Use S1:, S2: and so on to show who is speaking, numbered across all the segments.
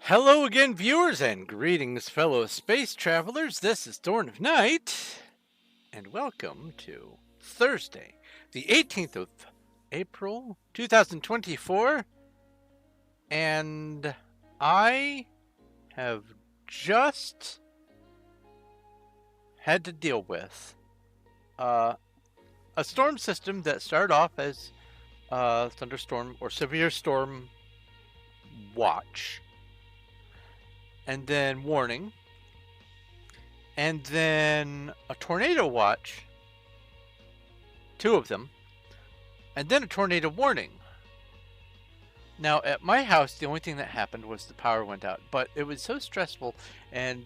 S1: Hello again, viewers, and greetings, fellow space travelers. This is Thorn of Night, and welcome to Thursday, the 18th of April, 2024. And I have just had to deal with a storm system that started off as thunderstorm or severe storm watch, and then warning, and then a tornado watch, two of them, and then a tornado warning. Now, at my house, the only thing that happened was the power went out, but it was so stressful, and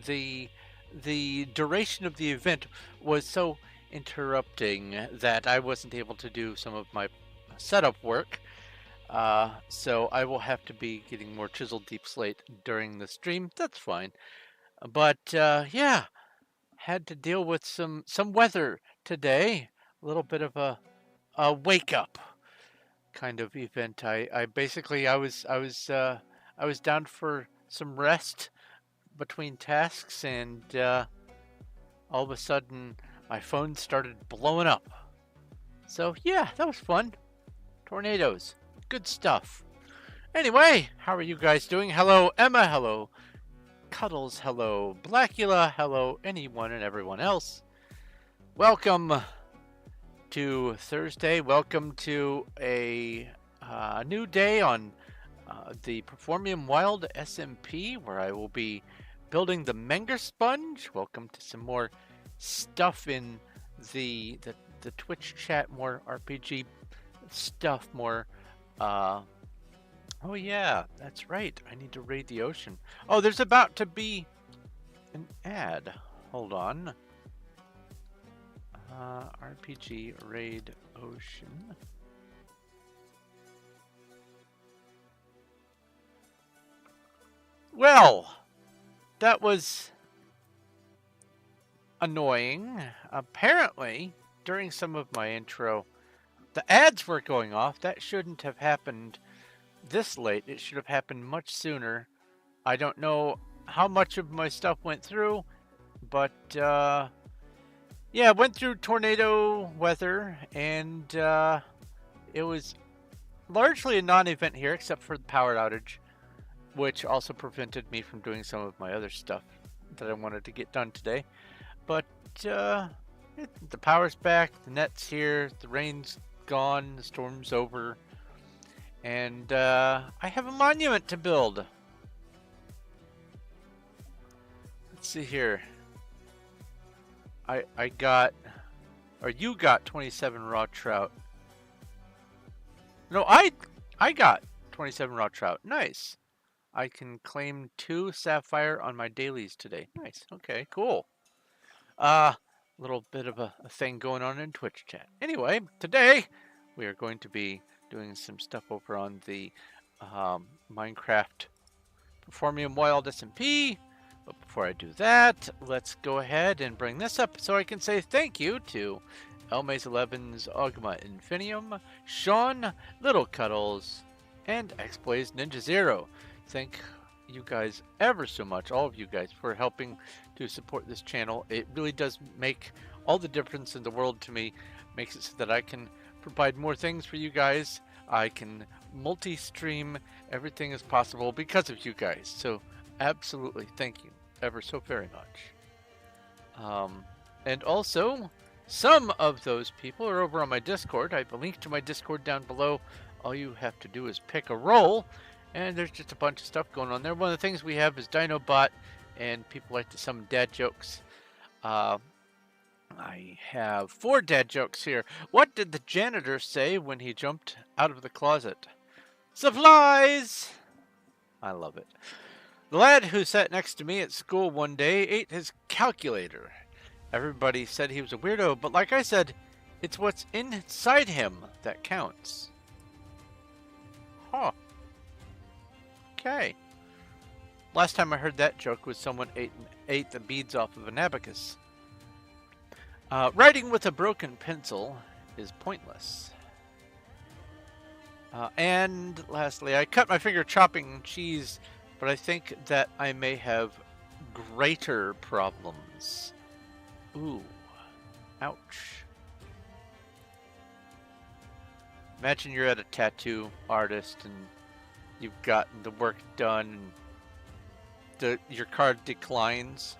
S1: the duration of the event was so interrupting that I wasn't able to do some of my setup work. So I will have to be getting more chiseled deep slate during the stream. That's fine. But yeah, had to deal with some weather today. A little bit of a wake up kind of event. I basically I was down for some rest between tasks, and all of a sudden my phone started blowing up. So yeah, that was fun. Tornadoes. Good stuff. Anyway, how are you guys doing? Hello, Emma. Hello, Cuddles. Hello, Blackula. Hello, anyone and everyone else. Welcome to Thursday. Welcome to a new day on the Performium Wild SMP, where I will be building the Menger Sponge. Welcome to some more stuff in the Twitch chat. More RPG stuff. More. Oh yeah, that's right. I need to raid the ocean. Oh, there's about to be an ad. Hold on. RPG raid ocean. Well, that was annoying. Apparently, during some of my intro, the ads were going off. That shouldn't have happened this late. It should have happened much sooner. I don't know how much of my stuff went through, but yeah, went through tornado weather, and it was largely a non-event here, except for the power outage, which also prevented me from doing some of my other stuff that I wanted to get done today. But the power's back, the net's here, the rain's gone, the storm's over, and I have a monument to build. Let's see here. I got, or you got 27 raw trout. No, I got 27 raw trout. Nice. I can claim 2 sapphire on my dailies today. Nice. Okay, cool. Little bit of a thing going on in Twitch chat. Anyway, today we are going to be doing some stuff over on the Minecraft Performium Wild SMP. But before I do that, let's go ahead and bring this up so I can say thank you to Elmaze11's Ogma Infinium, Sean, Little Cuddles, and XBlaze Ninja Zero. Thank you guys ever so much, all of you guys, for helping to support this channel. It really does make all the difference in the world to me. Makes it so that I can provide more things for you guys. I can multi-stream. Everything is possible because of you guys. So absolutely, thank you ever so very much. And also, some of those people are over on my Discord. I have a link to my Discord down below. All you have to do is pick a role, and there's just a bunch of stuff going on there. One of the things we have is Dinobot, and people like to summon dad jokes. I have 4 dad jokes here. What did the janitor say when he jumped out of the closet? Supplies! I love it. The lad who sat next to me at school one day ate his calculator. Everybody said he was a weirdo, but like I said, it's what's inside him that counts. Huh. Okay. Last time I heard that joke was someone ate the beads off of an abacus. Writing with a broken pencil is pointless. And lastly, I cut my finger chopping cheese but I think that I may have greater problems. Ooh, ouch. Imagine you're at a tattoo artist and you've gotten the work done and your card declines.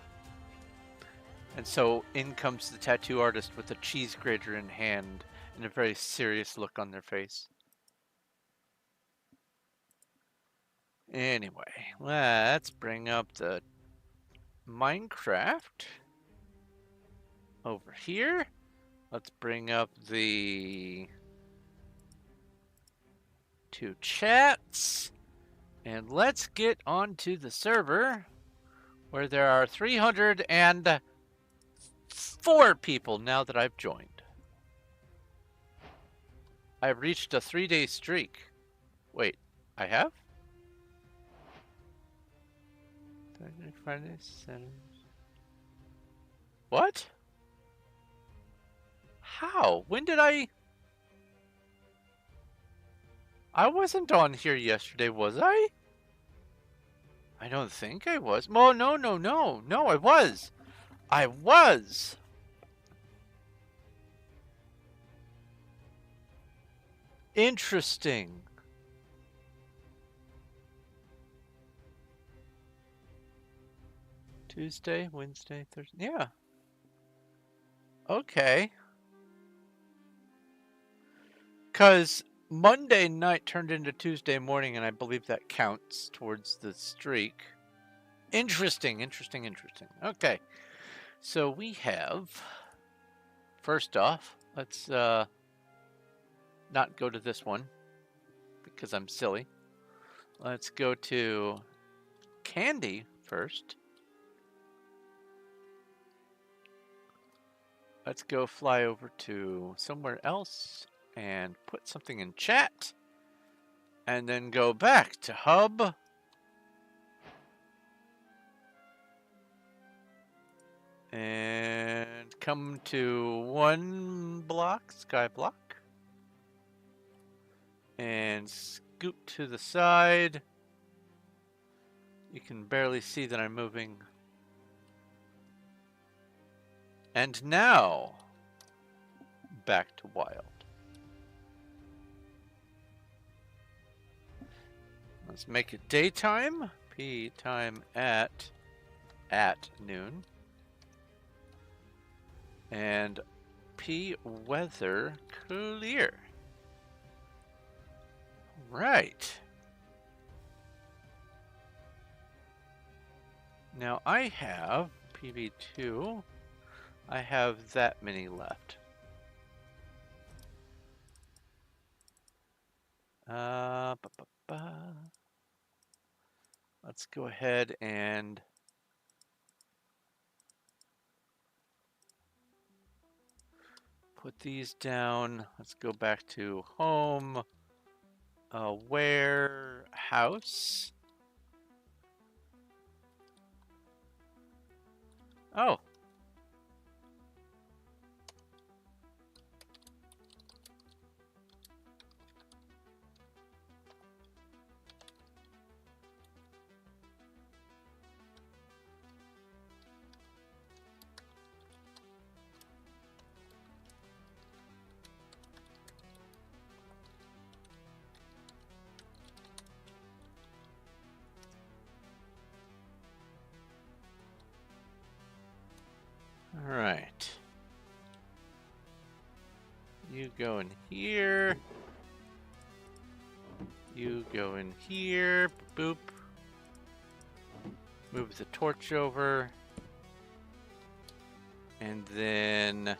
S1: And so in comes the tattoo artist with a cheese grater in hand and a very serious look on their face. Anyway, let's bring up the Minecraft over here. Let's bring up the two chats. And let's get onto the server where there are 304 people now that I've joined. I've reached a 3-day streak. Wait, I have? Friday, Saturday. What? How? When did I wasn't on here yesterday, was I? I don't think I was. Oh, no, I was. I was. Interesting. Tuesday, Wednesday, Thursday. Yeah. Okay. Because Monday night turned into Tuesday morning, and I believe that counts towards the streak. Interesting. Okay. So we have, first off, let's not go to this one because I'm silly. Let's go to Candy first. Let's go fly over to somewhere else and put something in chat. And then go back to Hub. And come to one block, sky block. And scoot to the side. You can barely see that I'm moving. And now, back to wild. Let's make it daytime. P time at noon. And P weather clear. Right. Now I have PV2. I have that many left. Let's go ahead and put these down. Let's go back to home, warehouse. Oh. All right. You go in here. You go in here. Boop. Move the torch over. And then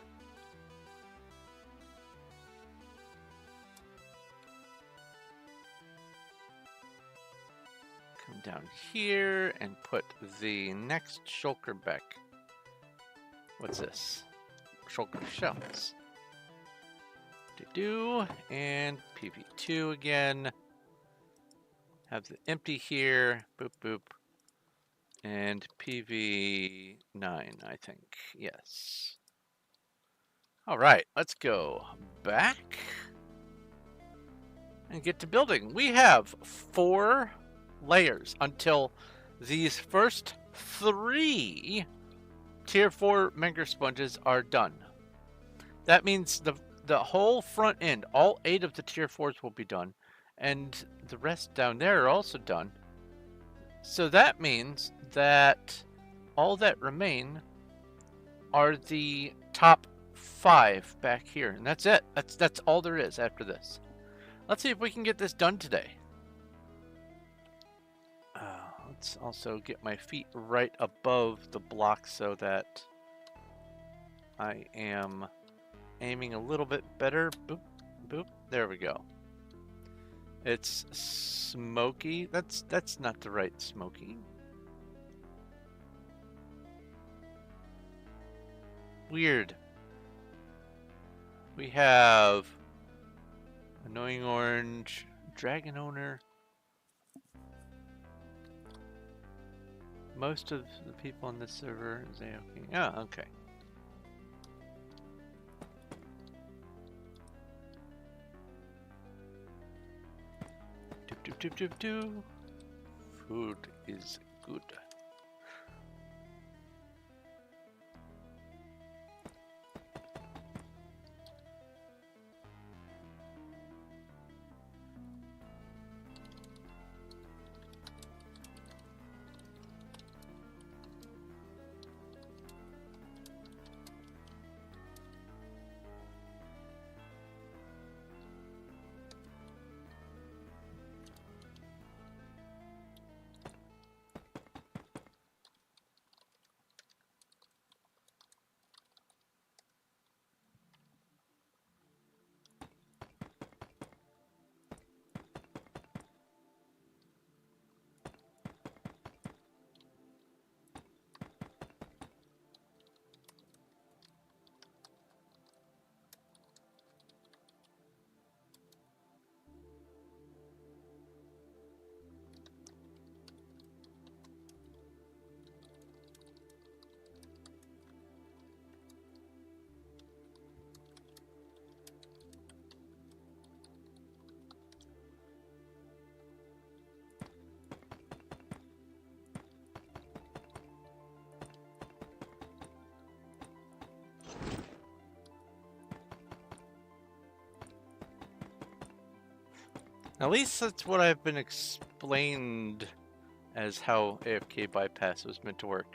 S1: come down here and put the next shulker back. What's this? Shulker shells. And PV2 again. Have the empty here. Boop, boop. And PV9, I think. Yes. All right, let's go back and get to building. We have 4 layers until these first 3 tier 4 Menger sponges are done. That means the whole front end, all 8 of the tier 4s will be done, and the rest down there are also done. So that means that all that remain are the top 5 back here, and that's it. That's all there is after this. Let's see if we can get this done today. Let's also get my feet right above the block so that I am aiming a little bit better. Boop, boop. There we go. It's smoky. That's not the right smoky. Weird. We have annoying orange, dragon owner. Most of the people on this server is AFK. Oh, okay. Do. Food is good. At least that's what I've been explained as how AFK bypass was meant to work.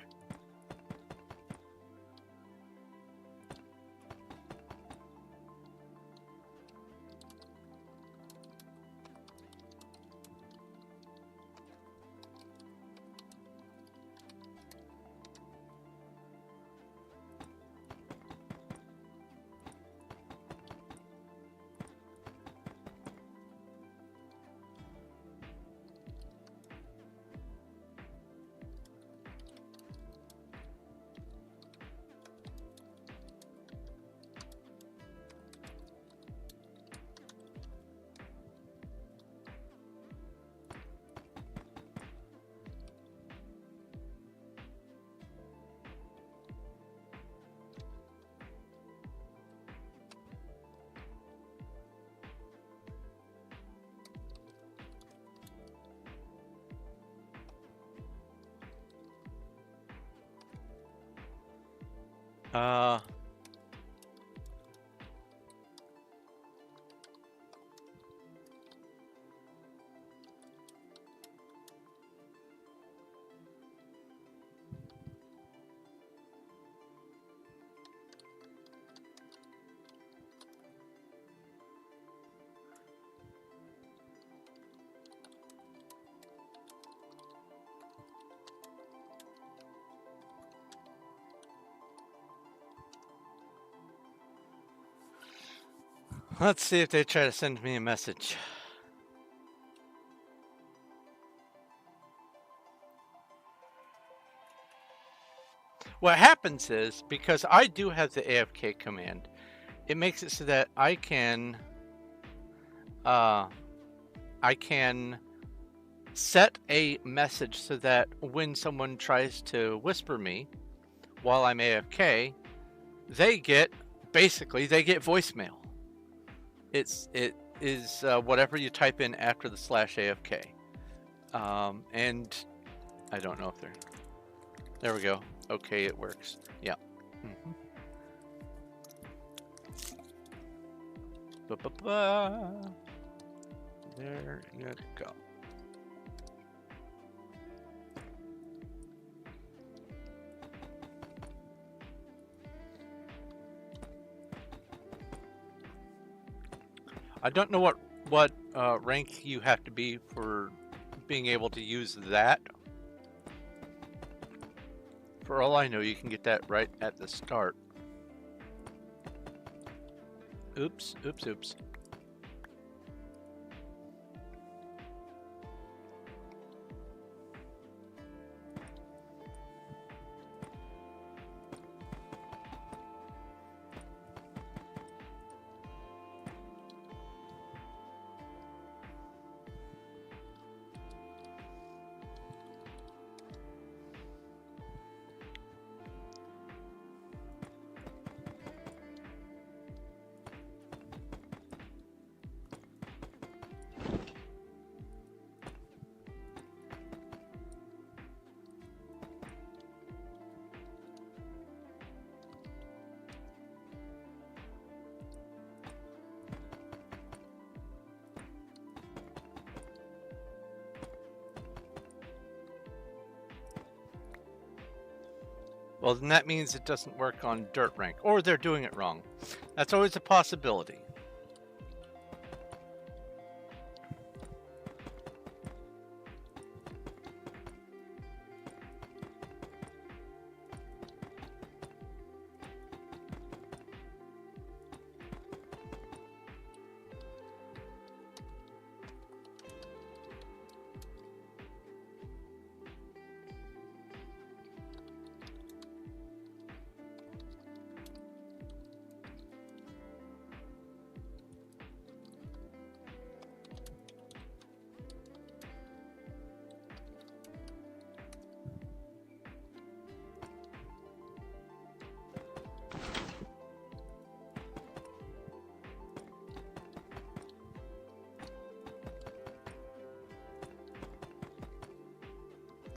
S1: Uh, let's see if they try to send me a message. What happens is, because I do have the AFK command, it makes it so that I can set a message so that when someone tries to whisper me while I'm AFK, they get voicemail. It is whatever you type in after the /AFK. And I don't know if they're... There we go. Okay, it works. Yeah. Mm-hmm. There you go. I don't know what rank you have to be for being able to use that. For all I know, you can get that right at the start. Oops, oops, oops. Well, then that means it doesn't work on dirt rank, or they're doing it wrong. That's always a possibility.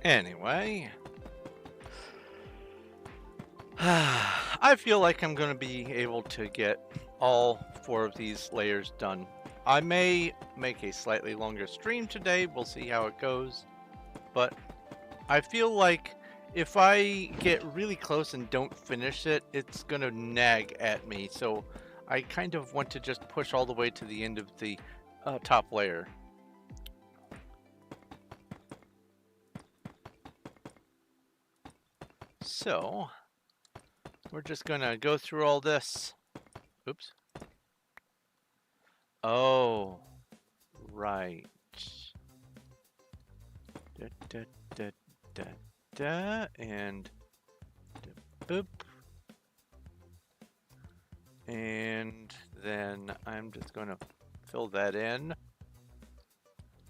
S1: Anyway, I feel like I'm going to be able to get all 4 of these layers done. I may make a slightly longer stream today. We'll see how it goes. But I feel like if I get really close and don't finish it, it's going to nag at me. So I kind of want to just push all the way to the end of the top layer. So we're just gonna go through all this. Oops. Oh, right. Da, da, da, da, da, and da, boop. And then I'm just gonna fill that in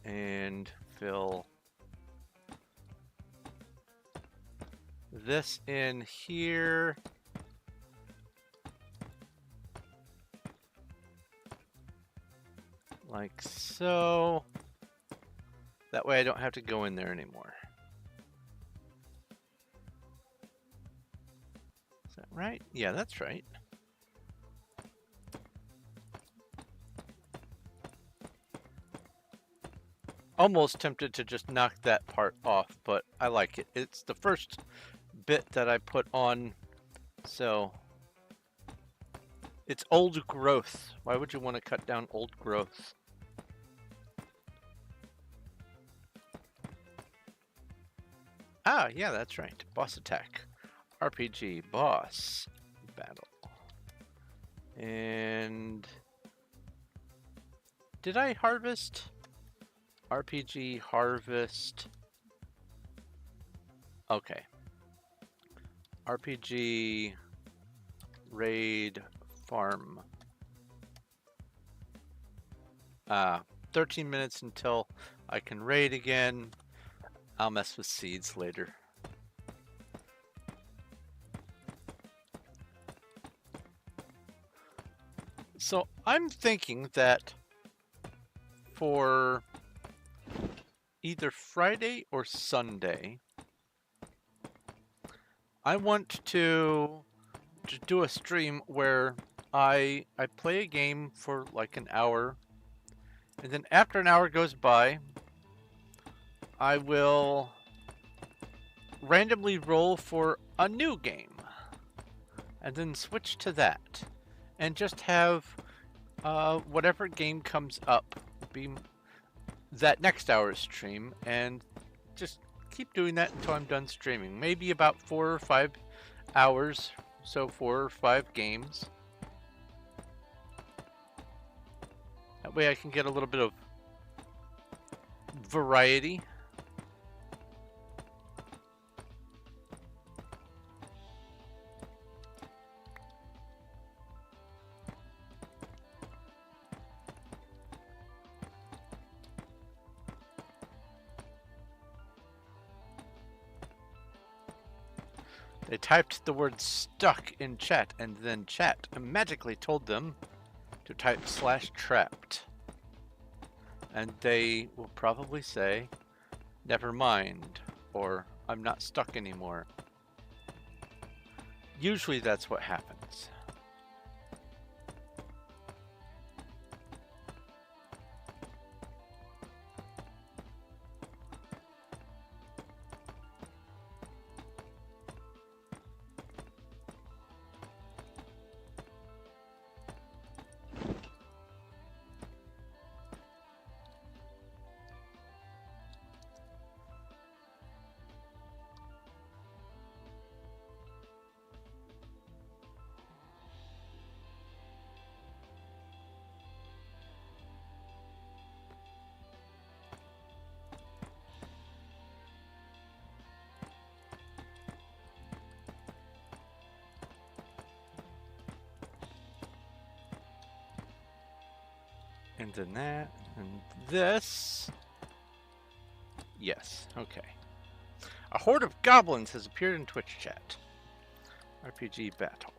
S1: and fill this in here. Like so. That way I don't have to go in there anymore. Is that right? Yeah, that's right. Almost tempted to just knock that part off, but I like it. It's the first bit that I put on, so it's old growth. Why would you want to cut down old growth? Ah, yeah, that's right. Boss attack. RPG boss battle. And did I harvest? RPG harvest. Okay. RPG raid farm. 13 minutes until I can raid again. I'll mess with seeds later. So I'm thinking that for either Friday or Sunday, I want to do a stream where I play a game for like an hour, and then after an hour goes by, I will randomly roll for a new game and then switch to that and just have whatever game comes up be that next hour's stream, and just keep doing that until I'm done streaming. Maybe about 4 or 5 hours, so 4 or 5 games. That way I can get a little bit of variety. They typed the word stuck in chat, and then chat magically told them to type /trapped. And they will probably say, never mind, or I'm not stuck anymore. Usually that's what happens. And then that, and this. Yes, okay. A horde of goblins has appeared in Twitch chat. RPG battle.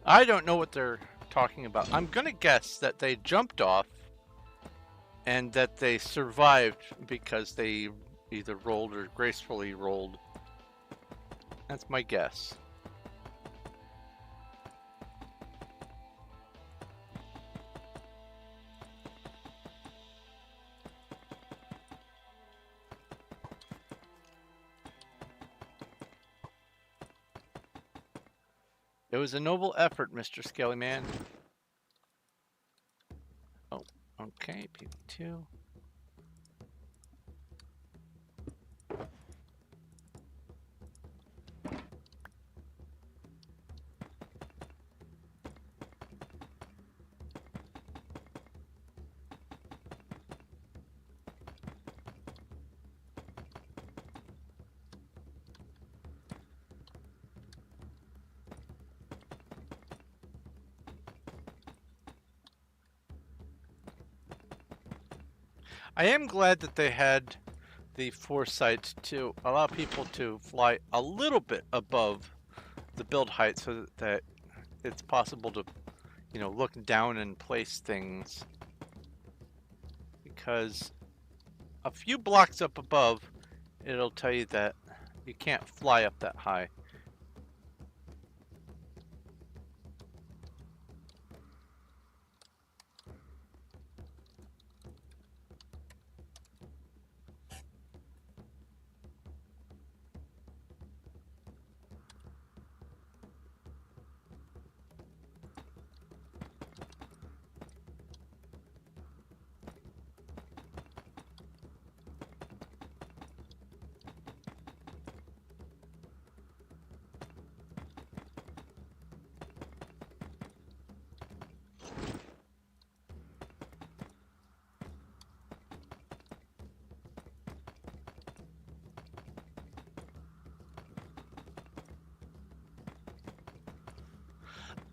S1: I don't know what they're talking about. I'm gonna guess that they jumped off and that they survived because they either rolled or gracefully rolled. That's my guess. It was a noble effort, Mr. Skellyman. Oh, okay, PP2. I am glad that they had the foresight to allow people to fly a little bit above the build height so that it's possible to, you know, look down and place things. Because a few blocks up above, it'll tell you that you can't fly up that high.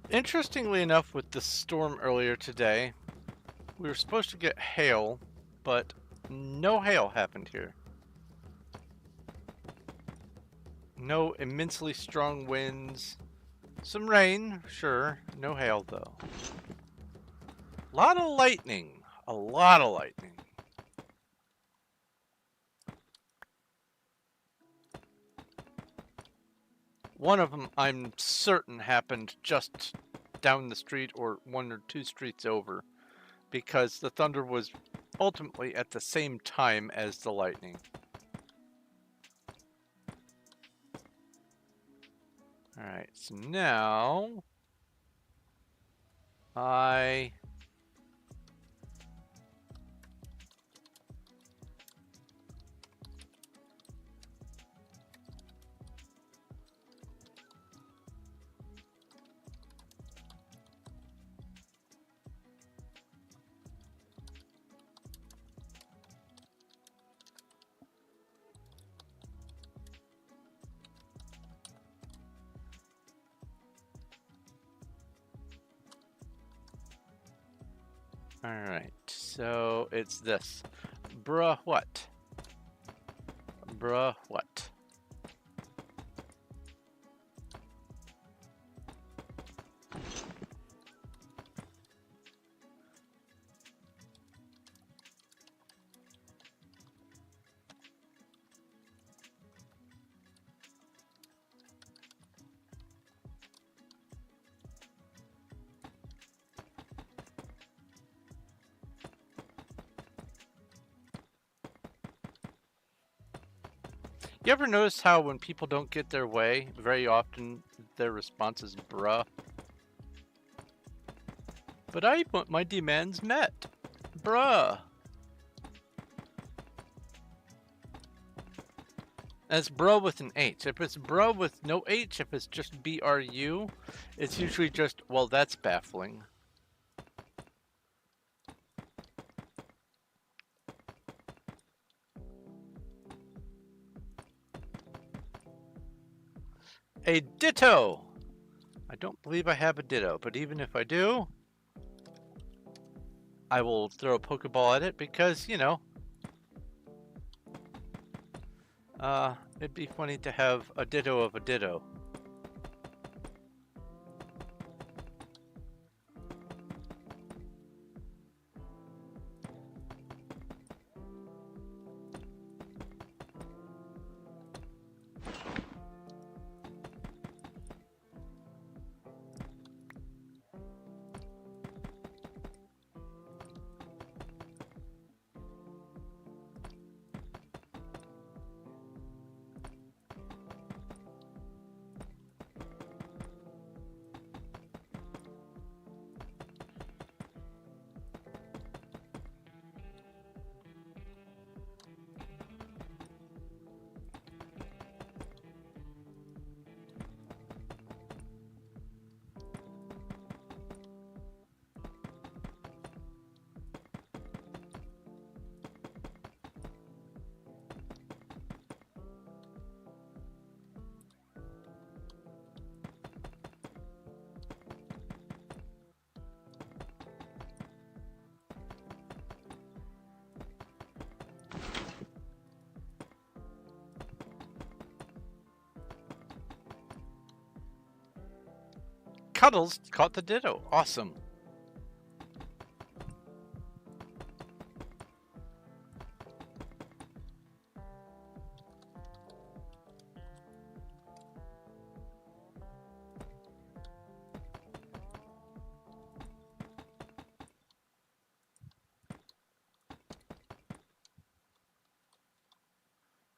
S1: Interestingly enough, with the storm earlier today, we were supposed to get hail, but no hail happened here. No immensely strong winds. Some rain, sure. No hail, though. A lot of lightning. A lot of lightning. One of them, I'm certain, happened just down the street or 1 or 2 streets over, because the thunder was ultimately at the same time as the lightning. Alright, so now I Alright, so it's this. Bruh what? Bruh what? You ever notice how when people don't get their way, very often their response is bruh? But I want my demands met. Bruh. That's bruh with an H. If it's bruh with no H, if it's just BRU, it's usually just, well, that's baffling. A ditto! I don't believe I have a ditto, but even if I do, I will throw a Pokeball at it because, you know, it'd be funny to have a ditto of a ditto. Cuddles caught the ditto. Awesome.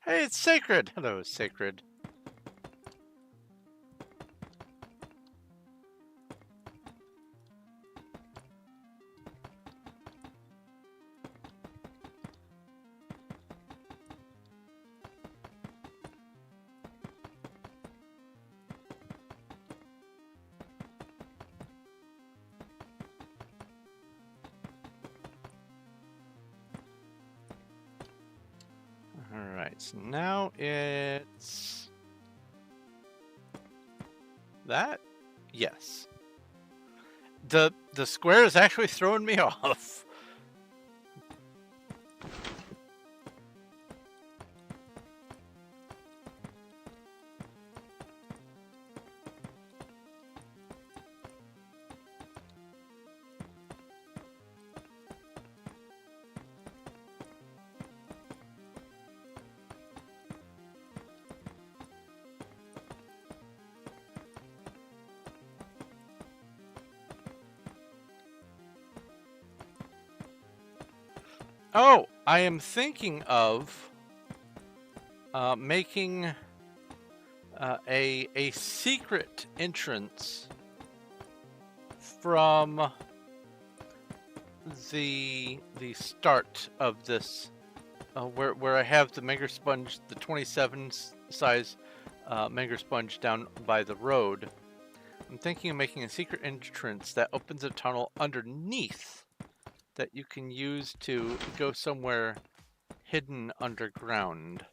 S1: Hey, it's Sacred. Hello, Sacred. Alright, so now it's... that? Yes. The square is actually throwing me off. Oh, I am thinking of making a secret entrance from the start of this, where I have the Mega Sponge, the 27 size Mega Sponge down by the road. I'm thinking of making a secret entrance that opens a tunnel underneath that you can use to go somewhere hidden underground.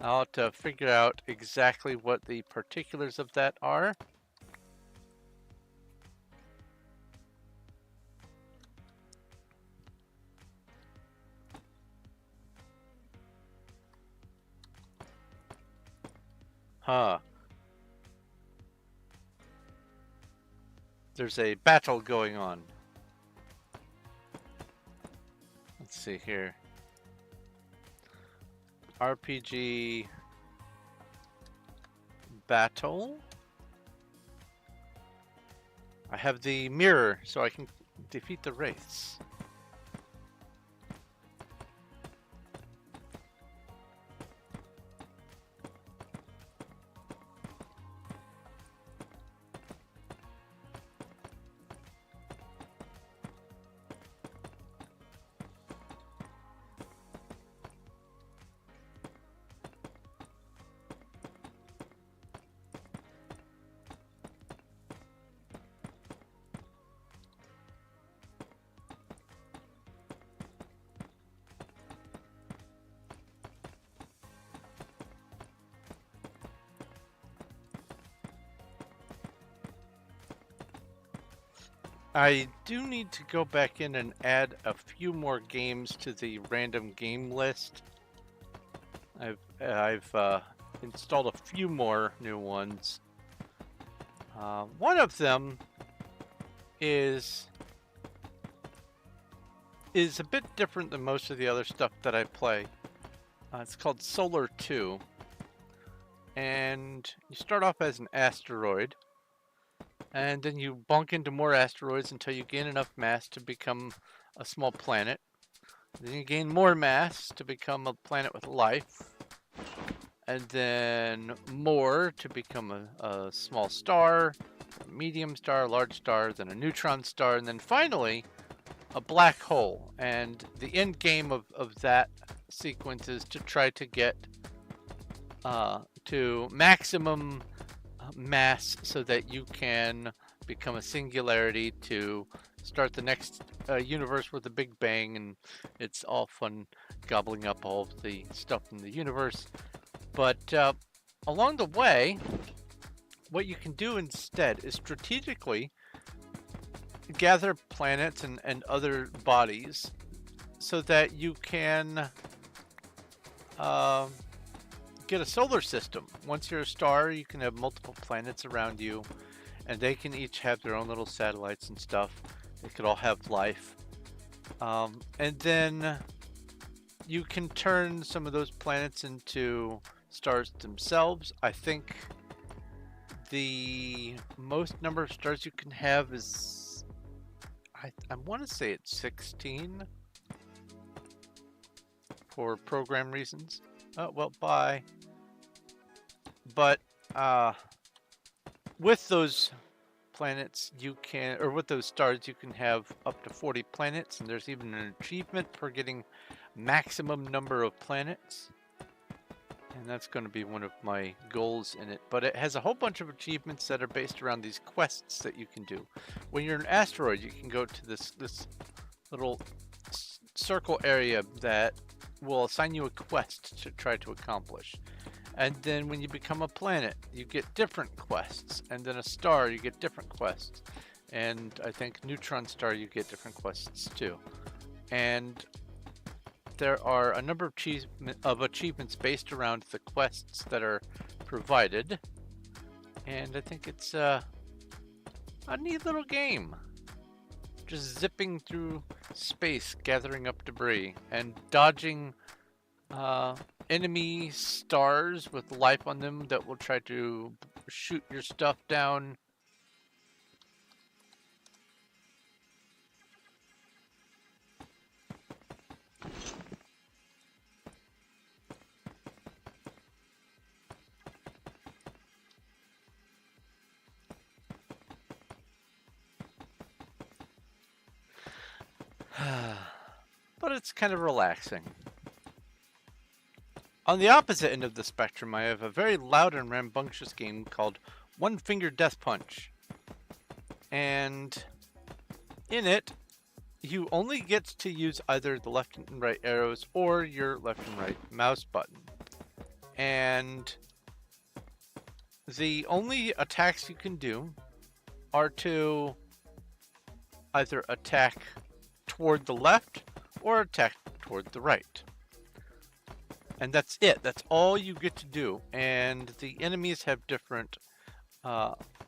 S1: I'll have to figure out exactly what the particulars of that are. Huh. There's a battle going on. Let's see here. RPG battle. I have the mirror, so I can defeat the wraiths. I do need to go back in and add a few more games to the random game list. I've installed a few more new ones. One of them is a bit different than most of the other stuff that I play. It's called Solar 2. And you start off as an asteroid. And then you bunk into more asteroids until you gain enough mass to become a small planet. Then you gain more mass to become a planet with life. And then more to become a small star, a medium star, a large star, then a neutron star, and then finally a black hole. And the end game of that sequence is to try to get to maximum mass so that you can become a singularity to start the next universe with a big bang, and it's all fun gobbling up all of the stuff in the universe. But along the way, what you can do instead is strategically gather planets and other bodies so that you can get a solar system. Once you're a star, you can have multiple planets around you, and they can each have their own little satellites and stuff. They could all have life. And then you can turn some of those planets into stars themselves. I think the most number of stars you can have is, I want to say it's 16 for program reasons. Oh, well, bye. But with those planets you can, or with those stars, you can have up to 40 planets, and there's even an achievement for getting maximum number of planets. And that's going to be one of my goals in it. But it has a whole bunch of achievements that are based around these quests that you can do. When you're an asteroid, you can go to this little circle area that will assign you a quest to try to accomplish. And then when you become a planet, you get different quests. And then a star, you get different quests. And I think Neutron Star you get different quests too. And there are a number of achievements based around the quests that are provided. And I think it's a neat little game. Just zipping through space, gathering up debris, and dodging enemy stars with life on them that will try to shoot your stuff down. But it's kind of relaxing. On the opposite end of the spectrum, I have a very loud and rambunctious game called One Finger Death Punch. And in it, you only get to use either the left and right arrows or your left and right mouse button. And the only attacks you can do are to either attack toward the left or attack toward the right. And that's it. That's all you get to do. And the enemies have different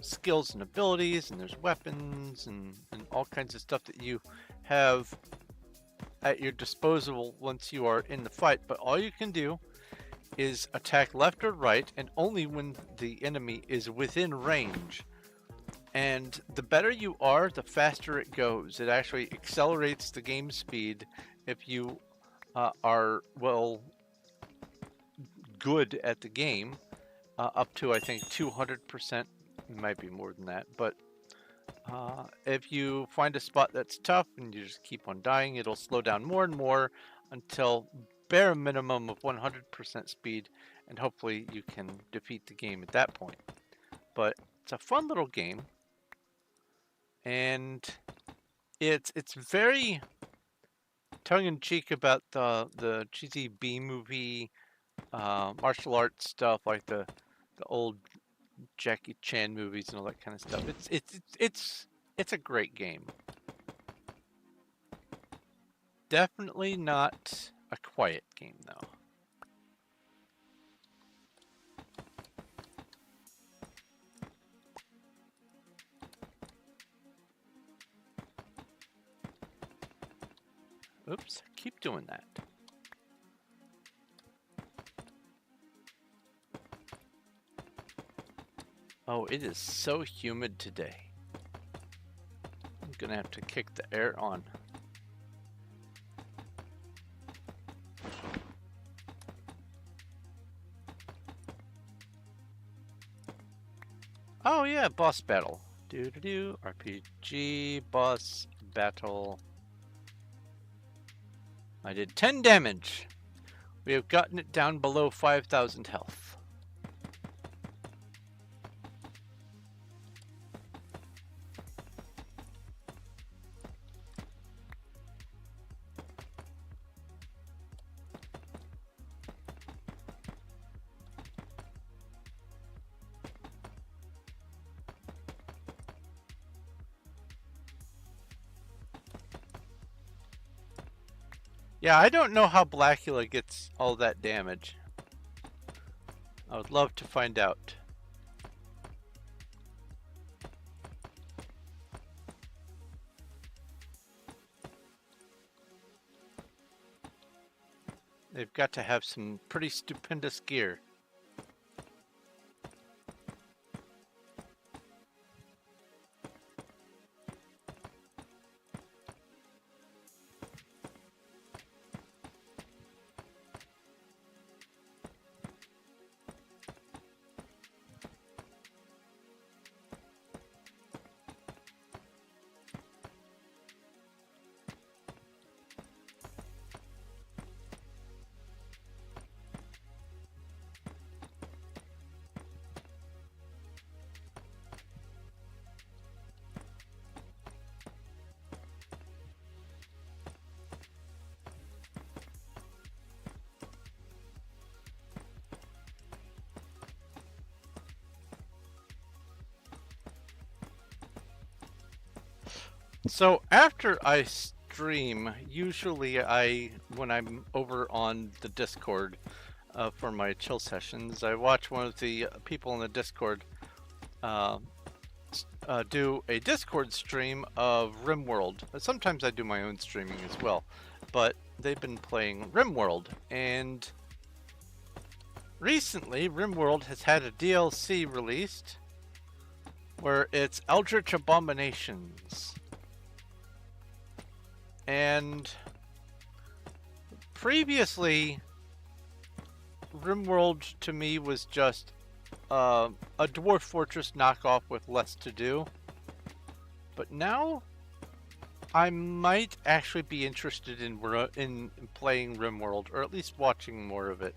S1: skills and abilities, and there's weapons and all kinds of stuff that you have at your disposal once you are in the fight. But all you can do is attack left or right, and only when the enemy is within range. And the better you are, the faster it goes. It actually accelerates the game speed if you are, well, good at the game, up to I think 200%. It might be more than that, but if you find a spot that's tough and you just keep on dying, it'll slow down more and more until bare minimum of 100% speed, and hopefully you can defeat the game at that point. But it's a fun little game, and it's very tongue-in-cheek about the cheesy B-movie martial arts stuff, like the old Jackie Chan movies and all that kind of stuff. It's a great game. Definitely not a quiet game though. Oops, keep doing that. Oh, it is so humid today. I'm gonna have to kick the air on. Oh yeah, boss battle. RPG boss battle. I did 10 damage. We have gotten it down below 5,000 health. Yeah, I don't know how Blackula gets all that damage. I would love to find out. They've got to have some pretty stupendous gear. So after I stream, usually when I'm over on the Discord for my chill sessions, I watch one of the people in the Discord uh, do a Discord stream of RimWorld. Sometimes I do my own streaming as well, but they've been playing RimWorld, and recently RimWorld has had a DLC released where it's Eldritch Abominations. And previously, RimWorld to me was just a Dwarf Fortress knockoff with less to do. But now, I might actually be interested in playing RimWorld, or at least watching more of it.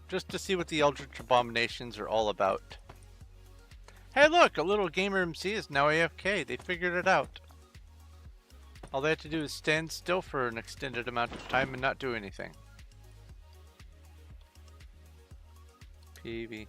S1: Just to see what the Eldritch Abominations are all about. Hey look, a little gamer MC is now AFK. They figured it out. All they have to do is stand still for an extended amount of time and not do anything. PV2.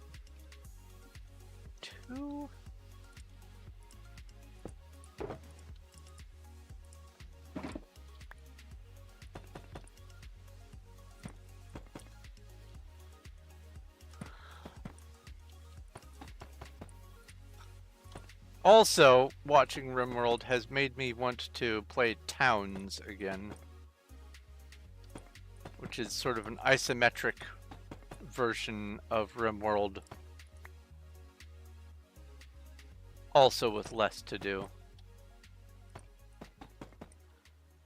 S1: Also, watching RimWorld has made me want to play Towns again, which is sort of an isometric version of RimWorld, also with less to do.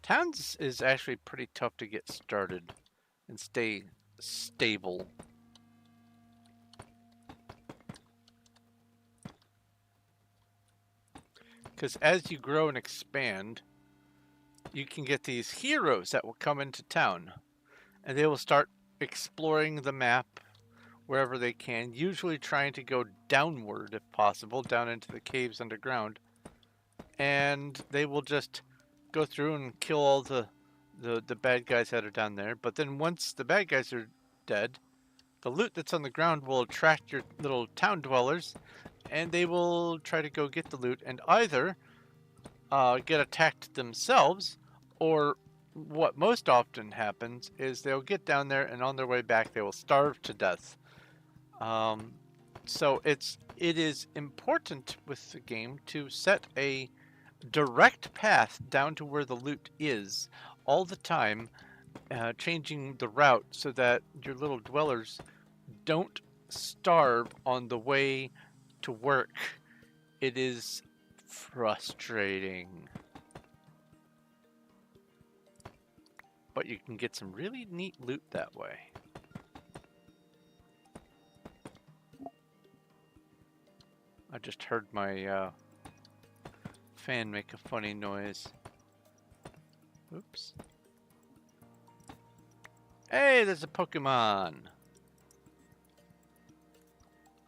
S1: Towns is actually pretty tough to get started and stay stable. Because as you grow and expand, you can get these heroes that will come into town, and they will start exploring the map wherever they can, usually trying to go downward if possible, down into the caves underground. And they will just go through and kill all the bad guys that are down there. But then once the bad guys are dead, the loot that's on the ground will attract your little town dwellers, and they will try to go get the loot and either get attacked themselves, or what most often happens is they'll get down there and on their way back they will starve to death. So it is important with the game to set a direct path down to where the loot is all the time, changing the route so that your little dwellers don't starve on the way to work. It is frustrating. But you can get some really neat loot that way. I just heard my fan make a funny noise. Oops. Hey, there's a Pokemon.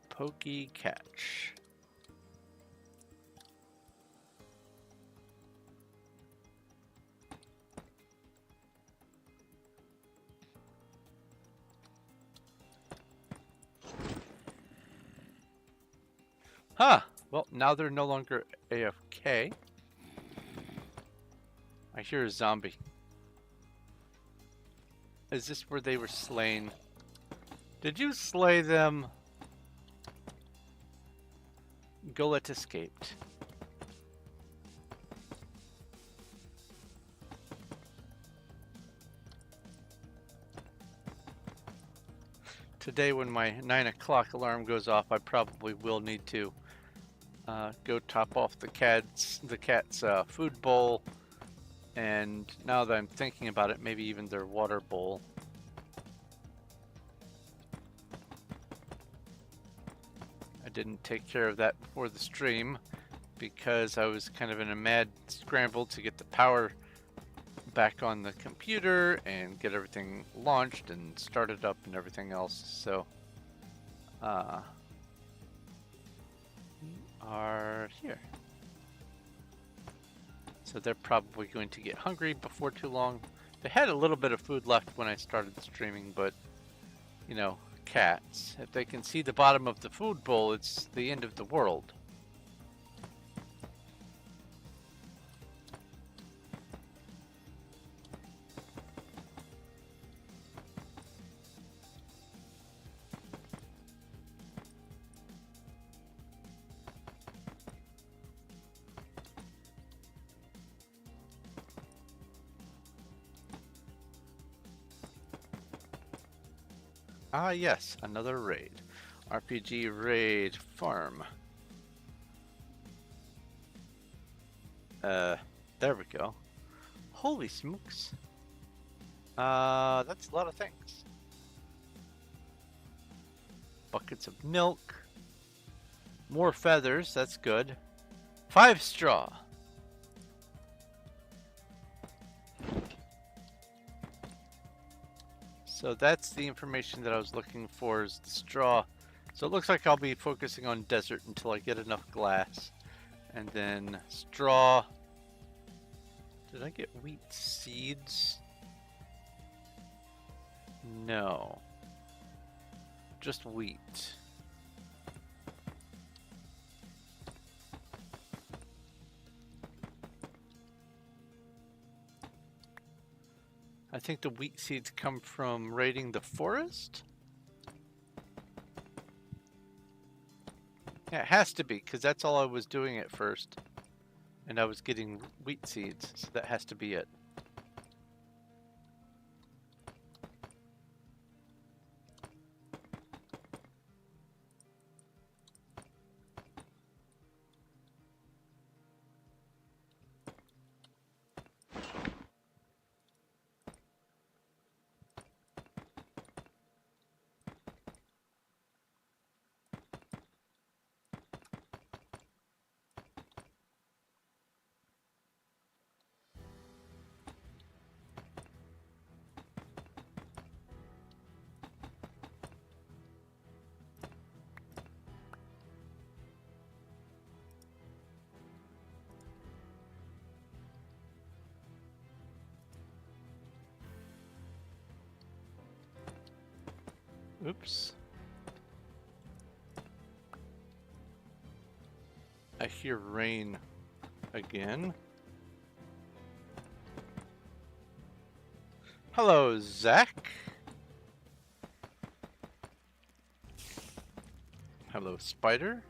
S1: Pokey catch. Huh. Well, now they're no longer AFK. I hear a zombie. Is this where they were slain? Did you slay them? Golett escaped. Today when my 9 o'clock alarm goes off, I probably will need to go top off the cat's food bowl, and now that I'm thinking about it, maybe even their water bowl. I didn't take care of that before the stream because I was kind of in a mad scramble to get the power back on the computer and get everything launched and started up and everything else. So are here. So they're probably going to get hungry before too long. They had a little bit of food left when I started streaming, but you know, cats. If they can see the bottom of the food bowl, it's the end of the world. Ah, yes, another raid. RPG raid farm. There we go. Holy smokes. That's a lot of things. Buckets of milk. More feathers, that's good. 5 straw. So that's the information that I was looking for, is the straw. So it looks like I'll be focusing on desert until I get enough glass. And then straw. Did I get wheat seeds? No. Just wheat. I think the wheat seeds come from raiding the forest? Yeah, it has to be, because that's all I was doing at first. And I was getting wheat seeds, so that has to be it. Oops. I hear rain again. Hello, Zach. Hello, Spider.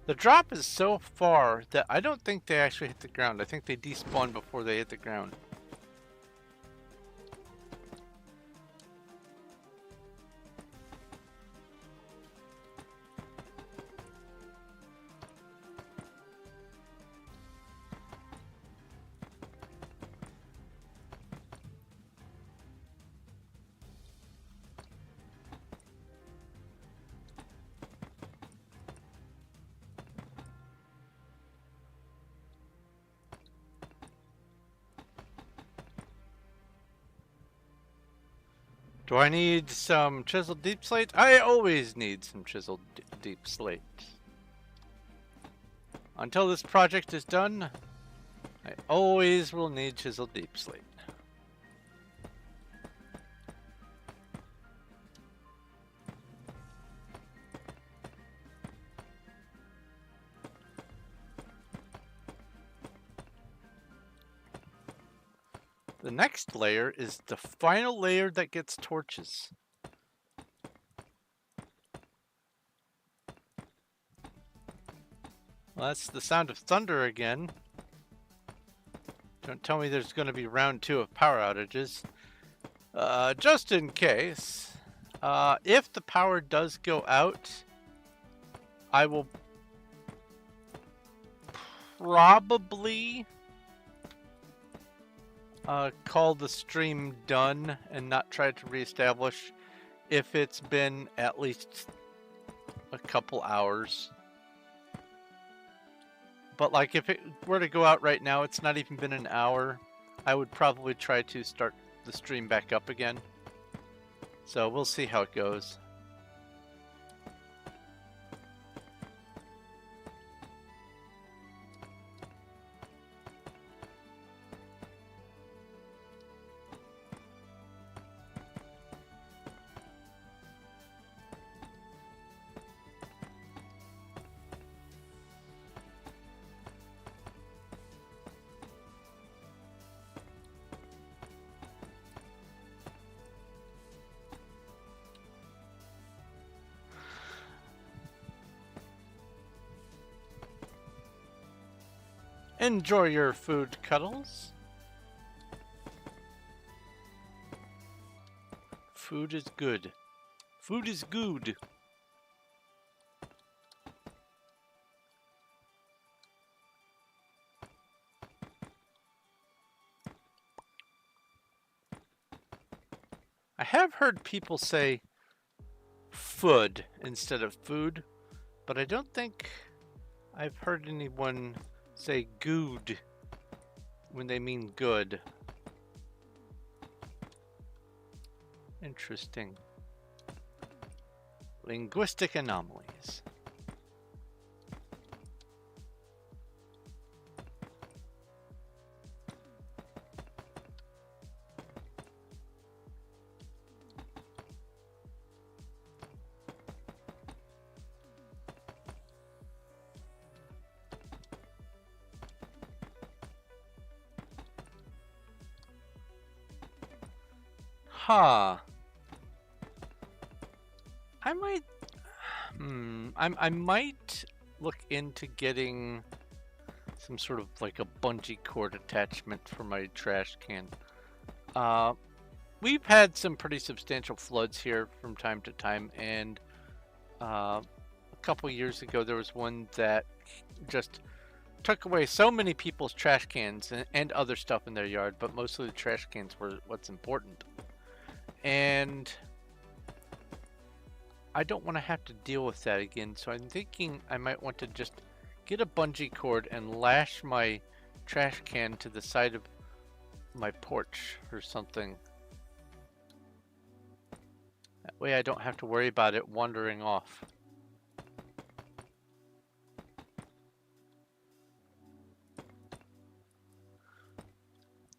S1: The drop is so far that I don't think they actually hit the ground. I think they despawn before they hit the ground. Do I need some chiseled deep slate? I always need some chiseled deep slate. Until this project is done, I always will need chiseled deep slate. The next layer is the final layer that gets torches. Well, that's the sound of thunder again. Don't tell me there's going to be round 2 of power outages. Just in case, if the power does go out, I will probably call the stream done and not try to reestablish if it's been at least a couple hours. But like if it were to go out right now, it's not even been an hour, I would probably try to start the stream back up again. So we'll see how it goes. Enjoy your food, Cuddles. Food is good. Food is good. I have heard people say food instead of food, but I don't think I've heard anyone say good when they mean good. Interesting. Linguistic anomalies. Huh. I might I might look into getting some sort of like a bungee cord attachment for my trash can. We've had some pretty substantial floods here from time to time, and a couple years ago there was one that just took away so many people's trash cans and other stuff in their yard, but mostly the trash cans were what's important. And I don't want to have to deal with that again, so I'm thinking I might want to just get a bungee cord and lash my trash can to the side of my porch or something. That way I don't have to worry about it wandering off.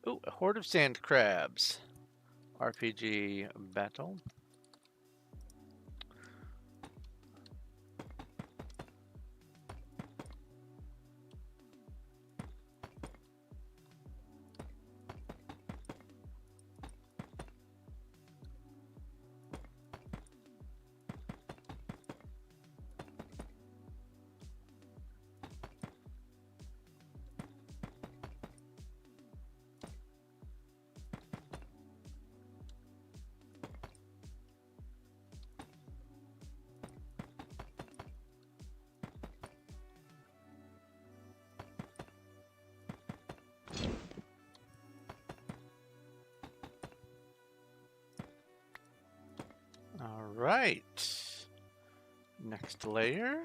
S1: Ooh, a horde of sand crabs. RPG battle. All right. Next layer.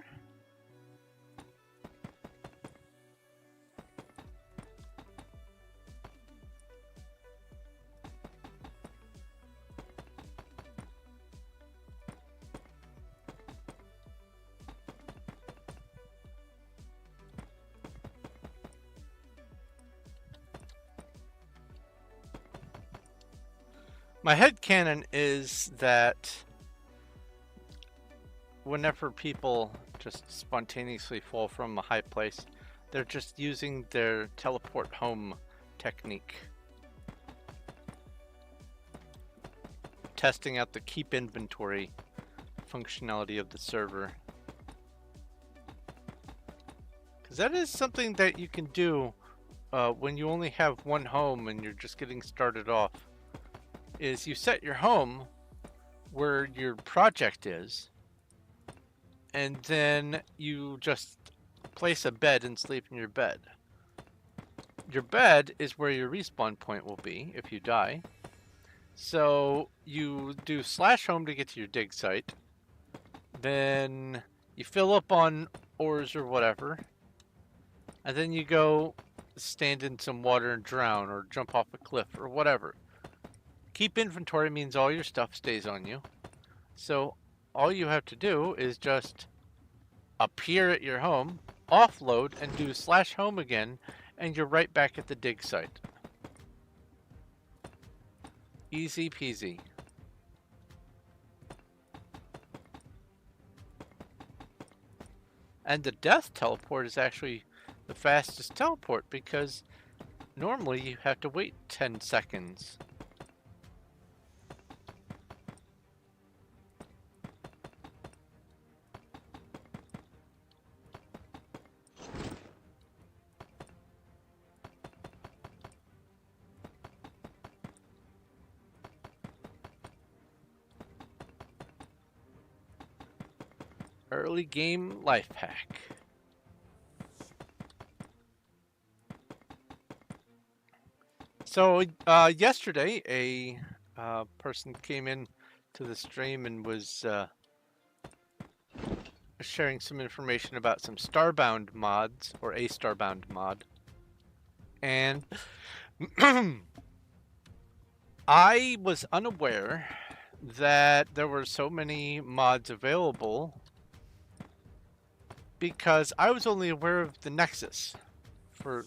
S1: My headcanon is that whenever people just spontaneously fall from a high place, they're just using their teleport home technique. Testing out the keep inventory functionality of the server. Because that is something that you can do when you only have one home and you're just getting started off. Is you set your home where your project is, and then you just place a bed and sleep in your bed. Your bed is where your respawn point will be if you die. So you do /home to get to your dig site. Then you fill up on ores or whatever. And then you go stand in some water and drown or jump off a cliff or whatever. Keep inventory means all your stuff stays on you. So all you have to do is just appear at your home, offload, and do /home again, and you're right back at the dig site. Easy peasy. And the death teleport is actually the fastest teleport because normally you have to wait 10 seconds. Early game life hack. So yesterday, a person came in to the stream and was sharing some information about some Starbound mods, or a Starbound mod. And I was unaware that there were so many mods available because I was only aware of the Nexus for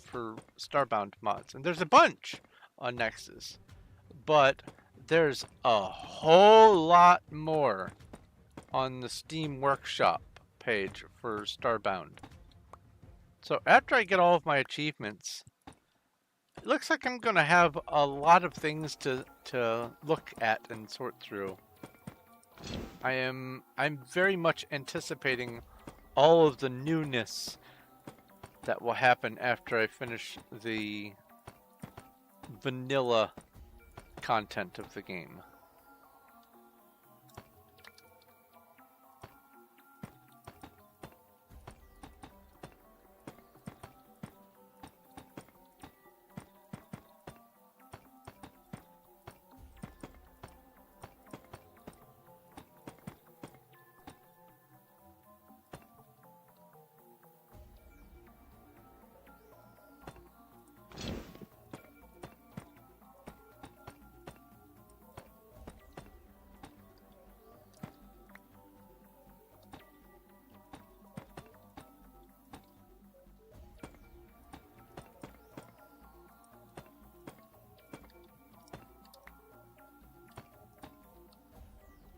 S1: Starbound mods. And there's a bunch on Nexus, but there's a whole lot more on the Steam Workshop page for Starbound. So after I get all of my achievements, it looks like I'm gonna have a lot of things to look at and sort through. I'm very much anticipating all of the newness that will happen after I finish the vanilla content of the game.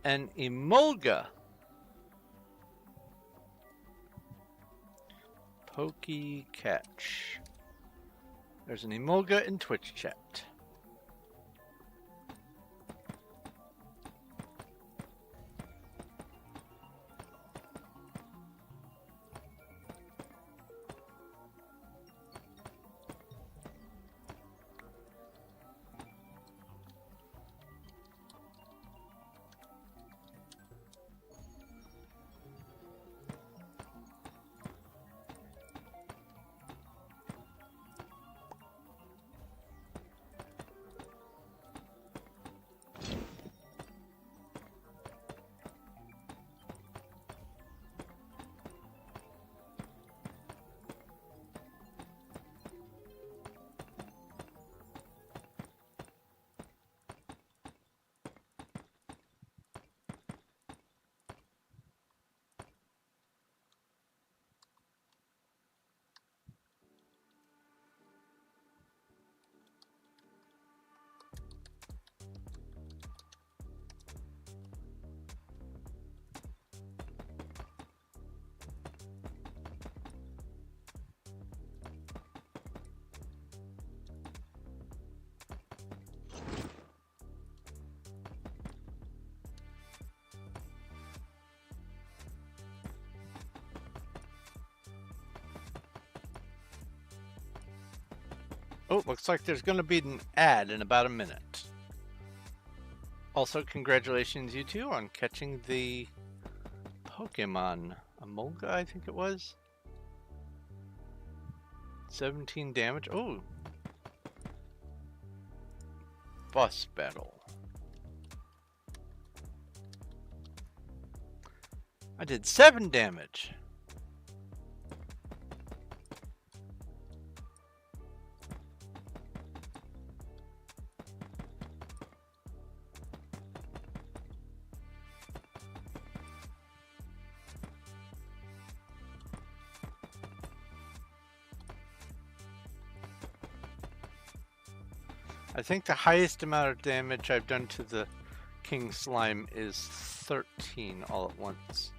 S1: An emulga. Pokey catch. There's an emulga in Twitch chat. Oh, looks like there's going to be an ad in about a minute. Also, congratulations, you two, on catching the Pokemon Emolga, I think it was. 17 damage. Oh. Boss battle. I did 7 damage. I think the highest amount of damage I've done to the King Slime is 13 all at once.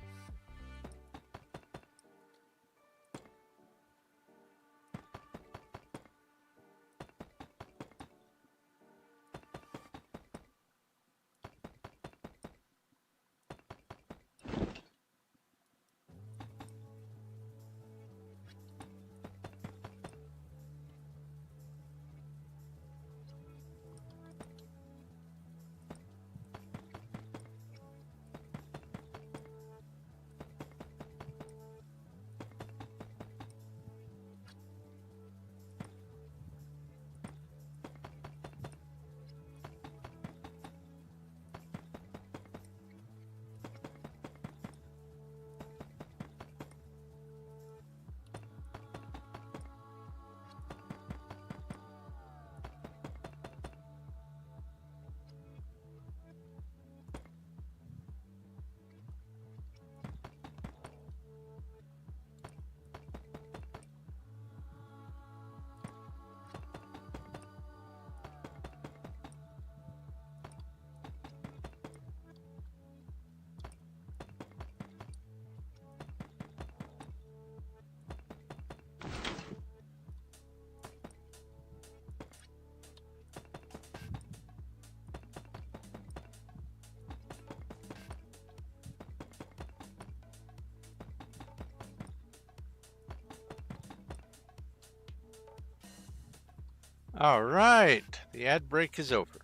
S1: All right, the ad break is over.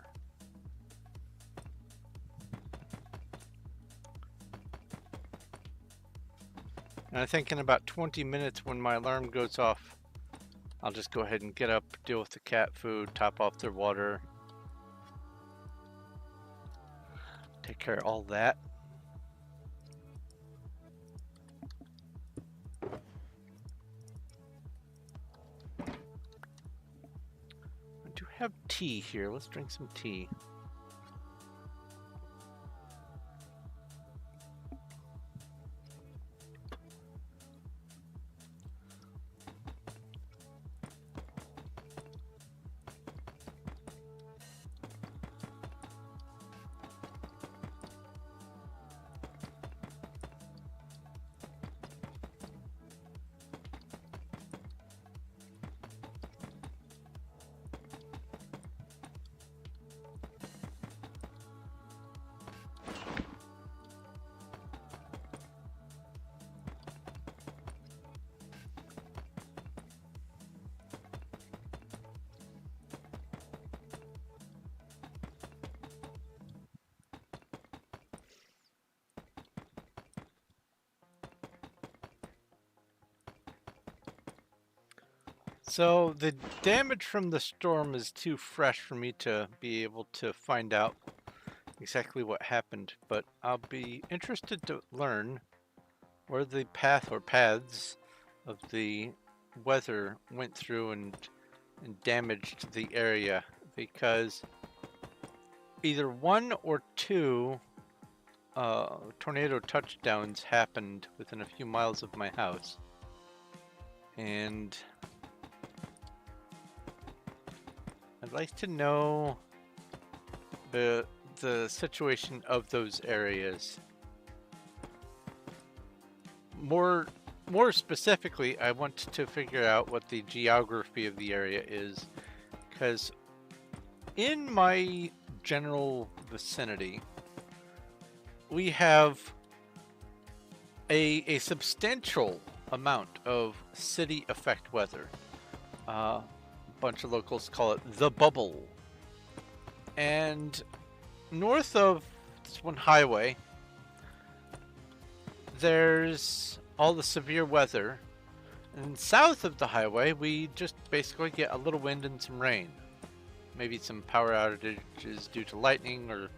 S1: And I think in about 20 minutes when my alarm goes off, I'll just go ahead and get up, deal with the cat food, top off their water, take care of all that. I do have tea here. Let's drink some tea. So the damage from the storm is too fresh for me to be able to find out exactly what happened, but I'll be interested to learn where the path or paths of the weather went through and damaged the area, because either one or two tornado touchdowns happened within a few miles of my house, and I'd like to know the situation of those areas. More specifically, I want to figure out what the geography of the area is, because in my general vicinity, we have a substantial amount of city effect weather. A bunch of locals call it the bubble. And north of this one highway, there's all the severe weather. And south of the highway, we just basically get a little wind and some rain. Maybe some power outages due to lightning or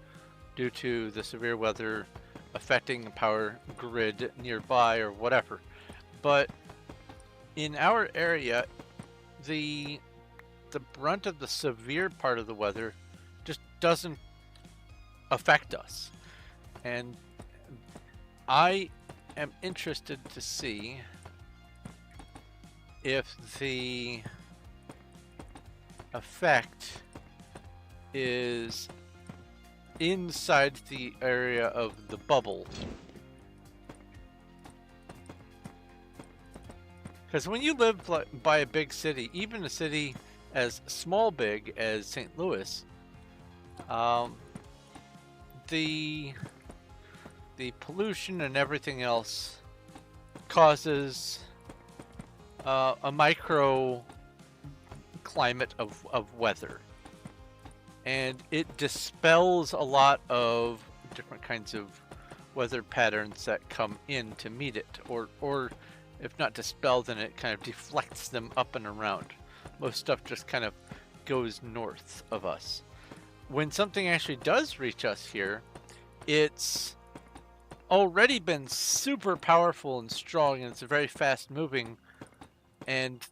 S1: due to the severe weather affecting the power grid nearby or whatever. But in our area, the brunt of the severe part of the weather just doesn't affect us. And I am interested to see if the effect is inside the area of the bubble. Because when you live by a big city, even a city as big as St. Louis, the pollution and everything else causes a micro climate of weather, and it dispels a lot of different kinds of weather patterns that come in to meet it, or if not dispel, then it kind of deflects them up and around. Most stuff just kind of goes north of us. When something actually does reach us here, it's already been super powerful and strong, and it's very fast moving, and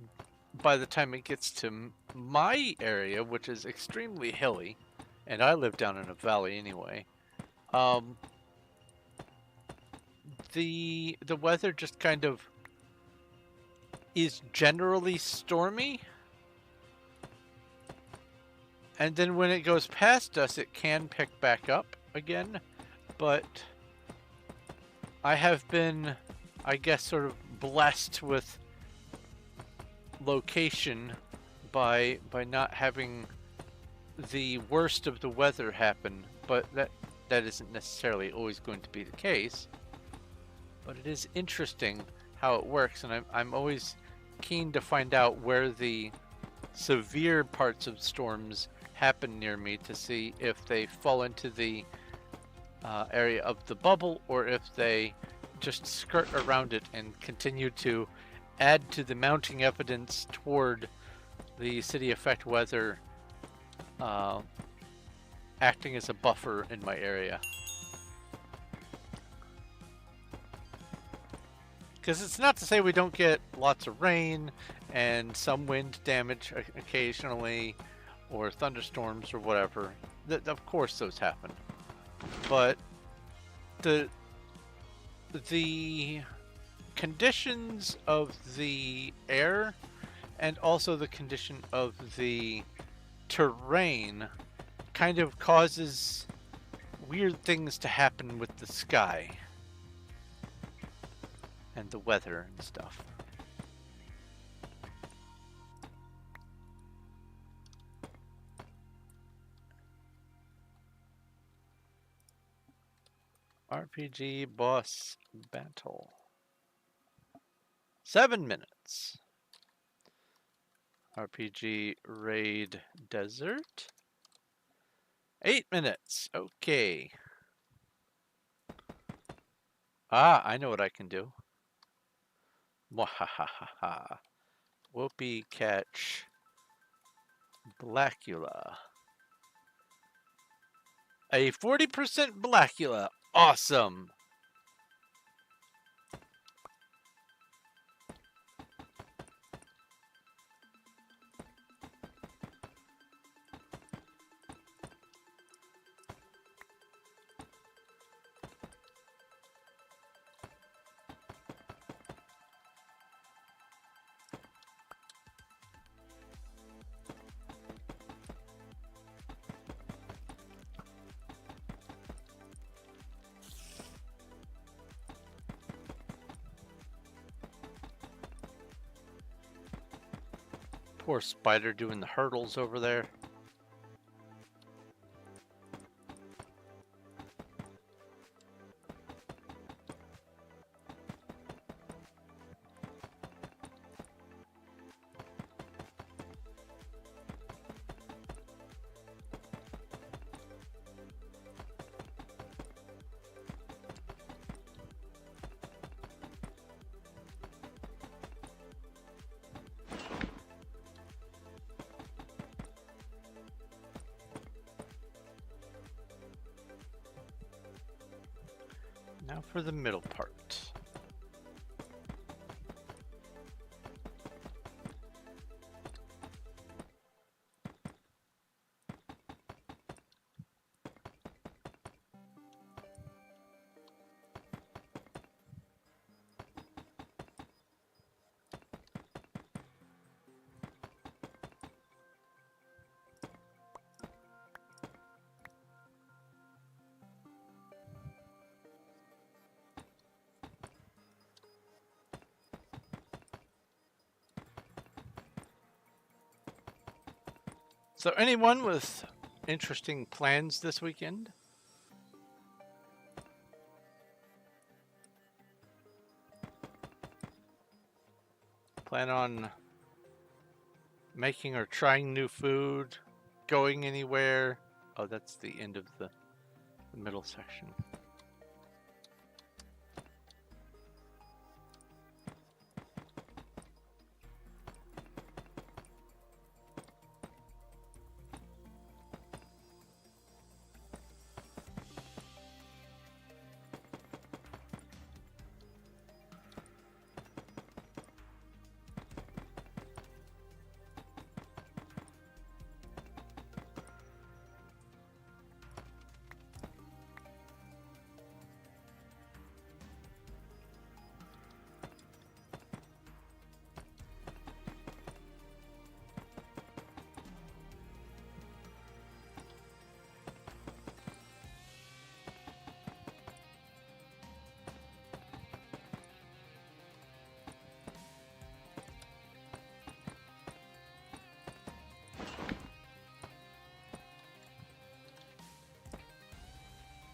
S1: by the time it gets to my area, which is extremely hilly, and I live down in a valley anyway, the weather just kind of is generally stormy, and then when it goes past us, it can pick back up again. But I have been, I guess, sort of blessed with location by not having the worst of the weather happen, but that isn't necessarily always going to be the case. But it is interesting how it works, and I'm always keen to find out where the severe parts of storms happen near me to see if they fall into the area of the bubble or if they just skirt around it and continue to add to the mounting evidence toward the city effect weather acting as a buffer in my area. Because it's not to say we don't get lots of rain and some wind damage occasionally, or thunderstorms or whatever. Of course those happen. But the conditions of the air and also the condition of the terrain kind of causes weird things to happen with the sky and the weather and stuff. RPG boss battle. 7 minutes. RPG raid desert. 8 minutes. Okay. Ah, I know what I can do. Mwahahaha. Whoopee catch Blackula. A 40% Blackula. Awesome. Poor spider doing the hurdles over there. Now for the middle part. So anyone with interesting plans this weekend? Plan on making or trying new food? Going anywhere? Oh, that's the end of the middle section.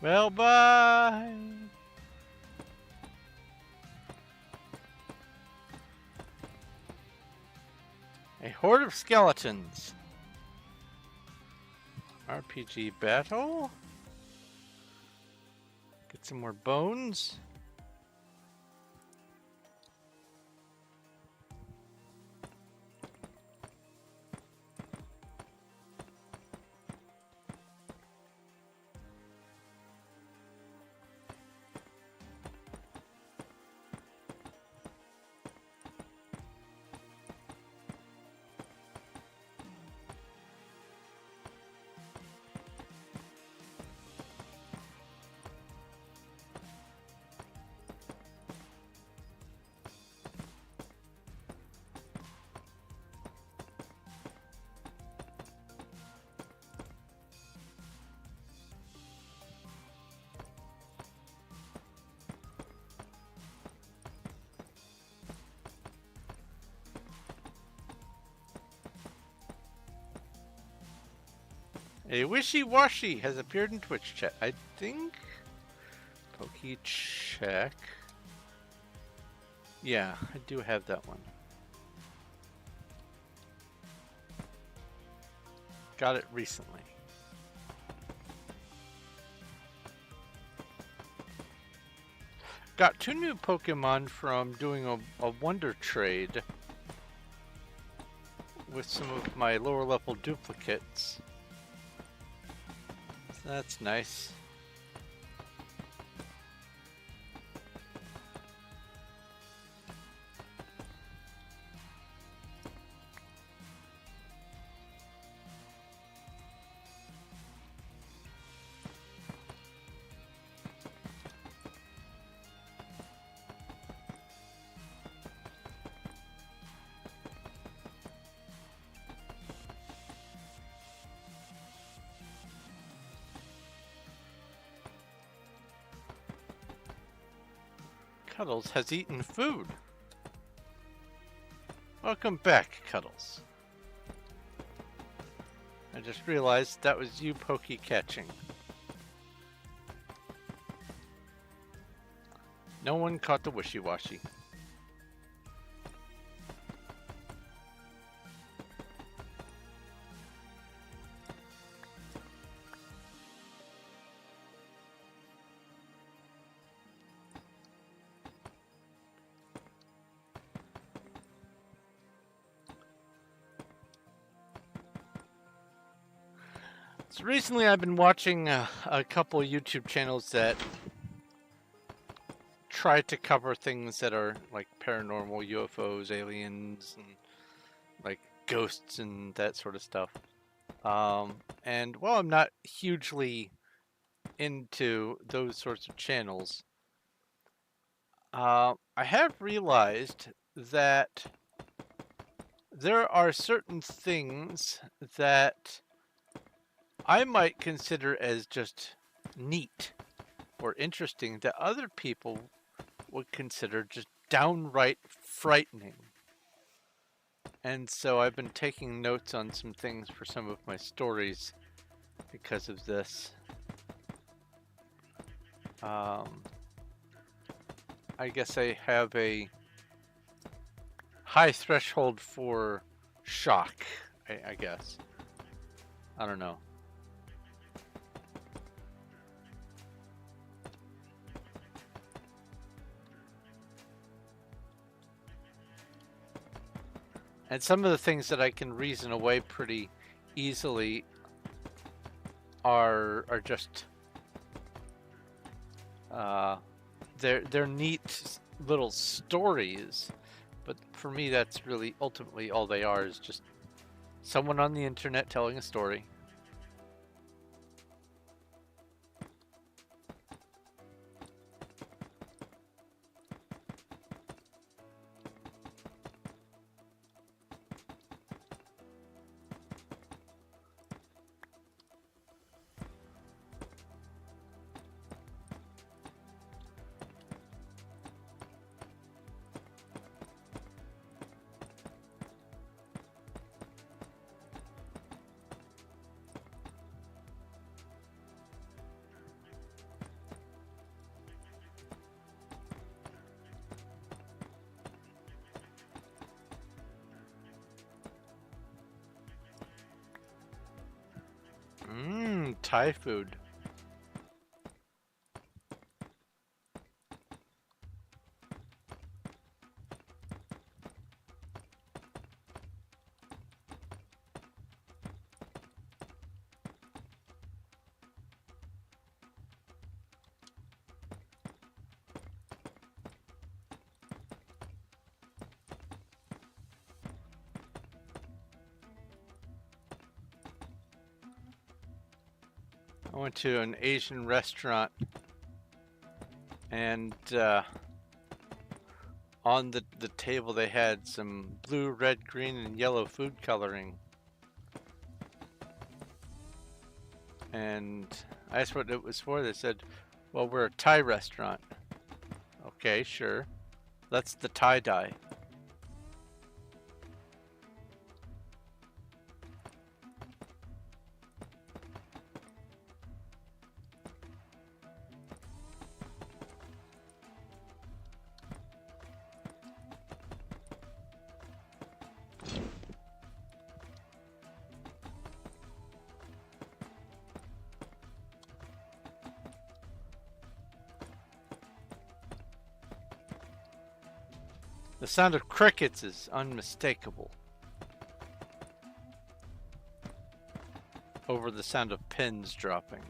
S1: Well, bye. A horde of skeletons. RPG battle. Get some more bones. A wishy-washy has appeared in Twitch chat. I think... Pokey check. Yeah, I do have that one. Got it recently. Got 2 new Pokemon from doing a wonder trade with some of my lower level duplicates. So that's nice. Cuddles has eaten food. Welcome back, Cuddles. I just realized that was you pokey catching. No one caught the wishy-washy. So recently I've been watching a couple of YouTube channels that try to cover things that are like paranormal, UFOs, aliens, and like ghosts and that sort of stuff. And while I'm not hugely into those sorts of channels, I have realized that there are certain things that I might consider as just neat or interesting that other people would consider just downright frightening. And so I've been taking notes on some things for some of my stories because of this. I guess I have a high threshold for shock, I guess. I don't know. And some of the things that I can reason away pretty easily are just they're neat little stories, but for me that's really ultimately all they are, is just someone on the internet telling a story. Thai food. I went to an Asian restaurant and on the table they had some blue, red, green, and yellow food coloring. And I asked what it was for. They said, well, we're a Thai restaurant. Okay, sure. That's the tie-dye. The sound of crickets is unmistakable over the sound of pins dropping.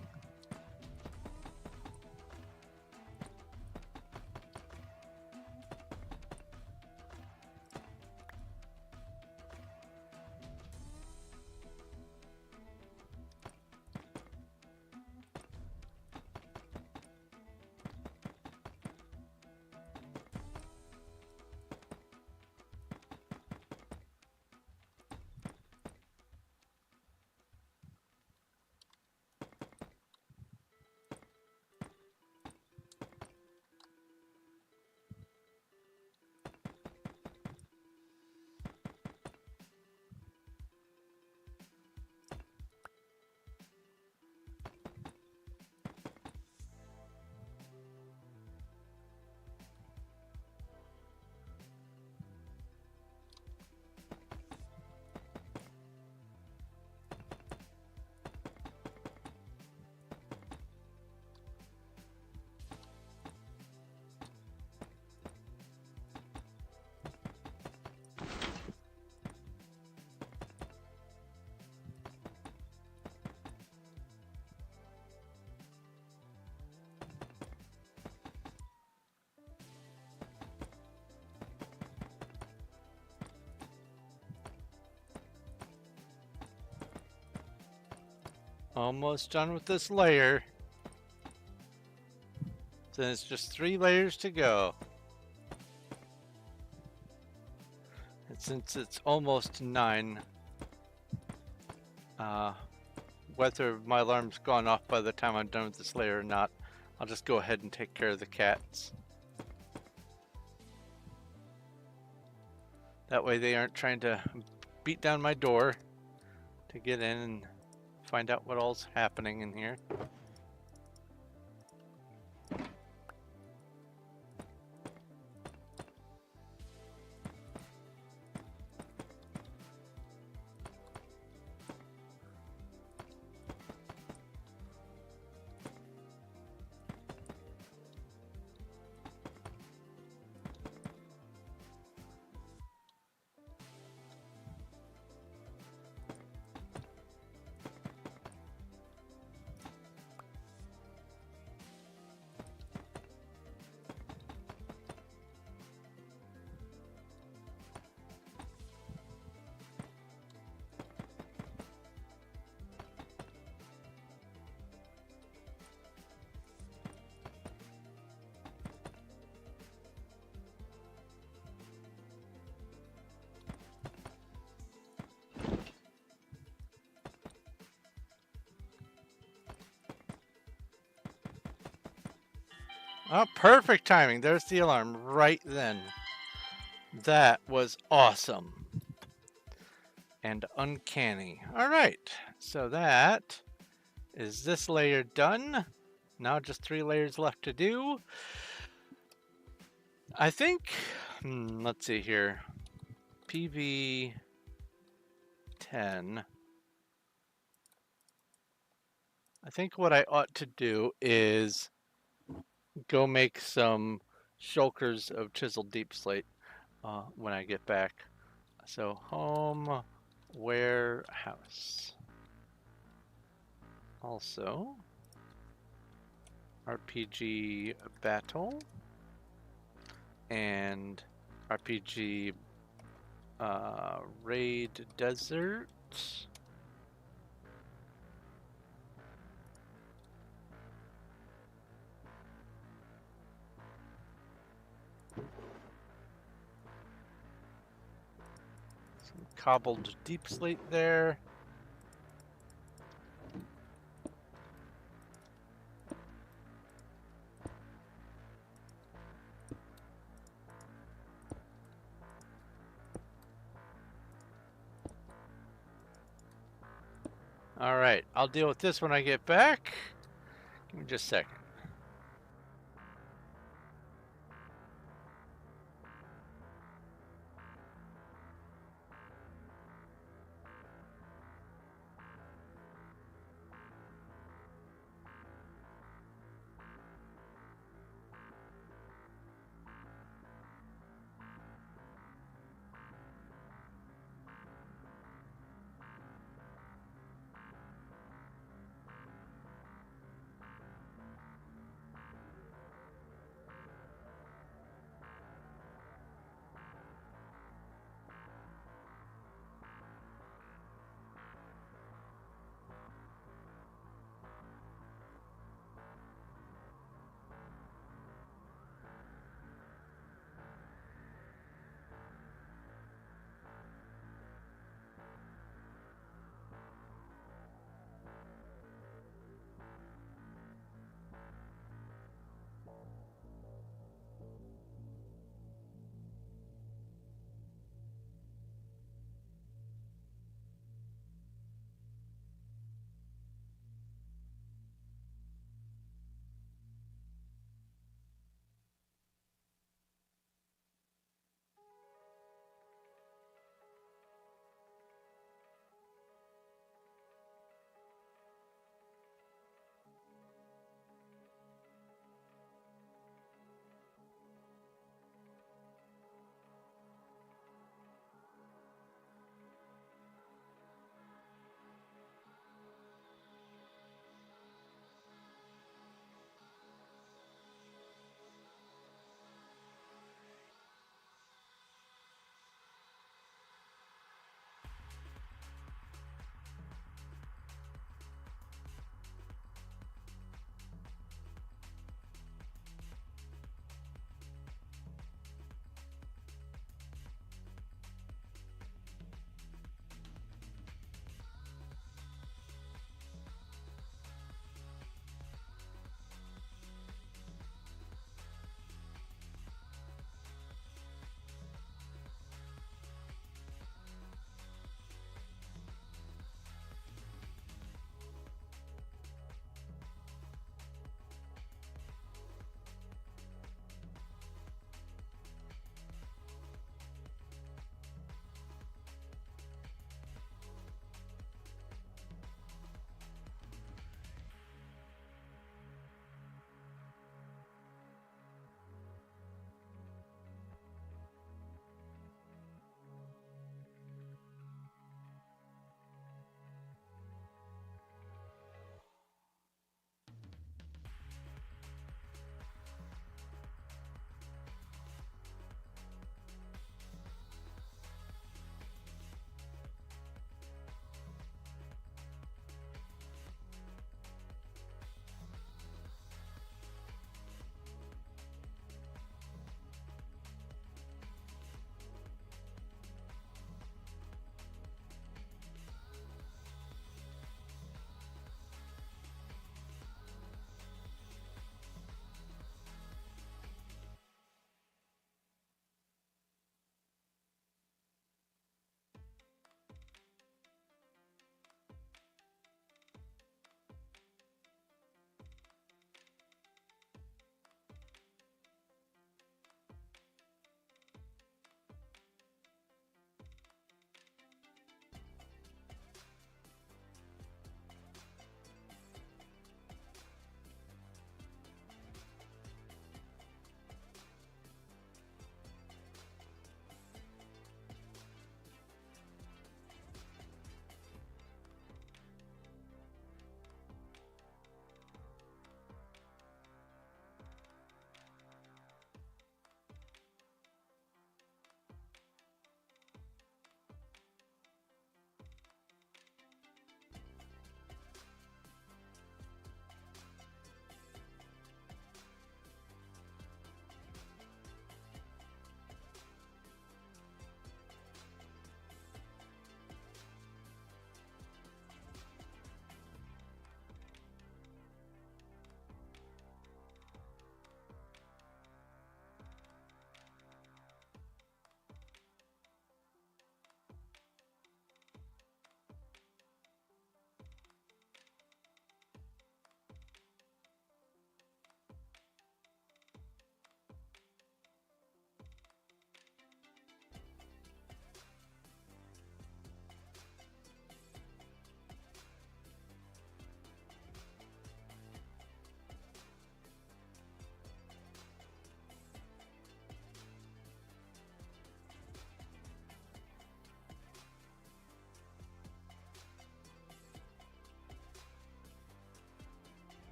S1: Almost done with this layer. Then it's just 3 layers to go. And since it's almost 9, whether my alarm's gone off by the time I'm done with this layer or not, I'll just go ahead and take care of the cats. That way they aren't trying to beat down my door to get in and find out what all's happening in here. Oh, perfect timing. There's the alarm right then. That was awesome. And uncanny. All right, so that is this layer done. Now just 3 layers left to do. I think, let's see here. PV 10. I think what I ought to do is go make some shulkers of chiseled deep slate when I get back. So home warehouse. Also RPG battle and RPG raid desert. Some cobbled deep slate there. All right, I'll deal with this when I get back. Give me just a second.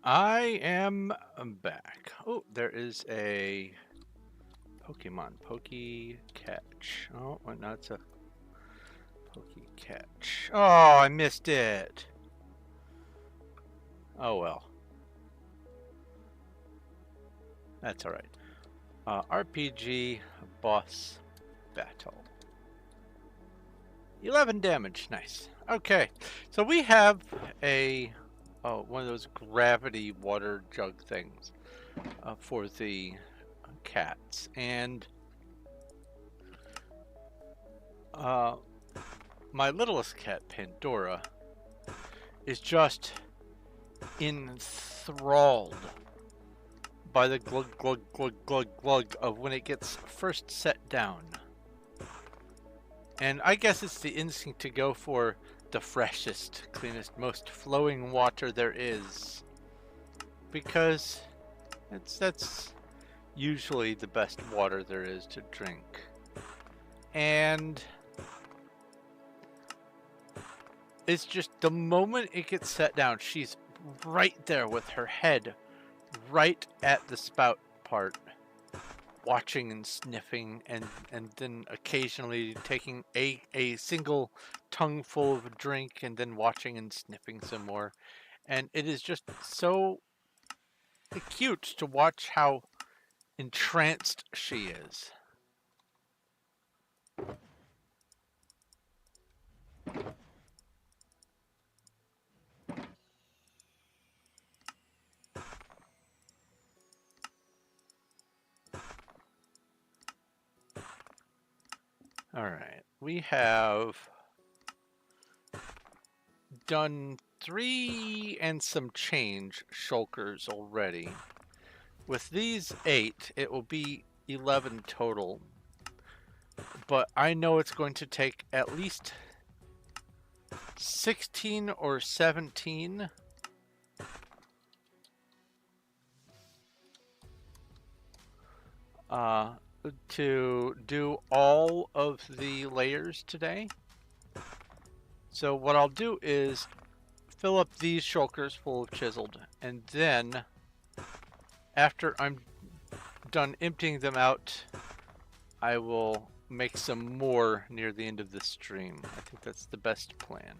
S1: I am back. Oh, there is a Pokemon. Poke Catch. Oh, well, no, it's a Poke Catch. Oh, I missed it. Oh, well. That's alright. RPG Boss Battle. 11 damage. Nice. Okay. So we have a... Oh, one of those gravity water jug things for the cats. And my littlest cat, Pandora, is just enthralled by the glug glug glug glug glug of when it gets first set down. And I guess it's the instinct to go for the freshest, cleanest, most flowing water there is, because that's usually the best water there is to drink. And it's just the moment it gets set down, she's right there with her head right at the spout part, watching and sniffing, and then occasionally taking a single tongueful of a drink and then watching and sniffing some more. And it is just so cute to watch how entranced she is. All right, we have done 3 and some change shulkers already. With these 8, it will be 11 total. But I know it's going to take at least 16 or 17 to do all of the layers today. So what I'll do is fill up these shulkers full of chiseled, and then after I'm done emptying them out, I will make some more near the end of the stream. I think that's the best plan.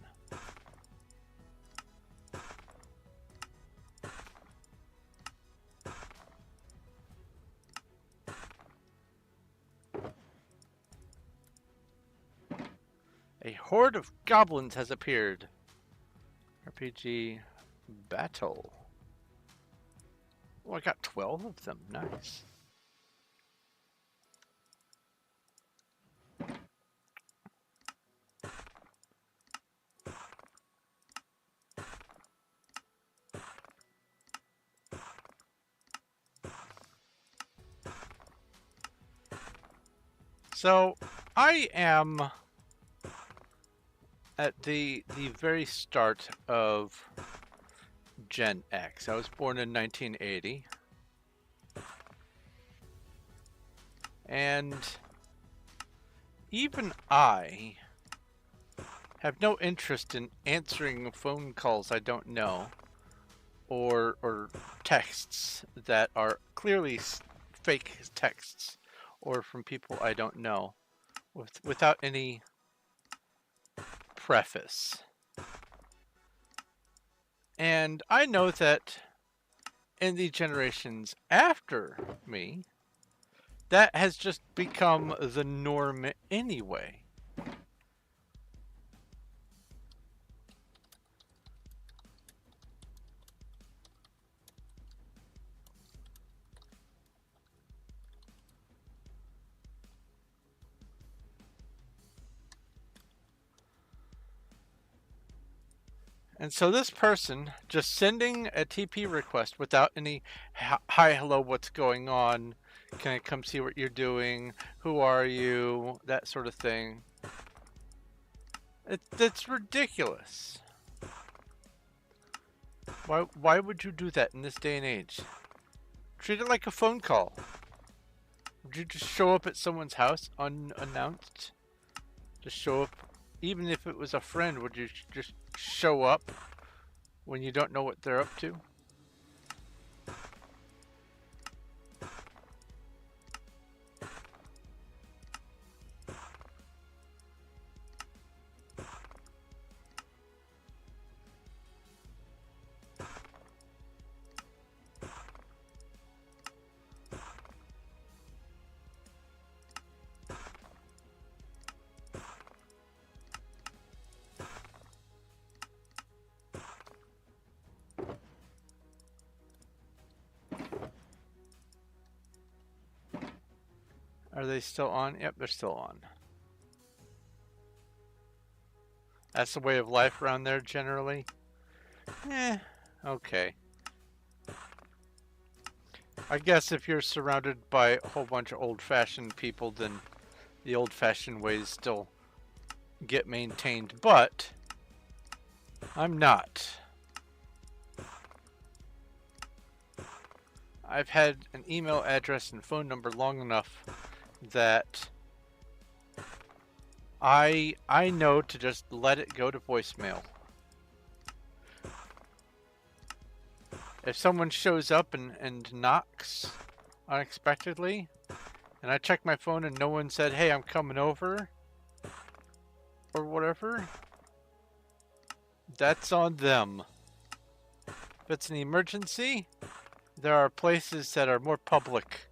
S1: A horde of goblins has appeared. RPG Battle. Oh, I got 12 of them. Nice. So, I am at the very start of Gen X. I was born in 1980. And even I have no interest in answering phone calls I don't know, or texts that are clearly fake texts, or from people I don't know, without any preface. And I know that in the generations after me, that has just become the norm anyway. And so this person just sending a TP request without any hi, hello, what's going on? Can I come see what you're doing? Who are you? That sort of thing. It's ridiculous. Why would you do that in this day and age? Treat it like a phone call. Would you just show up at someone's house unannounced? Just show up, even if it was a friend, would you just show up when you don't know what they're up to? Are they still on? Yep, they're still on. That's the way of life around there generally. Okay. I guess if you're surrounded by a whole bunch of old-fashioned people, then the old-fashioned ways still get maintained, but I'm not. I've had an email address and phone number long enough that I know to just let it go to voicemail. If someone shows up and knocks unexpectedly, and I check my phone and no one said, hey, I'm coming over, or whatever, that's on them. If it's an emergency, there are places that are more public.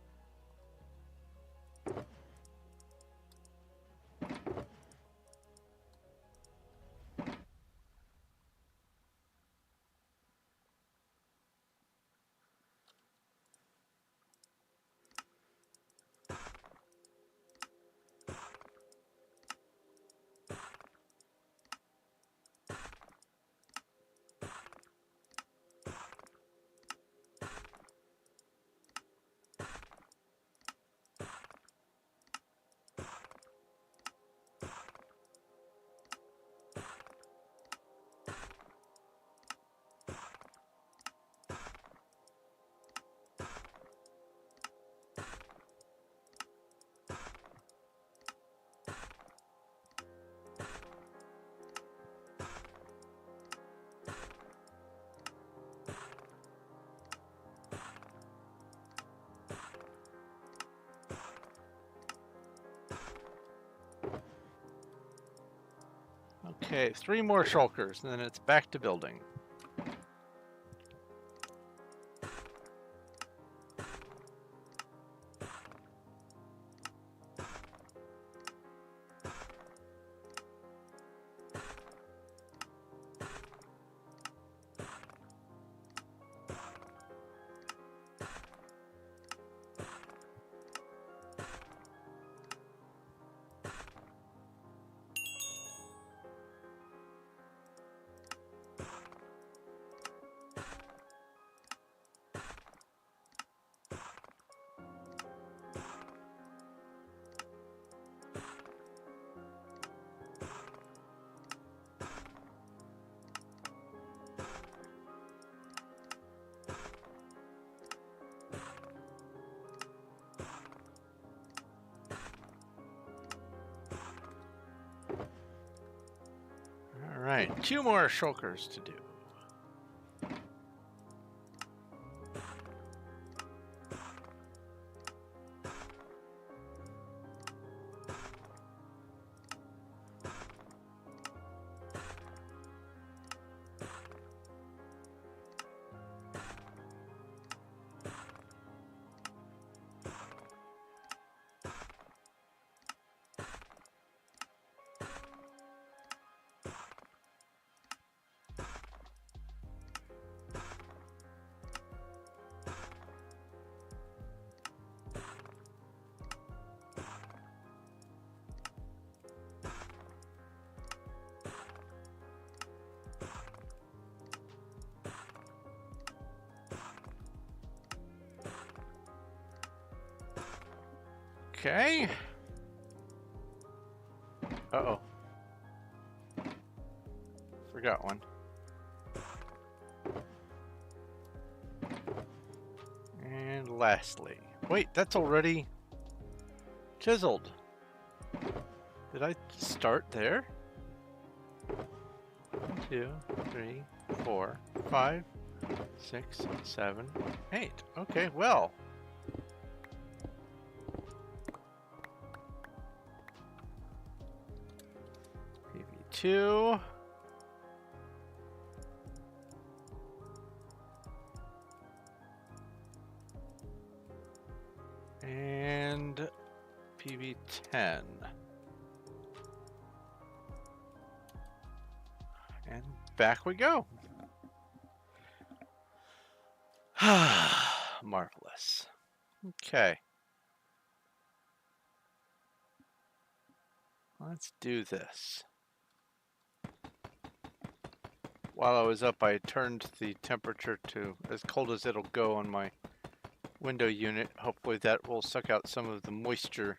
S1: Okay, 3 more shulkers, and then it's back to building. Alright, 2 more shulkers to do. Okay. Uh-oh. Forgot one. And lastly, wait, that's already Chiseled. Did I start there? 1, 2, 3, 4, 5, 6, 7, 8. Okay, well. PV2. And PV10. And back we go. Marvelous. Okay. Let's do this. While I was up, I turned the temperature to as cold as it'll go on my window unit. Hopefully that will suck out some of the moisture.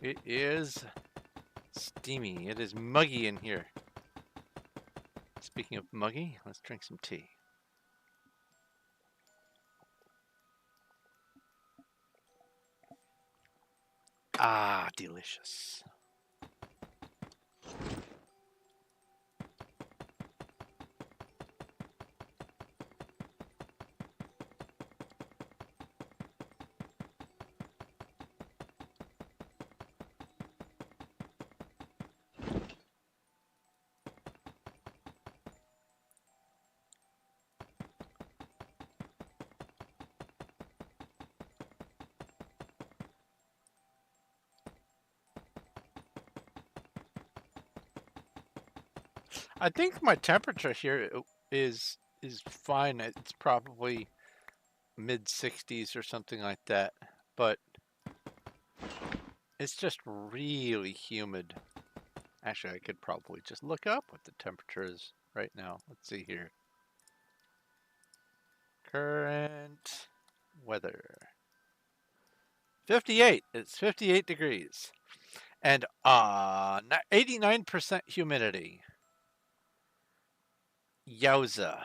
S1: It is steamy. It is muggy in here. Speaking of muggy, let's drink some tea. Ah, delicious. I think my temperature here is fine. It's probably mid 60s or something like that, but it's just really humid. Actually, I could probably just look up what the temperature is right now. Let's see here. Current weather. 58. It's 58 degrees. And 89% humidity. Yowza.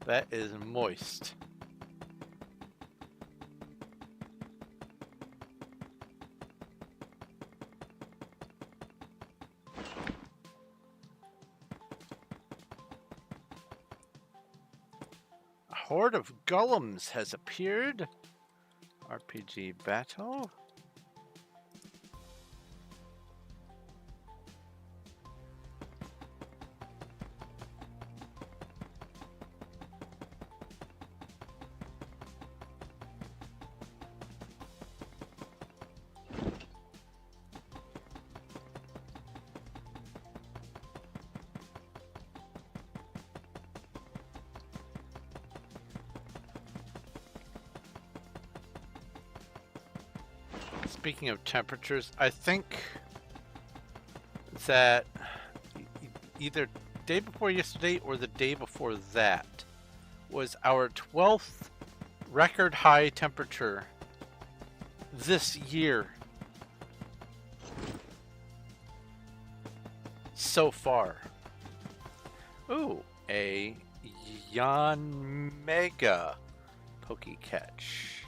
S1: That is moist. A horde of golems has appeared. RPG battle. Speaking of temperatures, I think that either day before yesterday or the day before that was our 12th record high temperature this year so far. Ooh, a Yan Mega Pokecatch.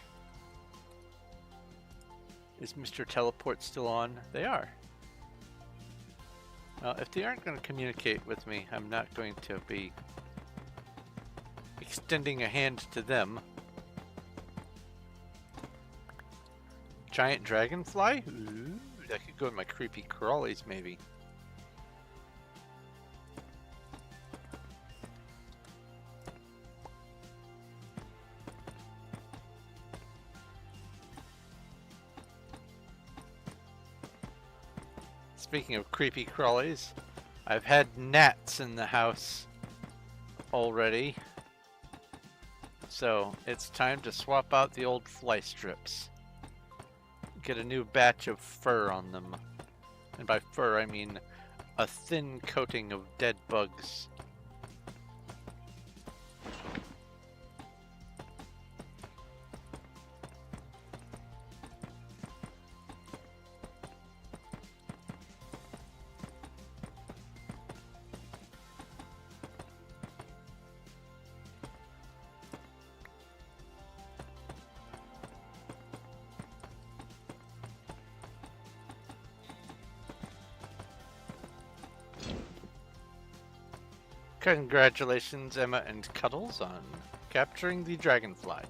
S1: Is Mr. Teleport still on? They are. Well, if they aren't going to communicate with me, I'm not going to be extending a hand to them. Giant dragonfly? Ooh, that could go in my creepy crawlies, maybe. Speaking of creepy crawlies, I've had gnats in the house already. So it's time to swap out the old fly strips. Get a new batch of fur on them. And by fur, I mean a thin coating of dead bugs. Congratulations, Emma and Cuddles, on capturing the dragonfly.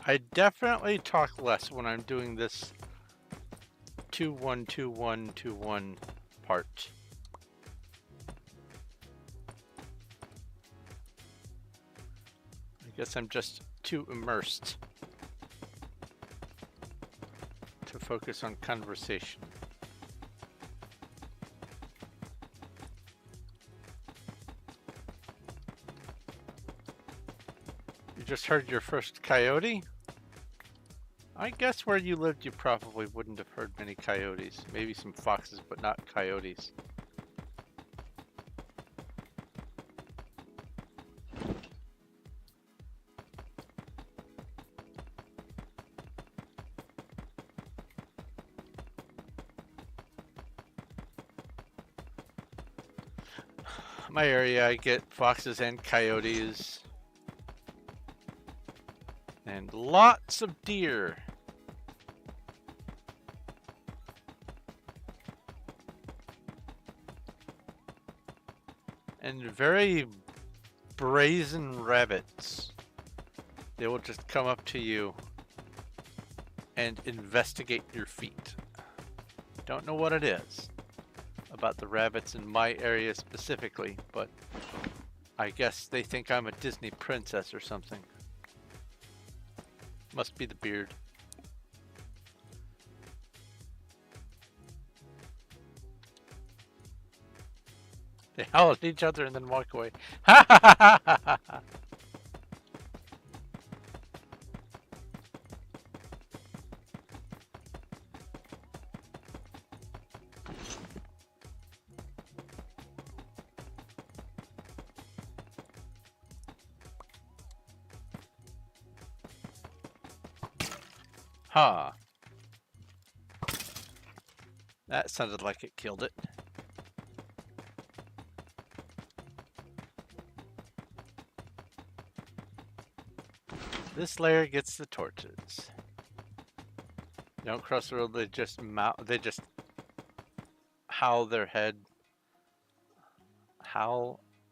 S1: I definitely talk less when I'm doing this 2-1-2-1-2-1 part. I guess I'm just too immersed to focus on conversation. You just heard your first coyote? I guess where you lived you probably wouldn't have heard many coyotes. Maybe some foxes, but not coyotes. My area, I get foxes and coyotes. And lots of deer. And very brazen rabbits. They will just come up to you and investigate your feet. Don't know what it is about the rabbits in my area specifically, but I guess they think I'm a Disney princess or something. Must be the beard. They howl at each other and then walk away. Ha ha ha ha ha ha! Huh. That sounded like it killed it. This layer gets the torches. Don't cross the road, they just howl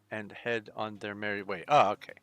S1: and head on their merry way. Oh, okay.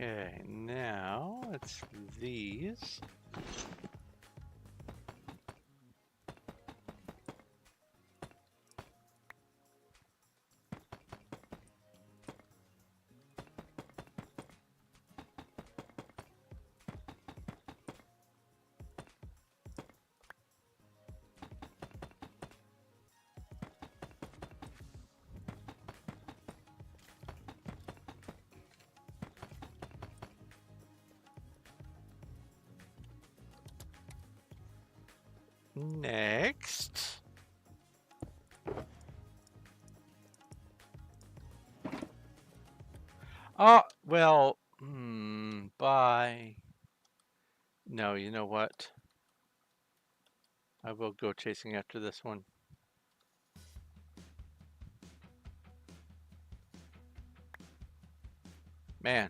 S1: Okay, now it's these. Next. Oh, well, bye. No, you know what? I will go chasing after this one. Man.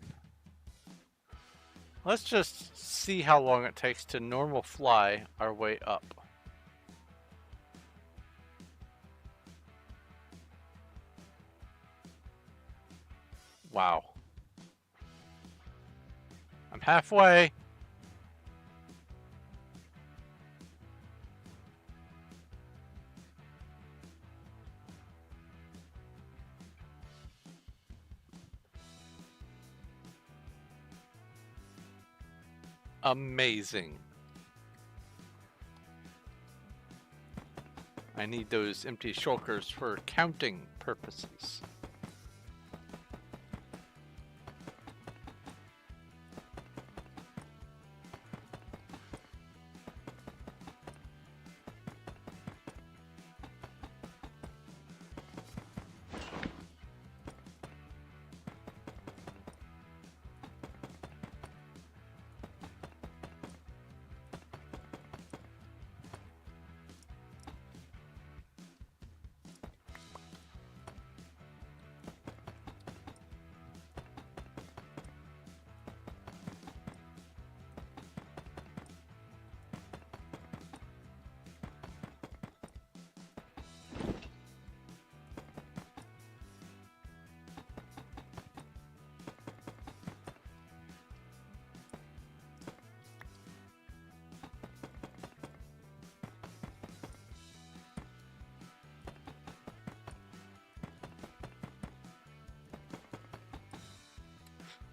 S1: Let's just see how long it takes to normal fly our way up. Wow. I'm halfway. Amazing. I need those empty shulkers for counting purposes.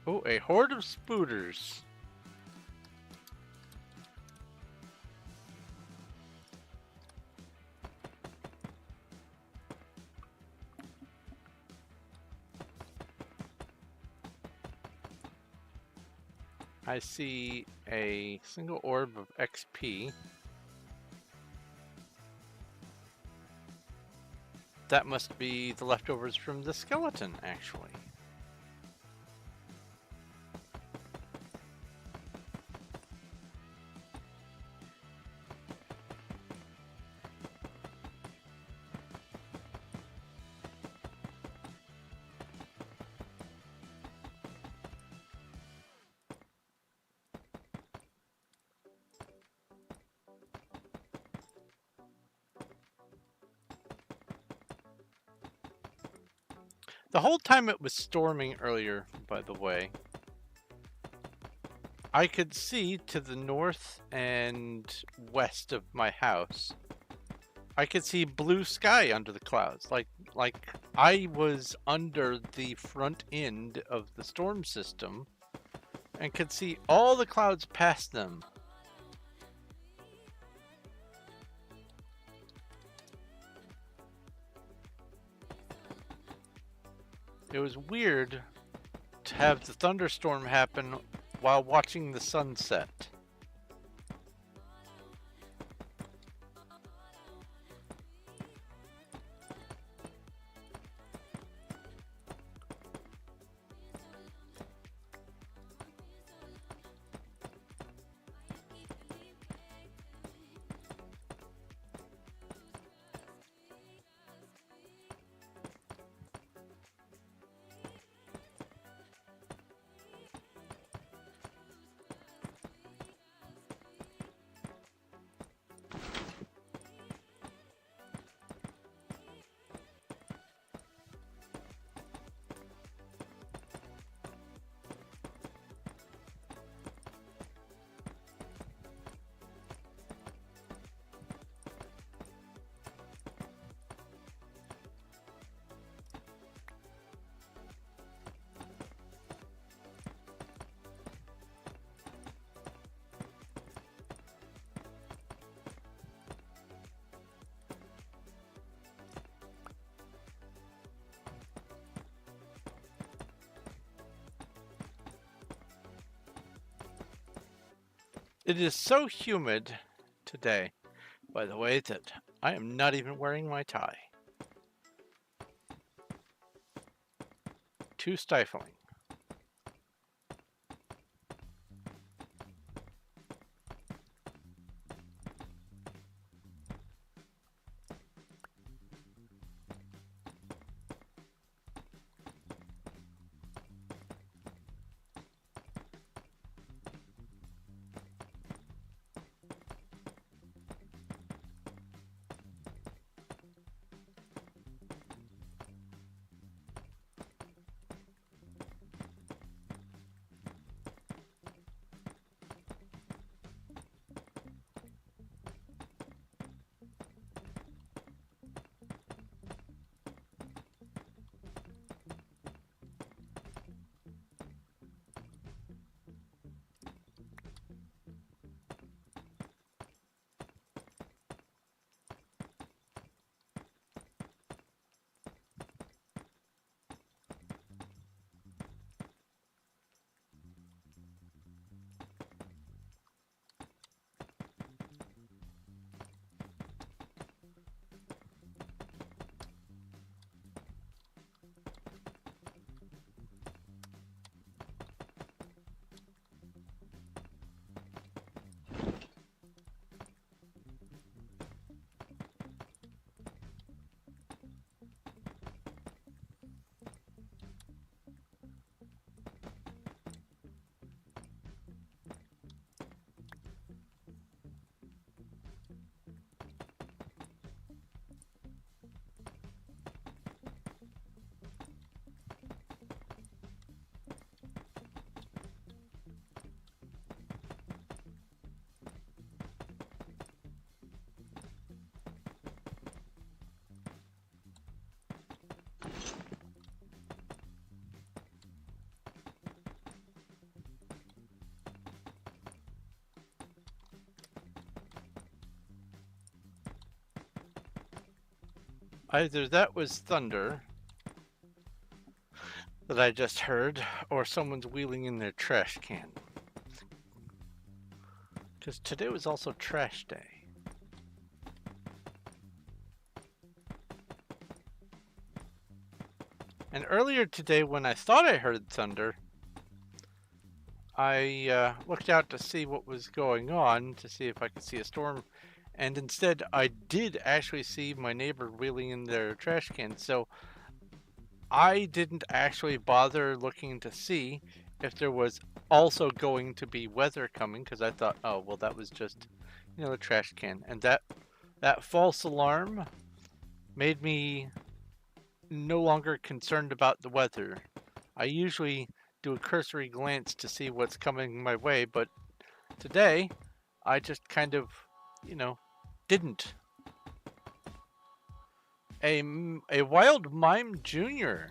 S1: Oh, a horde of spooters. I see a single orb of XP. That must be the leftovers from the skeleton, actually. The whole time it was storming earlier, by the way, I could see to the north and west of my house. I could see blue sky under the clouds, like I was under the front end of the storm system and could see all the clouds past them. It was weird to have the thunderstorm happen while watching the sunset. It is so humid today, by the way, that I am not even wearing my tie. Too stifling. Either that was thunder that I just heard, or someone's wheeling in their trash can. Because today was also trash day. And earlier today, when I thought I heard thunder, I looked out to see what was going on, to see if I could see a storm. And instead, I did actually see my neighbor wheeling in their trash can. So I didn't actually bother looking to see if there was also going to be weather coming, because I thought, oh, well, that was just, you know, a trash can. And that false alarm made me no longer concerned about the weather. I usually do a cursory glance to see what's coming my way, but today I just kind of, you know, didn't. A Wild Mime Jr.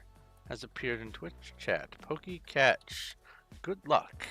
S1: has appeared in Twitch chat. Pokey catch. Good luck.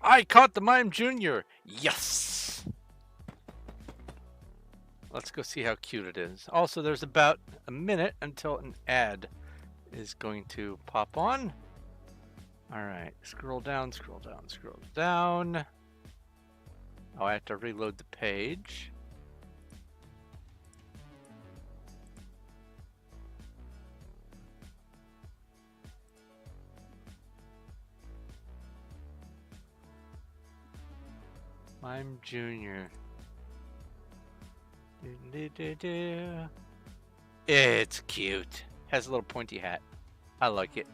S1: I caught the Mime Jr. Yes! Let's go see how cute it is. Also, there's about a minute until an ad is going to pop on. Alright, scroll down, scroll down, scroll down. Oh, I have to reload the page. I'm Junior. It's cute. Has a little pointy hat. I like it.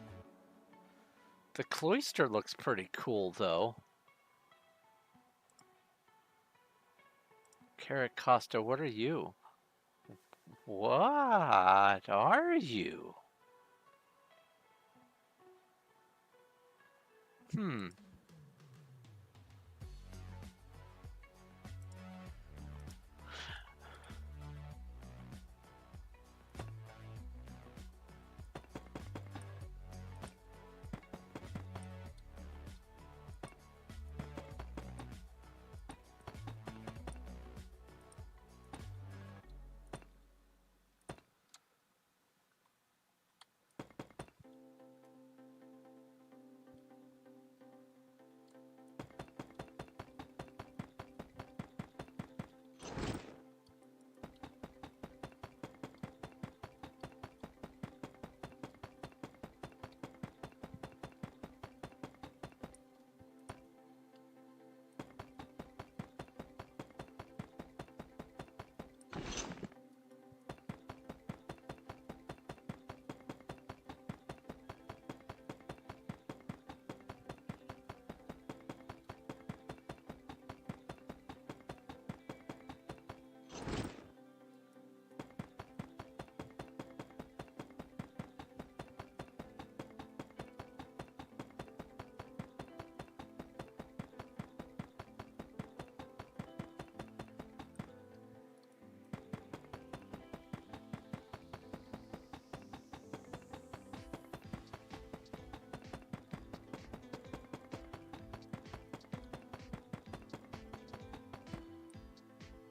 S1: The cloister looks pretty cool, though. Carrot Costa, what are you? What are you? Hmm.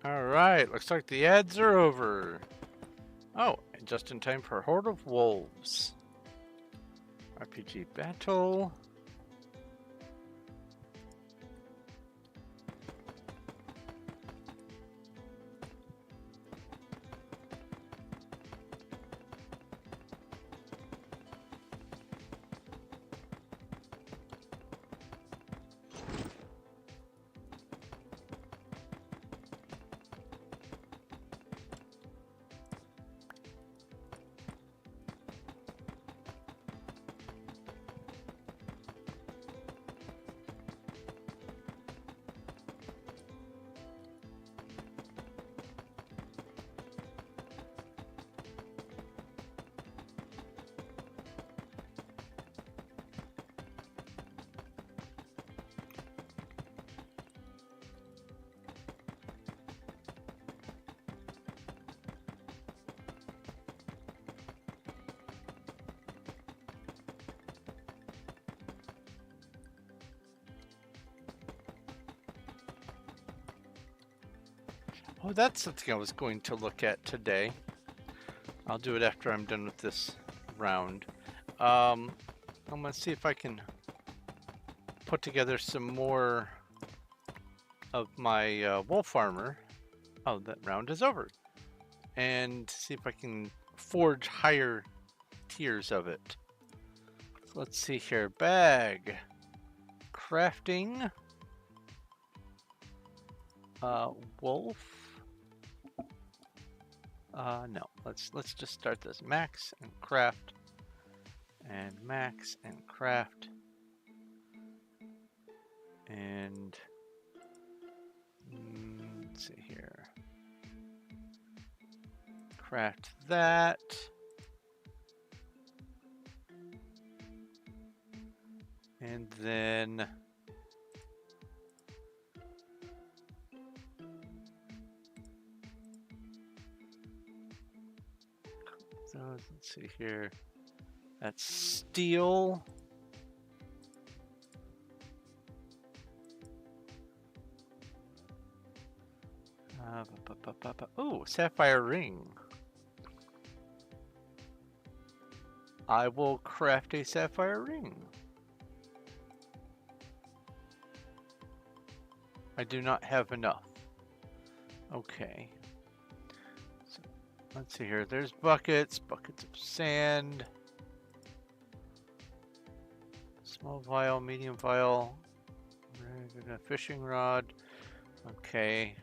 S1: Alright, looks like the ads are over. Oh, and just in time for Horde of Wolves. RPG Battle. Oh, that's something I was going to look at today. I'll do it after I'm done with this round. I'm gonna see if I can put together some more of my wolf armor. Oh, that round is over. And see if I can forge higher tiers of it. So let's see here. Bag. Crafting. Wolf. No. Let's just start this. Max and craft. And max and craft. And let's see here. Craft that. And then so let's see here. That's steel. Oh, sapphire ring. I will craft a sapphire ring. I do not have enough. Okay. So, let's see here. There's buckets of sand. Small vial, medium vial, fishing rod, Okay.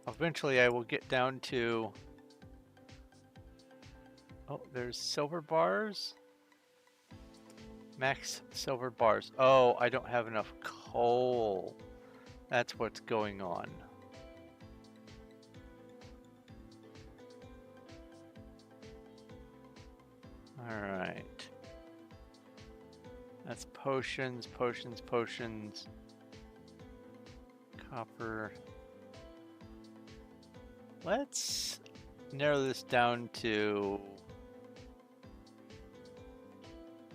S1: Eventually I will get down to... Oh, there's silver bars. Max silver bars. Oh, I don't have enough coal. That's what's going on. Alright. That's potions, potions, potions. Copper. Let's narrow this down to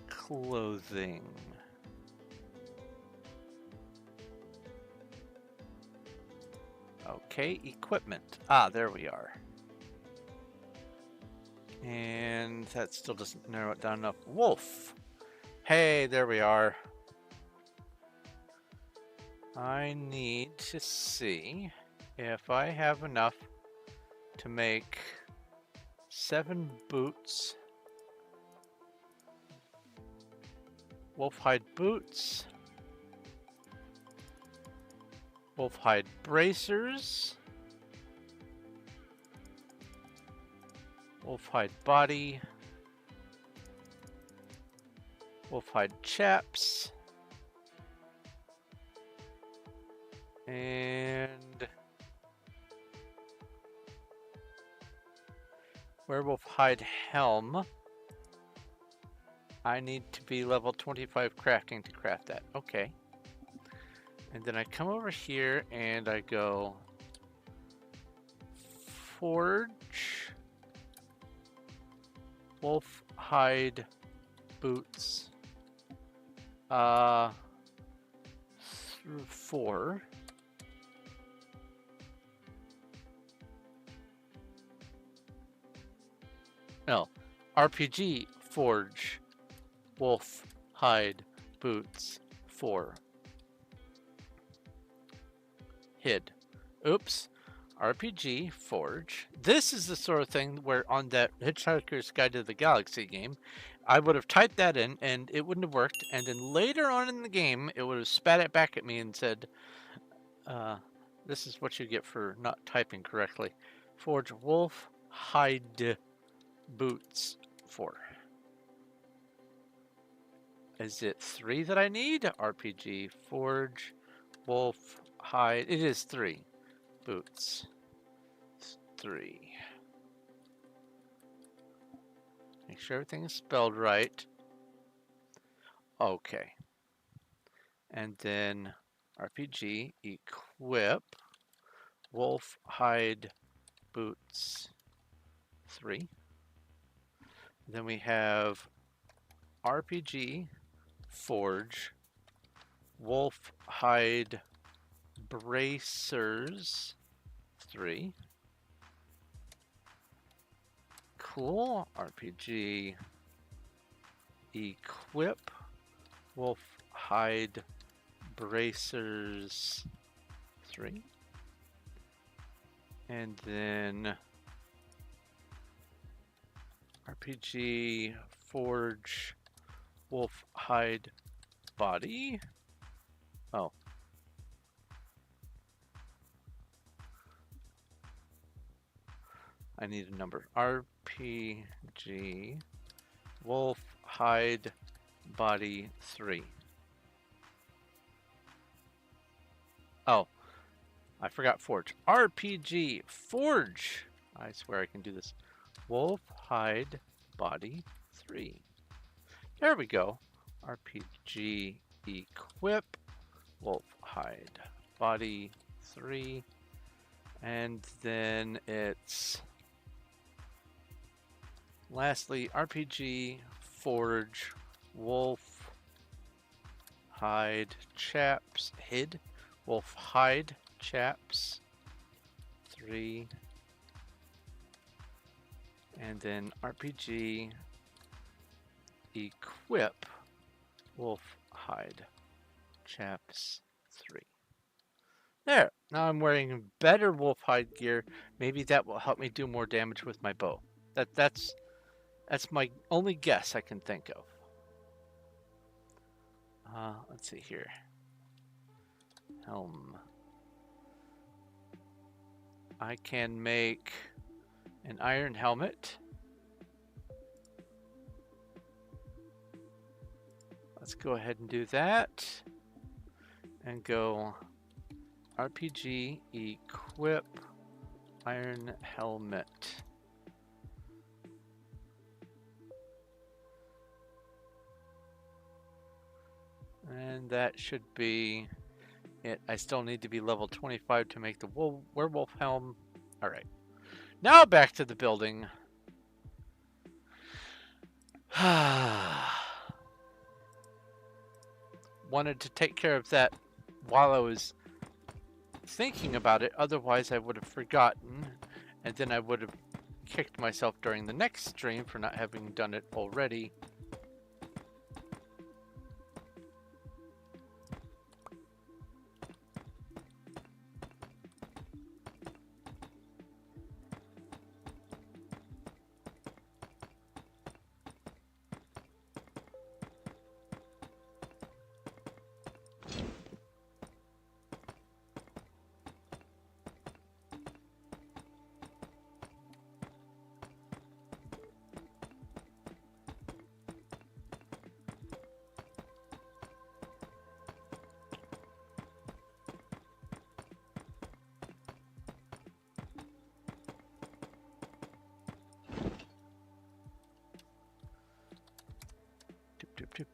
S1: clothing. Okay, equipment. Ah, there we are. And that still doesn't narrow it down enough. Wolf. Hey, there we are. I need to see if I have enough to make 7 boots. Wolf hide boots. Wolf hide bracers. Wolf hide body. Wolf hide chaps. And werewolf hide helm. I need to be level 25 crafting to craft that. Okay. And then I come over here and I go forge wolf hide boots 4. No, RPG forge wolf hide boots 4. Hid. Oops. RPG Forge. This is the sort of thing where on that Hitchhiker's Guide to the Galaxy game, I would have typed that in and it wouldn't have worked. And then later on in the game, it would have spat it back at me and said, this is what you get for not typing correctly. Forge wolf hide boots 4. Is it 3 that I need? RPG Forge wolf hide. It is 3. Boots 3. Make sure everything is spelled right. Okay. And then RPG equip wolf hide boots 3. Then we have RPG forge wolf hide bracers 3. Cool. RPG equip wolf hide bracers 3. And then RPG forge wolf hide body. Oh. I need a number. RPG wolf hide body 3. Oh, I forgot forge. RPG forge. I swear I can do this. Wolf hide body 3. There we go. RPG equip wolf hide body 3. And then it's lastly RPG forge wolf hide chaps hid wolf hide chaps 3. And then RPG equip wolf hide chaps 3. There. Now I'm wearing better wolf hide gear. Maybe that will help me do more damage with my bow. That's my only guess I can think of. Let's see here. Helm. I can make an iron helmet. Let's go ahead and do that. And go RPG equip iron helmet. And that should be it. I still need to be level 25 to make the werewolf helm. All right. Now back to the building. Wanted to take care of that while I was thinking about it. Otherwise, I would have forgotten. And then I would have kicked myself during the next stream for not having done it already.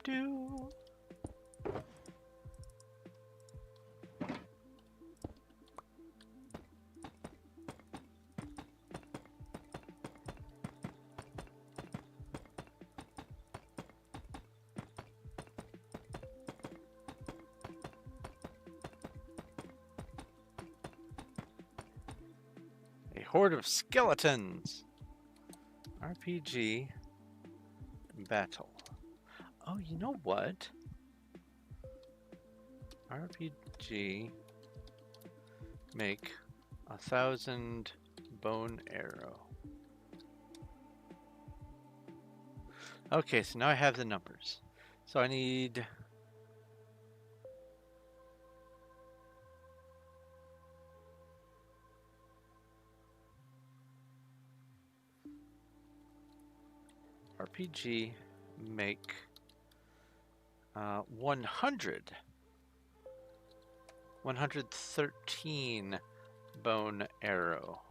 S1: Do. A horde of skeletons. RPG battle. Oh, you know what? RPG make 1,000 bone arrow. Okay, so now I have the numbers. So I need RPG make 113 bone arrow.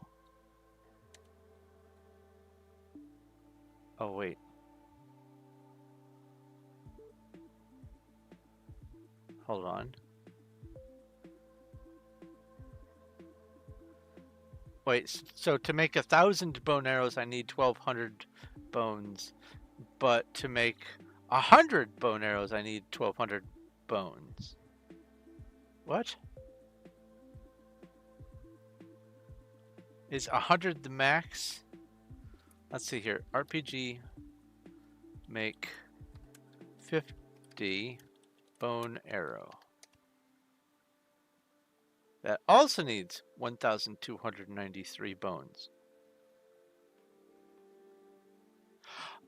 S1: Oh, wait. Hold on. Wait, so to make 1,000 bone arrows, I need 1,200 bones. But to make 100 bone arrows, I need 1,200 bones. What? Is 100 the max? Let's see here. RPG make 50 bone arrow. That also needs 1,293 bones.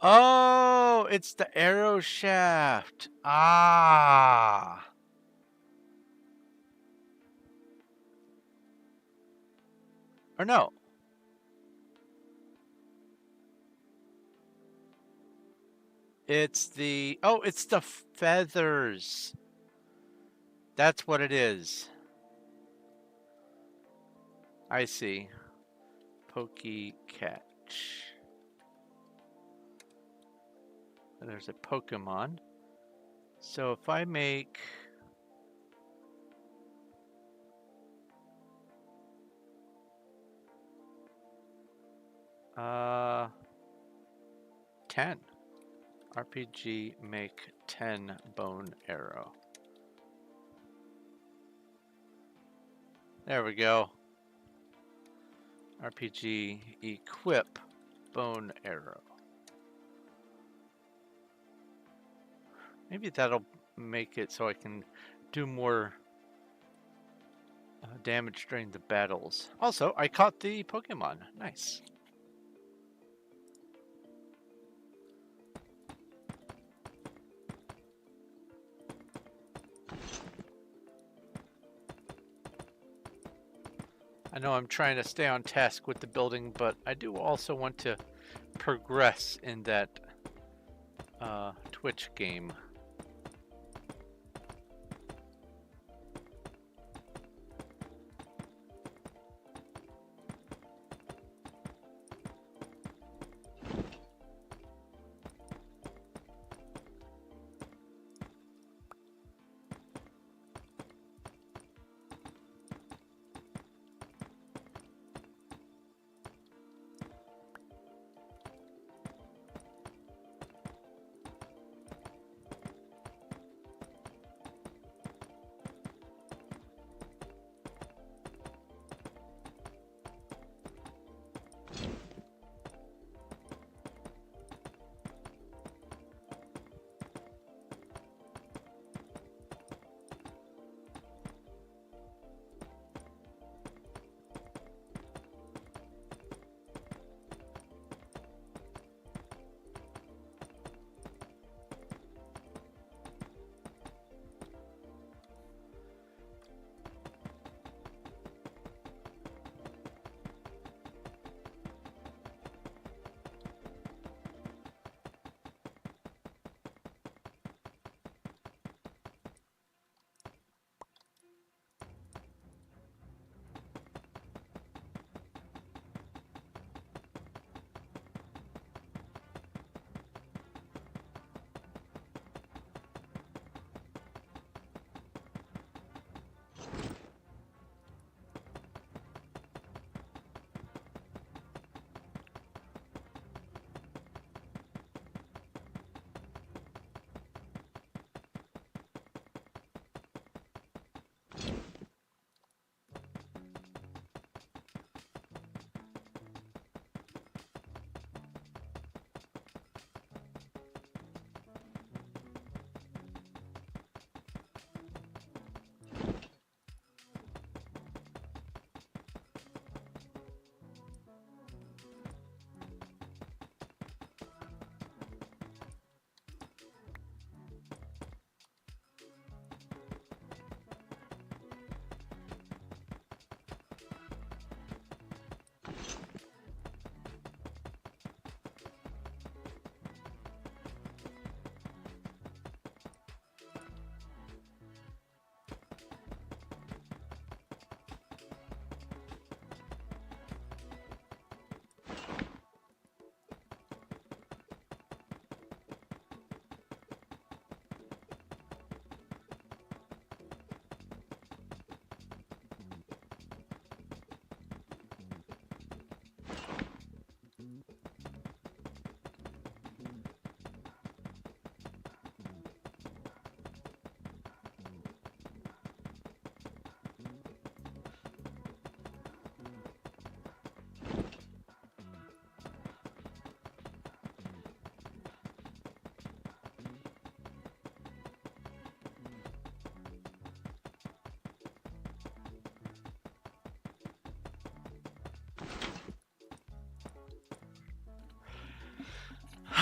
S1: Oh, it's the arrow shaft. Ah. Or no. It's the, oh, it's the feathers. That's what it is. I see. Pokey catch. There's a Pokemon. So if I make 10. RPG make 10 bone arrow. There we go. RPG equip bone arrow. Maybe that'll make it so I can do more damage during the battles. Also, I caught the Pokemon. Nice. I know I'm trying to stay on task with the building, but I do also want to progress in that Twitch game.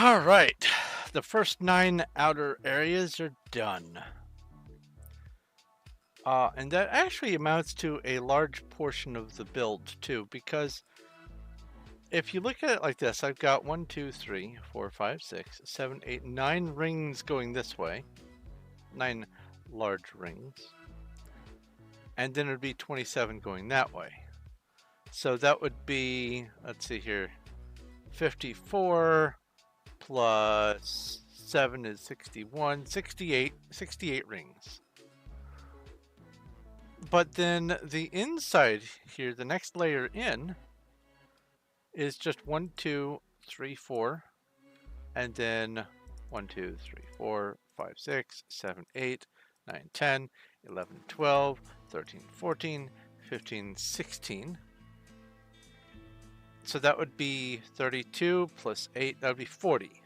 S1: All right, the first 9 outer areas are done. And that actually amounts to a large portion of the build too, because if you look at it like this, I've got 1, 2, 3, 4, 5, 6, 7, 8, 9 rings going this way, 9 large rings, and then it would be 27 going that way. So that would be, let's see here, 54 plus 7 is 61, 68 rings. But then the inside here, the next layer in, is just 1, 2, 3, 4, and then 1, 2, 3, 4, 5, 6, 7, 8, 9, 10, 11, 12, 13, 14, 15, 16. So that would be 32 plus 8, that would be 40.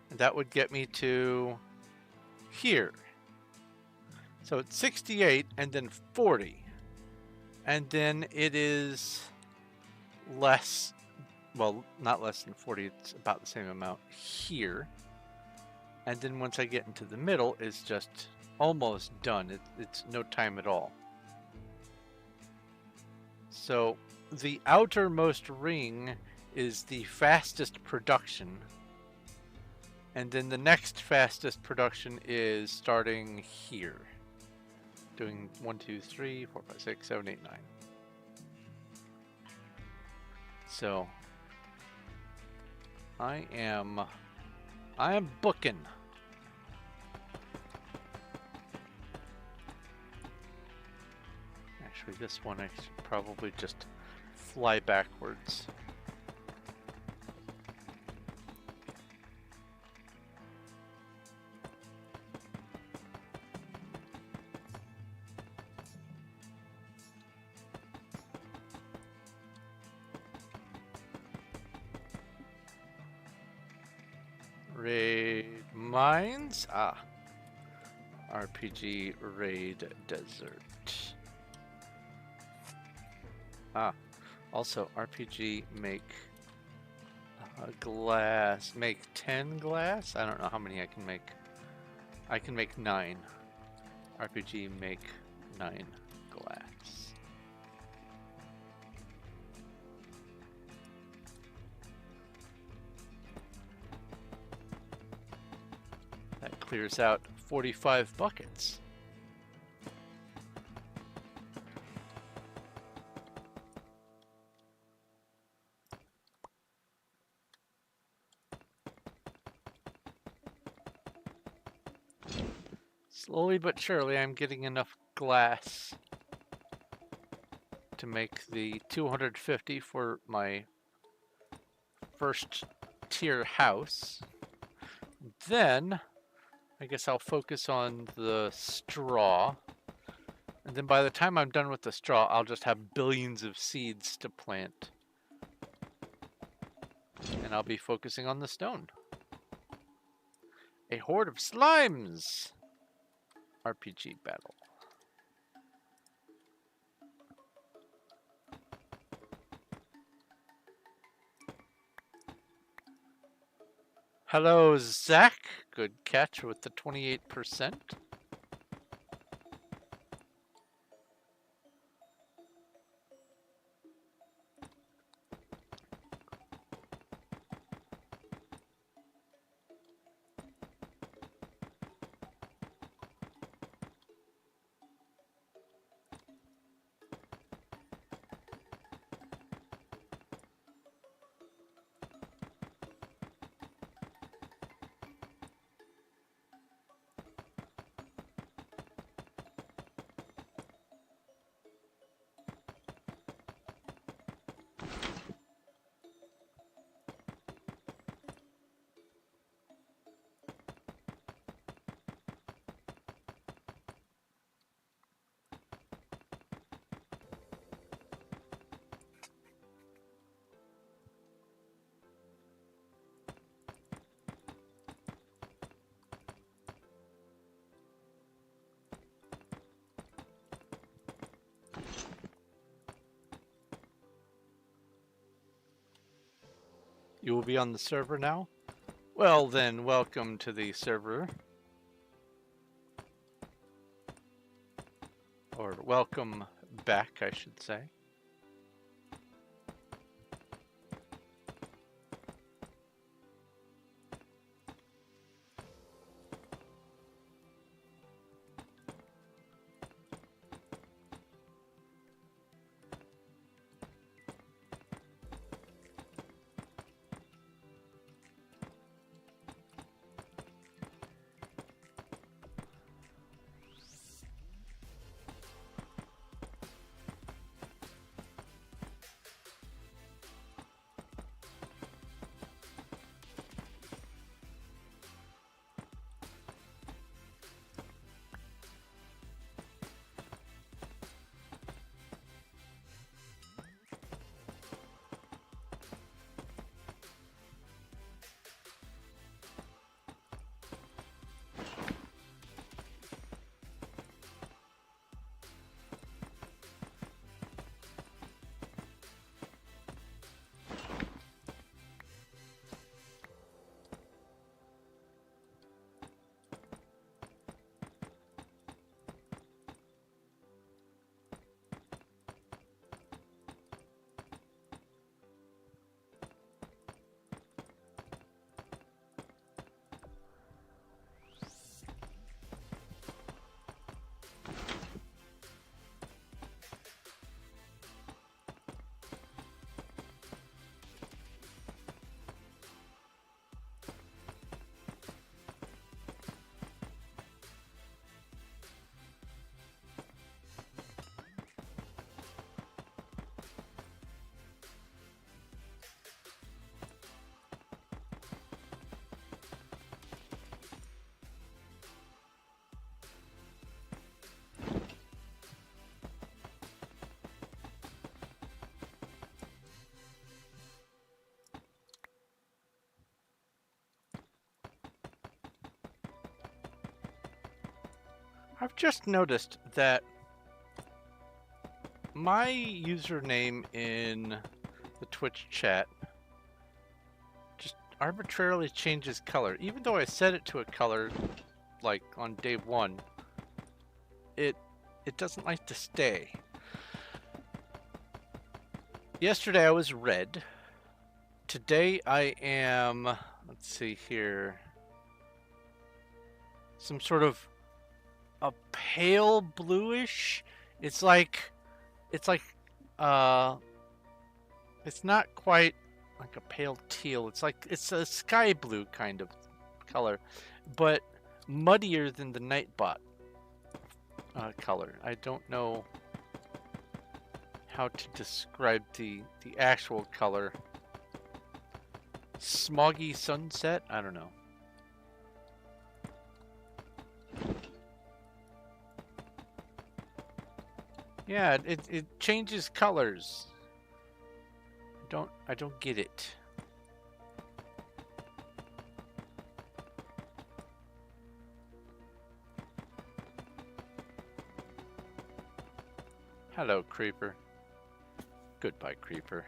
S1: And that would get me to here. So it's 68 and then 40. And then it is less, well, not less than 40, it's about the same amount here. And then once I get into the middle, it's just almost done. It's no time at all. So the outermost ring is the fastest production. And then the next fastest production is starting here. Doing 1, 2, 3, 4, 5, 6, 7, 8, 9. So I am booking. Actually, this one I should probably just fly backwards. Raid mines. Ah. RPG raid desert. Ah. Also, RPG make glass. Make 10 glass? I don't know how many I can make. I can make 9. RPG make 9 glass. That clears out 45 buckets. Slowly but surely, I'm getting enough glass to make the 250 for my first tier house. Then, I guess I'll focus on the straw. And then by the time I'm done with the straw, I'll just have billions of seeds to plant. And I'll be focusing on the stone. A horde of slimes! RPG battle. Hello, Zach. Good catch with the 28%. You will be on the server now? Well then, welcome to the server. Or welcome back, I should say. I've just noticed that my username in the Twitch chat just arbitrarily changes color. Even though I set it to a color like on day one, it doesn't like to stay. Yesterday I was red. Today I am, let's see here, some sort of a pale bluish. It's not quite like a pale teal. It's a sky blue kind of color, but muddier than the Nightbot color. I don't know how to describe the actual color. Smoggy sunset? I don't know. Yeah, it changes colors. I don't get it. Hello, Creeper. Goodbye, Creeper.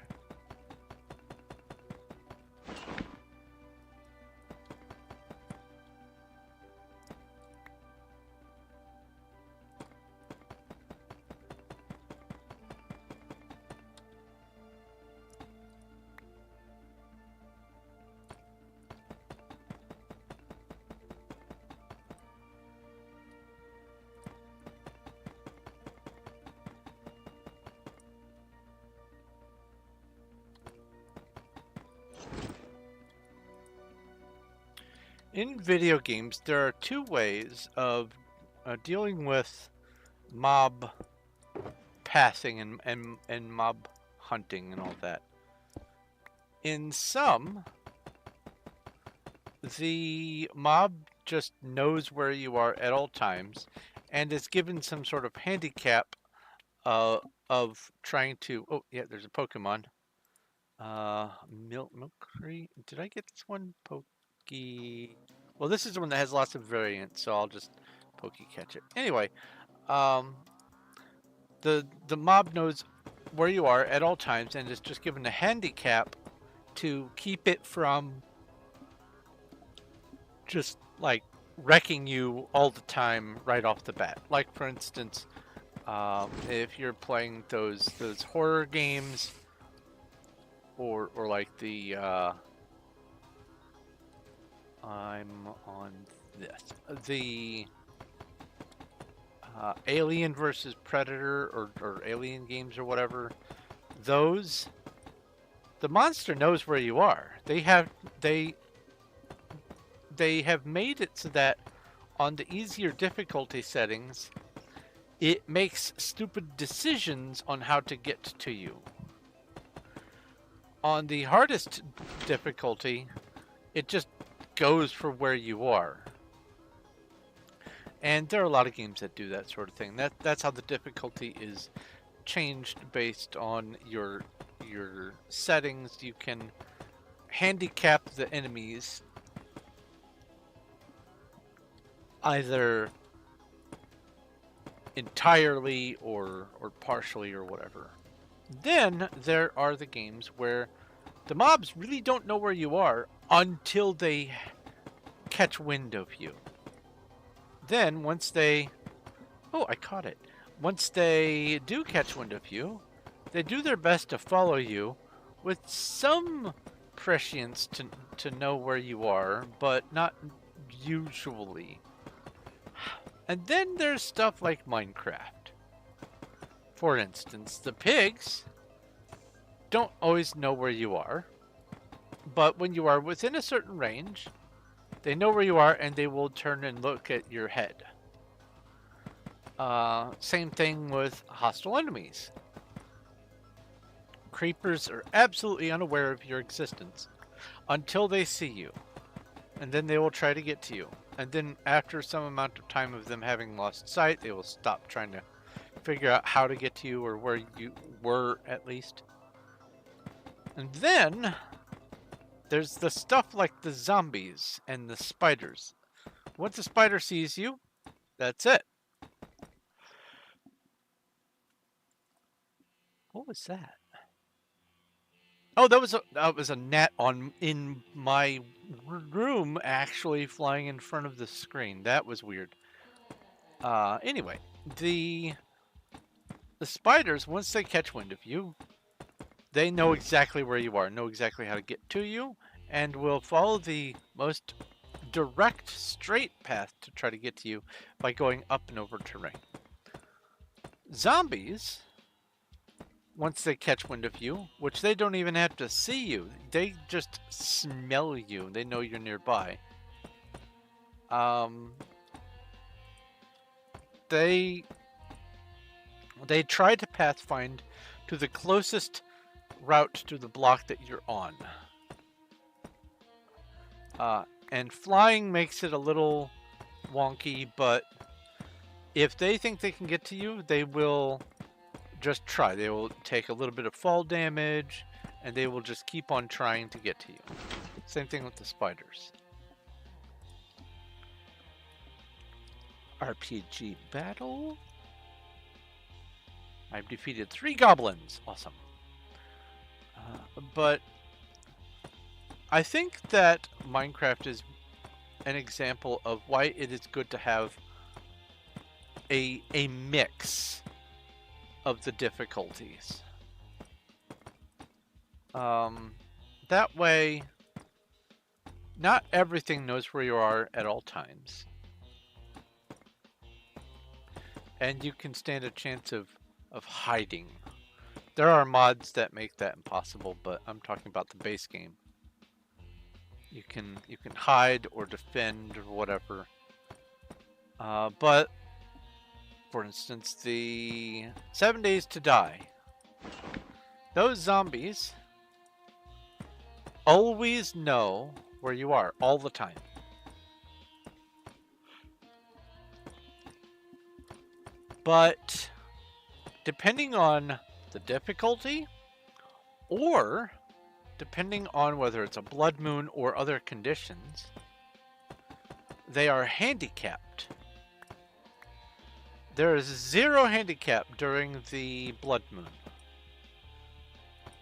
S1: In video games, there are two ways of dealing with mob passing and mob hunting and all that. In some, the mob just knows where you are at all times and is given some sort of handicap of trying to... Oh, yeah, there's a Pokemon. Milkry? Did I get this one? Pokey... Well, this is the one that has lots of variants, so I'll just Pokey catch it. Anyway, the mob knows where you are at all times and is just given a handicap to keep it from just like wrecking you all the time right off the bat. Like for instance, if you're playing those horror games, or like the I'm on this, the Alien versus Predator or Alien games or whatever, those, the monster knows where you are. They have made it so that on the easier difficulty settings, it makes stupid decisions on how to get to you. On the hardest difficulty, it just goes for where you are. And there are a lot of games that do that sort of thing. That's how the difficulty is changed based on your settings. You can handicap the enemies either entirely or partially or whatever. Then there are the games where the mobs really don't know where you are until they catch wind of you. Then once they... Oh, I caught it. Once they do catch wind of you, they do their best to follow you with some prescience to know where you are, but not usually. And then there's stuff like Minecraft. For instance, the pigs don't always know where you are, but when you are within a certain range, they know where you are and they will turn and look at your head. Same thing with hostile enemies. Creepers are absolutely unaware of your existence until they see you, and then they will try to get to you. And then after some amount of time of them having lost sight, they will stop trying to figure out how to get to you, or where you were at least. And then there's the stuff like the zombies and the spiders. Once a spider sees you, that's it. was that? Oh, that was a net in my room actually flying in front of the screen. That was weird. Anyway, the spiders, once they catch wind of you, they know exactly where you are, know exactly how to get to you, and will follow the most direct, straight path to try to get to you by going up and over terrain. Zombies, once they catch wind of you, which they don't even have to see you, they just smell you. They know you're nearby. They try to pathfind to the closest route to the block that you're on. And flying makes it a little wonky, but if they think they can get to you, they will just try. They will take a little bit of fall damage, and they will just keep on trying to get to you. Same thing with the spiders. RPG battle. I've defeated 3 goblins. Awesome. But I think that Minecraft is an example of why it is good to have a mix of the difficulties. That way, not everything knows where you are at all times. And you can stand a chance of hiding. There are mods that make that impossible, but I'm talking about the base game. You can hide or defend or whatever. But for instance, the 7 Days to Die. Those zombies always know where you are all the time. But depending on the difficulty, or depending on whether it's a blood moon or other conditions, they are handicapped. There is 0 handicap during the blood moon.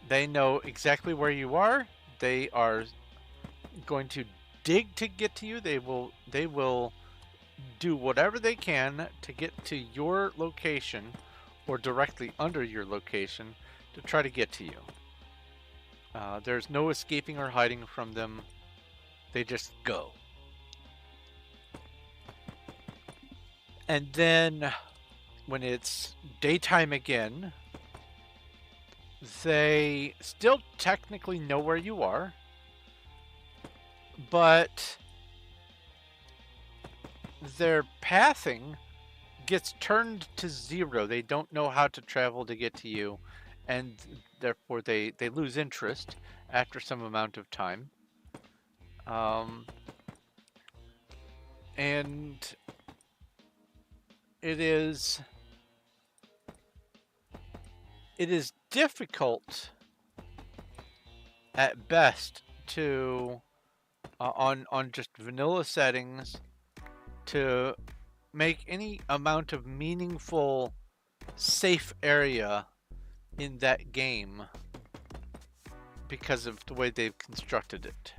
S1: They know exactly where you are. They are going to dig to get to you. They will do whatever they can to get to your location or directly under your location to try to get to you. There's no escaping or hiding from them. They just go. And then when it's daytime again, they still technically know where you are, but their pathing gets turned to 0. They don't know how to travel to get to you, and therefore they lose interest after some amount of time. And it is difficult at best to on just vanilla settings to make any amount of meaningful safe area in that game because of the way they've constructed it.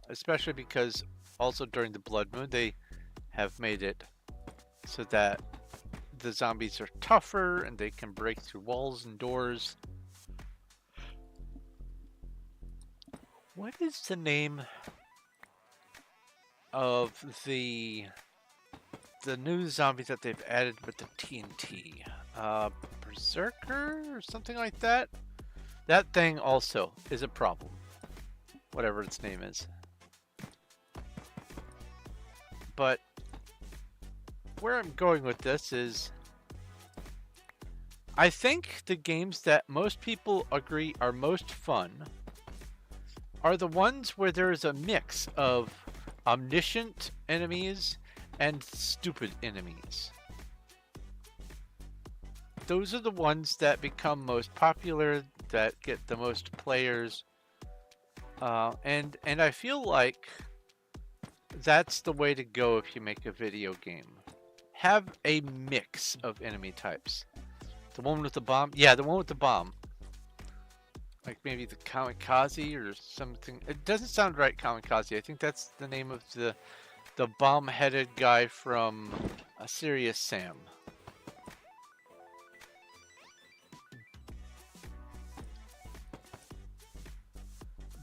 S1: Especially because also during the blood moon they have made it so that the zombies are tougher and they can break through walls and doors. What is the name of the new zombies that they've added with the TNT? Berserker or something like that? That thing also is a problem. Whatever its name is. But where I'm going with this is I think the games that most people agree are most fun are the ones where there is a mix of omniscient enemies and stupid enemies. Those are the ones that become most popular, that get the most players, and I feel like that's the way to go if you make a video game. Have a mix of enemy types. The one with the bomb? Yeah, the one with the bomb. Like maybe the kamikaze or something. It doesn't sound right, kamikaze. I think that's the name of the bomb-headed guy from Serious Sam.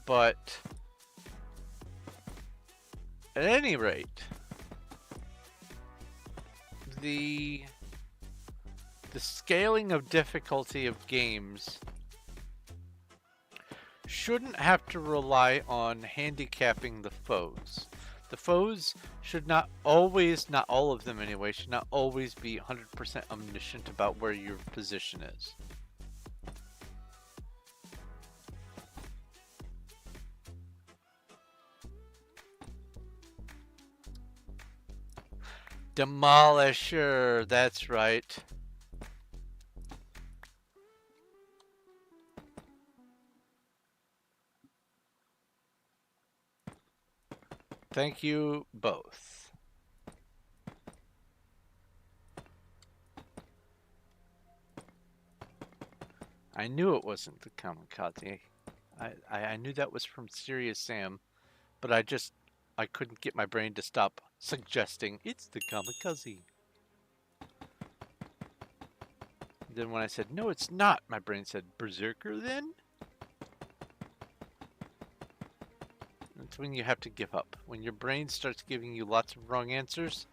S1: But at any rate, the scaling of difficulty of games shouldn't have to rely on handicapping the foes. The foes should not always, not all of them anyway, should not always be 100% omniscient about where your position is. Demolisher, that's right. Thank you both. I knew it wasn't the kamikaze. I knew that was from Serious Sam, but I couldn't get my brain to stop suggesting it's the kamikaze. Then when I said, no, it's not, my brain said, Berserker then? That's when you have to give up. When your brain starts giving you lots of wrong answers,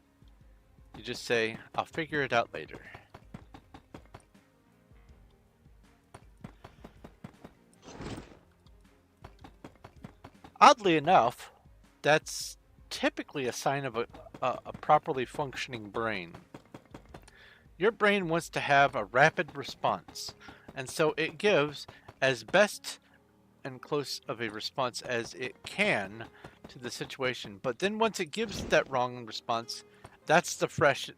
S1: you just say, I'll figure it out later. Oddly enough, that's typically a sign of a properly functioning brain. Your brain wants to have a rapid response, and so it gives as best and close of a response as it can to the situation. But then once it gives that wrong response, that's the fresh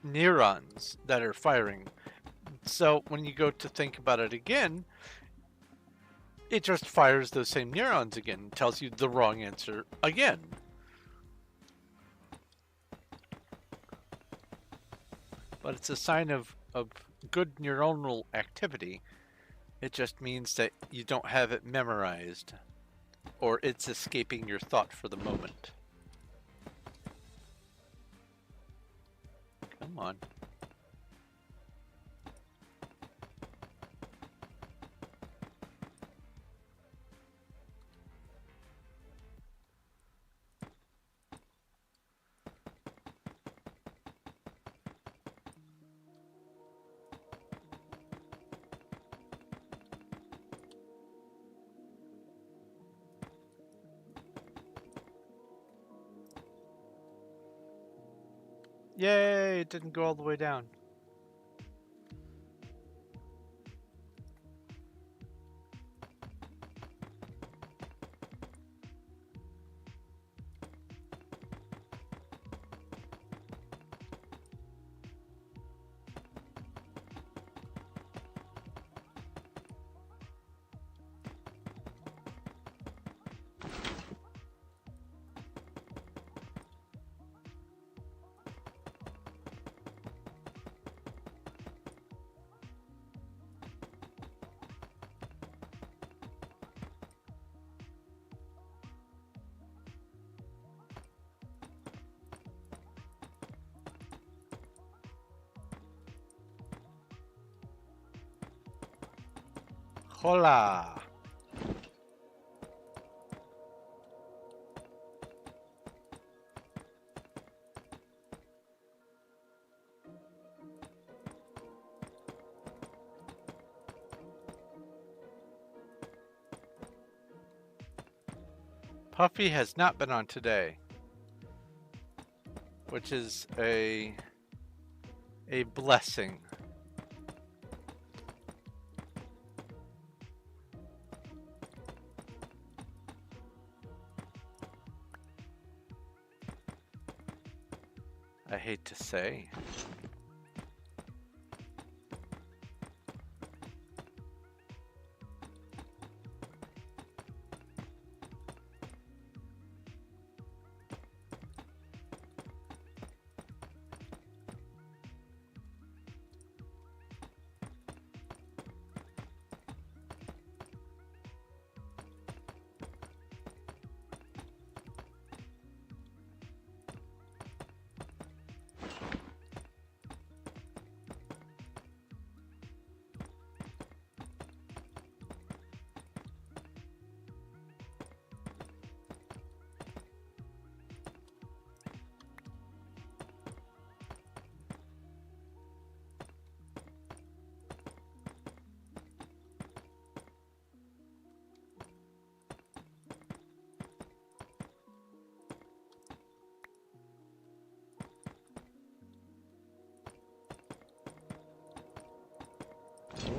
S1: neurons that are firing. So when you go to think about it again, it just fires those same neurons again and tells you the wrong answer again. But it's a sign of good neuronal activity. It just means that you don't have it memorized, or it's escaping your thought for the moment. Come on. Yay, it didn't go all the way down. Hola! Puffy has not been on today, which is a blessing. I hate to say.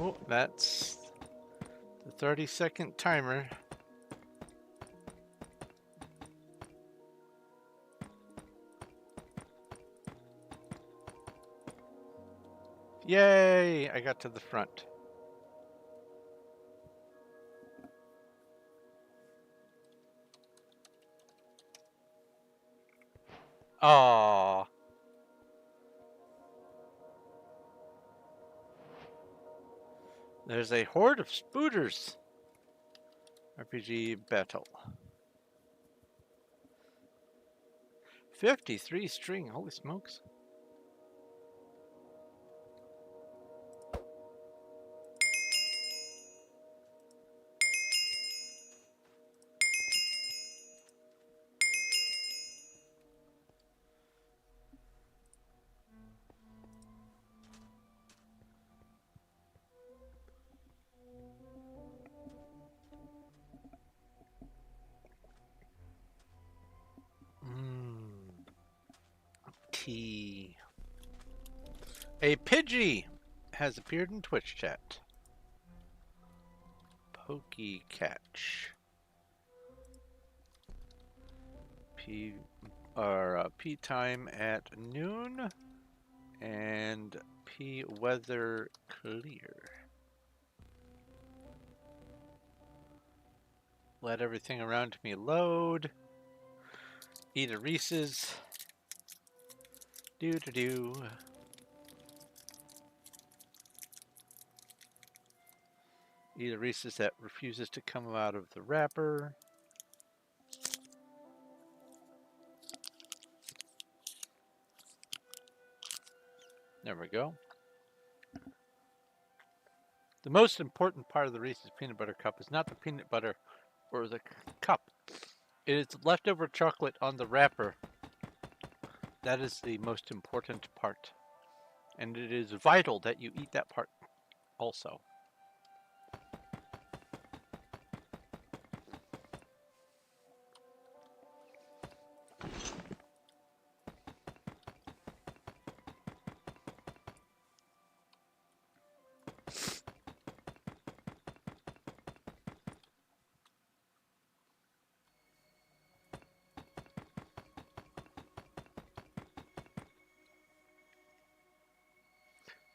S1: Oh, that's the 30-second timer. Yay! I got to the front. Aww. There's a horde of spooters. RPG battle. 53 string. Holy smokes. Tea. A Pidgey has appeared in Twitch chat. Pokey catch. P time at noon and P weather clear. Let everything around me load. Eat a Reese's. Do. Eat a Reese's that refuses to come out of the wrapper. There we go. The most important part of the Reese's peanut butter cup is not the peanut butter or the cup. It is leftover chocolate on the wrapper. That is the most important part. And it is vital that you eat that part also.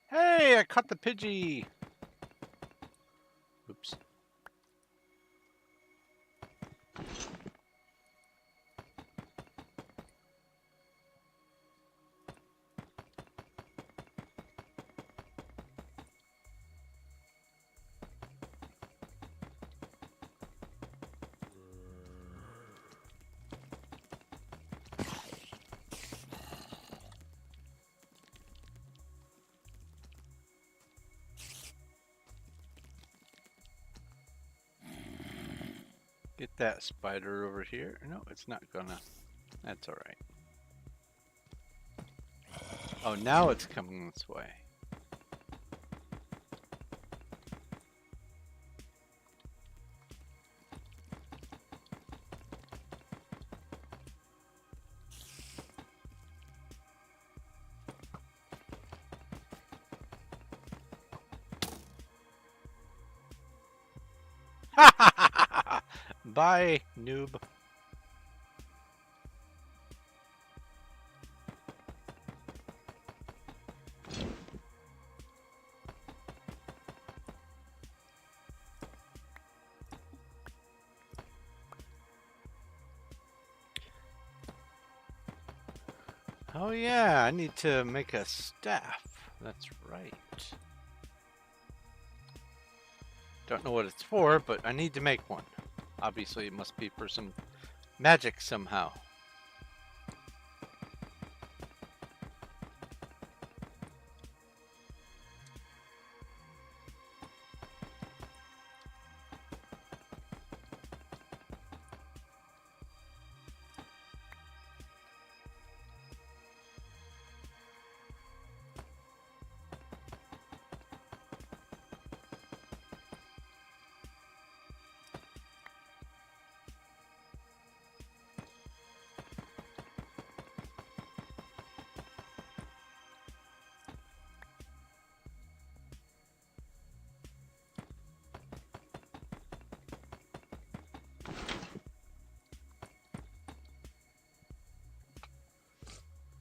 S1: Hey, I caught the Pidgey! Oops. Get that spider over here. No, it's not gonna. That's alright. Oh, now it's coming this way. Bye, noob. Oh yeah, I need to make a staff. That's right. Don't know what it's for, but I need to make one. Obviously, it must be for some magic somehow.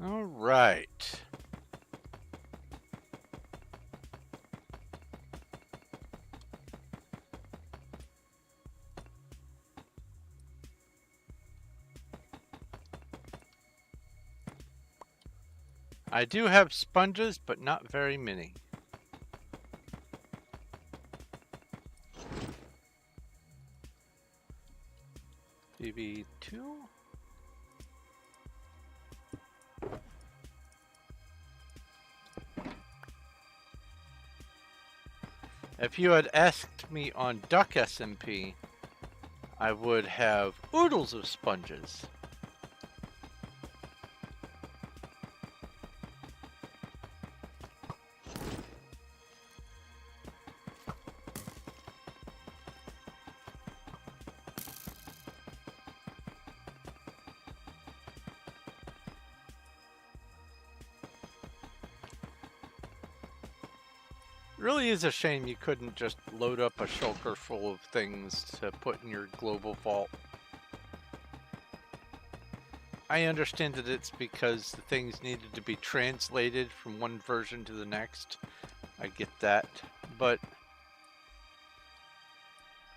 S1: All right. I do have sponges, but not very many. BB2? If you had asked me on Duck SMP, I would have oodles of sponges. Really is a shame you couldn't just load up a shulker full of things to put in your global vault. I understand that it's because the things needed to be translated from one version to the next. I get that, but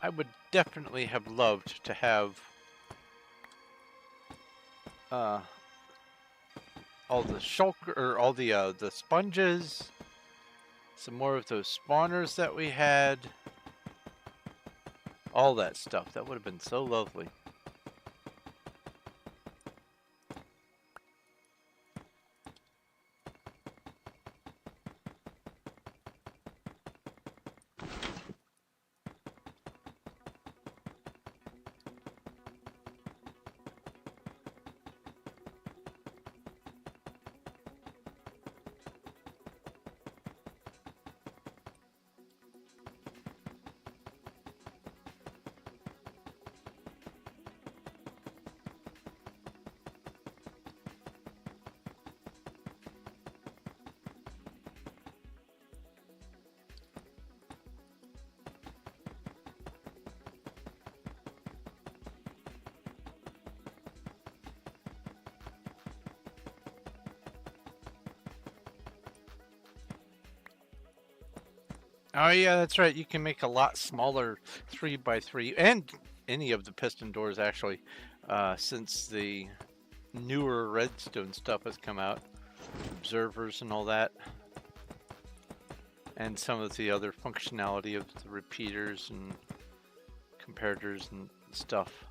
S1: I would definitely have loved to have all the shulker, or all the sponges, some more of those spawners that we had, all that stuff. That would have been so lovely. Oh yeah, that's right. You can make a lot smaller 3x3 and any of the piston doors actually, since the newer redstone stuff has come out, observers and all that, and some of the other functionality of the repeaters and comparators and stuff.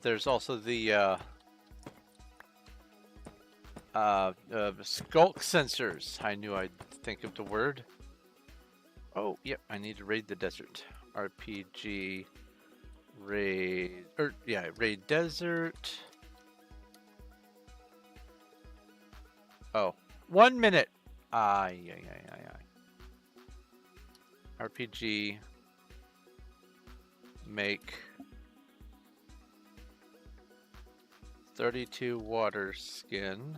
S1: There's also the skulk sensors. I knew I'd think of the word. Oh, yep, I need to raid the desert. RPG raid, raid desert. Oh, 1 minute. RPG make 32 water skin.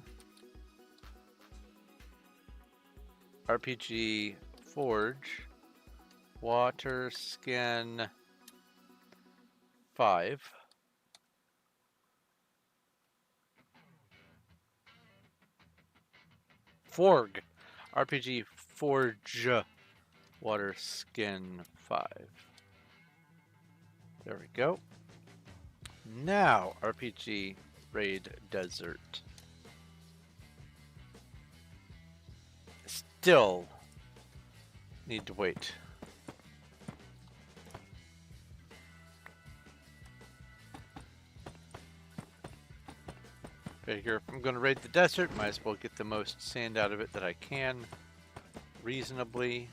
S1: RPG forge water skin 5. Forg RPG forge water skin 5. There we go. Now RPG raid desert. Still need to wait. Figure if I'm going to raid the desert, might as well get the most sand out of it that I can reasonably.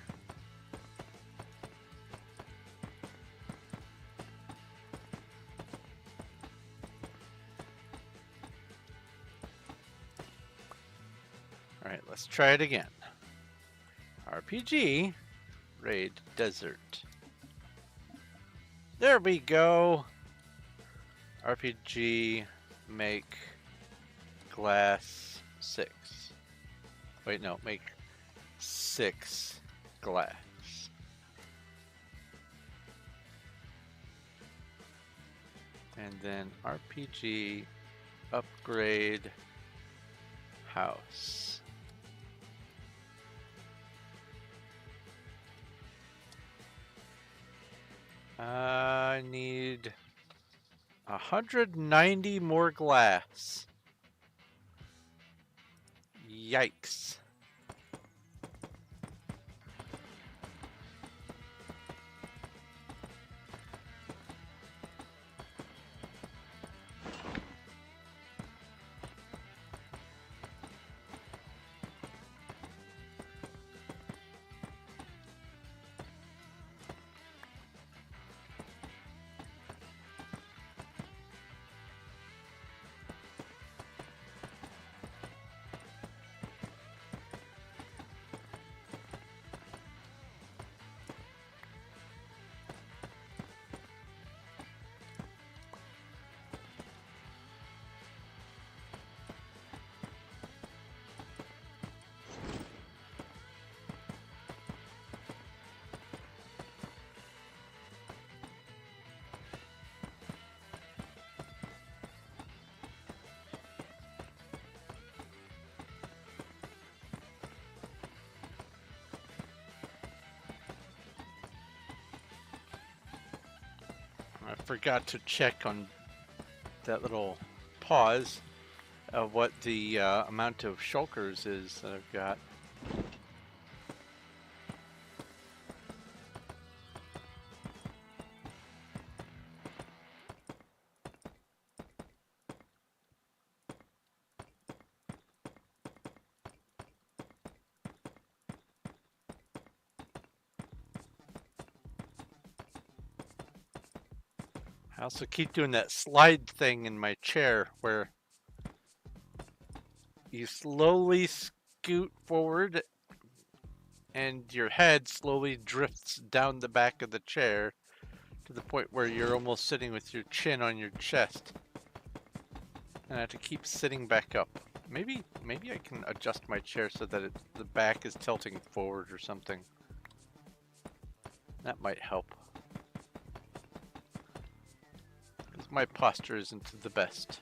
S1: Alright, let's try it again. RPG raid desert. There we go. RPG make glass 6. Wait, no, make 6 glass. And then RPG upgrade house. I need 190 more glass. Yikes. I forgot to check on that little pause of what the amount of shulkers is that I've got. I also keep doing that slide thing in my chair where you slowly scoot forward and your head slowly drifts down the back of the chair to the point where you're almost sitting with your chin on your chest. And I have to keep sitting back up. Maybe I can adjust my chair so that the back is tilting forward or something. That might help. Because my posture isn't the best.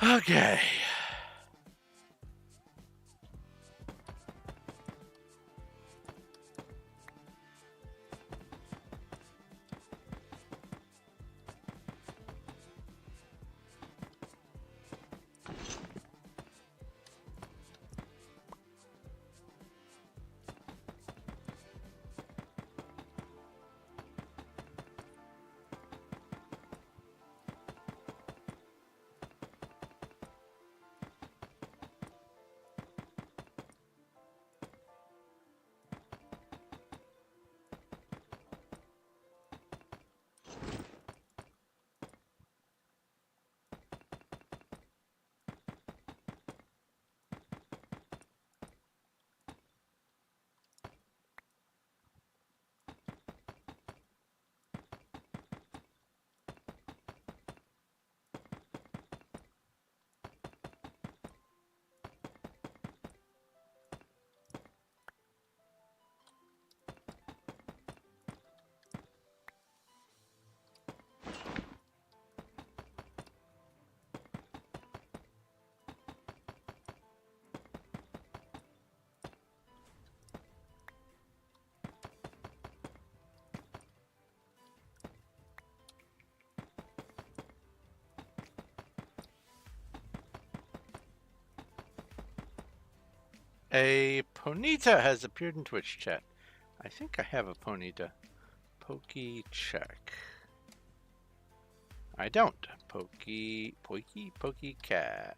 S1: Okay. A Ponyta has appeared in Twitch chat. I think I have a Ponyta. Pokey check. I don't. Pokey catch.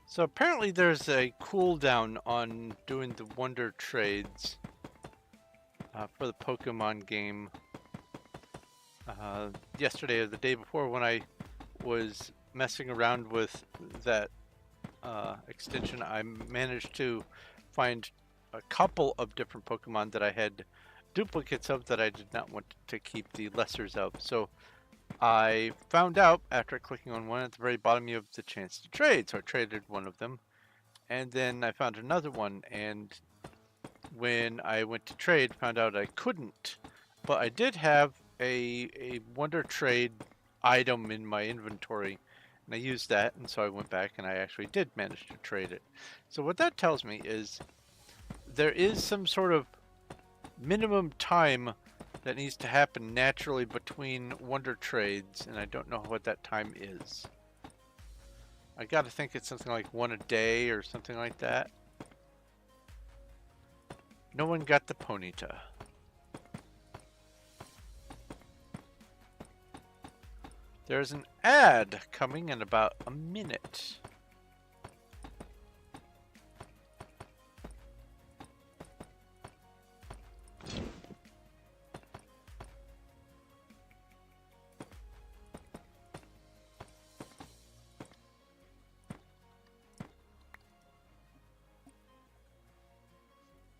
S1: So apparently there's a cooldown on doing the wonder trades for the Pokemon game. Yesterday or the day before, when I was messing around with that extension, I managed to find a couple of different Pokemon that I had duplicates of that I did not want to keep the lessers of. So I found out after clicking on one at the very bottom you have the chance to trade. So I traded one of them, and then I found another one, and when I went to trade, found out I couldn't. But I did have a wonder trade item in my inventory, and I used that, and so I went back and I actually did manage to trade it. So what that tells me is there is some sort of minimum time that needs to happen naturally between wonder trades, and I don't know what that time is. I gotta think it's something like one a day or something like that. No one got the Ponyta. There's an ad coming in about a minute.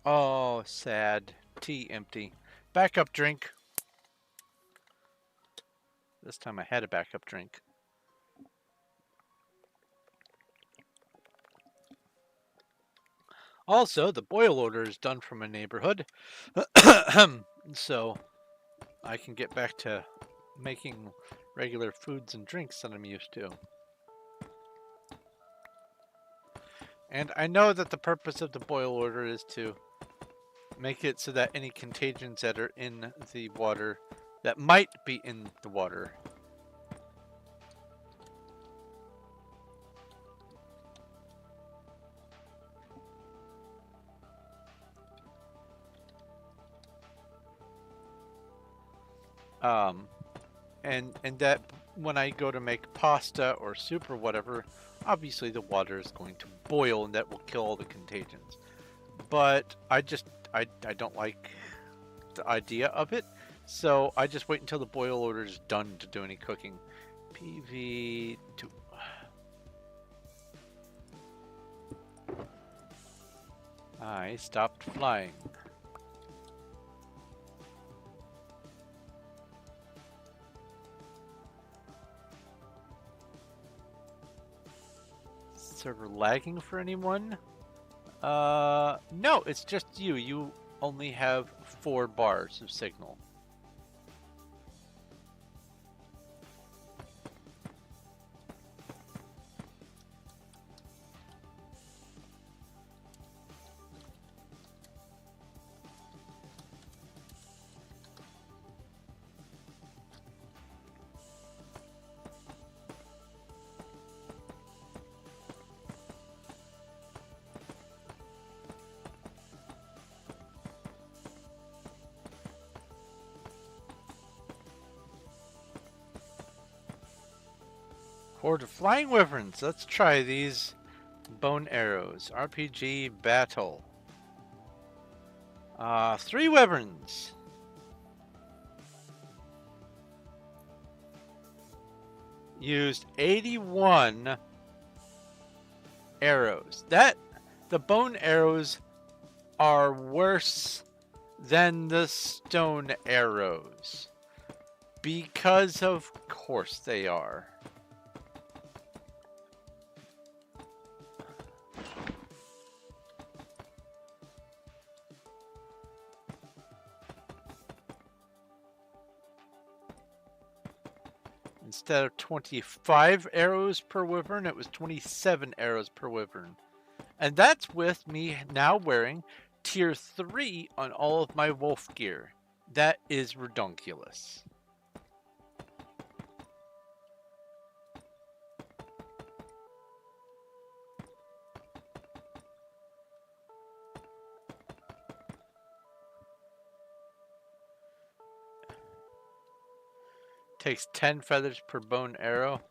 S1: Oh, sad. Tea empty. Backup drink. This time I had a backup drink. Also, the boil order is done from a neighborhood. So I can get back to making regular foods and drinks that I'm used to. And I know that the purpose of the boil order is to make it so that any contagions that are in the water, that might be in the water, and that when I go to make pasta or soup or whatever, obviously the water is going to boil and that will kill all the contagions. But I don't like the idea of it, so I just wait until the boil order is done to do any cooking. PV2. I stopped flying. Server lagging for anyone? No, it's just you. You only have 4 bars of signal. Horde of flying wyverns. Let's try these bone arrows. RPG battle. 3 wyverns. Used 81 arrows. The bone arrows are worse than the stone arrows. Because of course they are. Instead of 25 arrows per wyvern, it was 27 arrows per wyvern. And that's with me now wearing tier 3 on all of my wolf gear. That is redonkulous. Takes 10 feathers per bone arrow.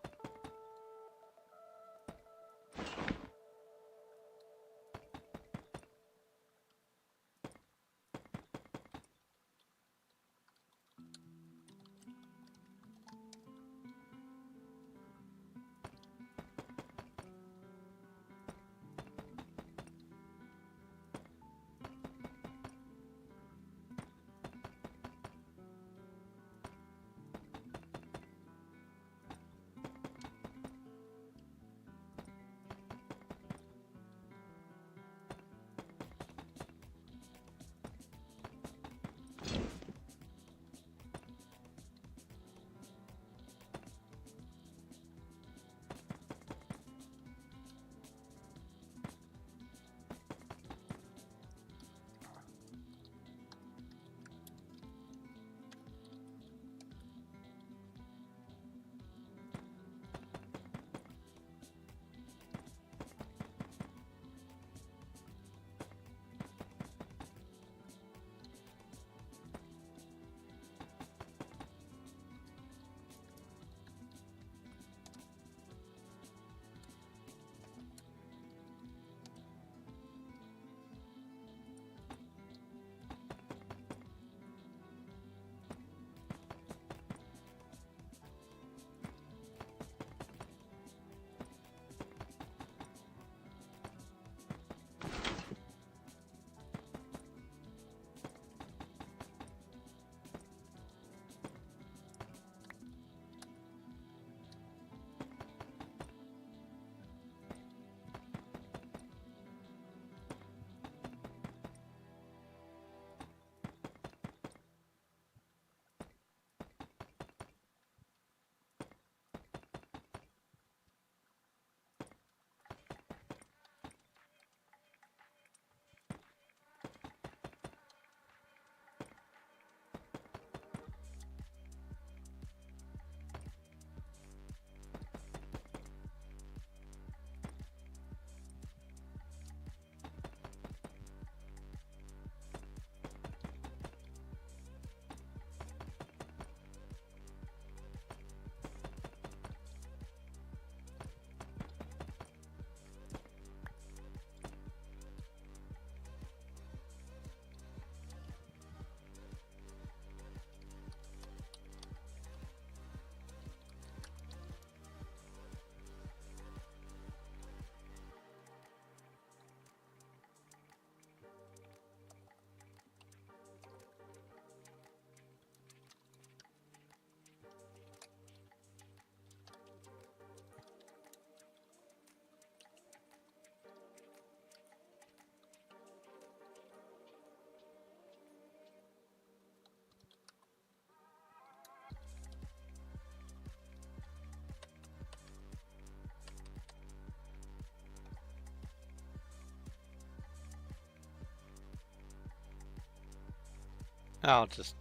S1: I'll just...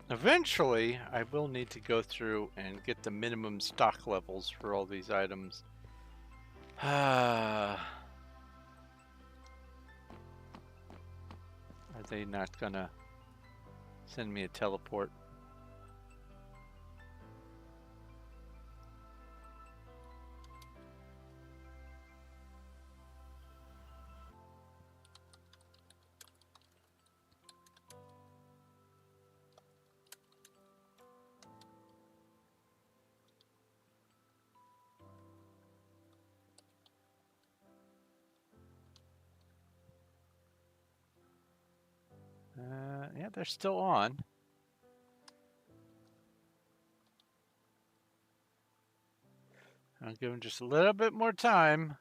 S1: Eventually, I will need to go through and get the minimum stock levels for all these items. Are they not gonna send me a teleport? Yeah, they're still on. I'll give them just a little bit more time.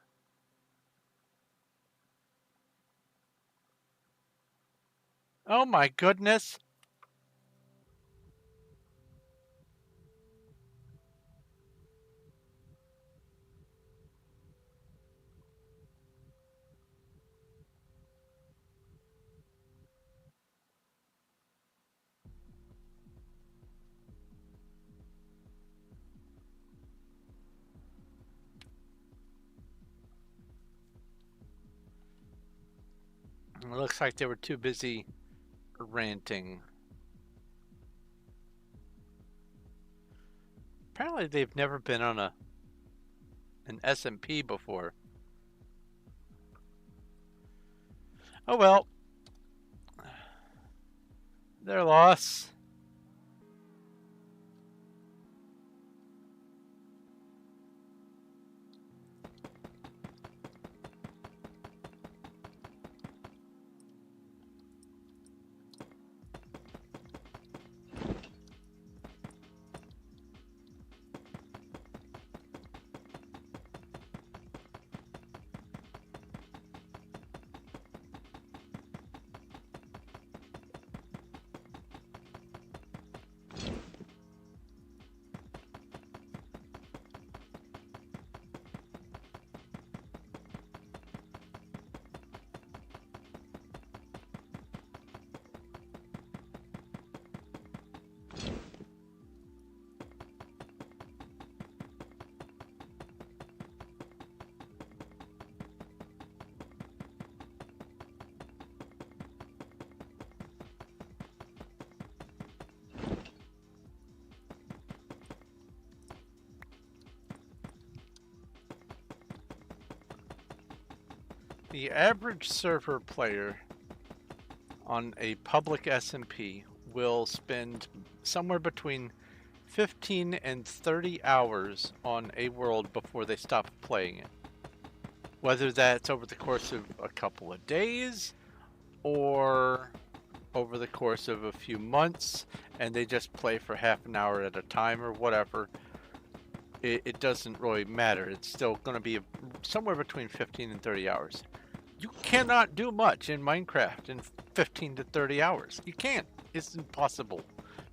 S1: Oh my goodness. It looks like they were too busy ranting. Apparently they've never been on an SMP before. Oh well. Their loss. The average server player on a public SMP will spend somewhere between 15 and 30 hours on a world before they stop playing it. Whether that's over the course of a couple of days or over the course of a few months and they just play for half an hour at a time or whatever, it doesn't really matter. It's still going to be somewhere between 15 and 30 hours. You cannot do much in Minecraft in 15 to 30 hours. You can't. It's impossible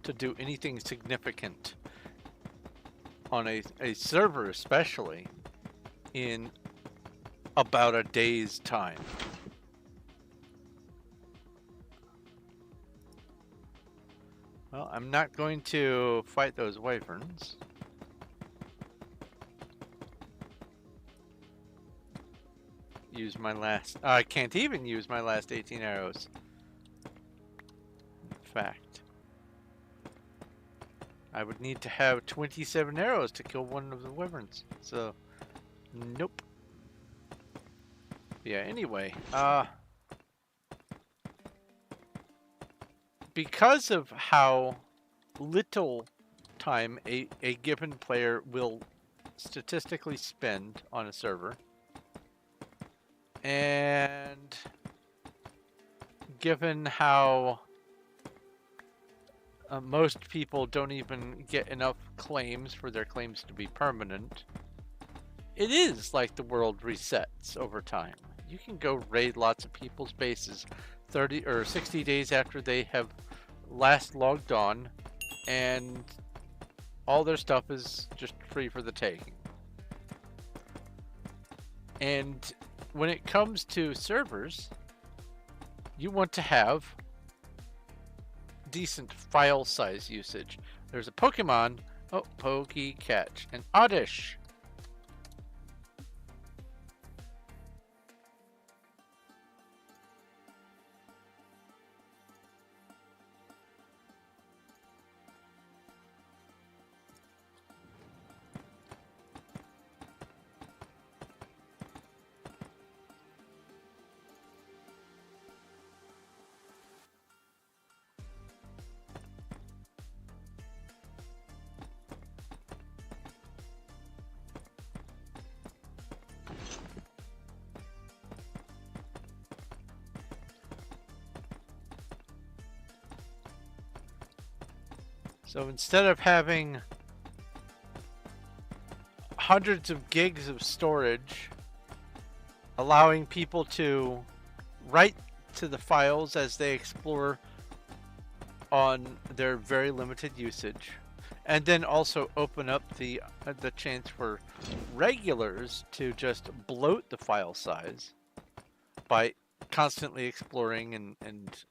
S1: to do anything significant on a server, especially in about a day's time. Well, I'm not going to fight those wyverns. Use my last... I can't even use my last 18 arrows. In fact, I would need to have 27 arrows to kill one of the wyverns. So, nope. Yeah, anyway, because of how little time a given player will statistically spend on a server, and given how most people don't even get enough claims for their claims to be permanent, it is like the world resets over time. You can go raid lots of people's bases 30 or 60 days after they have last logged on, and all their stuff is just free for the taking. And when it comes to servers, you want to have decent file size usage. There's a Pokemon. Oh, Pokey Catch. And Oddish. So instead of having hundreds of gigs of storage, allowing people to write to the files as they explore on their very limited usage, and then also open up the chance for regulars to just bloat the file size by constantly exploring and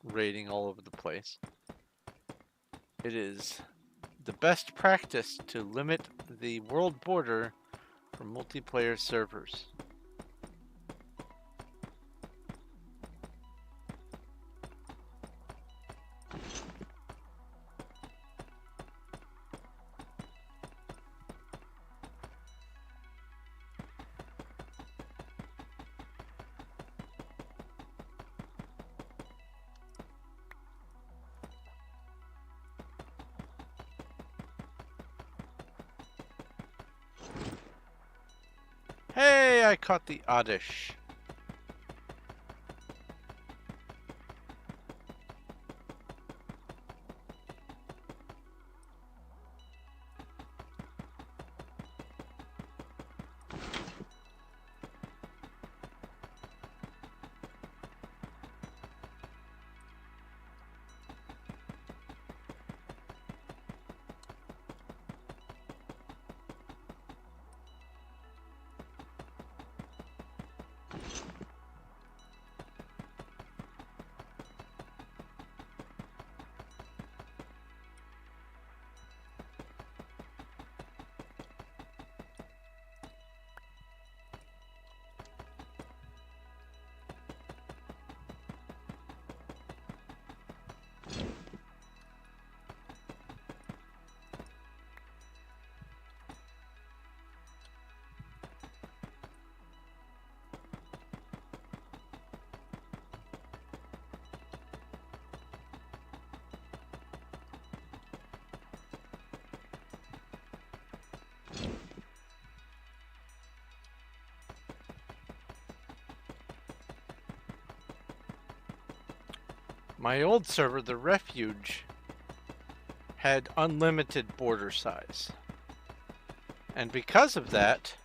S1: raiding all over the place. It is the best practice to limit the world border for multiplayer servers. Hey, I caught the Oddish. My old server, the Refuge, had unlimited border size. And because of that,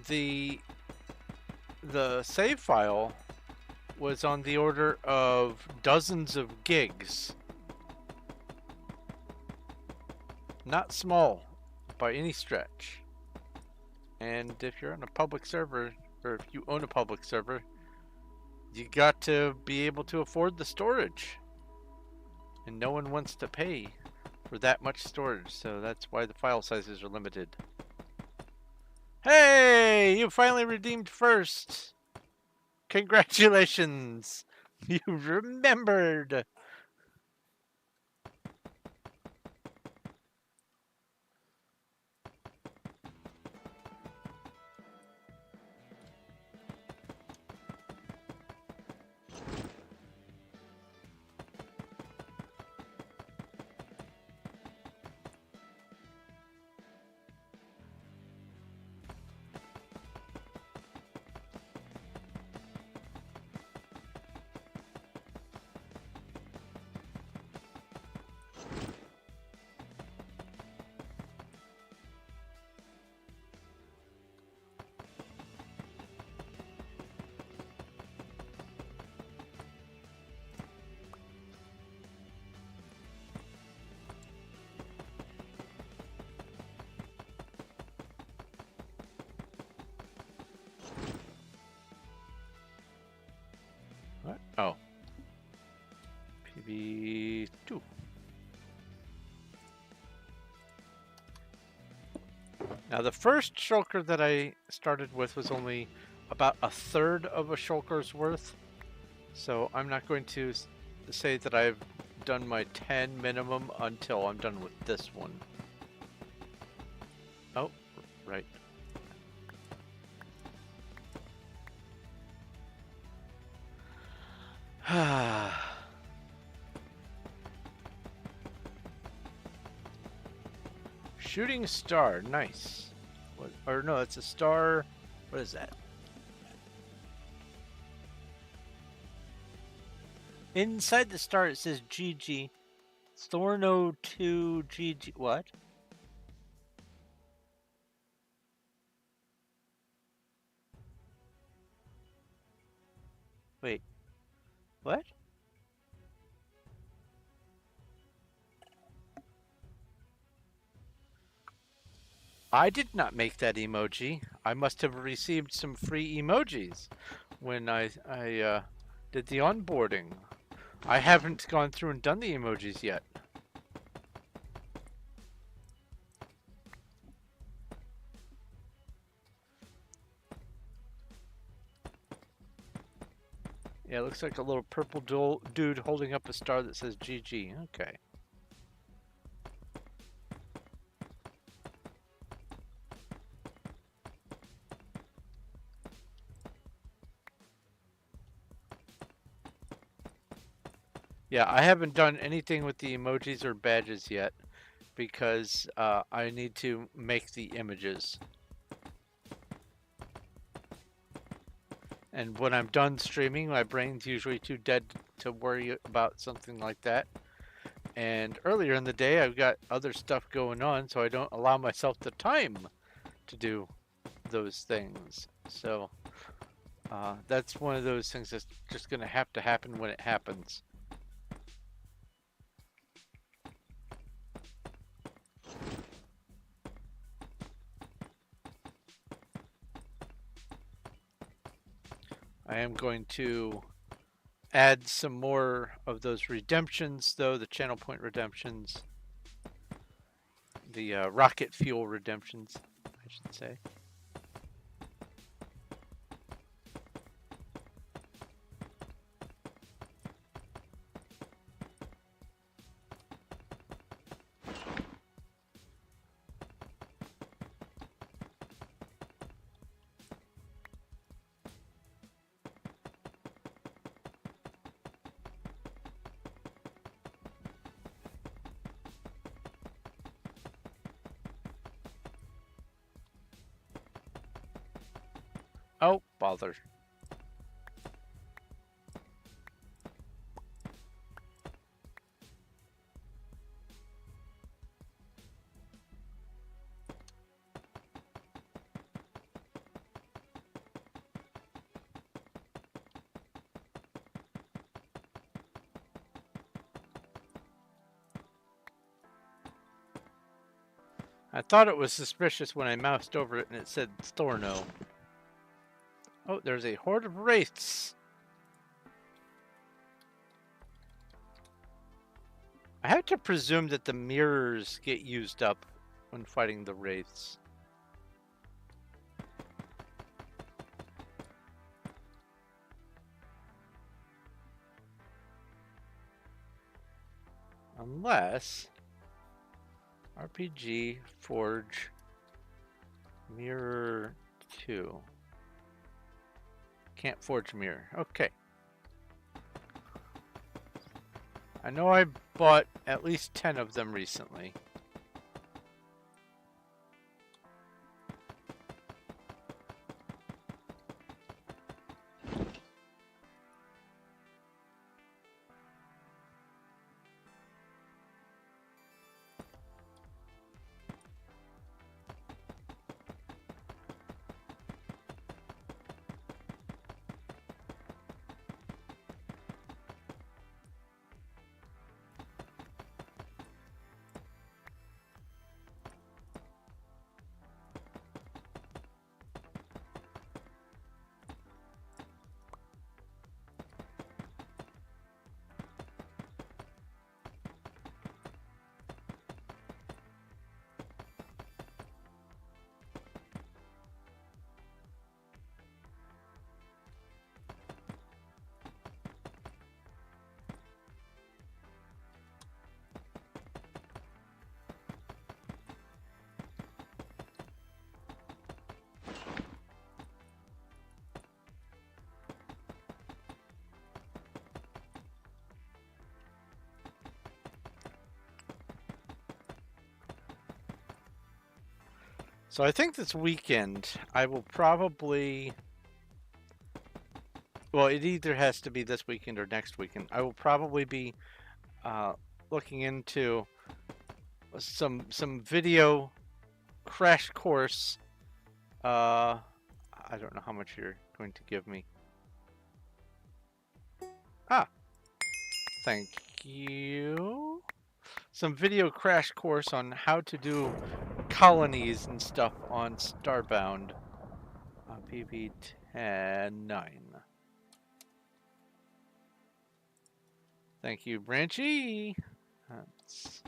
S1: the save file was on the order of dozens of gigs. Not small by any stretch. And if you're on a public server, or if you own a public server, you got to be able to afford the storage. And no one wants to pay for that much storage, so that's why the file sizes are limited. Hey, you finally redeemed first. Congratulations. You remembered. PB2. Now the first shulker that I started with was only about a third of a shulker's worth. So I'm not going to say that I've done my 10 minimum until I'm done with this one. Oh, right. Shooting star, nice. What, or no, it's a star. What is that? Inside the star it says GG. Thorno 2 GG. What? Wait. What? I did not make that emoji. I must have received some free emojis when I did the onboarding. I haven't gone through and done the emojis yet. Yeah, it looks like a little purple dude holding up a star that says GG. Okay. Yeah, I haven't done anything with the emojis or badges yet because I need to make the images. And when I'm done streaming, my brain's usually too dead to worry about something like that. And earlier in the day, I've got other stuff going on, so I don't allow myself the time to do those things. So that's one of those things that's just going to happen when it happens. I am going to add some more of those redemptions, though, the channel point redemptions, the rocket fuel redemptions, I should say. Oh, bother. I thought it was suspicious when I moused over it and it said Thorno. Oh, there's a horde of wraiths. I have to presume that the mirrors get used up when fighting the wraiths. Unless RPG Forge Mirror 2. Can't forge mirror. Okay. I know I bought at least 10 of them recently. So I think this weekend I will probably, well, it either has to be this weekend or next weekend. I will probably be looking into some video crash course. I don't know how much you're going to give me. Ah, thank you. Some video crash course on how to do colonies and stuff on Starbound. PB-10-9. Thank you, Branchy. Let's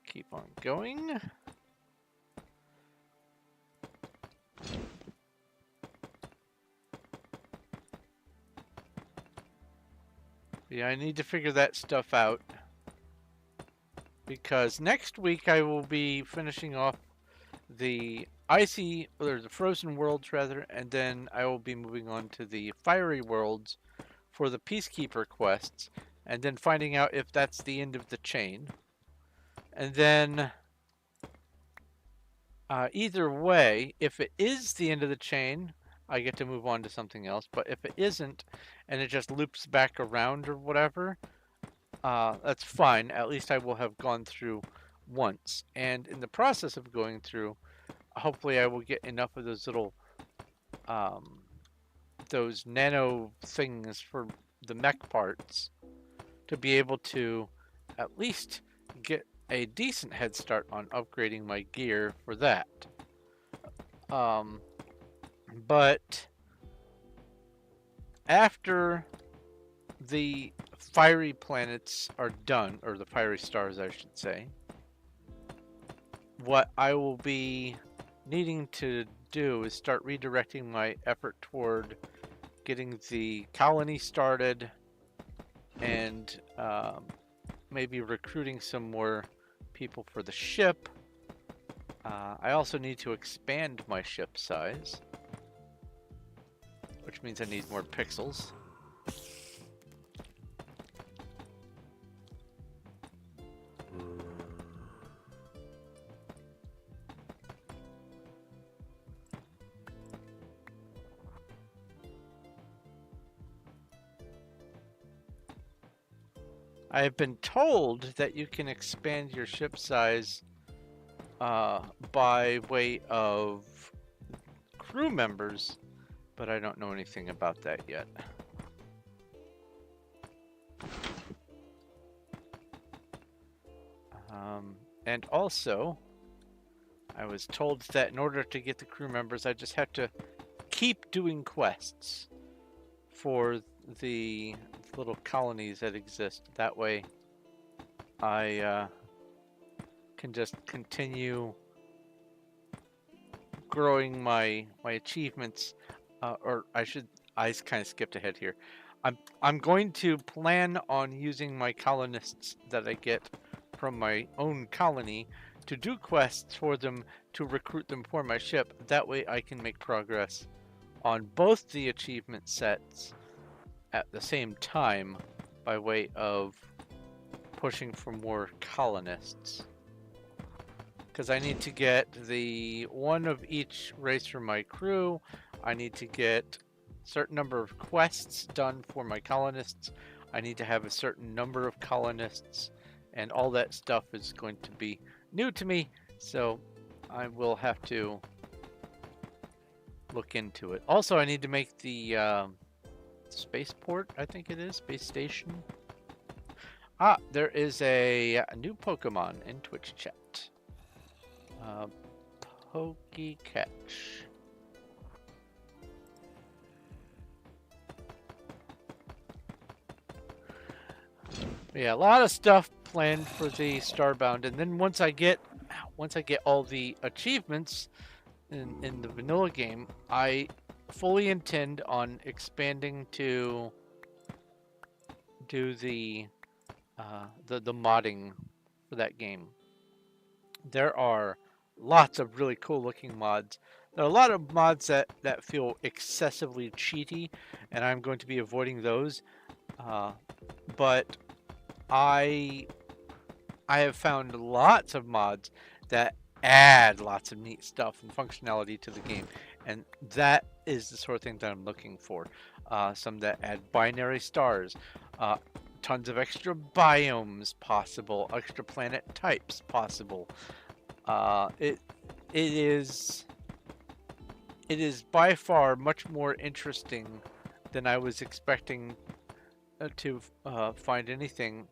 S1: keep on going. Yeah, I need to figure that stuff out. Because next week I will be finishing off the icy, or the frozen worlds rather, and then I will be moving on to the fiery worlds for the Peacekeeper quests, and then finding out if that's the end of the chain. And then either way, if it is the end of the chain, I get to move on to something else. But if it isn't, and it just loops back around or whatever, that's fine. At least I will have gone through once. And in the process of going through, hopefully I will get enough of those little, those nano things for the mech parts to be able to at least get a decent head start on upgrading my gear for that. But after the fiery planets are done, or the fiery stars I should say, what I will be needing to do is start redirecting my effort toward getting the colony started and maybe recruiting some more people for the ship. I also need to expand my ship size, which means I need more pixels. I have been told that you can expand your ship size by way of crew members, but I don't know anything about that yet. And also, I was told that in order to get the crew members, I just have to keep doing quests for the little colonies that exist. That way, I can just continue growing my achievements, or I kind of skipped ahead here. I'm going to plan on using my colonists that I get from my own colony to do quests for them to recruit them for my ship. That way I can make progress on both the achievement sets at the same time by way of pushing for more colonists. Because I need to get the one of each race for my crew. I need to get a certain number of quests done for my colonists. I need to have a certain number of colonists, and all that stuff is going to be new to me, so I will have to look into it. Also, I need to make the spaceport, I think it is, space station. Ah, there is a new Pokemon in Twitch chat. Pokecatch. Yeah, a lot of stuff planned for the Starbound, and then once I get all the achievements in the vanilla game, I fully intend on expanding to do the modding for that game. There are lots of really cool looking mods. There are a lot of mods that feel excessively cheaty, and I'm going to be avoiding those. But I have found lots of mods that add lots of neat stuff and functionality to the game. And that is the sort of thing that I'm looking for. Some that add binary stars, uh, tons of extra biomes possible, extra planet types possible. It is by far much more interesting than I was expecting to find anything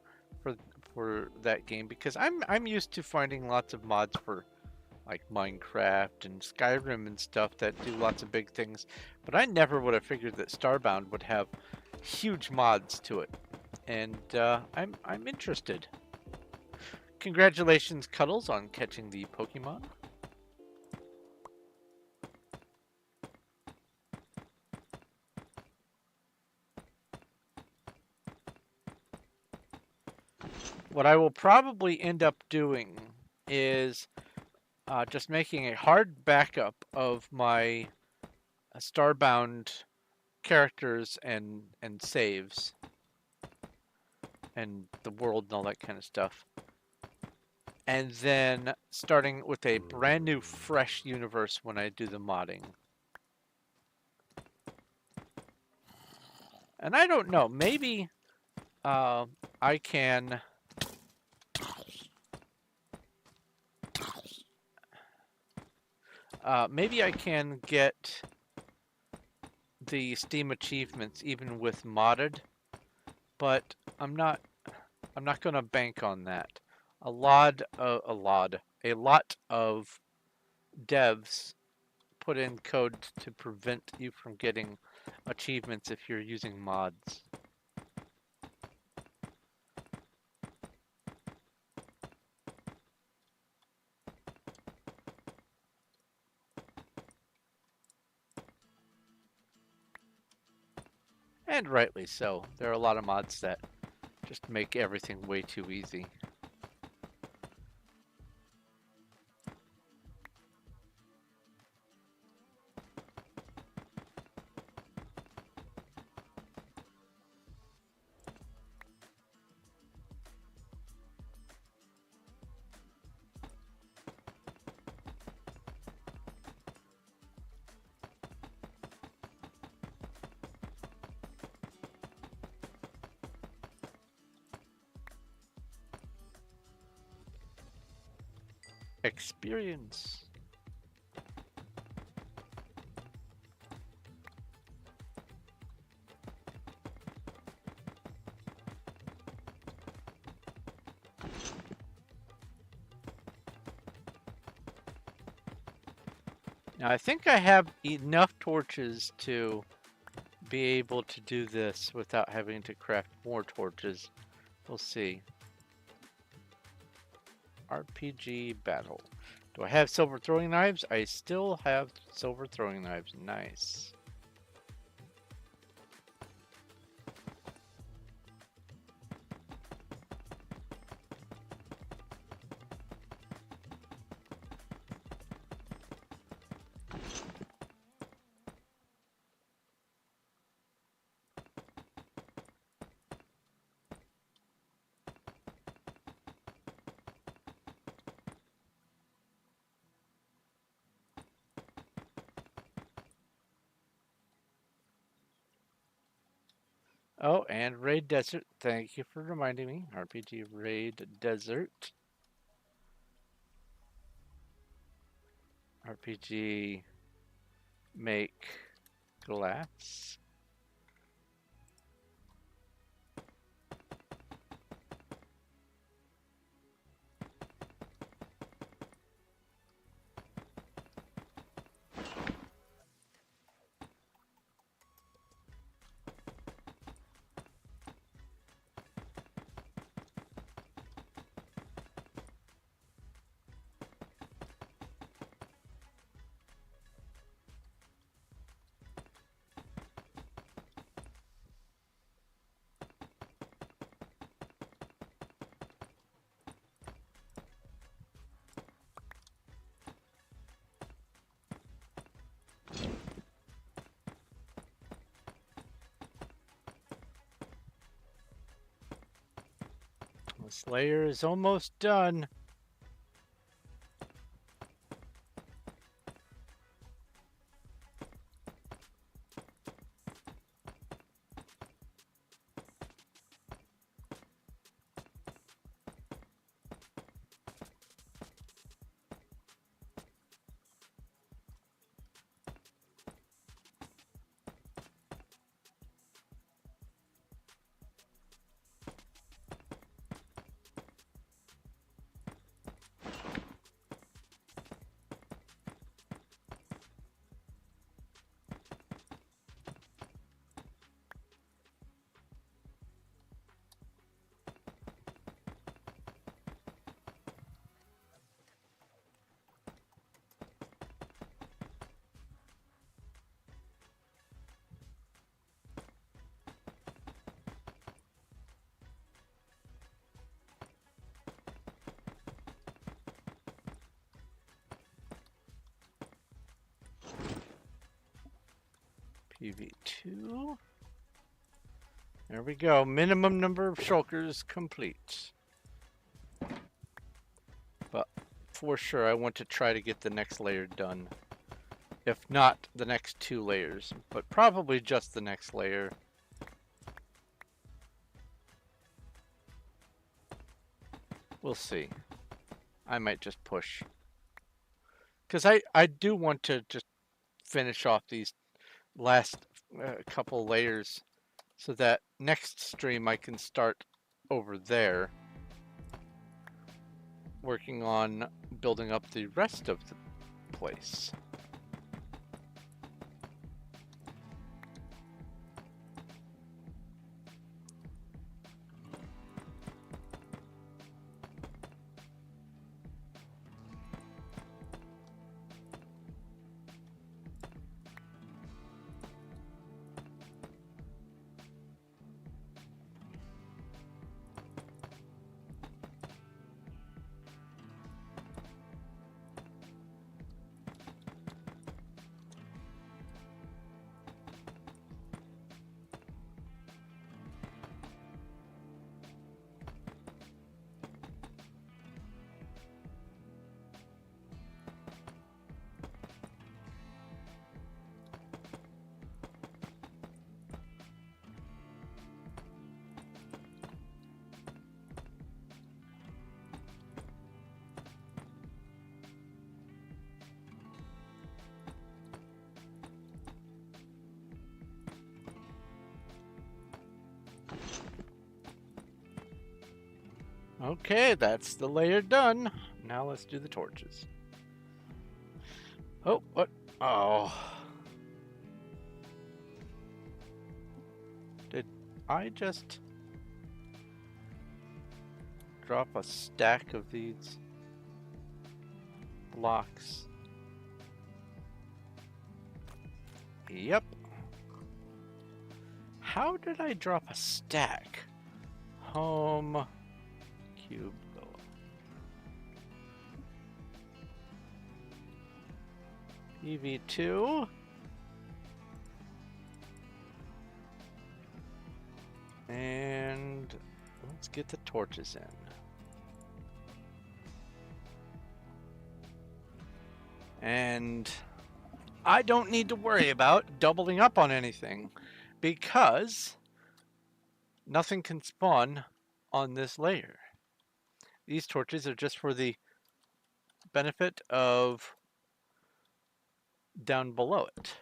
S1: for that game, because I'm used to finding lots of mods for like Minecraft and Skyrim and stuff that do lots of big things, but I never would have figured that Starbound would have huge mods to it, and I'm interested. Congratulations, Cuddles, on catching the Pokemon. What I will probably end up doing is just making a hard backup of my Starbound characters and saves and the world and all that kind of stuff, and then starting with a brand new fresh universe when I do the modding. And I don't know, maybe I can maybe I can get the Steam achievements even with modded, but I'm not gonna bank on that. A lot of devs put in code to prevent you from getting achievements if you're using mods. And rightly so. There are a lot of mods that just make everything way too easy. Experience. Now I think I have enough torches to be able to do this without having to craft more torches. We'll see. RPG battle. Do I have silver throwing knives? I still have silver throwing knives. Nice. Oh, and Raid Desert. Thank you for reminding me. RPG Raid Desert. RPG make glass. This layer is almost done. PV2. There we go. Minimum number of shulkers complete. But for sure, I want to try to get the next layer done. If not the next 2 layers, but probably just the next layer. We'll see. I might just push. Because I do want to just finish off these last couple layers so that next stream I can start over there working on building up the rest of the place. Okay, that's the layer done. Now let's do the torches. Oh, what? Oh. Did I just drop a stack of these blocks? Yep. How did I drop a stack? Home. Cube. PV2. And let's get the torches in. And I don't need to worry about doubling up on anything because nothing can spawn on this layer. These torches are just for the benefit of down below it.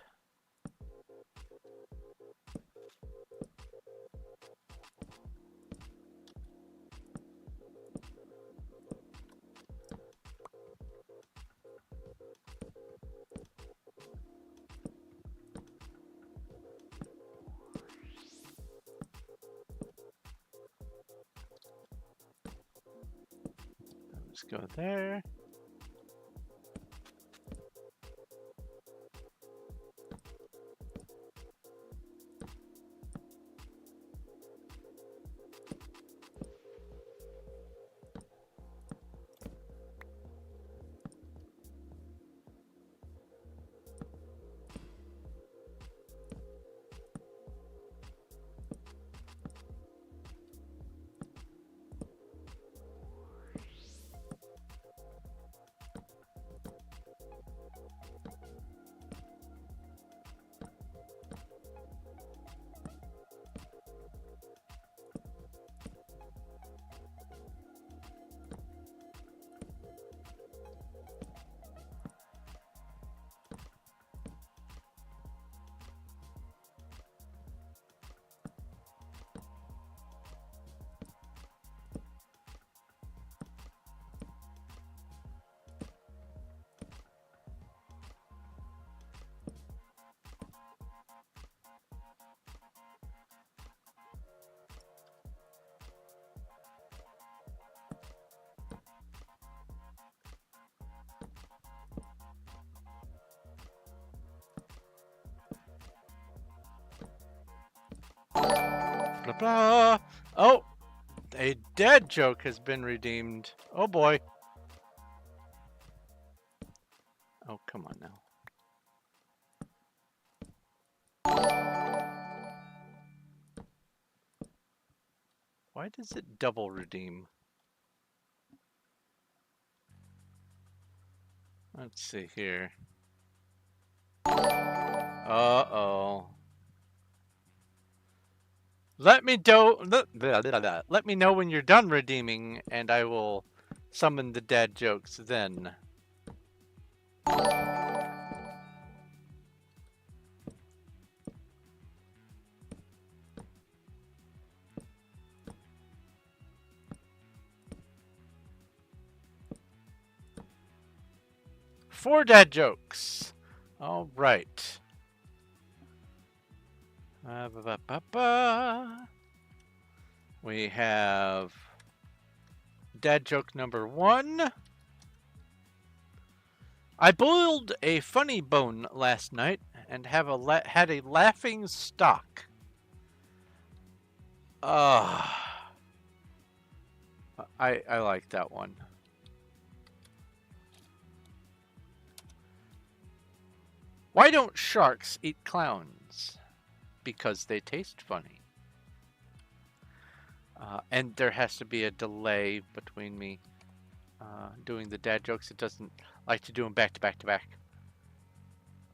S1: Let's go there. Blah, blah. Oh, a dead joke has been redeemed. Oh boy. Oh, come on now. Why does it double redeem? Let's see here. Uh-oh. Let me know when you're done redeeming, and I will summon the dad jokes then. Four dad jokes. All right. We have dad joke number 1. I boiled a funny bone last night and had a laughing stock. I like that one. Why don't sharks eat clowns? Because they taste funny. And there has to be a delay between me doing the dad jokes. It doesn't like to do them back to back to back.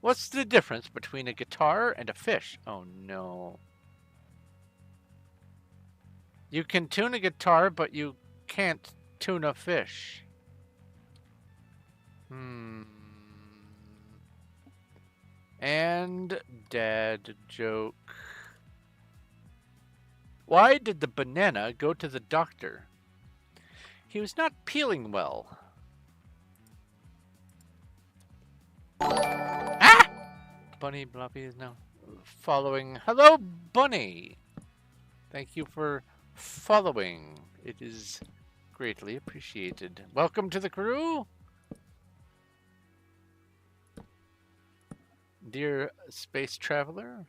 S1: What's the difference between a guitar and a fish? Oh no. You can tune a guitar, but you can't tune a fish. And dad joke. Why did the banana go to the doctor? He was not peeling well. Ah! Bunny Bloppy is now following. Hello, Bunny. Thank you for following. It is greatly appreciated. Welcome to the crew. Dear space traveler.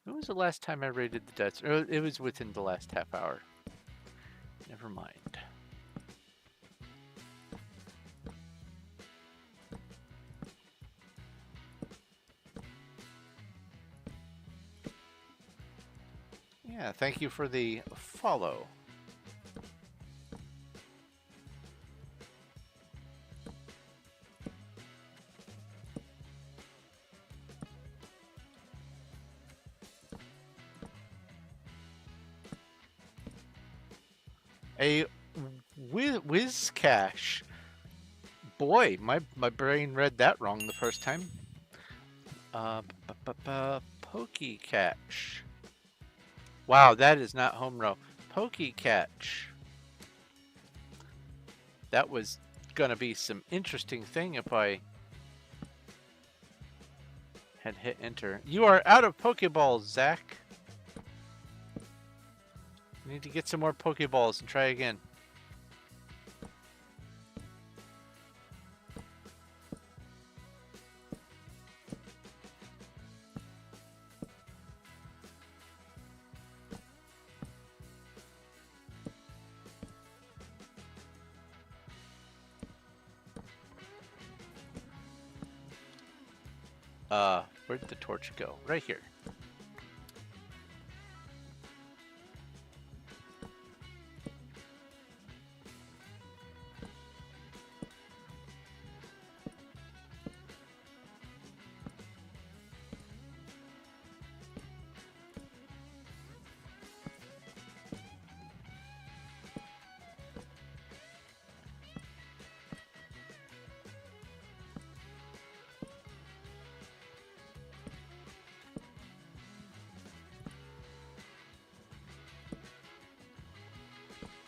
S1: When was the last time I raided the Dutch? It was within the last half hour. Never mind. Yeah, thank you for the follow. A whiz cache. Boy, my brain read that wrong the first time. Pokey catch. Wow, that is not home row. Pokey catch. That was gonna be some interesting thing if I had hit enter. You are out of Pokeballs, Zach. You need to get some more Pokeballs and try again. Where did the torch go? Right here.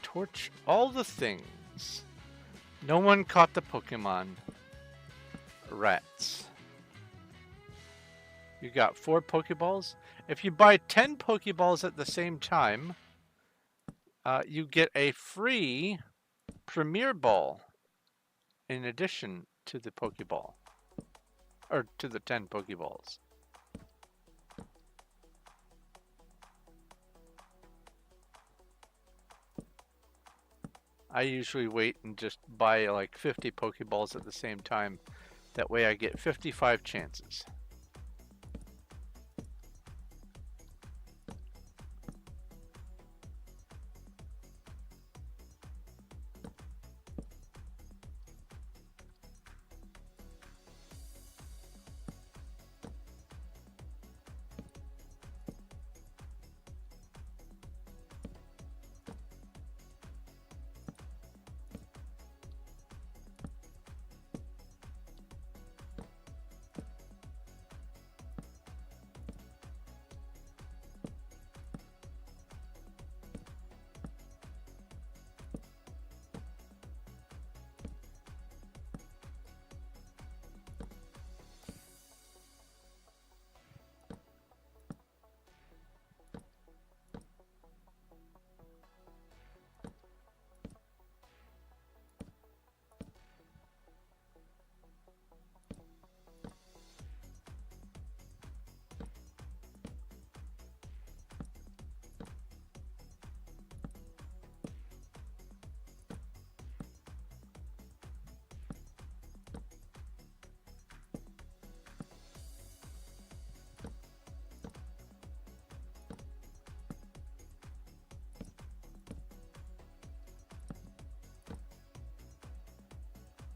S1: Torch all the things. No one caught the Pokemon. Rats. You got 4 Pokeballs. If you buy 10 Pokeballs at the same time, you get a free Premier Ball in addition to the Pokeball. Or to the 10 Pokeballs. I usually wait and just buy like 50 Pokeballs at the same time. That way I get 55 chances.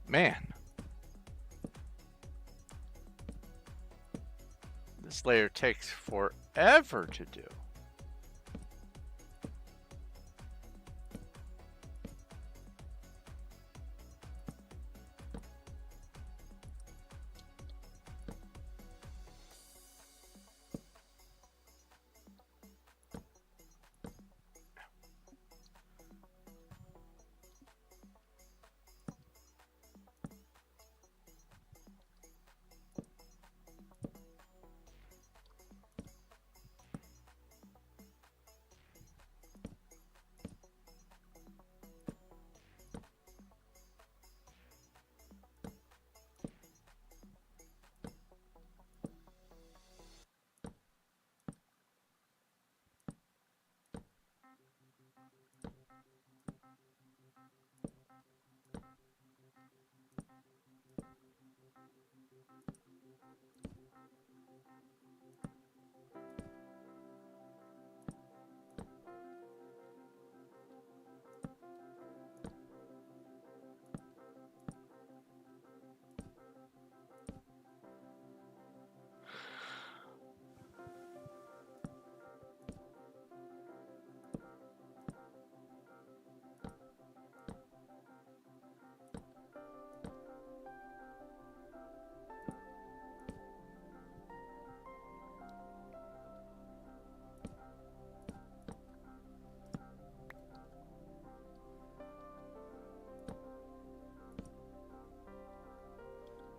S1: Man, this layer takes forever to do.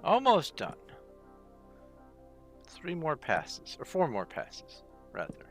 S1: Almost done. 3 more passes, or 4 more passes, rather.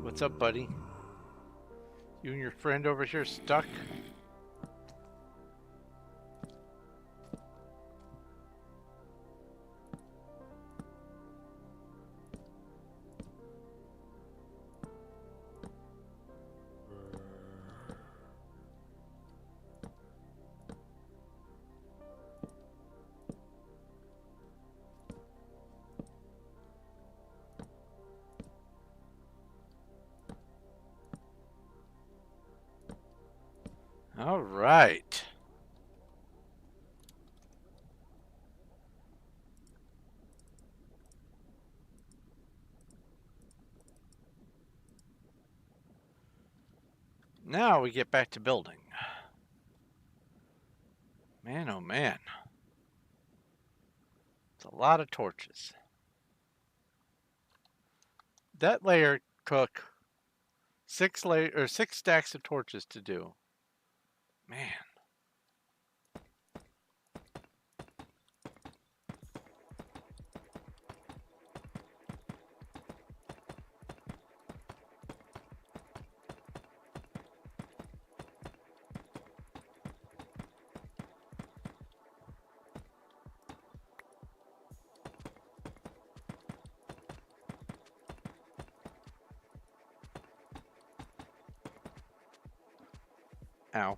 S1: What's up, buddy? You and your friend over here stuck? All right. Now we get back to building. Man, oh man. It's a lot of torches. That layer took 6 stacks of torches to do. Man. Ow.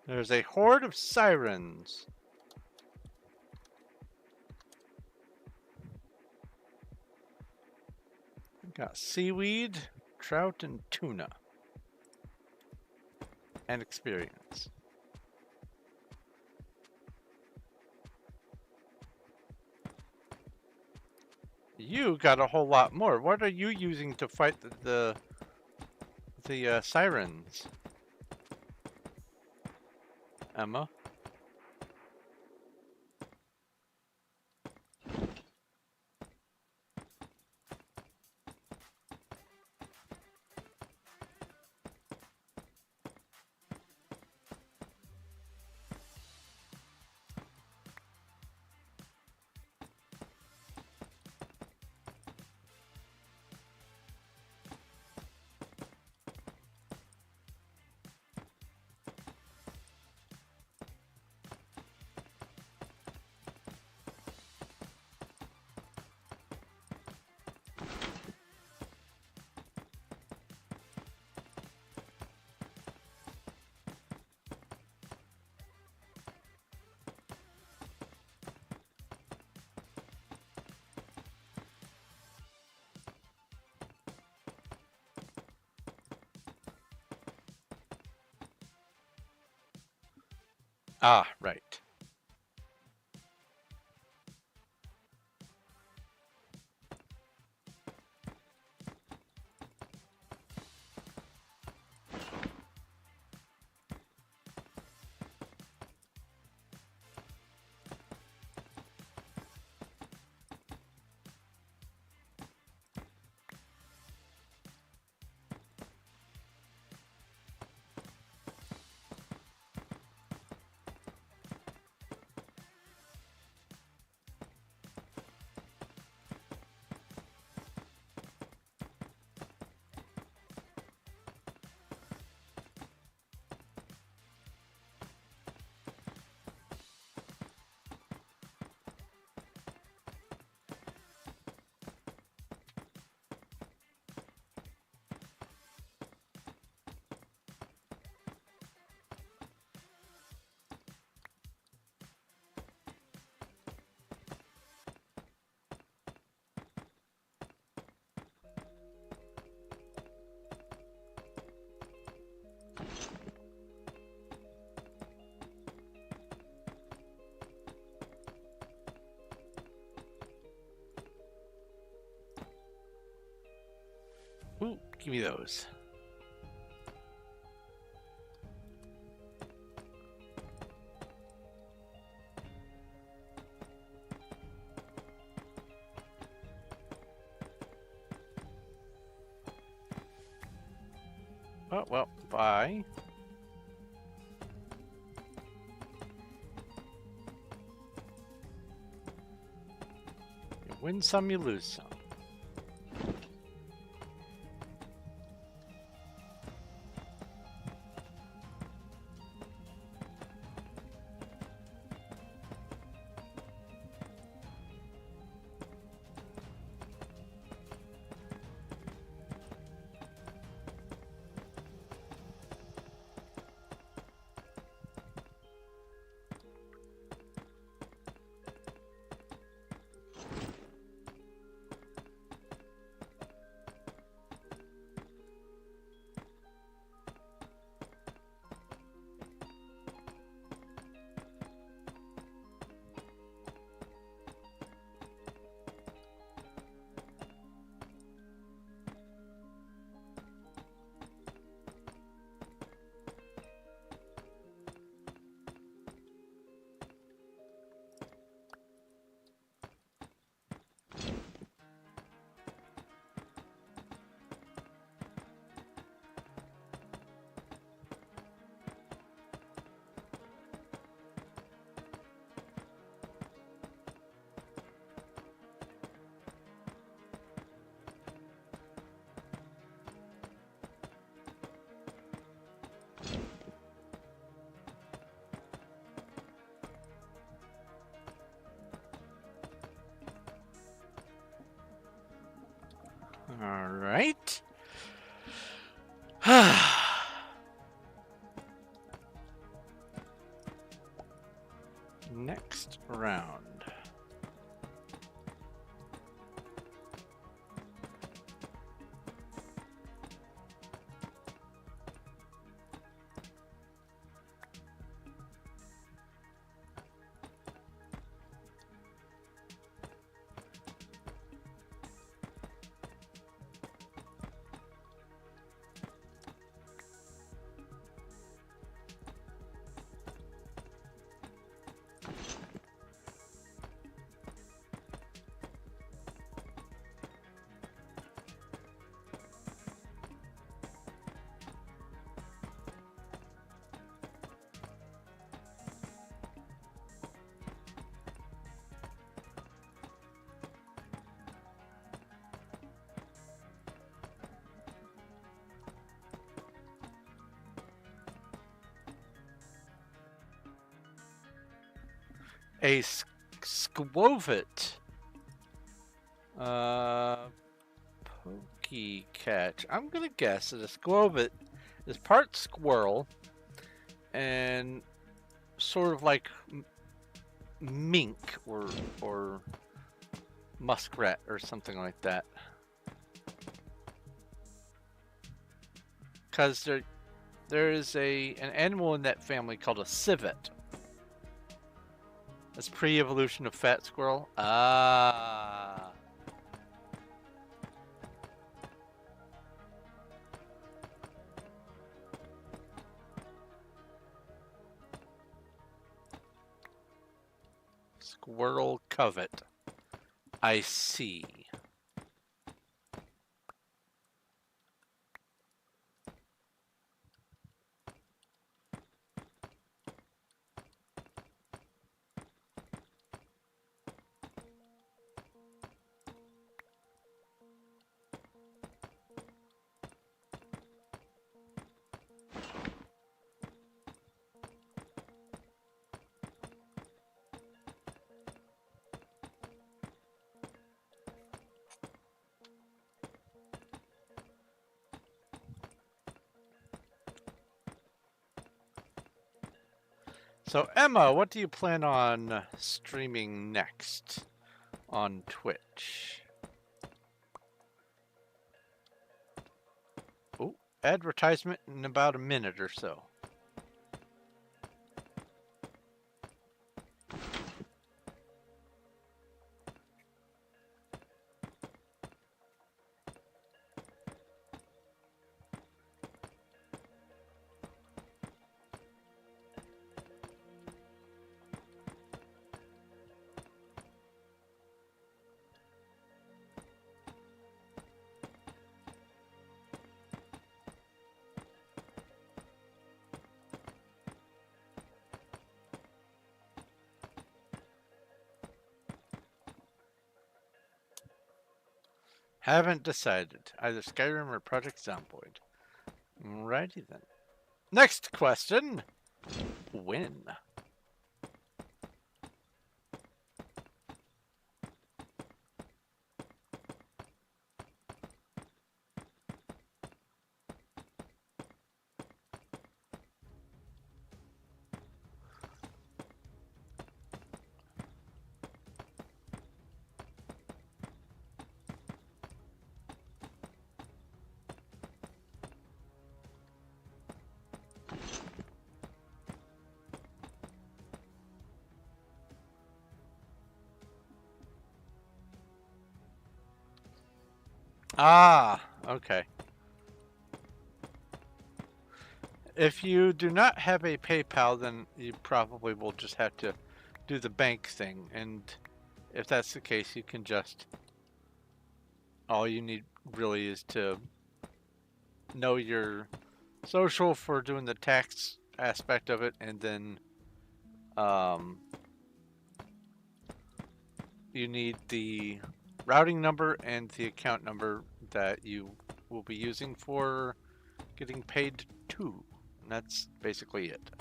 S1: There's a horde of sirens. We got seaweed, trout, and tuna. And experience. You got a whole lot more. What are you using to fight the sirens? Emma? Ah, right. Ooh, give me those. Oh, well, bye. You win some, you lose some. All right. Next round. A squovet. Pokey catch. I'm gonna guess that a squovet is part squirrel and sort of like mink or muskrat or something like that. Because there is an animal in that family called a civet. That's pre-evolution of fat squirrel. Ah. Squirrel covet. I see. So Emma, what do you plan on streaming next on Twitch? Oh, advertisement in about a minute or so. Haven't decided. Either Skyrim or Project Zomboid. Alrighty then. Next question. When? Ah, okay. If you do not have a PayPal, then you probably will just have to do the bank thing. And if that's the case, you can just, all you need really is to know your social for doing the tax aspect of it, and then you need the routing number and the account number that you will be using for getting paid to. And that's basically it.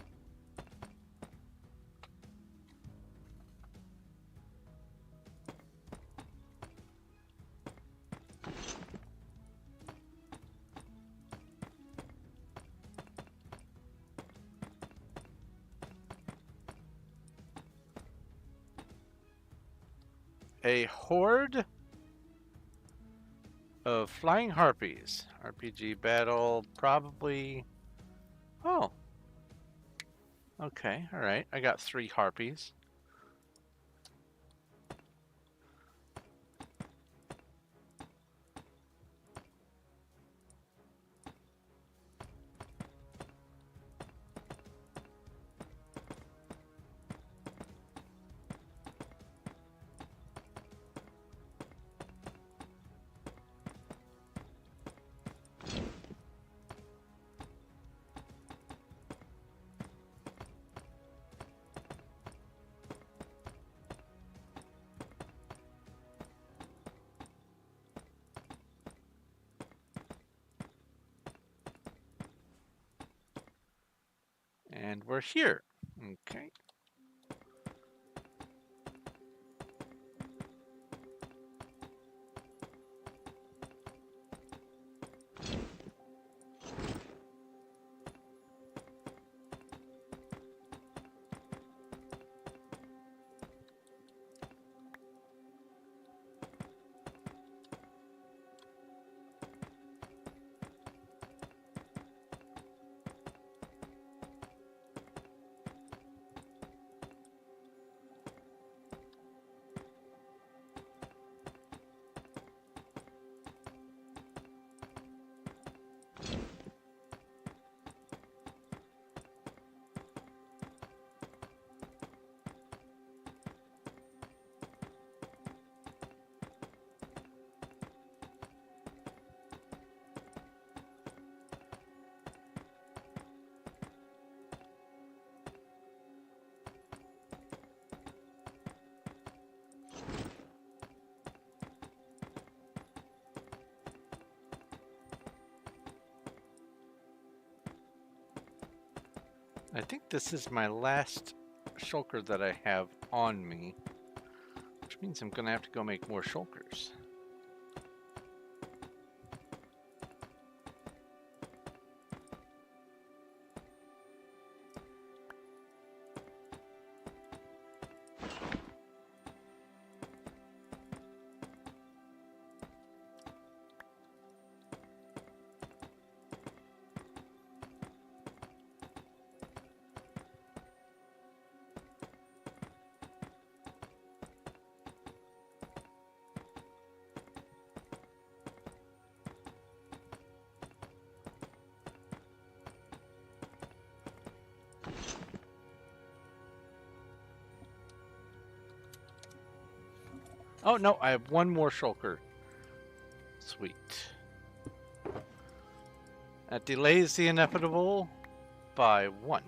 S1: A horde of flying harpies. RPG battle, probably. Oh. Okay, alright. I got 3 harpies. And we're here. Okay. I think this is my last shulker that I have on me, which means I'm going to have to go make more shulkers. Oh, no, I have one more shulker. Sweet. That delays the inevitable by 1.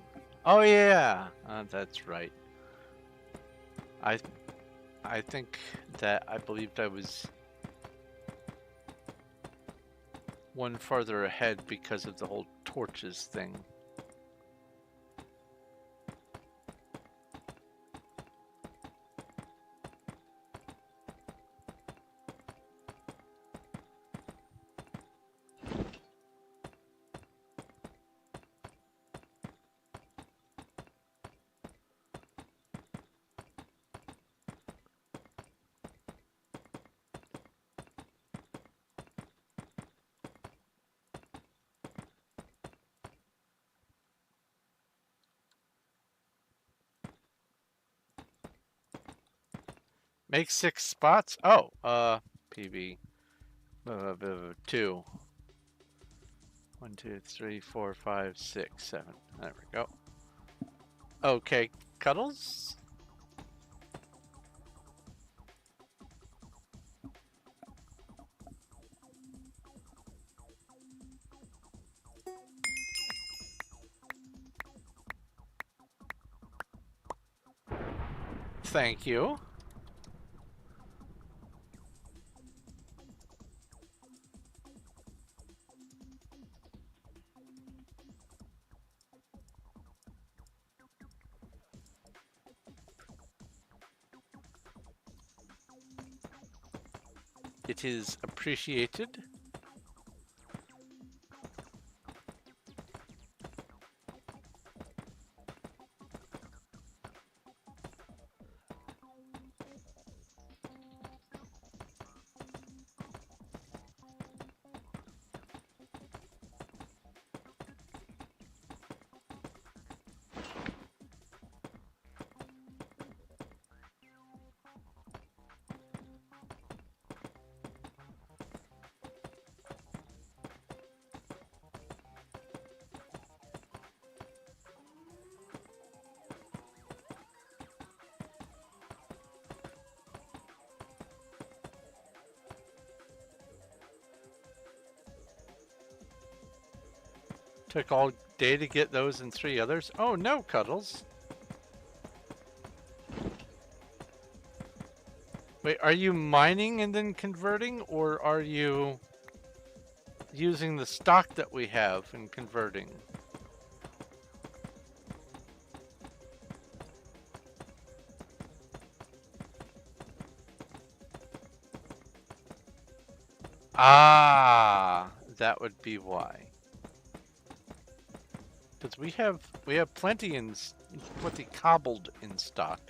S1: Oh, yeah, that's right. I think that I believed I was one farther ahead because of the whole torches thing. Make 6 spots? Oh, PB. 2. 1, 2, 3, 4, 5, 6, 7. There we go. Okay, Cuddles? Thank you. It is appreciated. Took all day to get those and 3 others. Oh no, Cuddles. Wait, are you mining and then converting, or are you using the stock that we have and converting? Ah, that would be why. Because we have plenty cobbled in stock.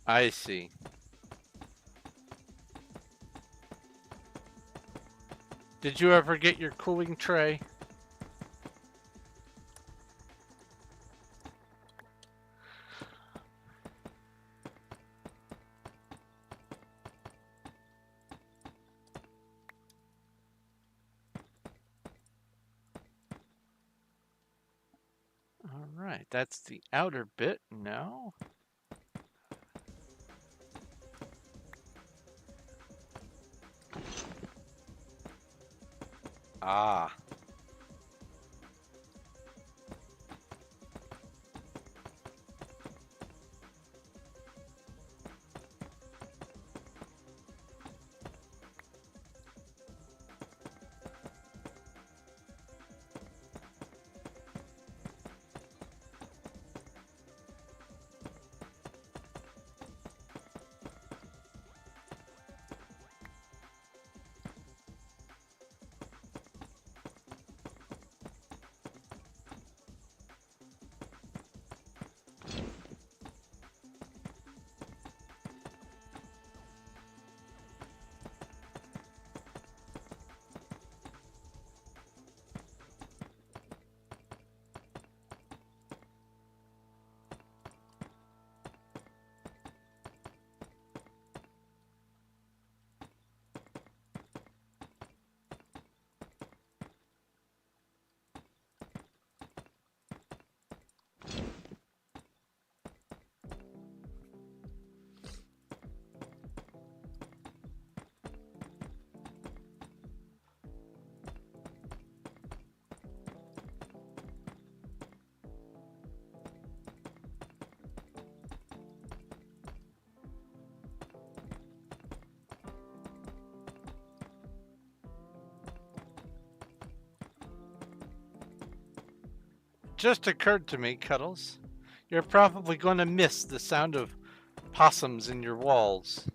S1: I see. Did you ever get your cooling tray? All right, that's the outer bit now. Ah. just occurred to me, Cuddles. You're probably going to miss the sound of possums in your walls.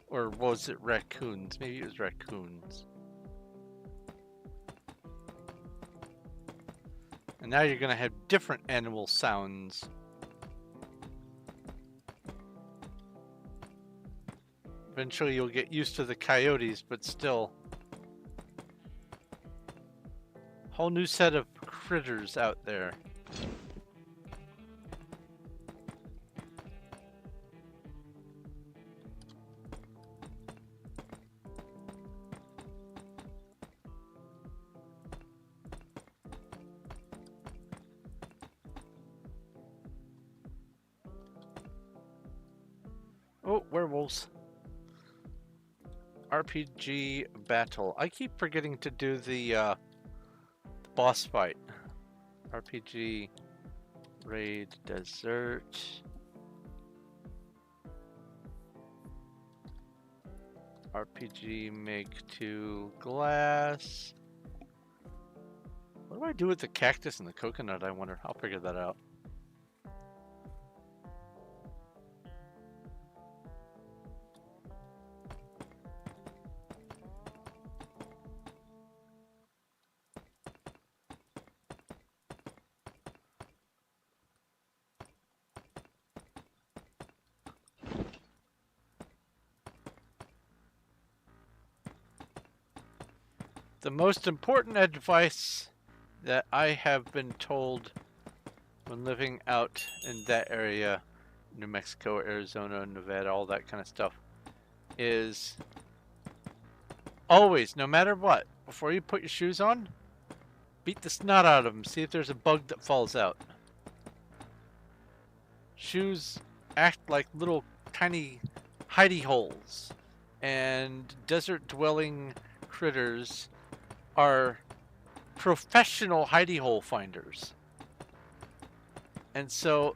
S1: Or was it raccoons? Maybe it was raccoons. And now you're going to have different animal sounds. Eventually you'll get used to the coyotes, but still. Whole new set of critters out there. Oh, werewolves. RPG battle. I keep forgetting to do the boss fight. RPG raid desert. RPG make 2 glass. What do I do with the cactus and the coconut, I wonder? I'll figure that out. The most important advice that I have been told when living out in that area, New Mexico, Arizona, Nevada, all that kind of stuff, is always, no matter what, before you put your shoes on, beat the snot out of them, see if there's a bug that falls out. Shoes act like little tiny hidey holes, and desert-dwelling critters are professional hidey hole finders. And so,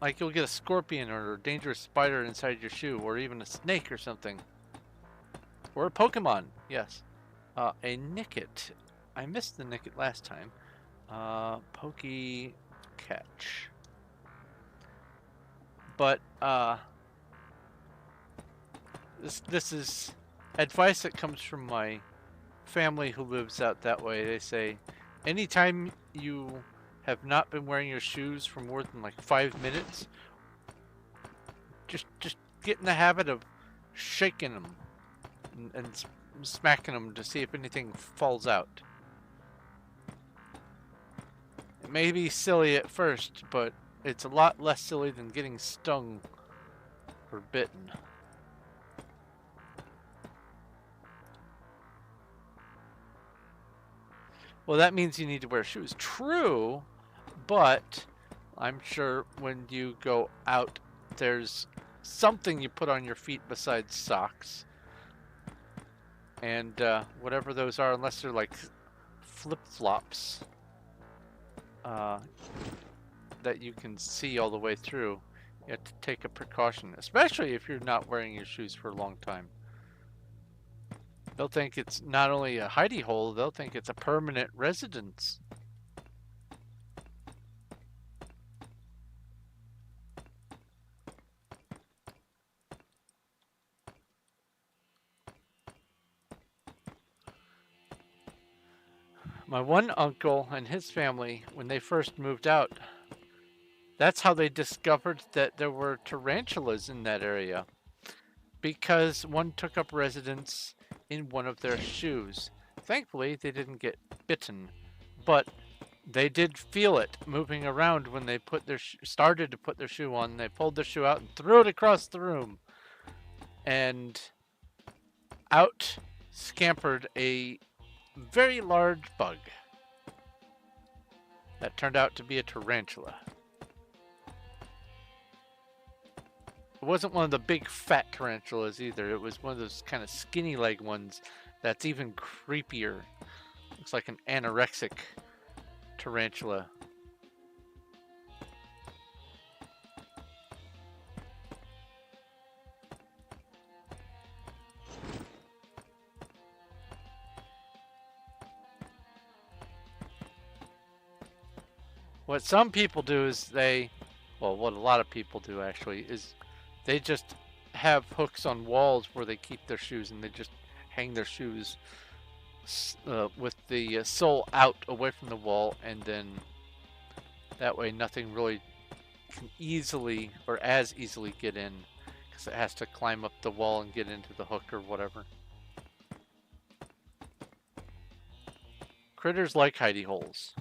S1: like, you'll get a scorpion or a dangerous spider inside your shoe, or even a snake or something. Or a Pokemon, yes. A Nickit. I missed the Nickit last time. Pokey catch. But, this is advice that comes from my family who lives out that way. They say, anytime you have not been wearing your shoes for more than like 5 minutes, just get in the habit of shaking them and smacking them to see if anything falls out. It may be silly at first, but it's a lot less silly than getting stung or bitten. Well, that means you need to wear shoes. True, but I'm sure when you go out, there's something you put on your feet besides socks. And whatever those are, unless they're like flip-flops that you can see all the way through, you have to take a precaution, especially if you're not wearing your shoes for a long time. They'll think it's not only a hidey hole, they'll think it's a permanent residence. My one uncle and his family, when they first moved out, that's how they discovered that there were tarantulas in that area. Because one took up residence in one of their shoes. Thankfully, they didn't get bitten, but they did feel it moving around when they put their started to put their shoe on. They pulled their shoe out and threw it across the room, and out scampered a very large bug that turned out to be a tarantula. It wasn't one of the big fat tarantulas either. It was one of those kind of skinny leg ones that's even creepier. Looks like an anorexic tarantula. What some people do is well, what a lot of people do actually is they just have hooks on walls where they keep their shoes, and they just hang their shoes with the sole out away from the wall, and then that way nothing really can easily or as easily get in because it has to climb up the wall and get into the hook or whatever. Critters like hidey holes.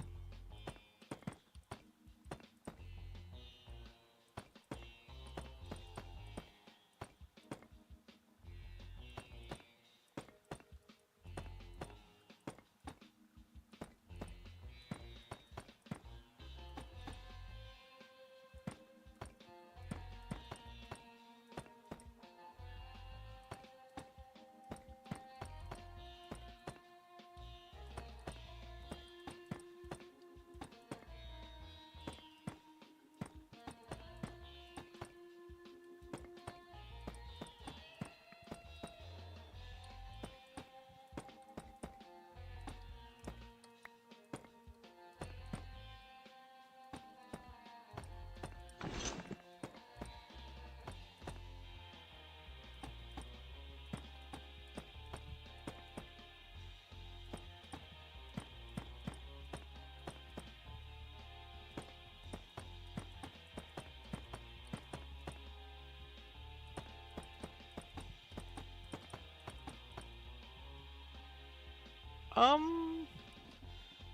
S1: Um,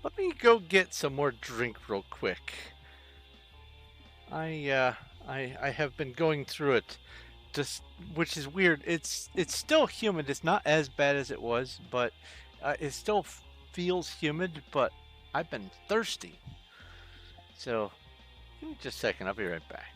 S1: Let me go get some more drink real quick. I uh I have been going through it, just which is weird. It's still humid. It's not as bad as it was, but it still feels humid. But I've been thirsty. So give me just a second. I'll be right back.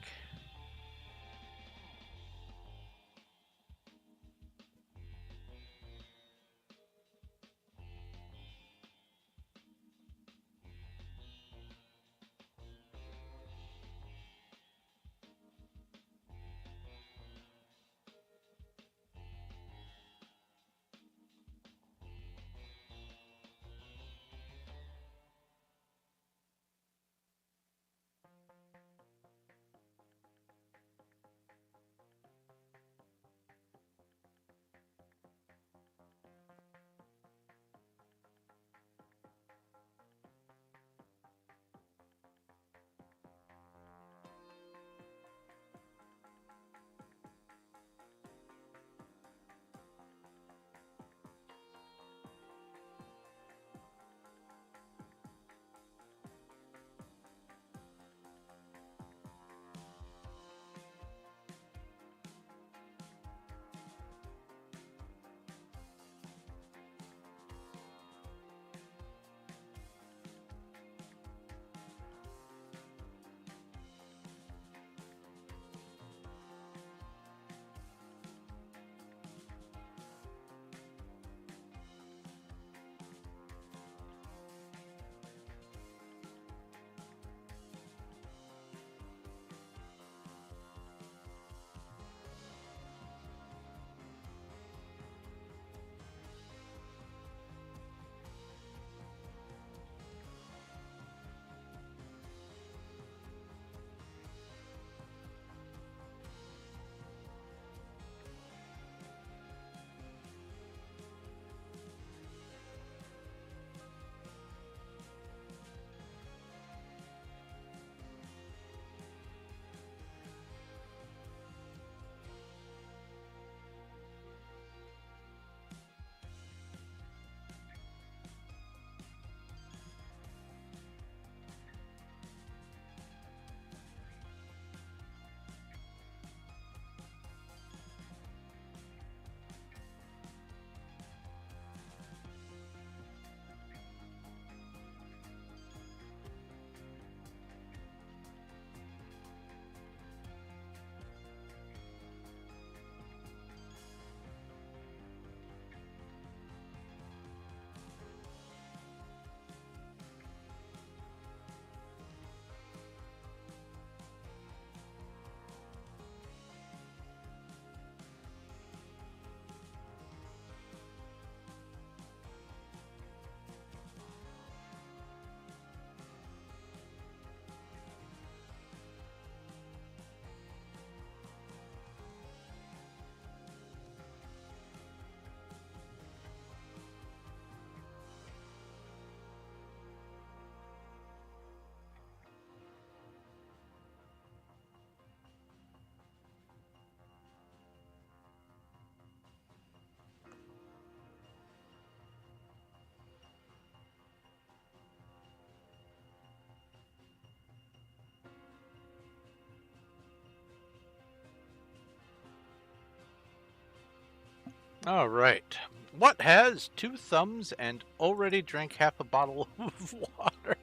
S1: All right. What has 2 thumbs and already drank half a bottle of water?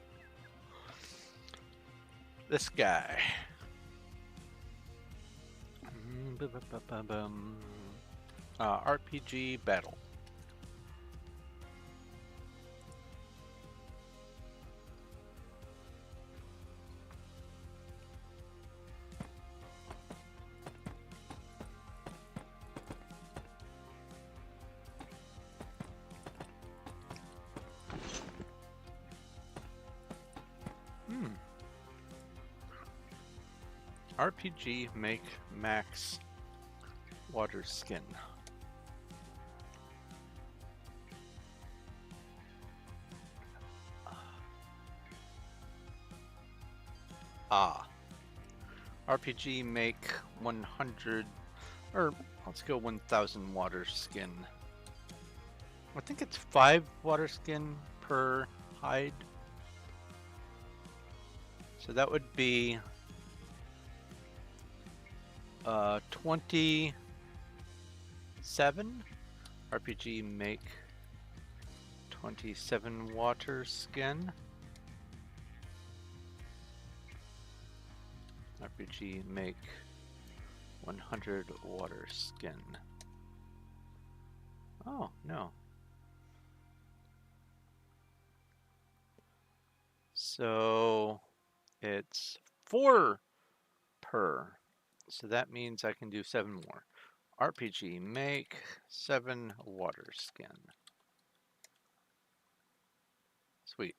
S1: This guy. RPG battle. RPG make max water skin. RPG make 100, or let's go 1000 water skin. I think it's 5 water skin per hide. So that would be 27. RPG make 27 water skin. RPG make 100 water skin. Oh, no. So it's 4 per. So that means I can do 7 more. RPG make 7 water skin. Sweet.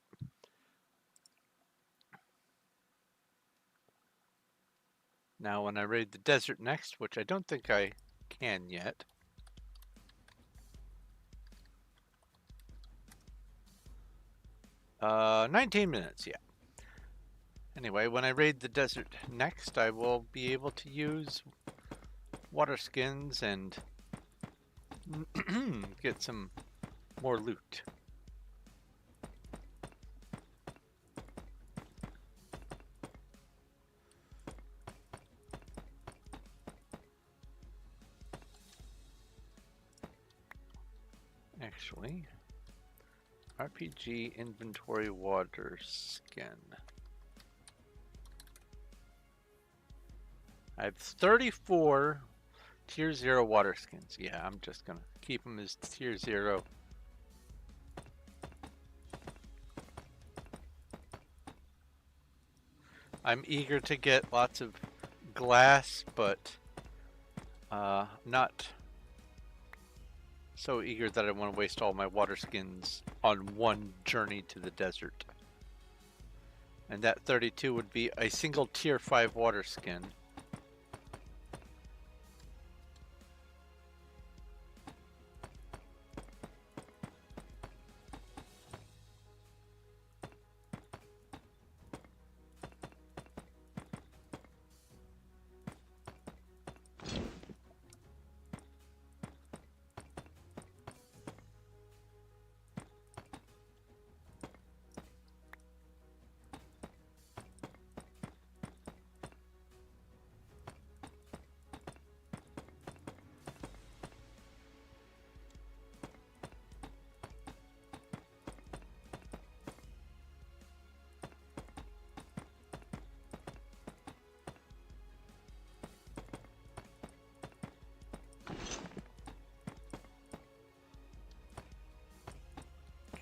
S1: Now when I raid the desert next, which I don't think I can yet. Uh, 19 minutes, yeah. Anyway, when I raid the desert next, I will be able to use water skins and get some more loot. Actually, RPG inventory water skin. I have 34 tier 0 water skins. Yeah, I'm just gonna keep them as tier 0. I'm eager to get lots of glass, but not so eager that I want to waste all my water skins on one journey to the desert. And that 32 would be a single tier 5 water skin.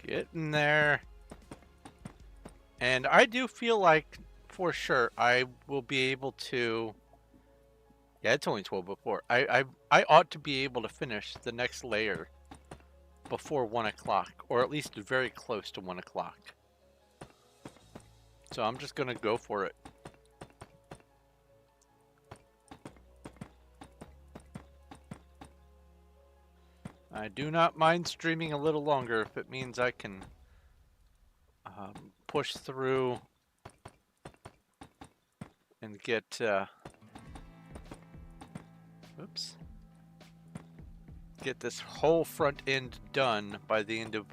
S1: Getting there. And I do feel like, for sure, I will be able to... Yeah, it's only 12 before. I ought to be able to finish the next layer before 1 o'clock, or at least very close to 1 o'clock. So I'm just going to go for it. I do not mind streaming a little longer if it means I can push through and get get this whole front end done by the end of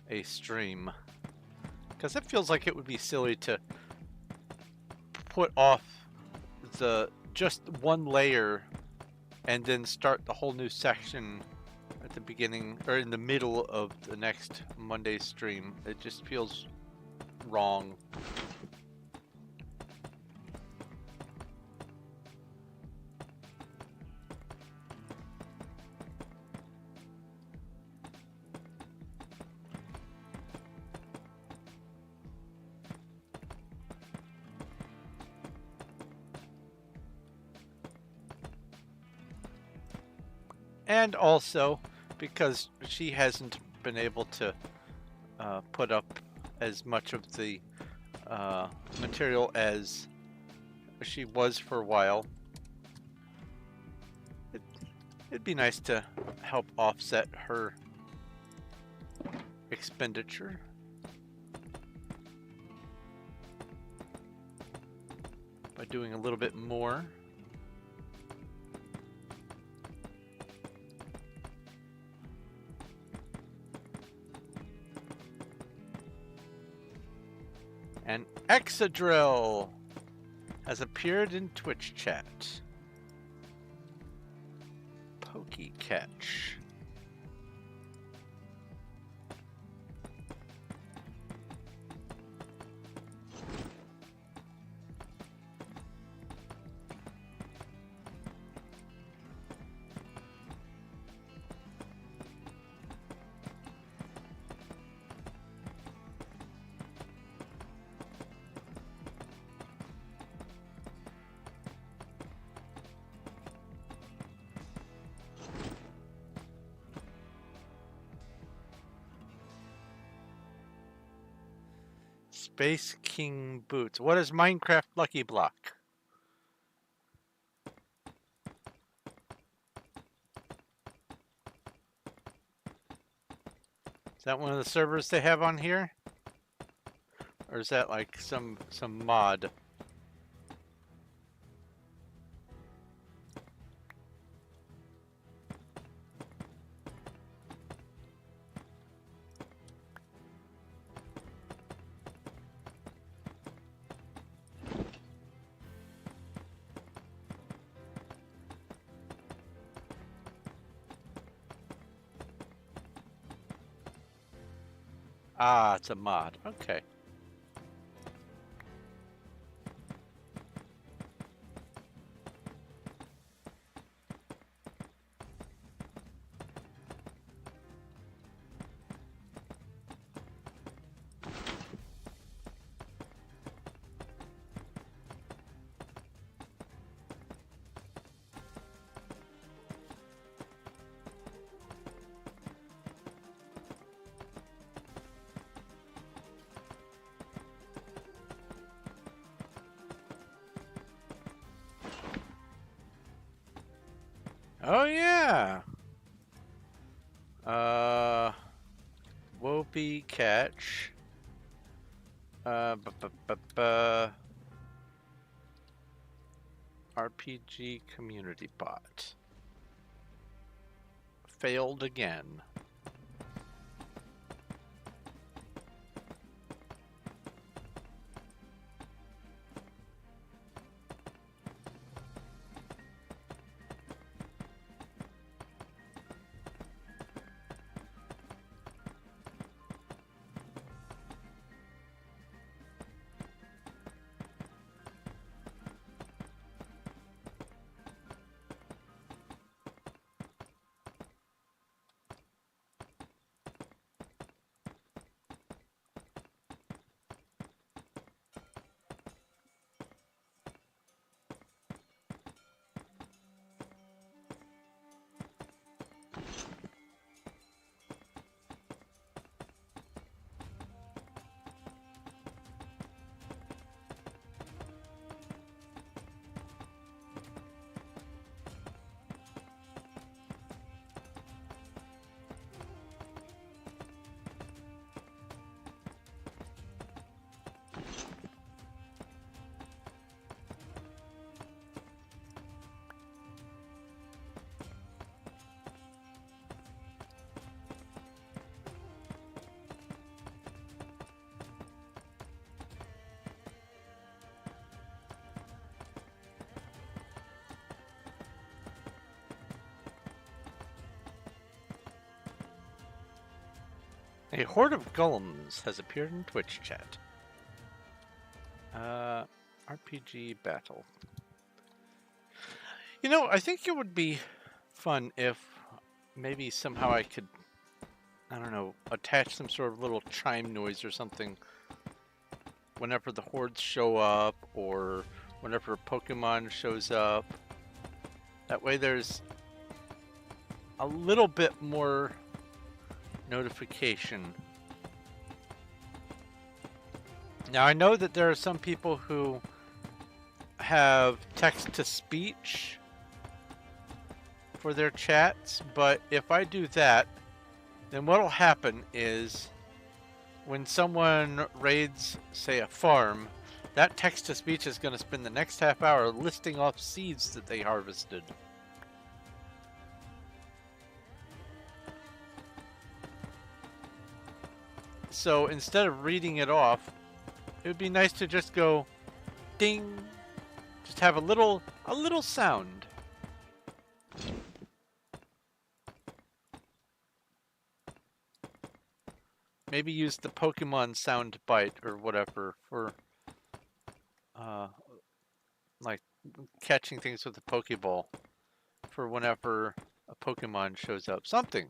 S1: a stream, because it feels like it would be silly to put off the just one layer and then start the whole new section the beginning or in the middle of the next Monday stream. It just feels wrong. And also because she hasn't been able to put up as much of the material as she was for a while. It'd be nice to help offset her expenditure. By doing a little bit more. And Exadrill has appeared in Twitch chat. Pokey catch. Space King Boots. What is Minecraft Lucky Block? Is that one of the servers they have on here? Or is that like some mod? Ah, it's a mod. Okay. Oh yeah. Wopey catch. RPG community bot. Failed again. A horde of golems has appeared in Twitch chat. RPG battle. You know, I think it would be fun if maybe somehow I could, I don't know, attach some sort of little chime noise or something whenever the hordes show up or whenever a Pokemon shows up. That way there's a little bit more notification. Now I know that there are some people who have text-to-speech for their chats, but if I do that, then what'll happen is when someone raids, say, a farm, that text-to-speech is going to spend the next half hour listing off seeds that they harvested. So instead of reading it off, it would be nice to just go ding, just have a little sound. Maybe use the Pokemon sound bite or whatever for like catching things with a Pokeball for whenever a Pokemon shows up. Something.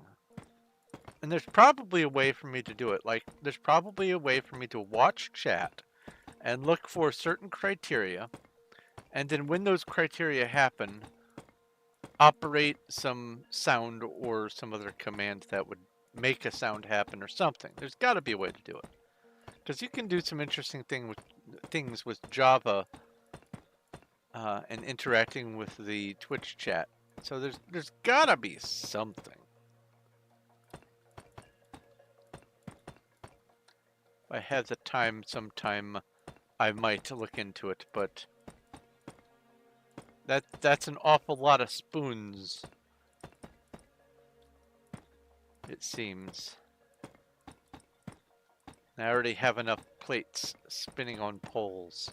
S1: And there's probably a way for me to do it. Like, there's probably a way for me to watch chat and look for certain criteria, and then when those criteria happen, operate some sound or some other command that would make a sound happen or something. There's got to be a way to do it. Because you can do some interesting things with Java and interacting with the Twitch chat. So there's got to be something. If I have the time sometime, I might look into it, but that's an awful lot of spoons, it seems. I already have enough plates spinning on poles.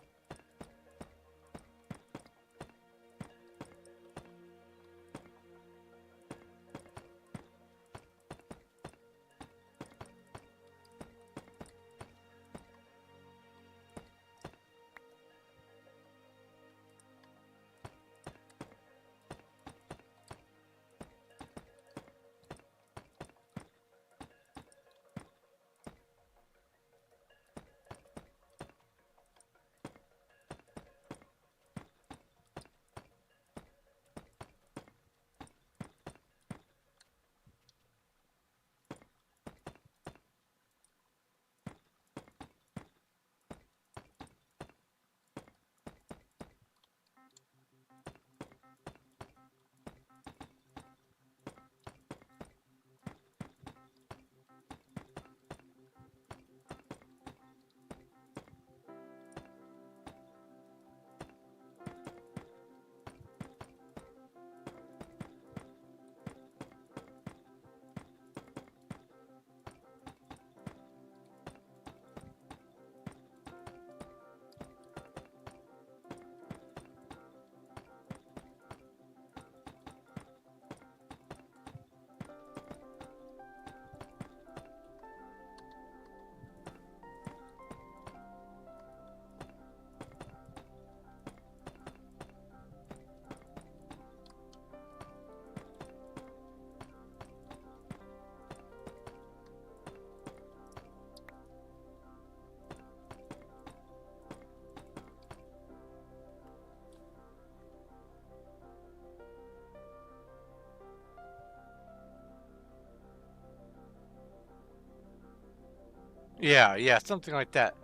S1: Yeah, something like that.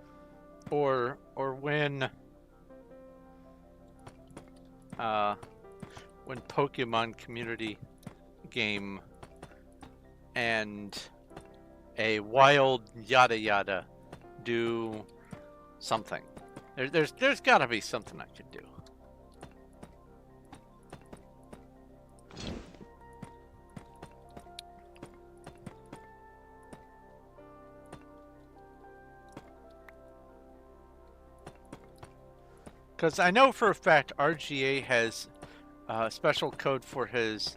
S1: Or when Pokemon community game and a wild yada yada do something. There's got to be something I could do. Because I know for a fact RGA has a special code for his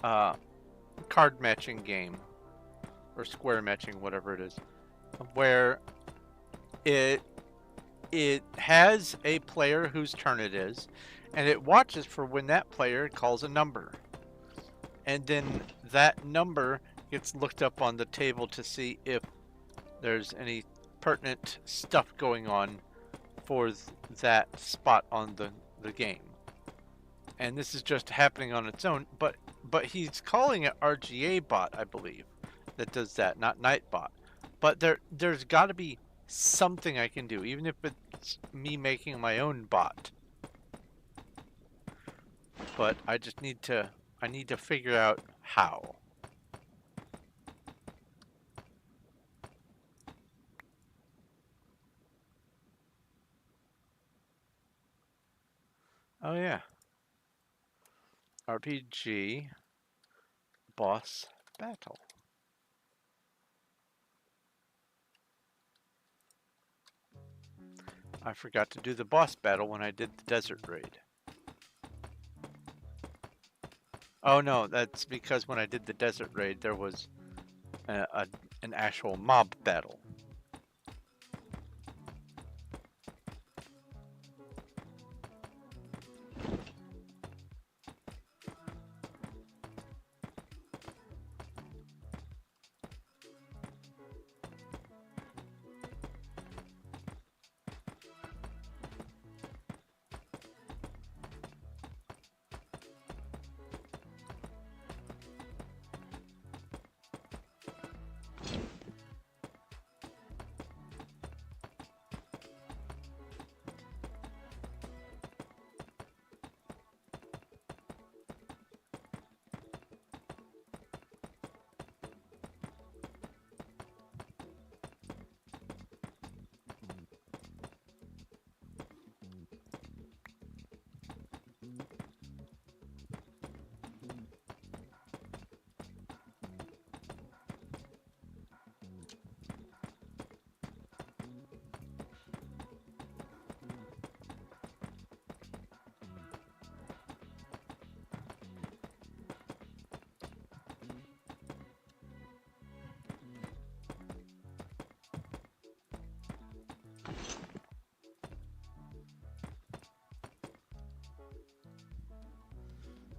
S1: card matching game or square matching, whatever it is, where it has a player whose turn it is, and it watches for when that player calls a number. And then that number gets looked up on the table to see if there's any pertinent stuff going on for that spot on the game. And this is just happening on its own, but he's calling it RGA bot, I believe, that does that, not Nightbot. But there's got to be something I can do, even if it's me making my own bot. But I just need to figure out how. Oh yeah. RPG boss battle. I forgot to do the boss battle when I did the desert raid. Oh no, that's because when I did the desert raid there was an actual mob battle.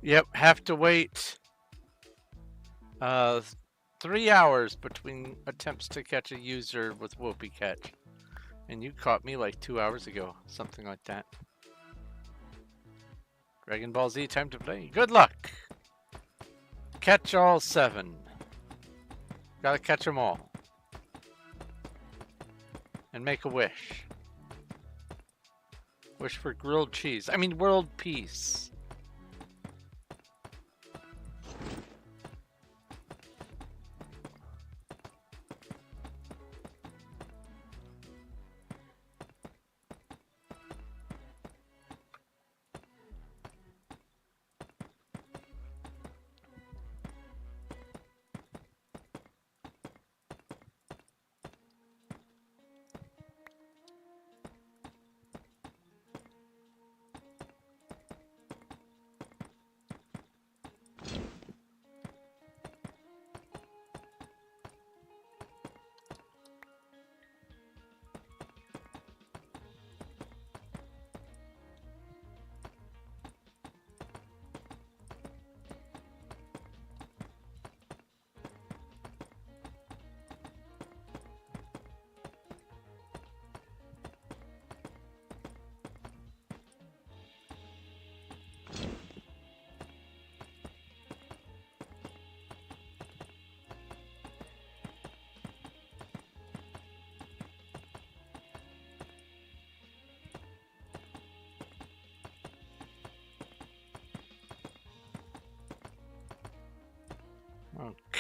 S1: Yep, have to wait 3 hours between attempts to catch a user with Whoopee Catch. And you caught me like 2 hours ago, something like that. Dragon Ball Z, time to play. Good luck! Catch all 7. Gotta catch them all. And make a wish. Wish for grilled cheese. I mean world peace.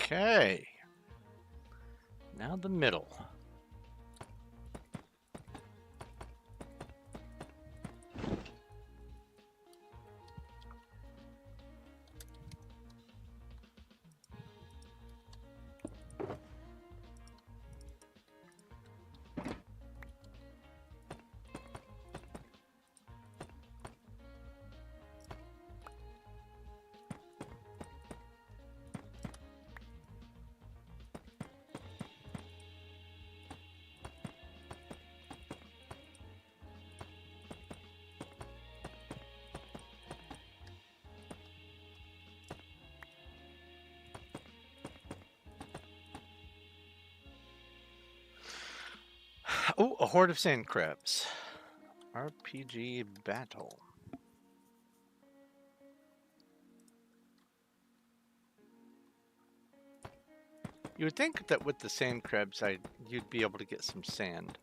S1: Okay. Now the middle. Oh, a horde of sand crabs. RPG battle. You would think that with the sand crabs, you'd be able to get some sand.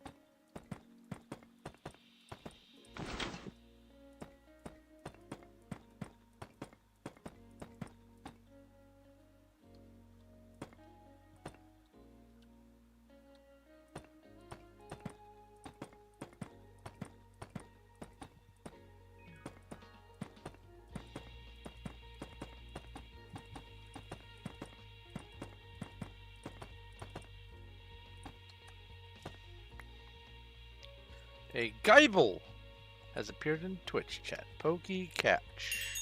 S1: A Geibel has appeared in Twitch chat. Pokey catch.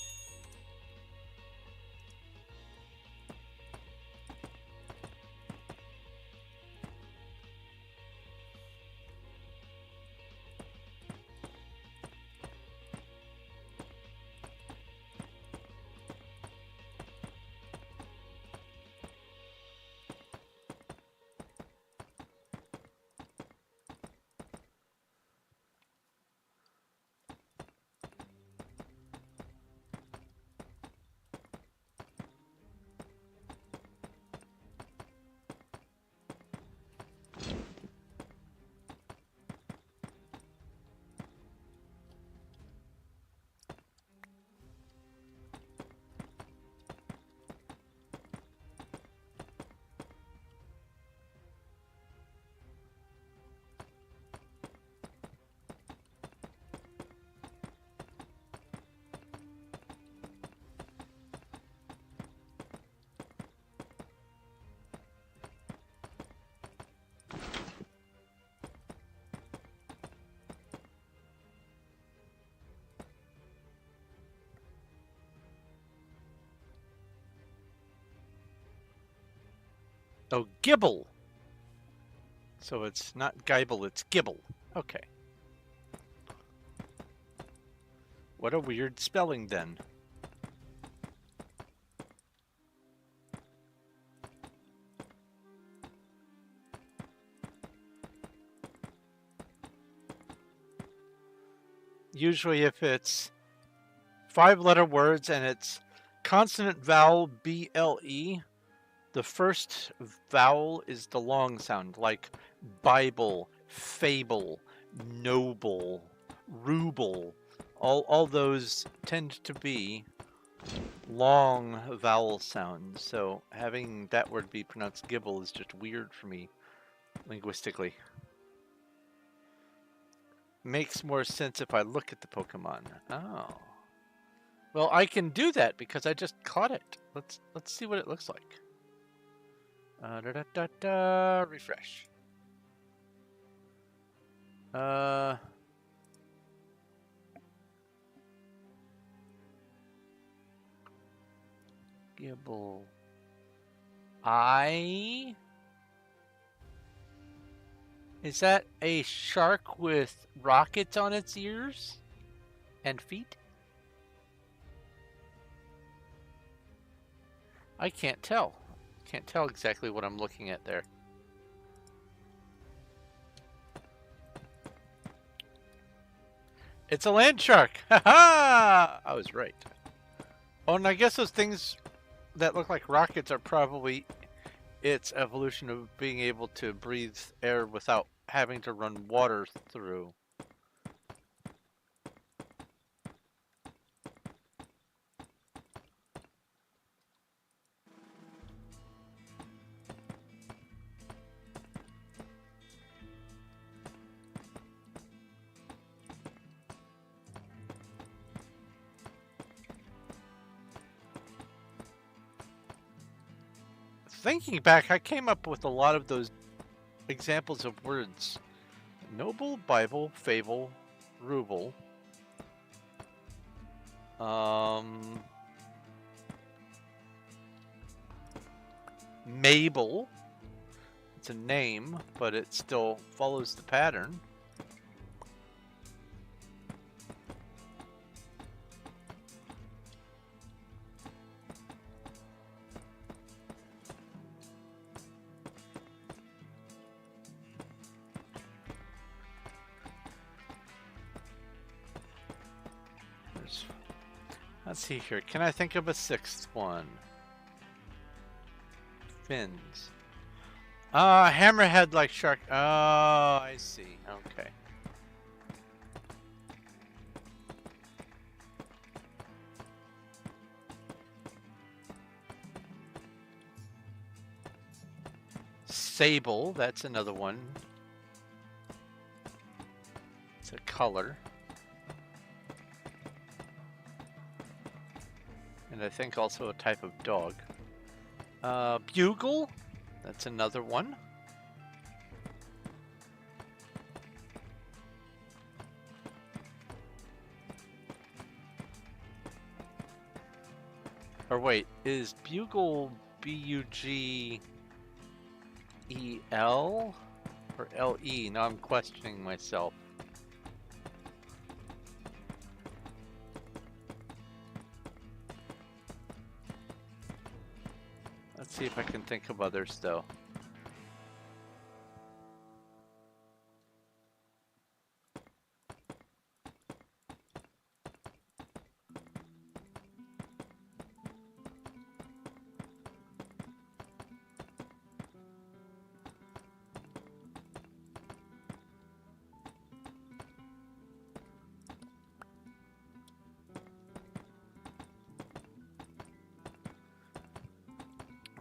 S1: Oh, Gibble. So it's not Geibel, it's Gibble. Okay. What a weird spelling then. Usually if it's 5-letter words and it's consonant vowel BLE, the first vowel is the long sound, like Bible, fable, noble, ruble. All those tend to be long vowel sounds. So having that word be pronounced gibble is just weird for me linguistically. Makes more sense if I look at the Pokemon. Oh. Well, I can do that because I just caught it. Let's see what it looks like. Refresh. Gibble. Is that a shark with rockets on its ears and feet? I can't tell. Can't tell exactly what I'm looking at there. It's a land shark! Ha ha! I was right. Oh, and I guess those things that look like rockets are probably its evolution of being able to breathe air without having to run water through. Thinking back, I came up with a lot of those examples of words. Noble, Bible, fable, ruble. Mabel. It's a name, but it still follows the pattern. Rotors. Let's see here. Can I think of a sixth one? Fins. Hammerhead like shark. Oh, I see. Okay. Sable, that's another one. It's a color. And I think also a type of dog. Bugle, that's another one. Or wait, is bugle B-U-G-E-L or L-E? Now I'm questioning myself. Let's see if I can think of others though.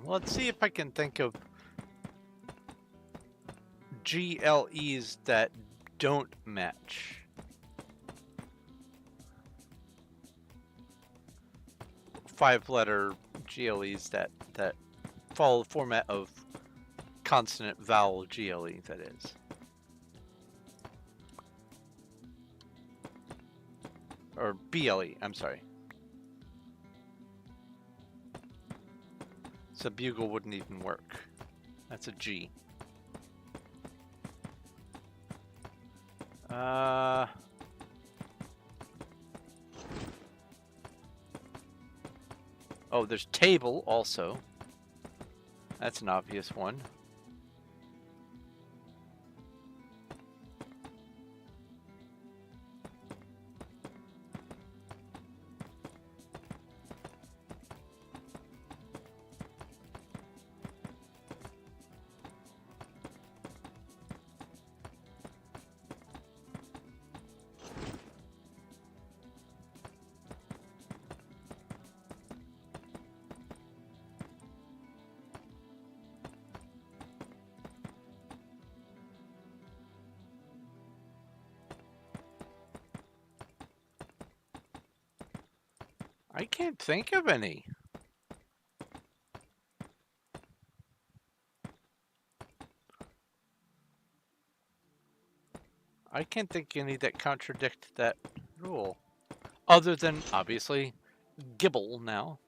S1: Let's see if I can think of GLEs that don't match. Five-letter GLEs that follow the format of consonant vowel GLE, that is. Or BLE, I'm sorry. So bugle wouldn't even work. That's a G. Oh, there's table also. That's an obvious one. I can't think of any. I can't think any that contradict that rule. Other than, obviously, gibble now.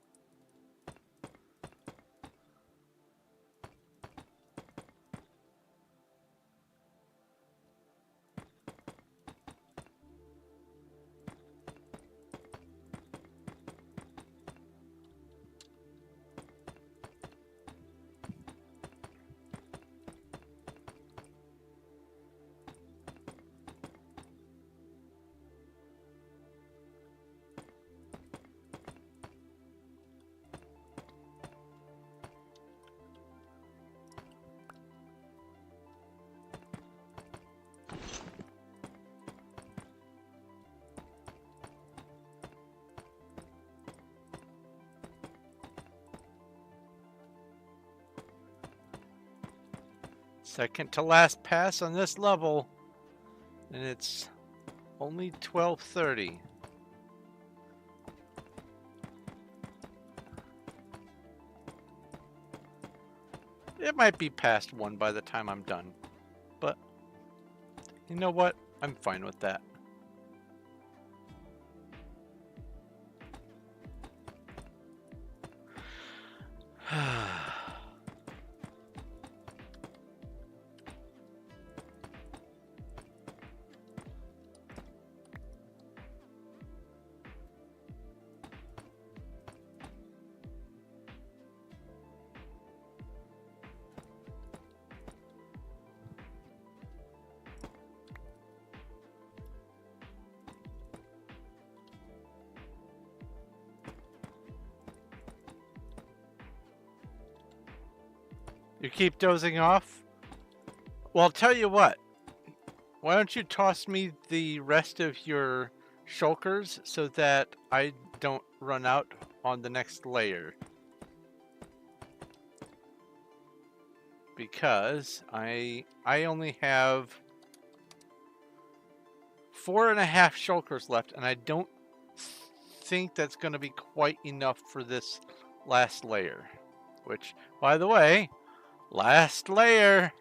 S1: Second to last pass on this level, and it's only 12:30. It might be past 1 by the time I'm done, but you know what? I'm fine with that. You keep dozing off? Well, I'll tell you what. Why don't you toss me the rest of your shulkers so that I don't run out on the next layer? Because I only have 4.5 shulkers left, and I don't think that's going to be quite enough for this last layer. Which, by the way, last layer.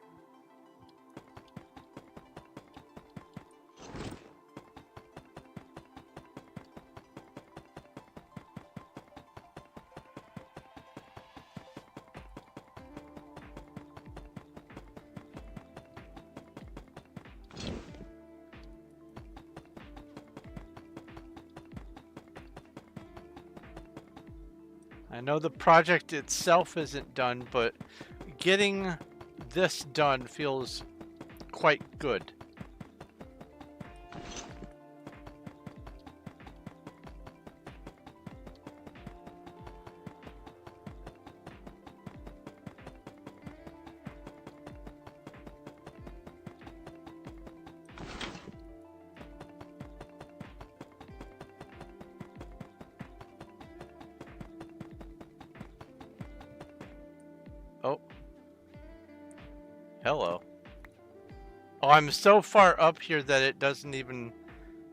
S1: I know the project itself isn't done, but getting this done feels quite good. Oh. Hello. Oh, I'm so far up here that it doesn't even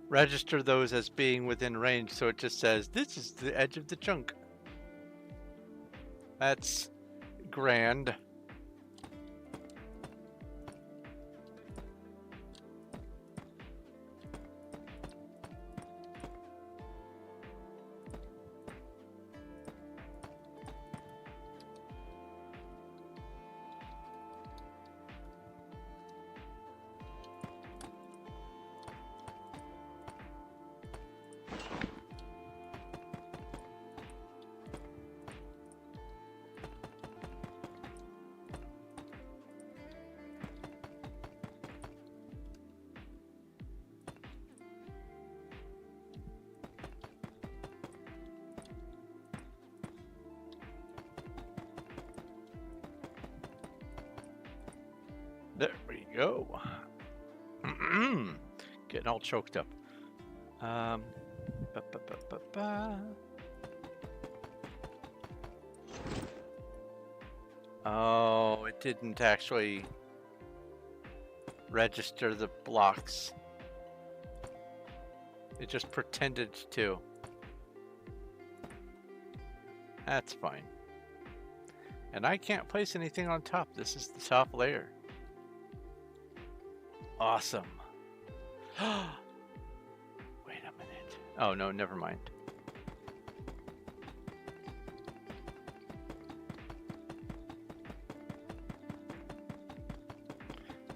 S1: register those as being within range, so it just says, this is the edge of the chunk. That's grand. There we go. Getting all choked up. Ba, ba, ba, ba, ba. Oh, it didn't actually register the blocks. It just pretended to. That's fine. And I can't place anything on top. This is the top layer. Awesome. Wait a minute. Oh, no, never mind.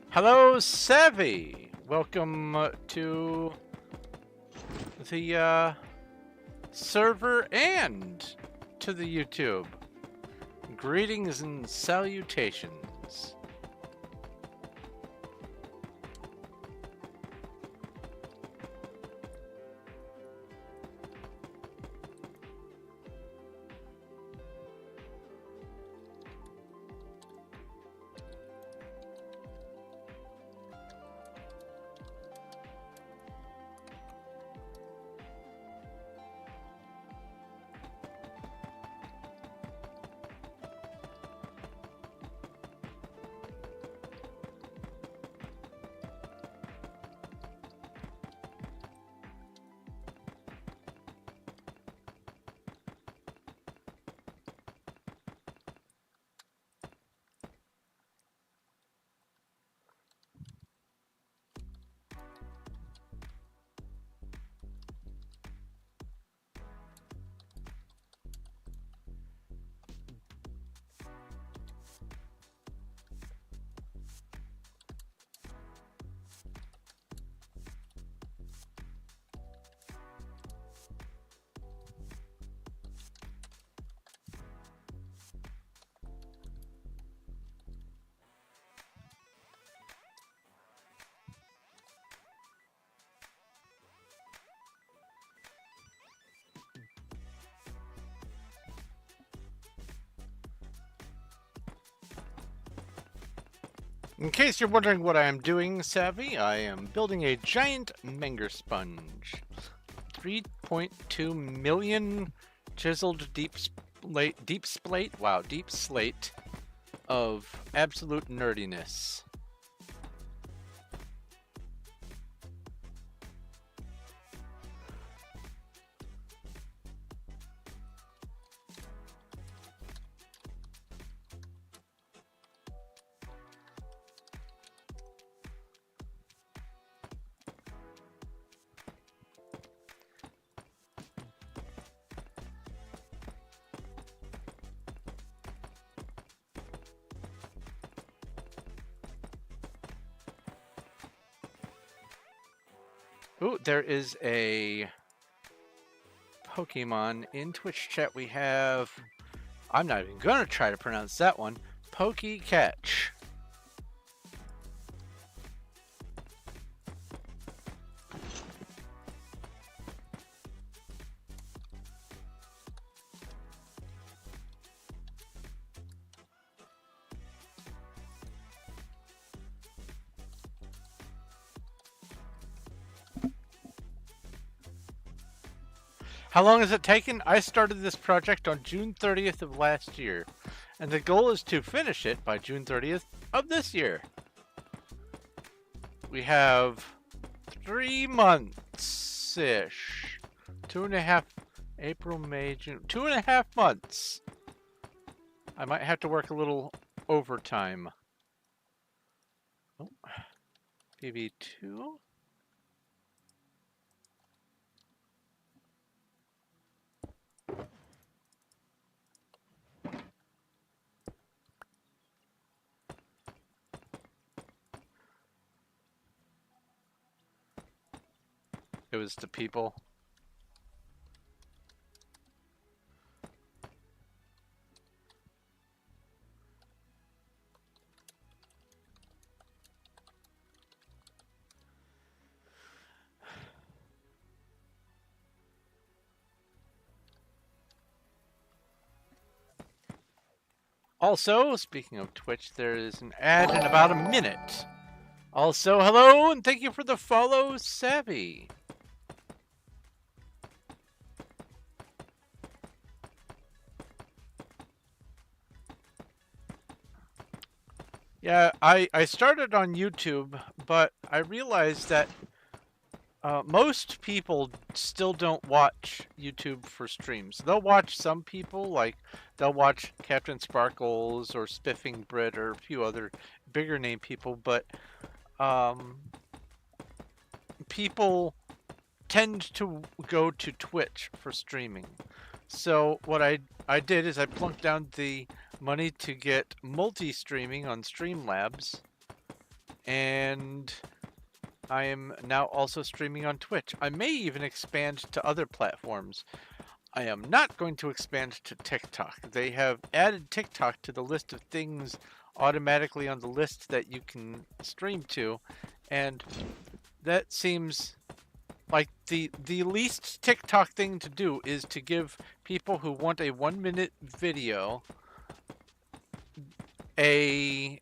S1: Hello, Savvy. Welcome to the server and to the YouTube. Greetings and salutations. In case you're wondering what I am doing, Savvy, I am building a giant Menger sponge. 3.2 million chiseled deep slate of absolute nerdiness. Ooh, there is a Pokemon in Twitch chat. We have, I'm not even gonna try to pronounce that one, Catch. How long has it taken? I started this project on June 30th of last year, and the goal is to finish it by June 30th of this year. We have 3 months-ish. 2.5, April, May, June. 2.5 months. I might have to work a little overtime. Oh, PV2. It was the people. Also, speaking of Twitch, there is an ad in about a minute. Also, hello and thank you for the follow, Savvy. Yeah, I started on YouTube, but I realized that most people still don't watch YouTube for streams. They'll watch some people, like they'll watch Captain Sparkles or Spiffing Brit or a few other bigger name people, but people tend to go to Twitch for streaming. So what I did is I plunked down the money to get multi-streaming on Streamlabs, and I am now also streaming on Twitch. I may even expand to other platforms. I am not going to expand to TikTok. They have added TikTok to the list of things automatically on the list that you can stream to, and that seems like the least TikTok thing to do is to give people who want a 1-minute video a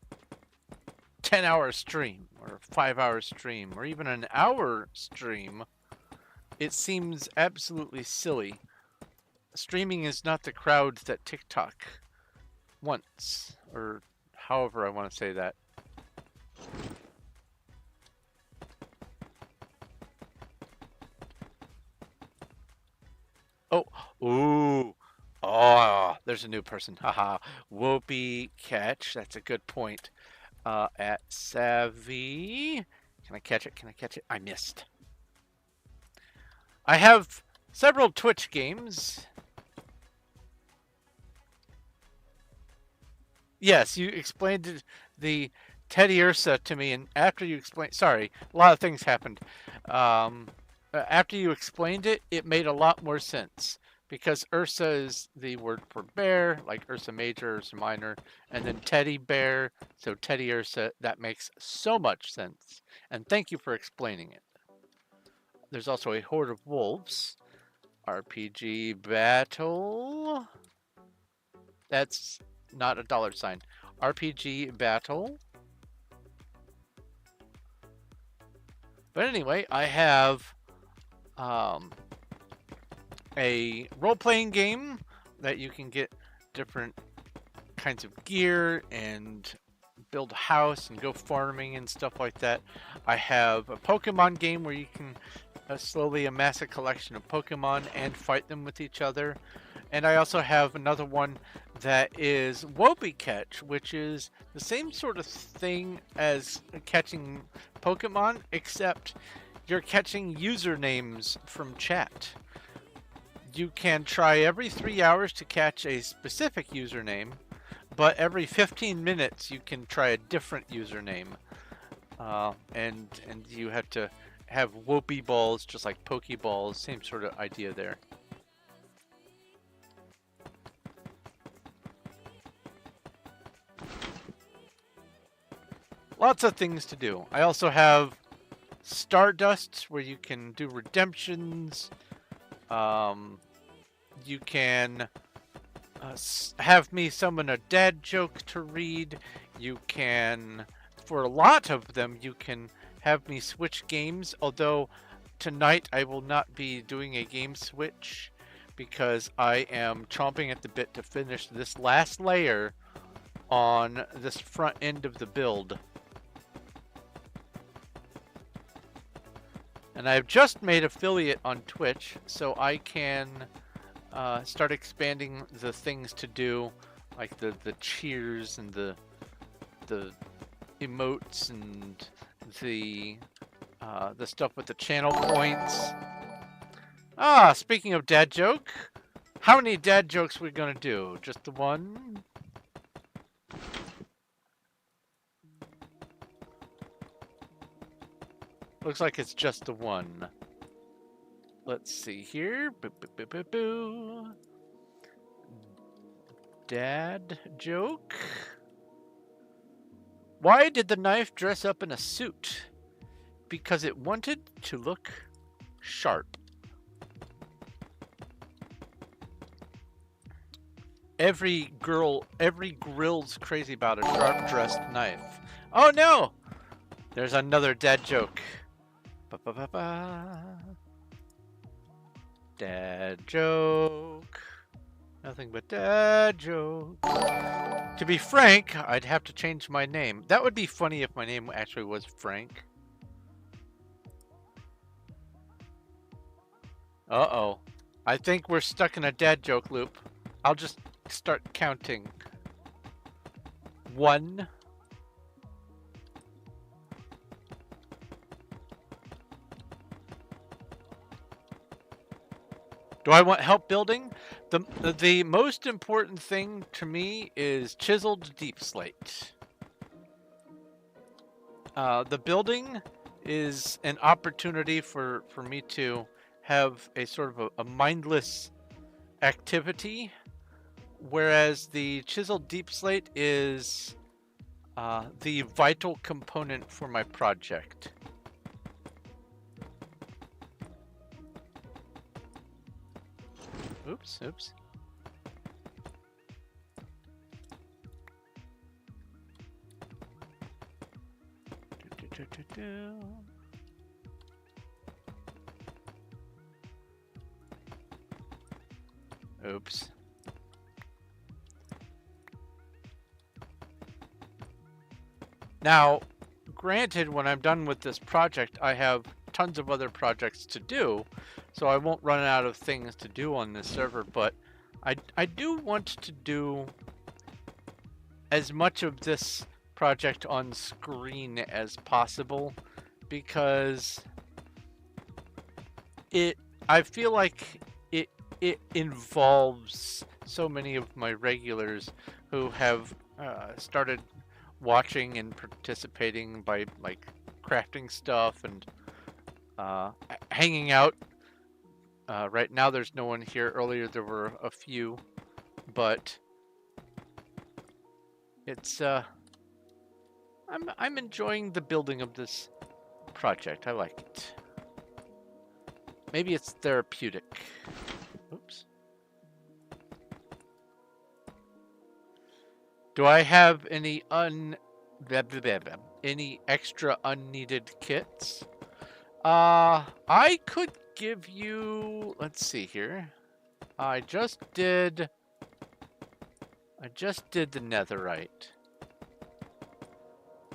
S1: 10-hour stream or 5-hour stream or even an hour stream. It seems absolutely silly. Streaming is not the crowd that TikTok wants, or however I want to say that. Oh, ooh, oh, there's a new person. Haha, Whoopee Catch. That's a good point. At Savvy. Can I catch it? Can I catch it? I missed. I have several Twitch games. Yes, you explained the Teddy Ursa to me, and after you explained, sorry, a lot of things happened. After you explained it, it made a lot more sense because Ursa is the word for bear, like Ursa Major, Ursa Minor, and then teddy bear, so Teddy Ursa. That makes so much sense. And thank you for explaining it. There's also a horde of wolves. RPG battle. That's not a dollar sign. RPG battle. But anyway, I have a role-playing game that you can get different kinds of gear and build a house and go farming and stuff like that. I have a Pokemon game where you can slowly amass a collection of Pokemon and fight them with each other. And I also have another one that is Wobby Catch, which is the same sort of thing as catching Pokemon, except you're catching usernames from chat. You can try every 3 hours to catch a specific username, but every 15 minutes you can try a different username. And you have to have whoopee balls, just like Pokeballs, same sort of idea there. Lots of things to do. I also have Stardusts where you can do redemptions. You can have me summon a dad joke to read. You can, for a lot of them, you can have me switch games, although tonight I will not be doing a game switch because I am chomping at the bit to finish this last layer on this front end of the build. And I've just made affiliate on Twitch, so I can start expanding the things to do, like the cheers and the emotes and the stuff with the channel points. Ah, speaking of dad joke, how many dad jokes are we gonna do? Just the one? Looks like it's just the one. Let's see here. Boo, boo, boo, boo, boo. Dad joke. Why did the knife dress up in a suit? Because it wanted to look sharp. Every grill's crazy about a sharp-dressed knife. Oh no! There's another dad joke. Ba, ba, ba, ba. Dad joke. Nothing but dad joke. To be frank, I'd have to change my name. That would be funny if my name actually was Frank. Uh-oh. I think we're stuck in a dad joke loop. I'll just start counting. 1. Do I want help building? The most important thing to me is chiseled deep slate. The building is an opportunity for me to have a sort of a mindless activity, whereas the chiseled deep slate is the vital component for my project. Oops, oops. Oops. Now, granted, when I'm done with this project, I have tons of other projects to do, so I won't run out of things to do on this server, but I do want to do as much of this project on screen as possible, because I feel like it involves so many of my regulars who have started watching and participating by like crafting stuff and hanging out. Right now there's no one here. Earlier there were a few, but it's I'm enjoying the building of this project. I like it. Maybe it's therapeutic. Oops. Do I have any extra unneeded kits? I could give you, let's see here. I just did the netherite.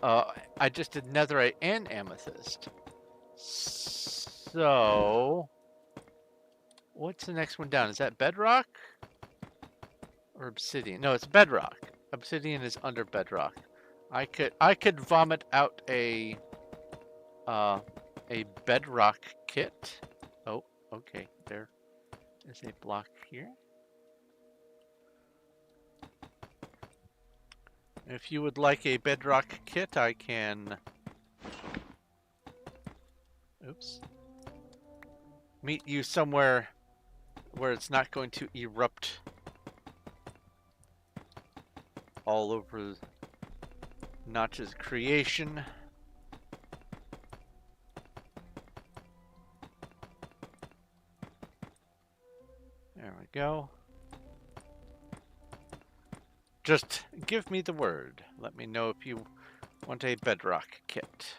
S1: I just did netherite and amethyst. So, what's the next one down? Is that bedrock or obsidian? No, it's bedrock. Obsidian is under bedrock. I could vomit out a bedrock kit. Oh, okay. There is a block here. If you would like a bedrock kit, I can... Oops. Meet you somewhere where it's not going to erupt all over Notch's creation. There we go. Just give me the word. Let me know if you want a bedrock kit.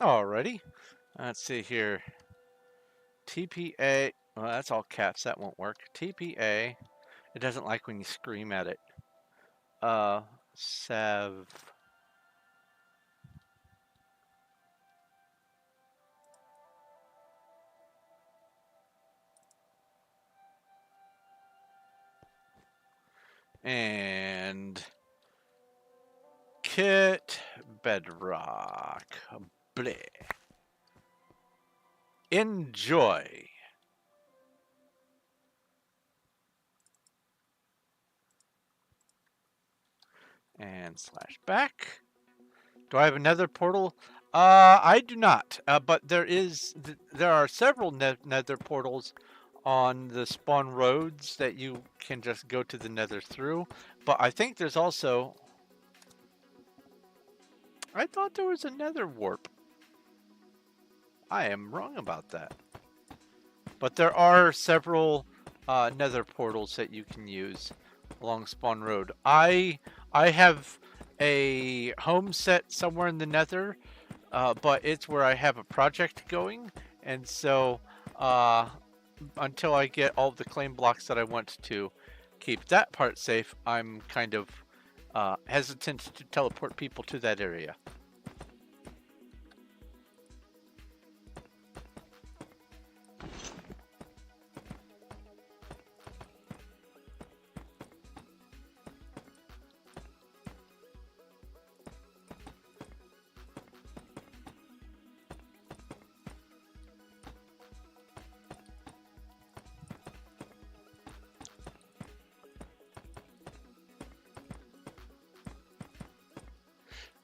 S1: Alrighty. Let's see here. TPA. Well, that's all caps. That won't work. TPA. It doesn't like when you scream at it. Sav. And kit bedrock. Bleh. Enjoy. And slash back. Do I have another portal? I do not. But there are several nether portals on the spawn roads that you can just go to the nether through. But I think there's also... I thought there was a nether warp. I am wrong about that. But there are several nether portals that you can use along spawn road. I have a home set somewhere in the nether, but it's where I have a project going, and so until I get all the claim blocks that I want to keep that part safe, I'm kind of hesitant to teleport people to that area.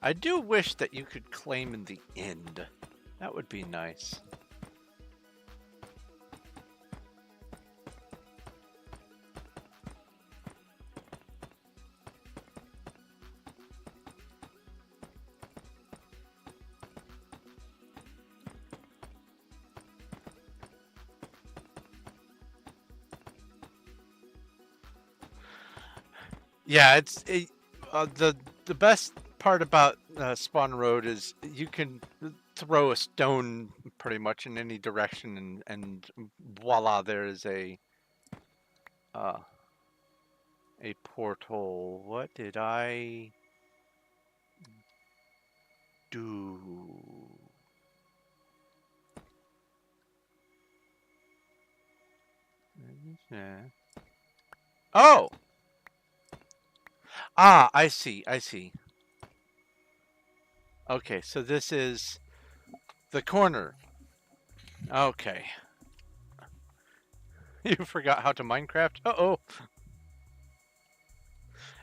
S1: I do wish that you could claim in the end. That would be nice. Yeah, the best part about Spawn Road is you can throw a stone pretty much in any direction, and voila, there is a portal. What did I do? Oh! Ah, I see, I see. Okay, so this is the corner. Okay. You forgot how to Minecraft? Uh-oh.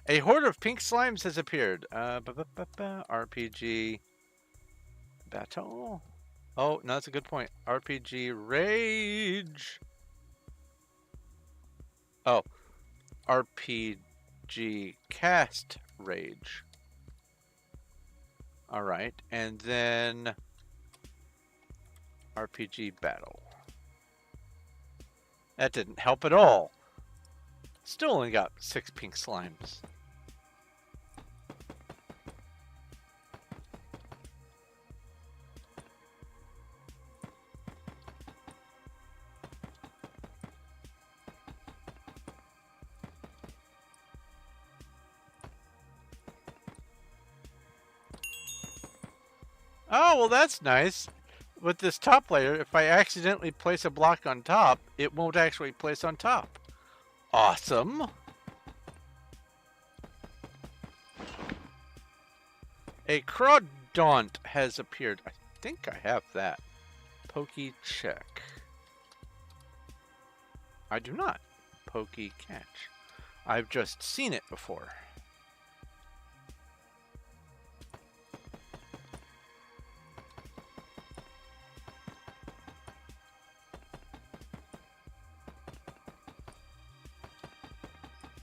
S1: A horde of pink slimes has appeared. RPG battle. Oh, no, that's a good point. RPG rage. Oh, RPG cast rage. All right, and then RPG battle. That didn't help at all. Still only got 6 pink slimes. Oh, well that's nice. With this top layer, if I accidentally place a block on top, it won't actually place on top. Awesome. A Crawdaunt has appeared. I think I have that. Pokey check. I do not. Pokey catch. I've just seen it before.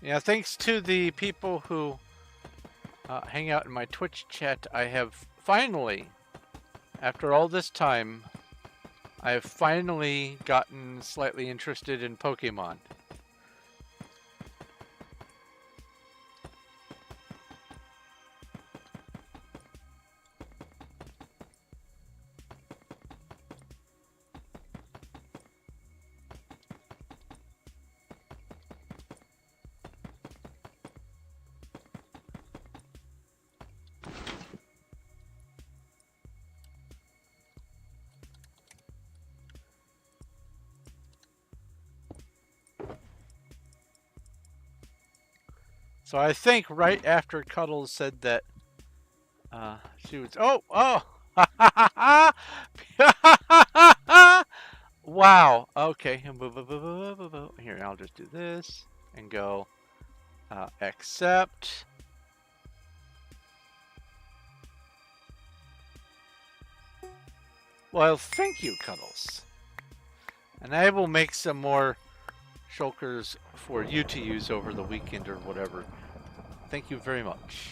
S1: Yeah, thanks to the people who hang out in my Twitch chat, I have finally, after all this time, I have finally gotten slightly interested in Pokemon. So I think right after Cuddles said that she was, wow, okay, here, I'll just do this and go accept. Well, thank you, Cuddles. And I will make some more shulkers for you to use over the weekend or whatever. Thank you very much.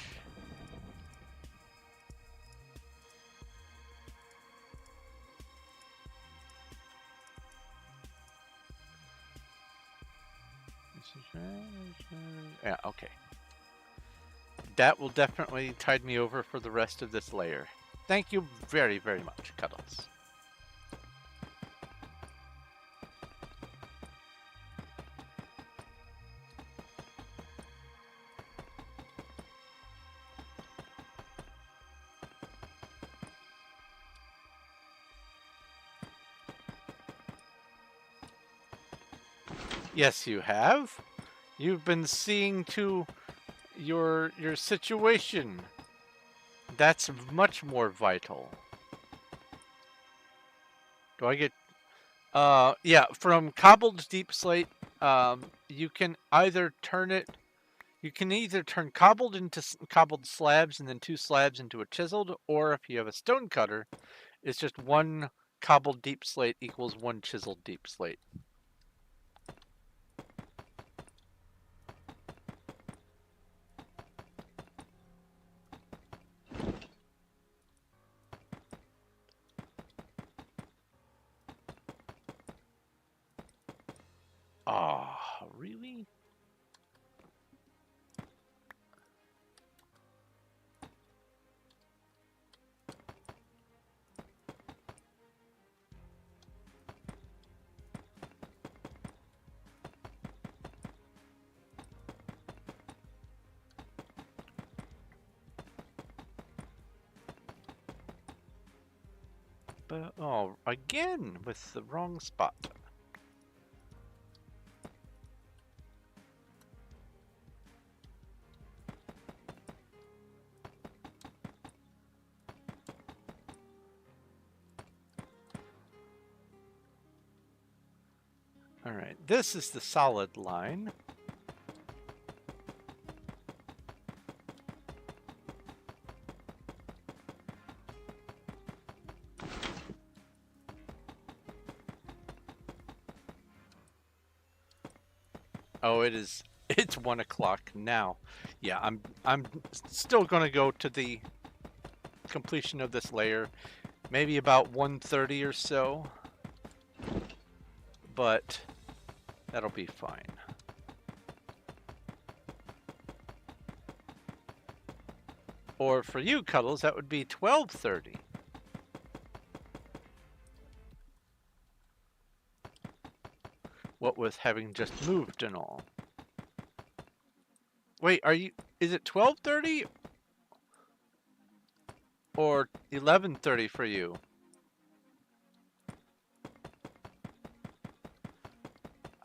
S1: Yeah, okay. That will definitely tide me over for the rest of this layer. Thank you very, very much, Cuddles. Yes, you have. You've been seeing to your situation. That's much more vital. Do I get yeah, from cobbled deep slate, you can either turn it, you can either turn cobbled into cobbled slabs and then 2 slabs into a chiseled, or if you have a stone cutter, it's just 1 cobbled deep slate equals 1 chiseled deep slate. Ah, really? But, oh, again with the wrong spot. All right, this is the solid line. Oh, it is. It's 1 o'clock now. Yeah, I'm still gonna go to the completion of this layer, maybe about 1:30 or so, but that'll be fine. Or for you, Cuddles, that would be 12:30. What with having just moved and all. Wait, is it 12:30 or 11:30 for you?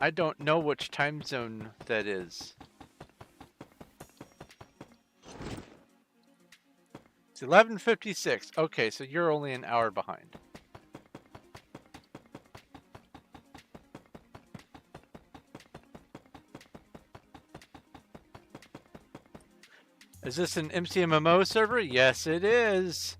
S1: I don't know which time zone that is. It's 11:56. Okay, so you're only an hour behind. Is this an MCMMO server? Yes, it is.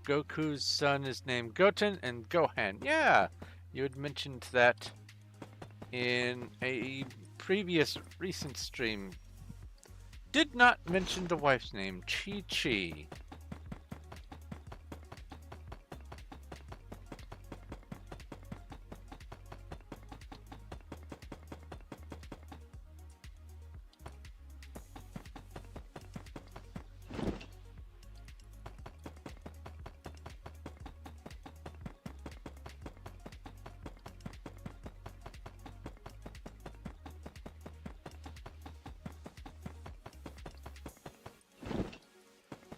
S1: Goku's son is named Goten and Gohan. Yeah, you had mentioned that in a previous recent stream. Did not mention the wife's name, Chi-Chi.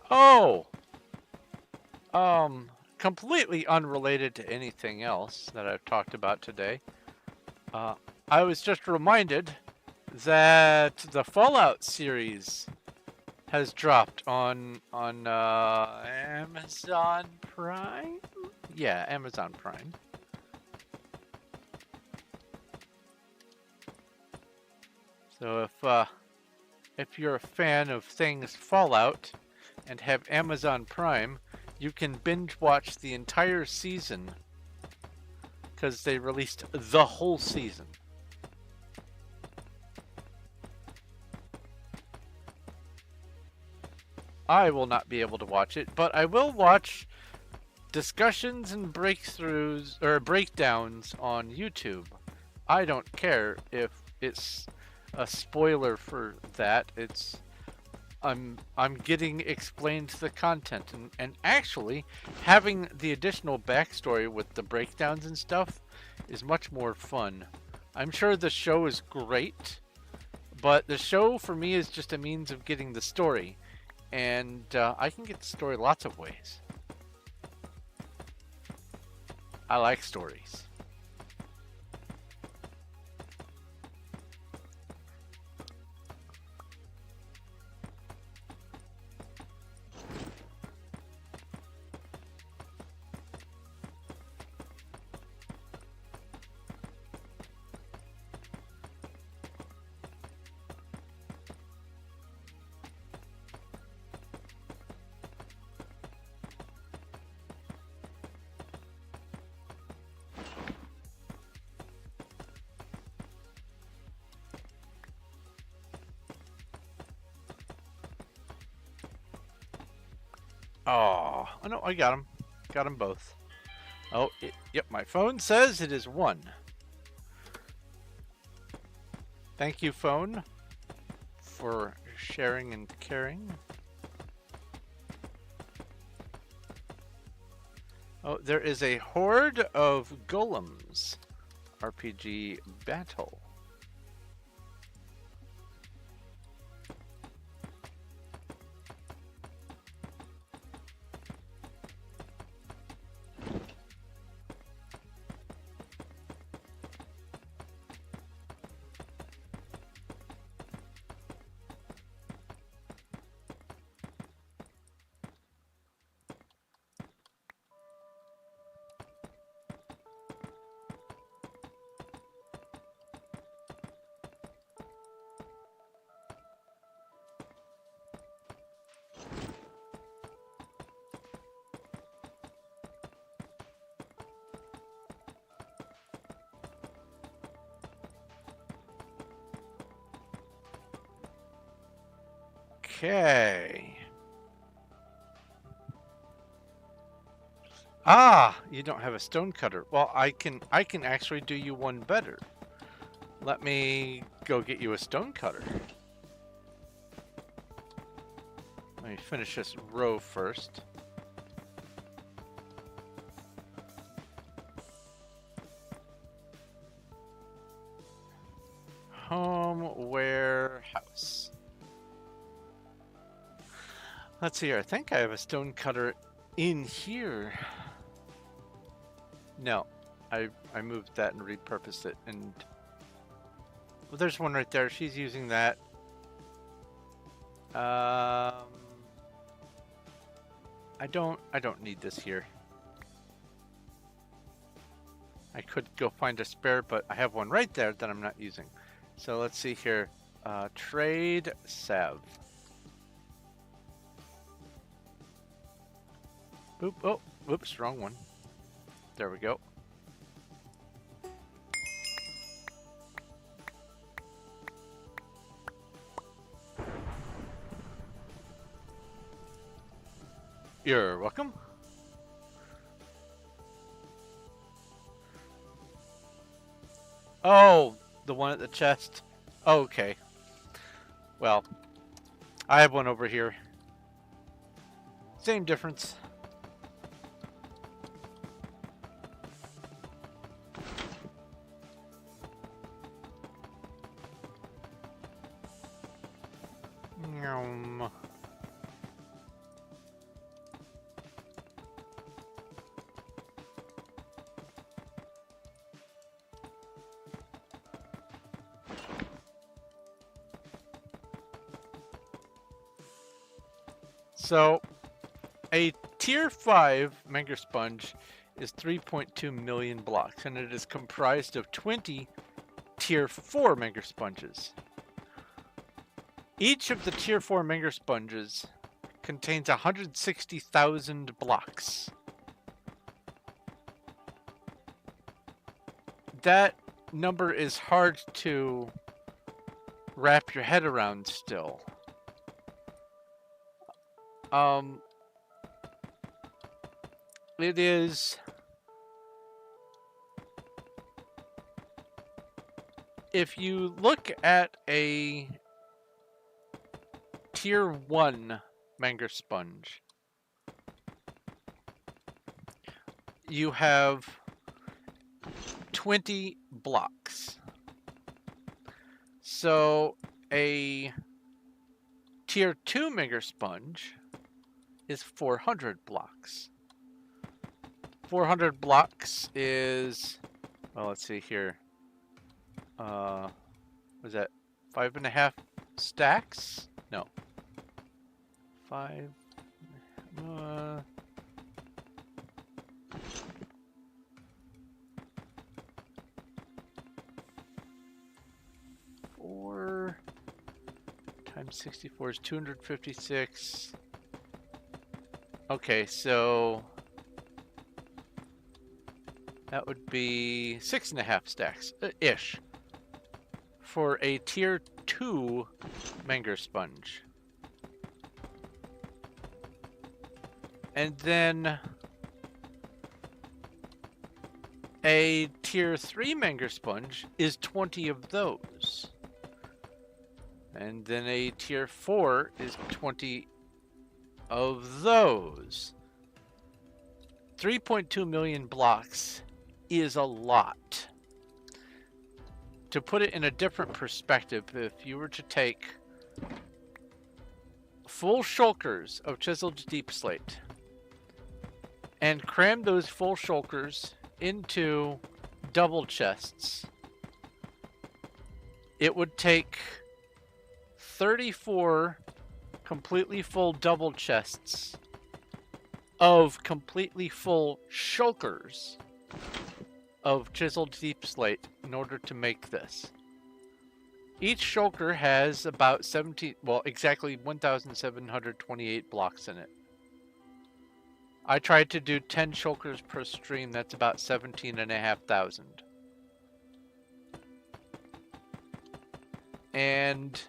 S1: Oh! Completely unrelated to anything else that I've talked about today. I was just reminded that the Fallout series has dropped on Amazon Prime? Yeah, Amazon Prime. So if you're a fan of things Fallout and have Amazon Prime, you can binge watch the entire season because they released the whole season. I will not be able to watch it, but I will watch discussions and breakthroughs or breakdowns on YouTube. I don't care if it's a spoiler for that. I'm getting explained the content and actually having the additional backstory with the breakdowns and stuff is much more fun. I'm sure the show is great, but the show for me is just a means of getting the story, and I can get the story lots of ways. I like stories. Oh, no, I got them. Got them both. Oh, yep, my phone says it is 1. Thank you, phone, for sharing and caring. Oh, there is a horde of golems. RPG battle. Okay. Ah, you don't have a stone cutter. Well, I can actually do you one better. Let me go get you a stone cutter. Let me finish this row first. Home warehouse. Let's see here. I think I have a stone cutter in here. No, I moved that and repurposed it, and well, there's one right there. She's using that. I don't need this here. I could go find a spare, but I have one right there that I'm not using. So let's see here. Trade Sav. Boop. Oh, whoops, wrong one. There we go. You're welcome. Oh, the one at the chest. Okay. Well, I have one over here. Same difference. So, a tier 5 Menger Sponge is 3.2 million blocks, and it is comprised of 20 tier 4 Menger Sponges. Each of the tier 4 Menger Sponges contains 160,000 blocks. That number is hard to wrap your head around still. It is, if you look at a tier 1 Menger Sponge, you have 20 blocks. So a tier 2 Menger Sponge is 400 blocks. 400 blocks is, well, let's see here. Was that 5.5 stacks? No. 5. 4 times 64 is 256. Okay, so that would be 6.5 stacks ish for a tier 2 Menger Sponge. And then a tier 3 Menger Sponge is 20 of those. And then a tier 4 is 20 of those. 3.2 million blocks is a lot. To put it in a different perspective, if you were to take full shulkers of chiseled deep slate and cram those full shulkers into double chests, it would take 34 completely full double chests of completely full shulkers of chiseled deep slate in order to make this. Each shulker has about 1,728 blocks in it. I tried to do 10 shulkers per stream. That's about 17,500. And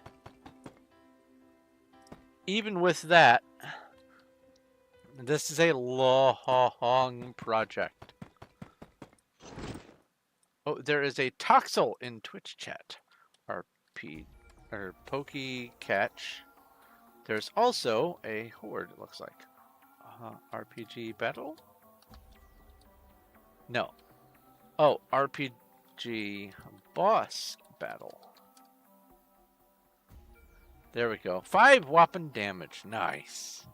S1: even with that, this is a long project. Oh, there is a Toxel in Twitch chat. RP or Pokey Catch. There's also a Horde, it looks like. RPG Battle? No. Oh, RPG Boss Battle. There we go. 5 whopping damage. Nice.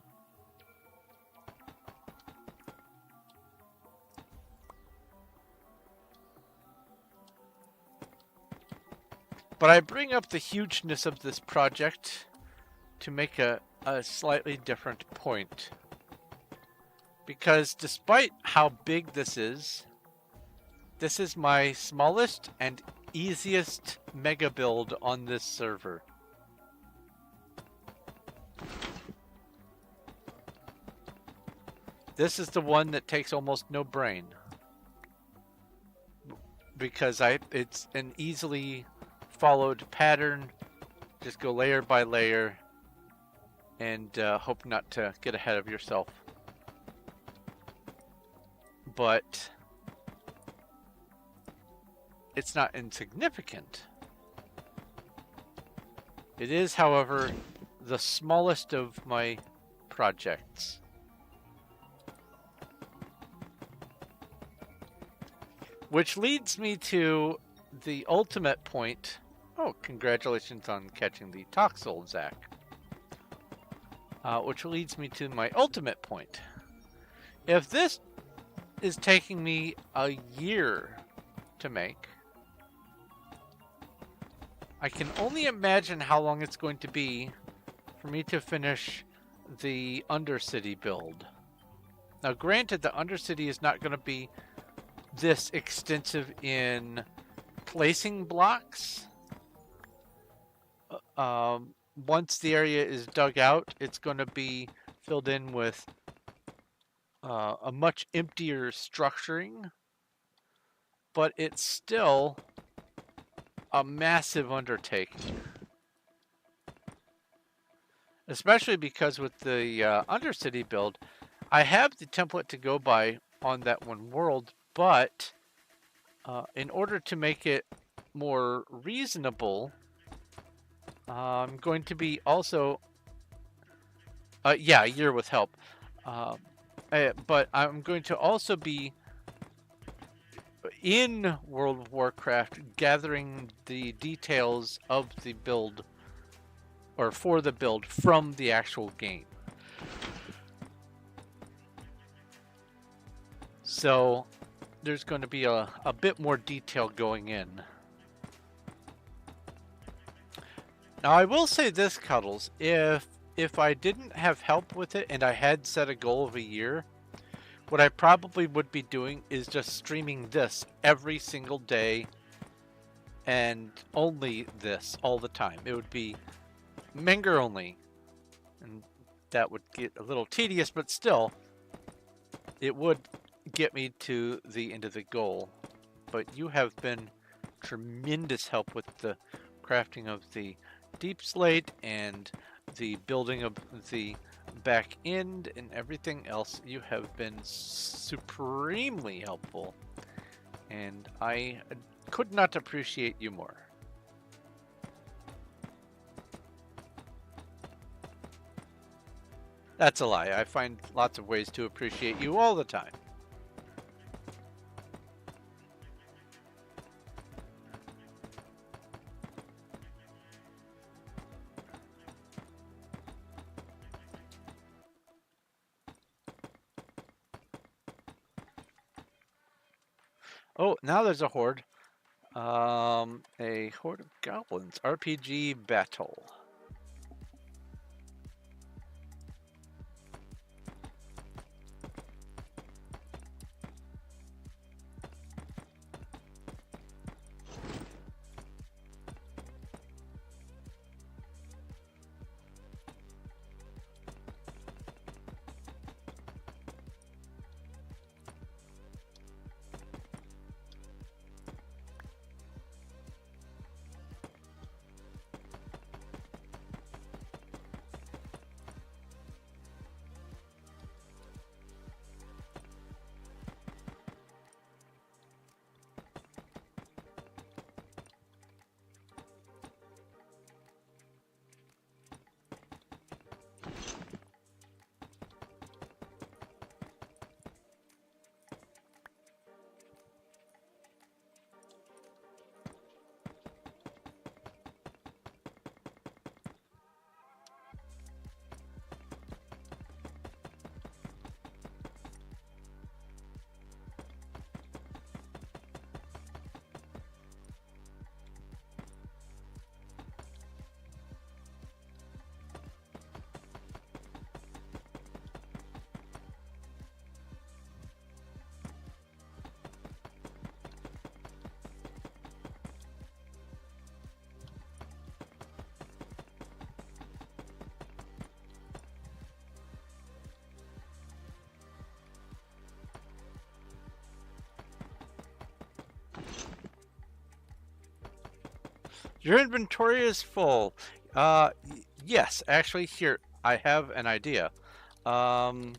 S1: But I bring up the hugeness of this project to make a slightly different point. Because despite how big this is my smallest and easiest mega build on this server. This is the one that takes almost no brain. Because it's an easily followed pattern. Just go layer by layer and hope not to get ahead of yourself. But it's not insignificant. It is, however, the smallest of my projects. Which leads me to the ultimate point. Oh, congratulations on catching the Toxel, Zach. Which leads me to my ultimate point. If this is taking me a year to make, I can only imagine how long it's going to be for me to finish the Undercity build. Now, granted, the Undercity is not going to be this extensive in placing blocks. Once the area is dug out, it's going to be filled in with a much emptier structuring, but it's still a massive undertaking. Especially because with the Undercity build, I have the template to go by on that one world, but in order to make it more reasonable, I'm going to be also, yeah, a year with help. But I'm going to also be in World of Warcraft gathering the details of the build, or for the build, from the actual game. So there's going to be a bit more detail going in. Now I will say this, Cuddles, if I didn't have help with it and I had set a goal of a year, what I probably would be doing is just streaming this every single day and only this all the time. It would be Menger only, and that would get a little tedious, but still it would get me to the end of the goal. But you have been tremendous help with the crafting of the deep slate and the building of the back end and everything else. You have been supremely helpful, and I could not appreciate you more. That's a lie. I find lots of ways to appreciate you all the time. Oh, now there's a horde. A horde of goblins. RPG battle. Your inventory is full. Yes, actually, here I have an idea. Um,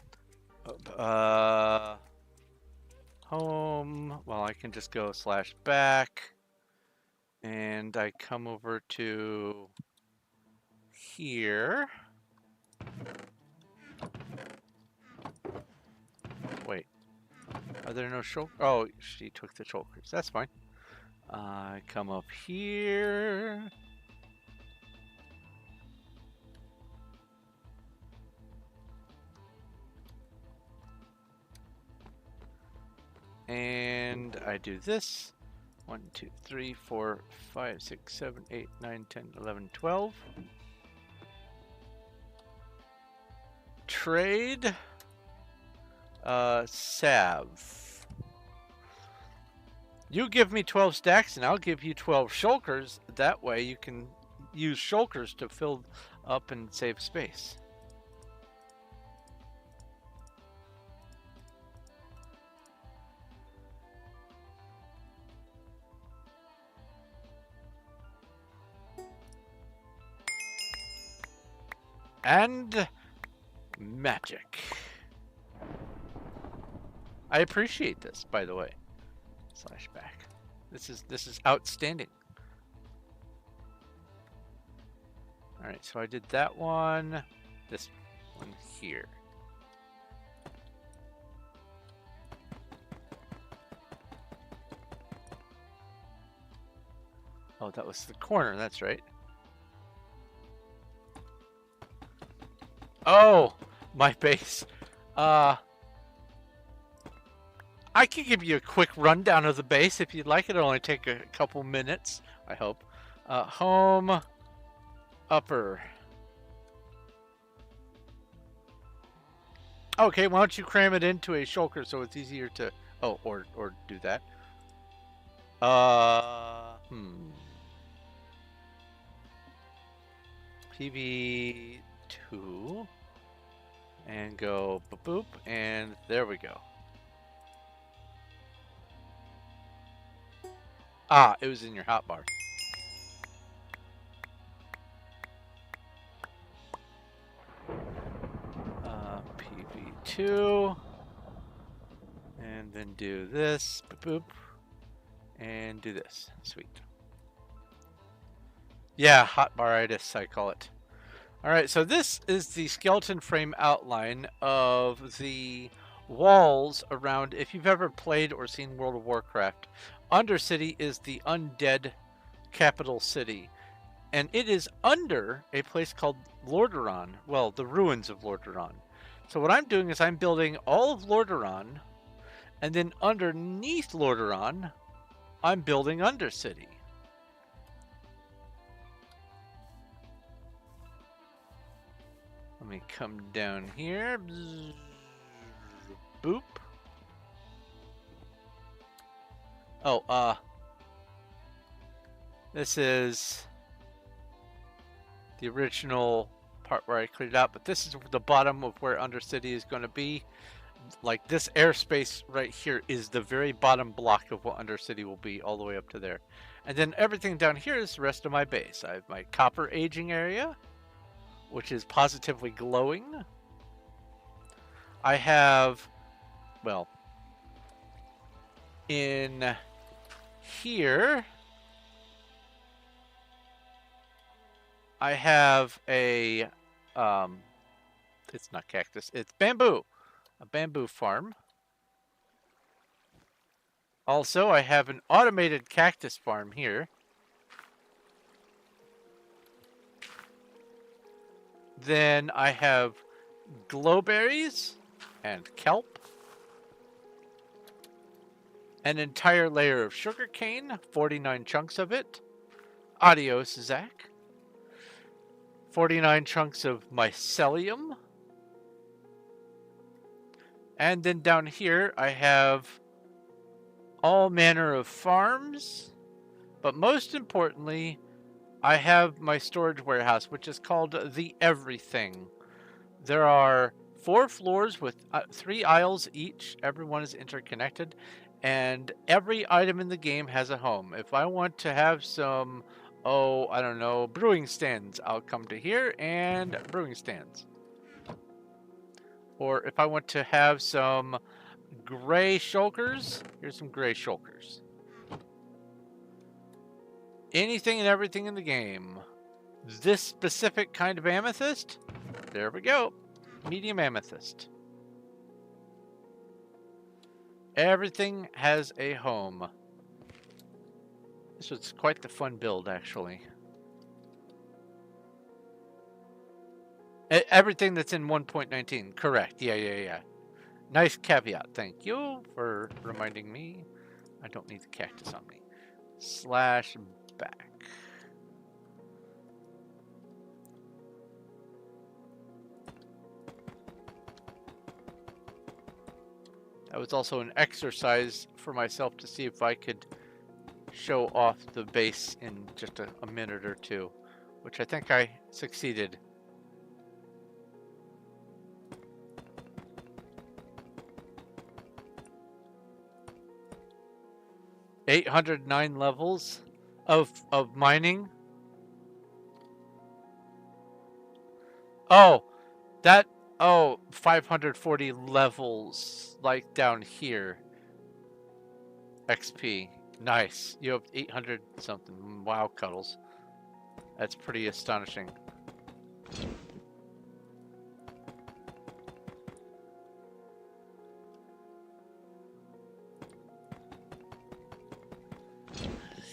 S1: home. Well, I can just go /back, and I come over to here. Wait, are there no shulkers? Oh, she took the shulkers. That's fine. I come up here. And I do this. 1, 2, 3, 4, 5, 6, 7, 8, 9, 10, 11, 12. Trade. Salve. You give me 12 stacks and I'll give you 12 shulkers. That way you can use shulkers to fill up and save space. And magic. I appreciate this, by the way. /back. This is outstanding. All right, so I did that one. This one here. Oh, that was the corner. That's right. Oh, my base. I can give you a quick rundown of the base if you'd like. It'll only take a couple minutes, I hope. Home, upper. Okay, why don't you cram it into a shulker so it's easier to... Oh, or do that. PV2. And go boop boop, and there we go. Ah, it was in your hotbar. PV2. And then do this, boop boop. And do this. Sweet. Yeah, hotbaritis, I call it. Alright, so this is the skeleton frame outline of the walls around, if you've ever played or seen World of Warcraft, Undercity is the undead capital city. And it is under a place called Lordaeron. Well, the ruins of Lordaeron. So what I'm doing is I'm building all of Lordaeron, and then underneath Lordaeron, I'm building Undercity. Let me come down here. Boop. Oh, this is the original part where I cleared out, but this is the bottom of where Undercity is going to be. Like, this airspace right here is the very bottom block of what Undercity will be, all the way up to there. And then everything down here is the rest of my base. I have my copper aging area, which is positively glowing. I have, well, in here, I have a, it's not cactus, it's bamboo, a bamboo farm. Also, I have an automated cactus farm here. Then I have glowberries and kelp. An entire layer of sugarcane, 49 chunks of it. Adios, Zach. 49 chunks of mycelium. And then down here I have all manner of farms. But most importantly, I have my storage warehouse, which is called the Everything. There are 4 floors with 3 aisles each. Everyone is interconnected. And every item in the game has a home. If I want to have some oh, I don't know, brewing stands. I'll come to here and brewing stands. Or if I want to have some gray shulkers, here's some gray shulkers. Anything and everything in the game. This specific kind of amethyst, there we go. Medium amethyst. Everything has a home. This was quite the fun build, actually. Everything that's in 1.19, correct. Yeah. Nice caveat. Thank you for reminding me. I don't need the cactus on me. Slash back. That was also an exercise for myself to see if I could show off the base in just a minute or two, which I think I succeeded. $809 levels of mining. Oh, that, oh, 540 levels, like down here. XP. Nice. You have 800 something. Wow, Cuddles. That's pretty astonishing.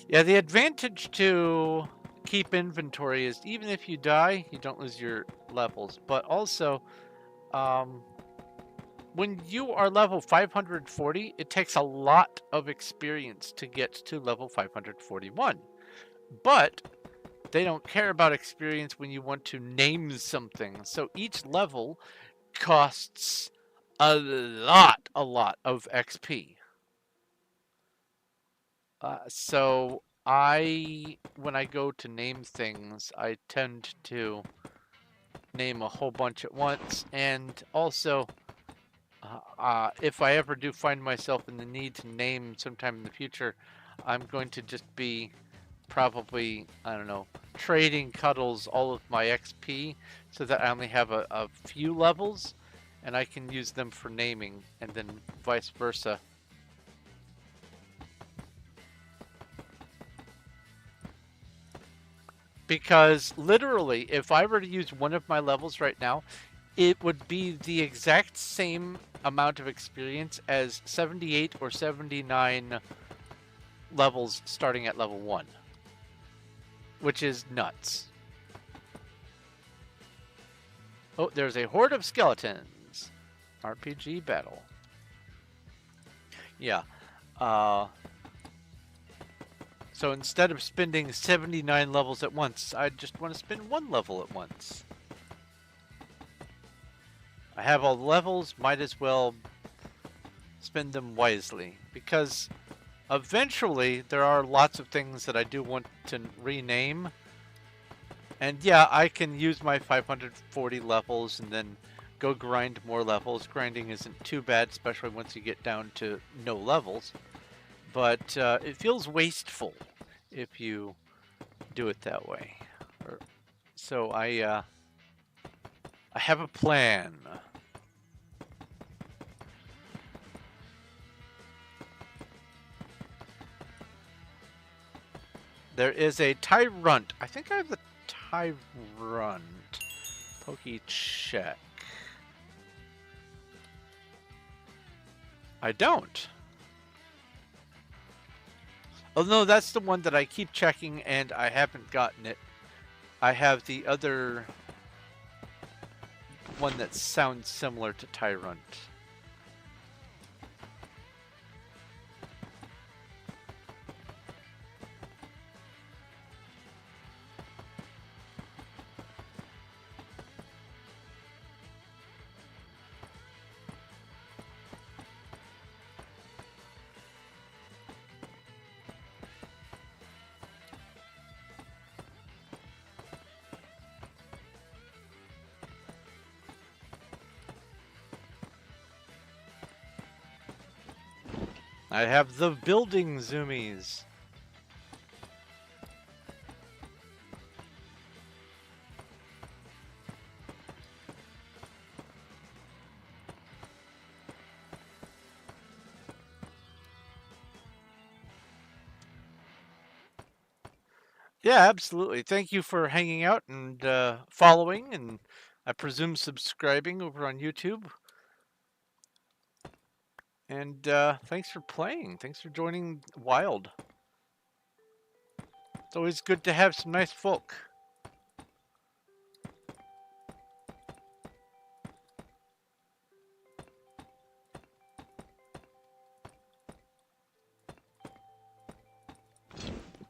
S1: Yeah, the advantage to keep inventory is even if you die, you don't lose your levels. But also, when you are level 540, it takes a lot of experience to get to level 541. But they don't care about experience when you want to name something. So each level costs a lot of XP. So when I go to name things, I tend to name a whole bunch at once. And also, if I ever do find myself in the need to name sometime in the future, I'm going to just be probably, I don't know, trading Cuddles all of my XP so that I only have a few levels and I can use them for naming, and then vice versa. Because literally, if I were to use one of my levels right now, it would be the exact same amount of experience as 78 or 79 levels starting at level 1. Which is nuts. Oh, there's a horde of skeletons. RPG battle. Yeah. So instead of spending 79 levels at once, I just want to spend one level at once. I have all the levels, might as well spend them wisely. Because eventually there are lots of things that I do want to rename. And yeah, I can use my 540 levels and then go grind more levels. Grinding isn't too bad, especially once you get down to no levels. But it feels wasteful if you do it that way. So I have a plan. There is a tyrant. I think I have the tyrant. Pokey check. I don't. Oh no, that's the one that I keep checking and I haven't gotten it. I have the other one that sounds similar to Tyrant. I have the building zoomies. Yeah, absolutely. Thank you for hanging out and following, and I presume subscribing over on YouTube. And thanks for playing. Thanks for joining Wild. It's always good to have some nice folk.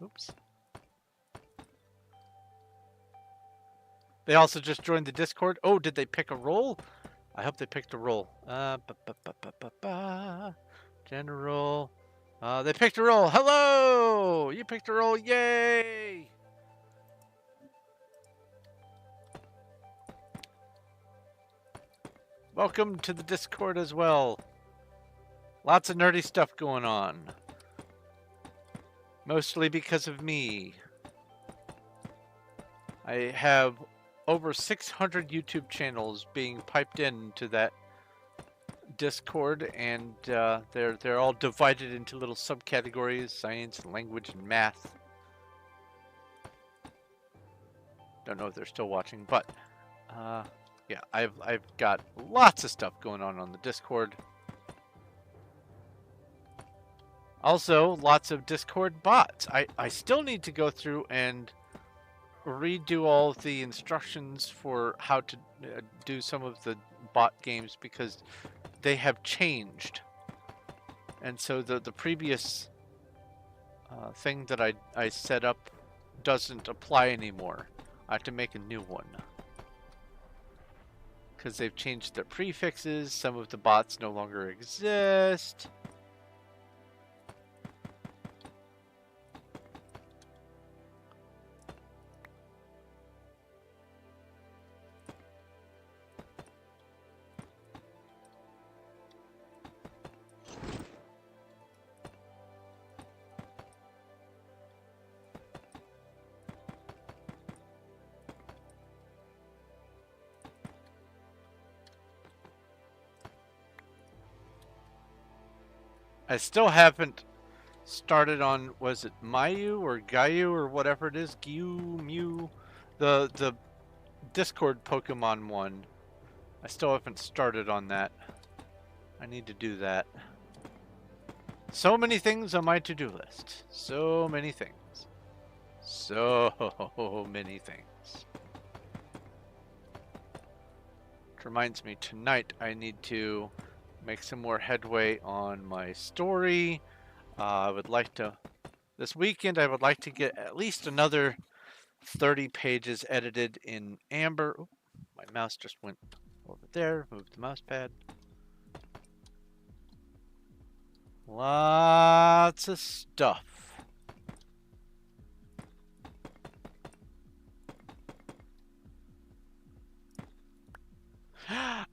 S1: Oops. They also just joined the Discord. Oh, did they pick a role? I hope they picked a role. General. They picked a role. Hello! You picked a role. Yay! Welcome to the Discord as well. Lots of nerdy stuff going on. Mostly because of me. I have over 600 YouTube channels being piped into that Discord, and they're all divided into little subcategories: science, and language, and math. Don't know if they're still watching, but yeah, I've got lots of stuff going on the Discord. Also, lots of Discord bots. I still need to go through and redo all of the instructions for how to do some of the bot games because they have changed. And so the previous thing that I set up doesn't apply anymore. I have to make a new one. Because they've changed their prefixes, some of the bots no longer exist. I still haven't started on, was it Mayu or Gayu or whatever it is, Gyu, Mew, the Discord Pokemon one. I still haven't started on that. I need to do that. So many things on my to-do list. So many things. So many things. Which reminds me, tonight I need to make some more headway on my story. I would like to, this weekend, I would like to get at least another 30 pages edited in Amber. Oop, my mouse just went over there. Move the mouse pad. Lots of stuff.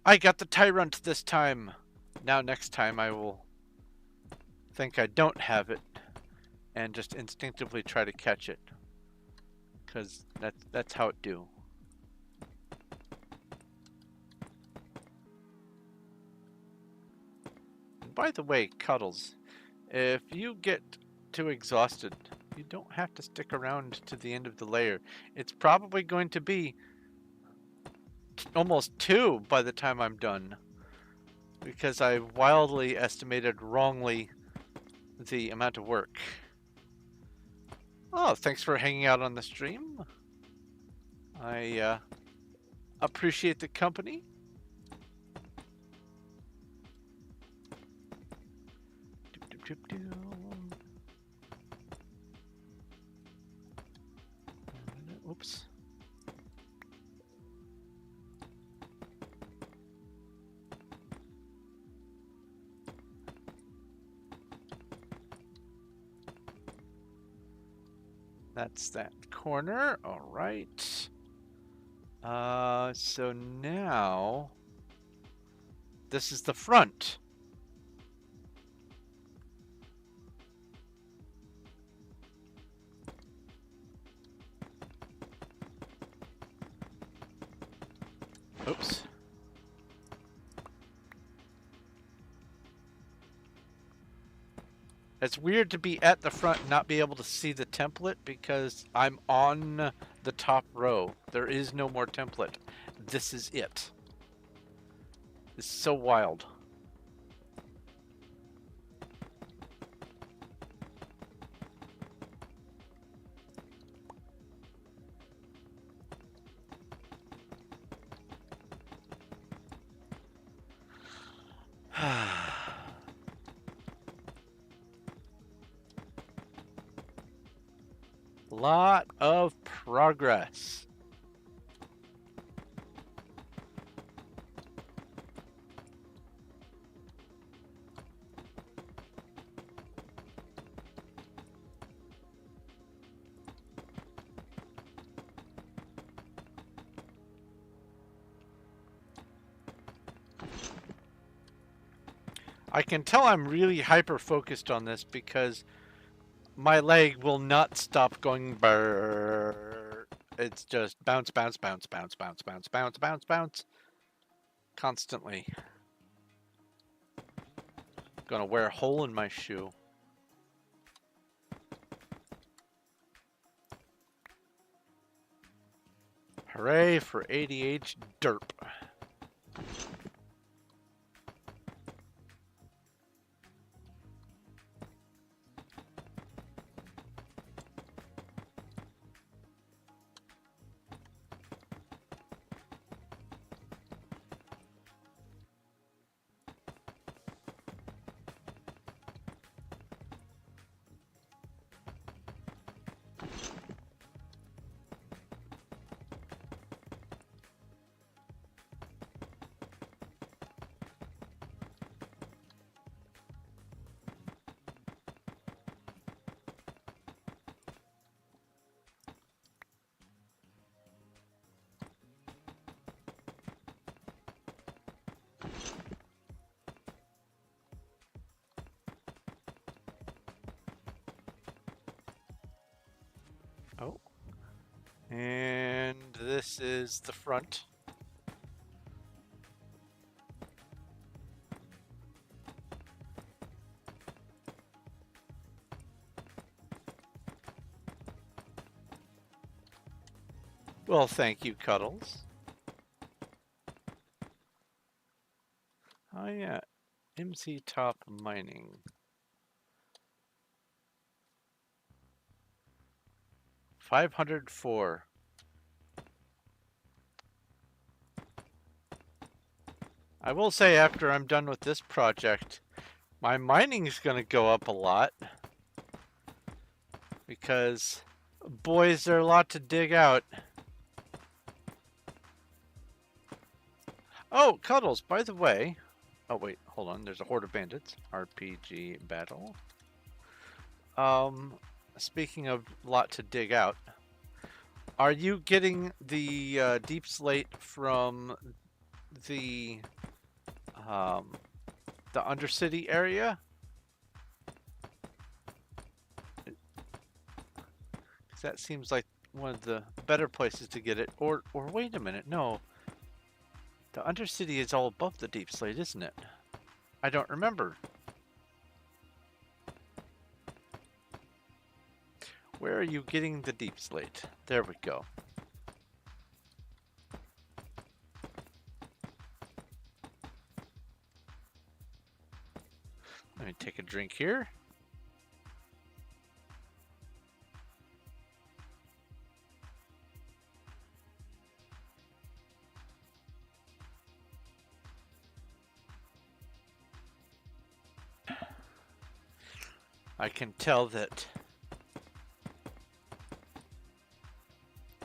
S1: I got the Tyrant this time. Now next time I will think I don't have it and just instinctively try to catch it. Because that's how it do. And by the way, Cuddles, if you get too exhausted, you don't have to stick around to the end of the layer. It's probably going to be almost 2 by the time I'm done. Because I wildly estimated wrongly the amount of work. Oh, thanks for hanging out on the stream. I appreciate the company. Oops. That's that corner. All right. So now this is the front. Oops. It's weird to be at the front and not be able to see the template because I'm on the top row. There is no more template. This is it. It's so wild. Lot of progress. I can tell I'm really hyper-focused on this because my leg will not stop going brrr. It's just bounce, bounce, bounce, bounce, bounce, bounce, bounce, bounce, bounce. Constantly. Gonna wear a hole in my shoe. Hooray for ADH derp. Oh. And this is the front. Well, thank you, Cuddles. Oh yeah, MC Top Mining. 504. I will say after I'm done with this project, my mining is going to go up a lot. Because, boys, there's a lot to dig out. Oh, Cuddles, by the way. Oh, wait, hold on. There's a horde of bandits. RPG battle. Speaking of a lot to dig out, are you getting the deep slate from the Undercity area? Because that seems like one of the better places to get it. Or wait a minute, no. The Undercity is all above the deep slate, isn't it? I don't remember. Where are you getting the deep slate? There we go. Let me take a drink here. I can tell that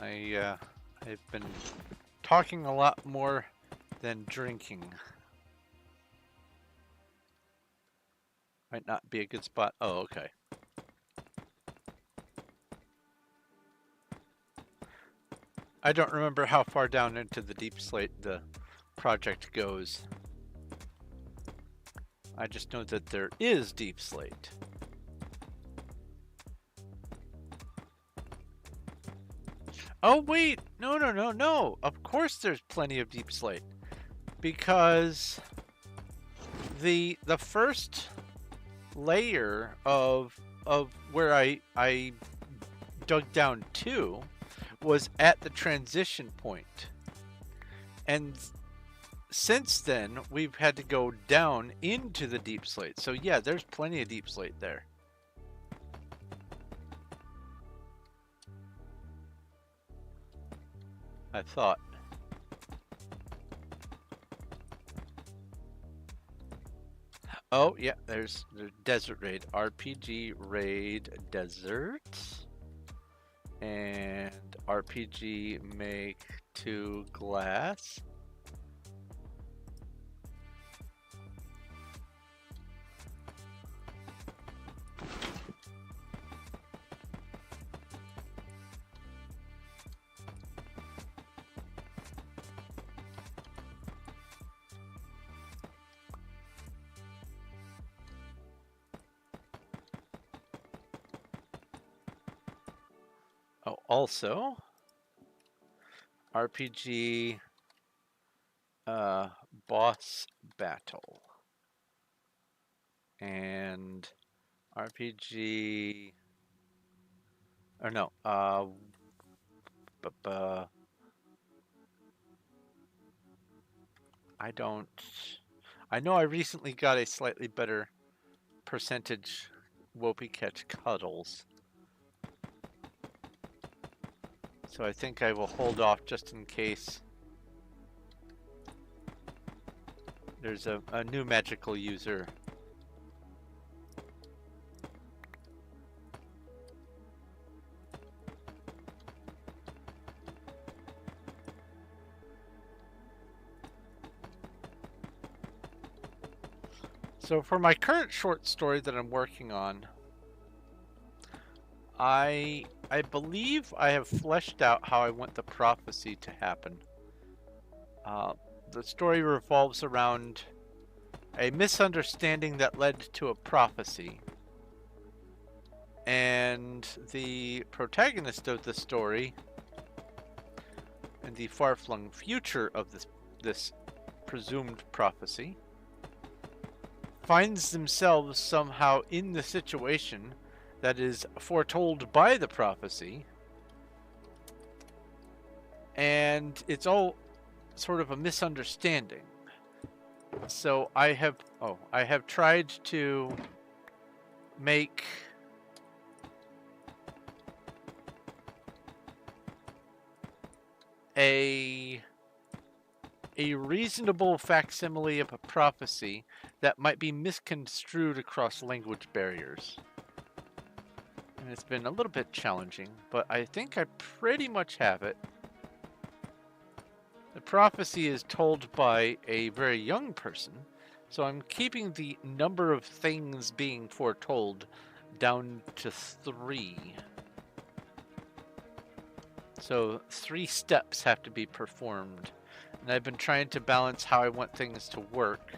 S1: I've been talking a lot more than drinking. Might not be a good spot. Oh, okay. I don't remember how far down into the deep slate the project goes. I just know that there is deep slate. Oh wait, no. Of course there's plenty of deep slate. Because the first layer of where I dug down to was at the transition point. And since then, we've had to go down into the deep slate. So yeah, there's plenty of deep slate there. I thought. Oh, yeah, there's the Desert Raid. RPG Raid Desert. And RPG make 2 glass. Oh, also, RPG boss battle. And RPG, or no, I know I recently got a slightly better percentage Whoopee Catch Cuddles. So I think I will hold off just in case there's a new magical user. So for my current short story that I'm working on, I believe I have fleshed out how I want the prophecy to happen. The story revolves around a misunderstanding that led to a prophecy. And the protagonist of the story, in the far-flung future of this presumed prophecy, finds themselves somehow in the situation that is foretold by the prophecy, and it's all sort of a misunderstanding. So I have tried to make a reasonable facsimile of a prophecy that might be misconstrued across language barriers. And it's been a little bit challenging, but I think I pretty much have it. The prophecy is told by a very young person, so I'm keeping the number of things being foretold down to 3. So 3 steps have to be performed. And I've been trying to balance how I want things to work.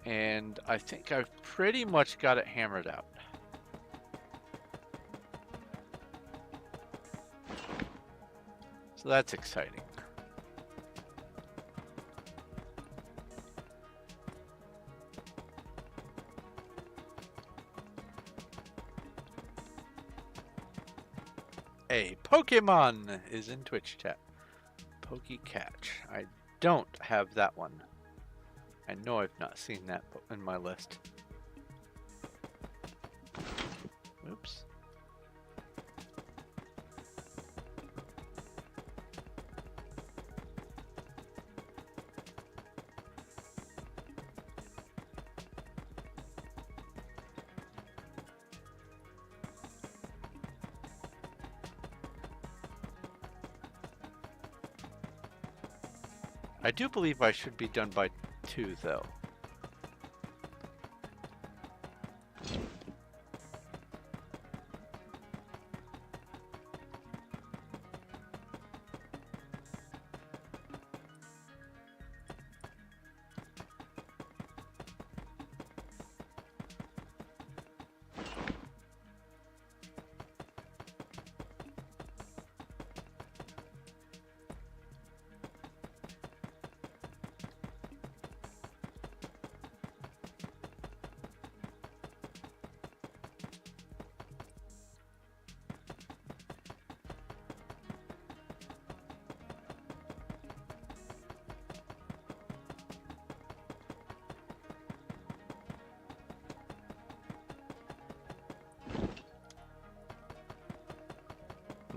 S1: And I think I've pretty much got it hammered out. So that's exciting. A Pokemon is in Twitch chat. Pokecatch. I don't have that one. I know I've not seen that in my list. Oops. I do believe I should be done by 2, though.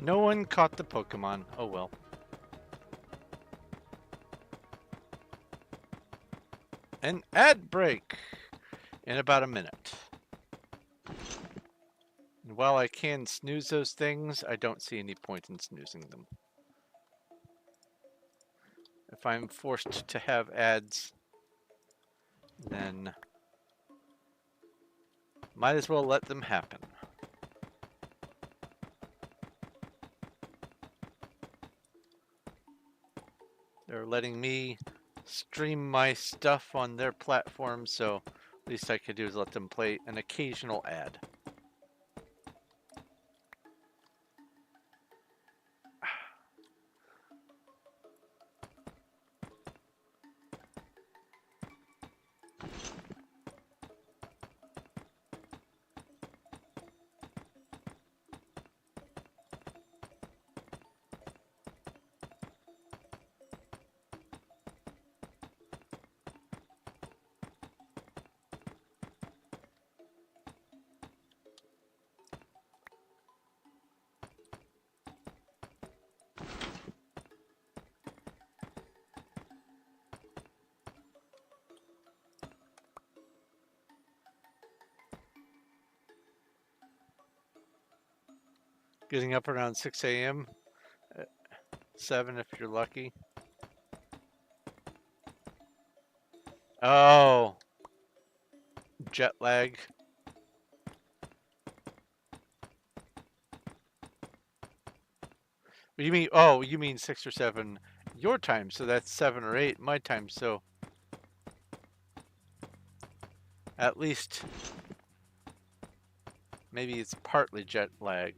S1: No one caught the Pokemon. Oh well. An ad break in about a minute. And while I can snooze those things, I don't see any point in snoozing them. If I'm forced to have ads, then might as well let them happen. They're letting me stream my stuff on their platform, so least I could do is let them play an occasional ad. Getting up around 6 a.m. 7 if you're lucky. Oh, jet lag. You mean, oh, you mean 6 or 7 your time, so that's 7 or 8 my time, so at least maybe it's partly jet lag.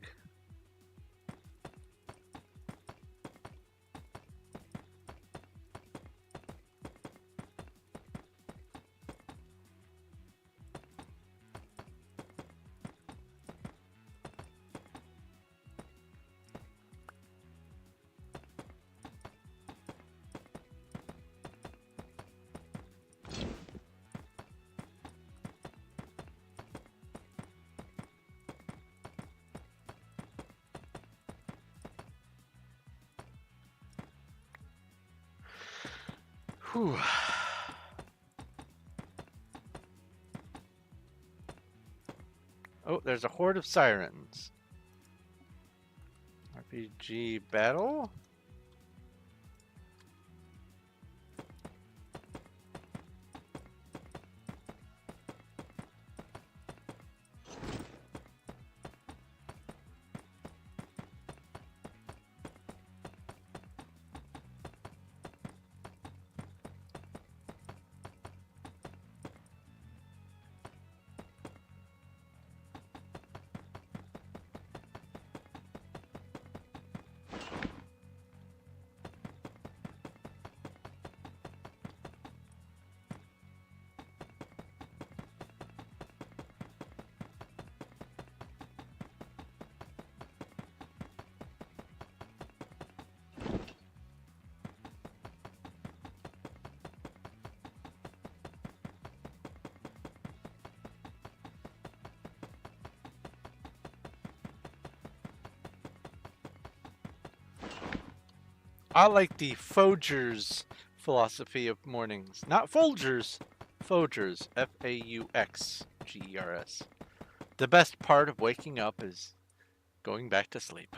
S1: Whew. Oh, there's a horde of sirens. RPG battle? I like the Folgers philosophy of mornings. Not Folgers, Folgers. F-A-U-X-G-E-R-S. The best part of waking up is going back to sleep.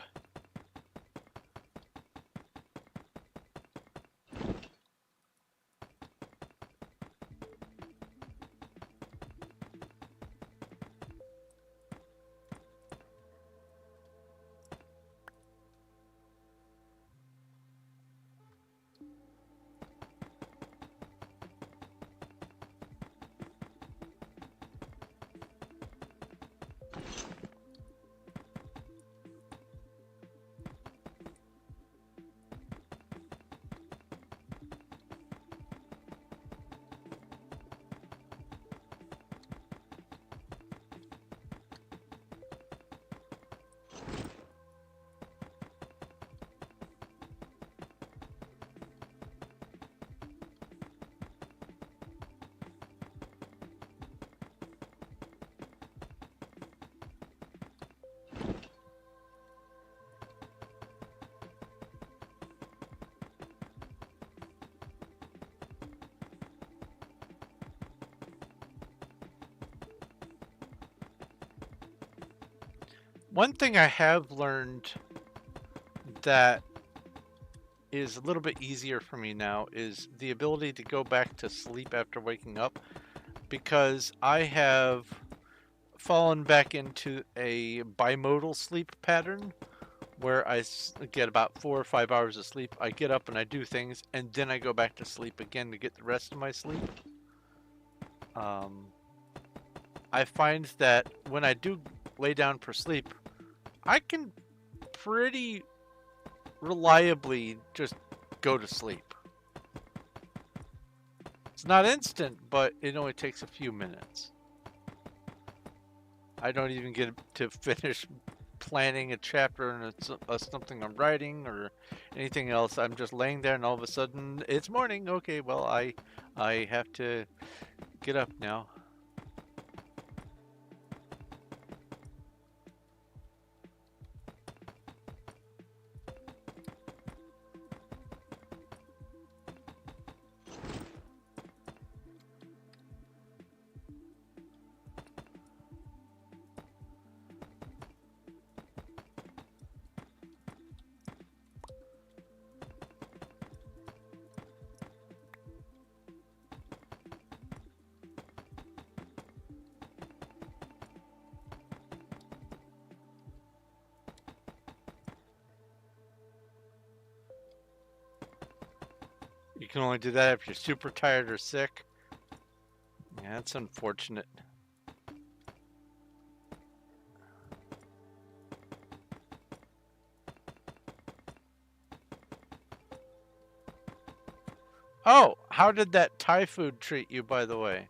S1: One thing I have learned that is a little bit easier for me now is the ability to go back to sleep after waking up, because I have fallen back into a bimodal sleep pattern where I get about 4 or 5 hours of sleep. I get up and I do things, and then I go back to sleep again to get the rest of my sleep. I find that when I do lay down for sleep, I can pretty reliably just go to sleep. It's not instant, but it only takes a few minutes. I don't even get to finish planning a chapter and it's something I'm writing or anything else. I'm just laying there and all of a sudden it's morning. Okay, well I have to get up now. You can only do that if you're super tired or sick. Yeah, that's unfortunate. Oh, how did that Thai food treat you, by the way?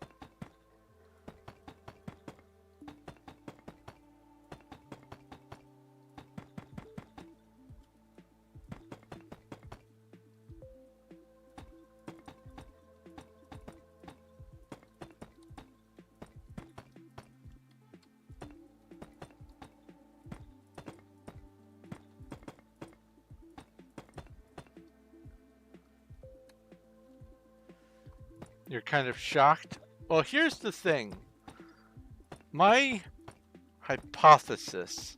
S1: You're kind of shocked? Well, here's the thing. My hypothesis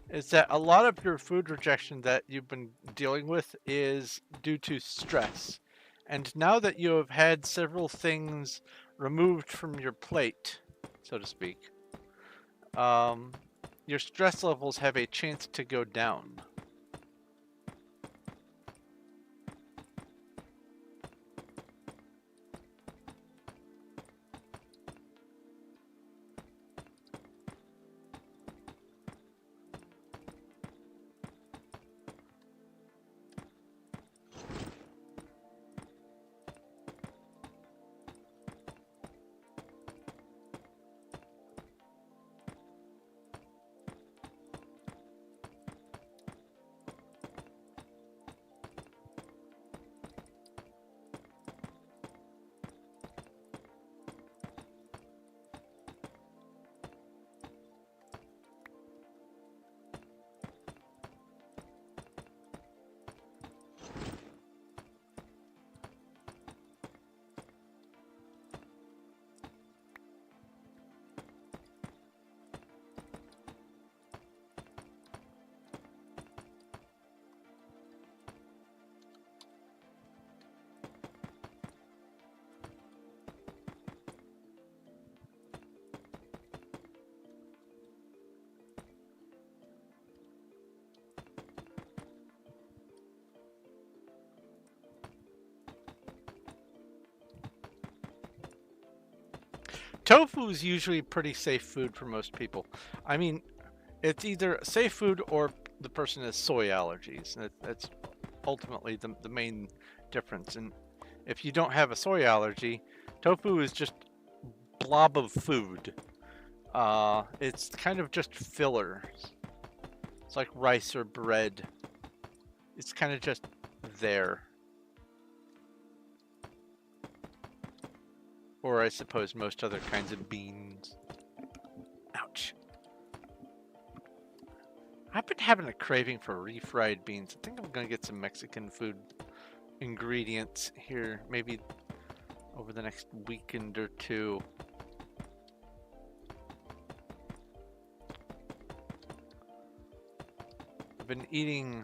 S1: is that a lot of your food rejection that you've been dealing with is due to stress. And now that you have had several things removed from your plate, so to speak, your stress levels have a chance to go down. Tofu is usually pretty safe food for most people. I mean, it's either safe food or the person has soy allergies. That's ultimately the main difference. And if you don't have a soy allergy, tofu is just blob of food. It's kind of just filler. It's like rice or bread. It's kind of just there. Or I suppose most other kinds of beans. Ouch. I've been having a craving for refried beans. I think I'm gonna get some Mexican food ingredients here, maybe over the next weekend or two. been eating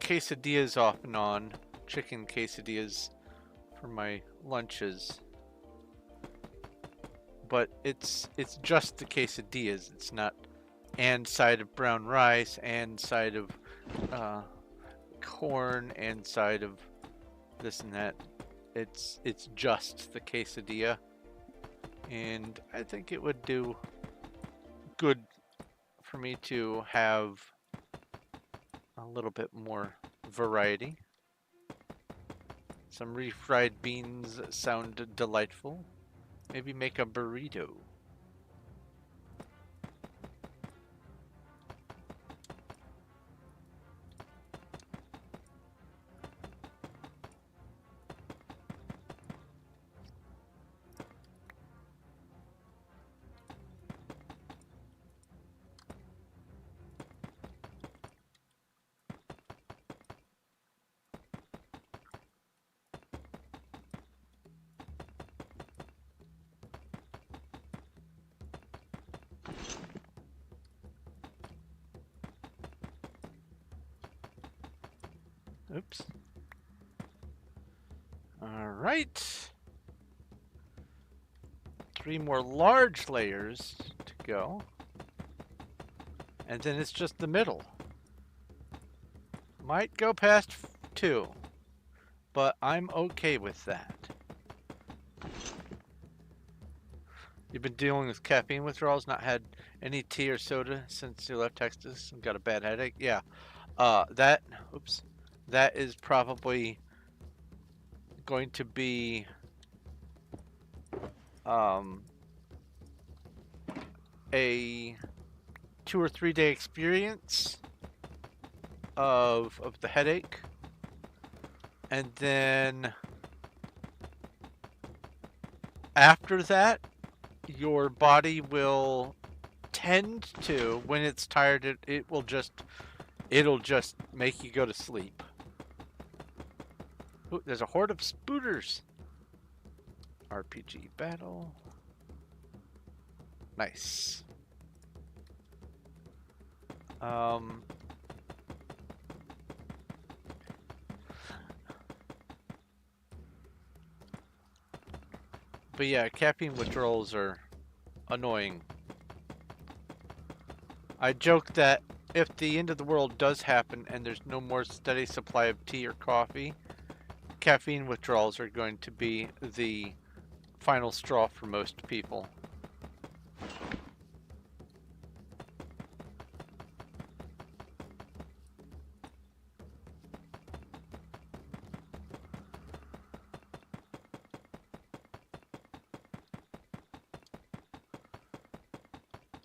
S1: quesadillas off and on, chicken quesadillas for my lunches. But it's just the quesadillas. It's not and side of brown rice and side of corn and side of this and that. It's just the quesadilla, and I think it would do good for me to have a little bit more variety. Some refried beans sound delightful. Maybe make a burrito. Oops. All right. 3 more large layers to go. And then it's just the middle. Might go past 2, but I'm okay with that. You've been dealing with caffeine withdrawals, not had any tea or soda since you left Texas and got a bad headache? Yeah. That is probably going to be a 2 or 3 day experience of the headache, and then after that your body will tend to, when it's tired, it'll just make you go to sleep. Ooh, there's a horde of spooters. RPG battle. Nice. But yeah, caffeine withdrawals are annoying. I joke that if the end of the world does happen and there's no more steady supply of tea or coffee, caffeine withdrawals are going to be the final straw for most people.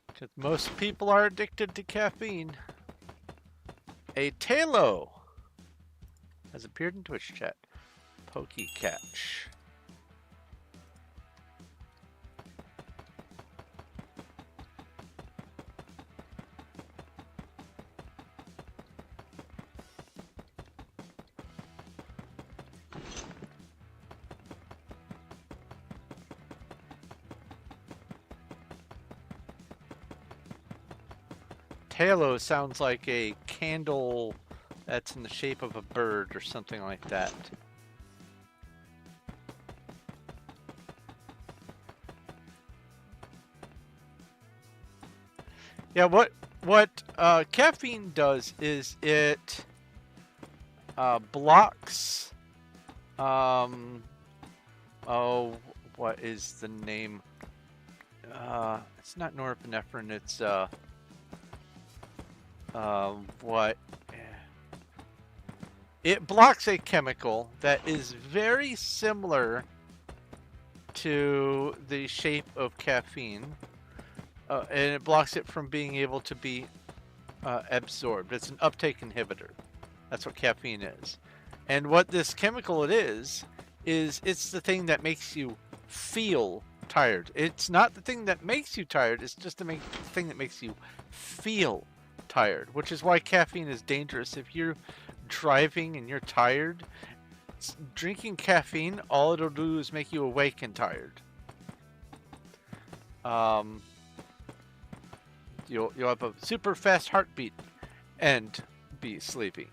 S1: Because most people are addicted to caffeine. A Talo has appeared in Twitch chat. Pokey catch. Halo sounds like a candle that's in the shape of a bird or something like that. Yeah, what caffeine does is it blocks what is the name? It's not norepinephrine, it's it blocks a chemical that is very similar to the shape of caffeine, and it blocks it from being able to be absorbed. It's an uptake inhibitor. That's what caffeine is. And what this chemical is it's the thing that makes you feel tired. It's not the thing that makes you tired, it's just the thing that makes you feel tired, which is why caffeine is dangerous. If you're driving and you're tired, drinking caffeine, all it'll do is make you awake and tired. You'll have a super fast heartbeat, and be sleepy.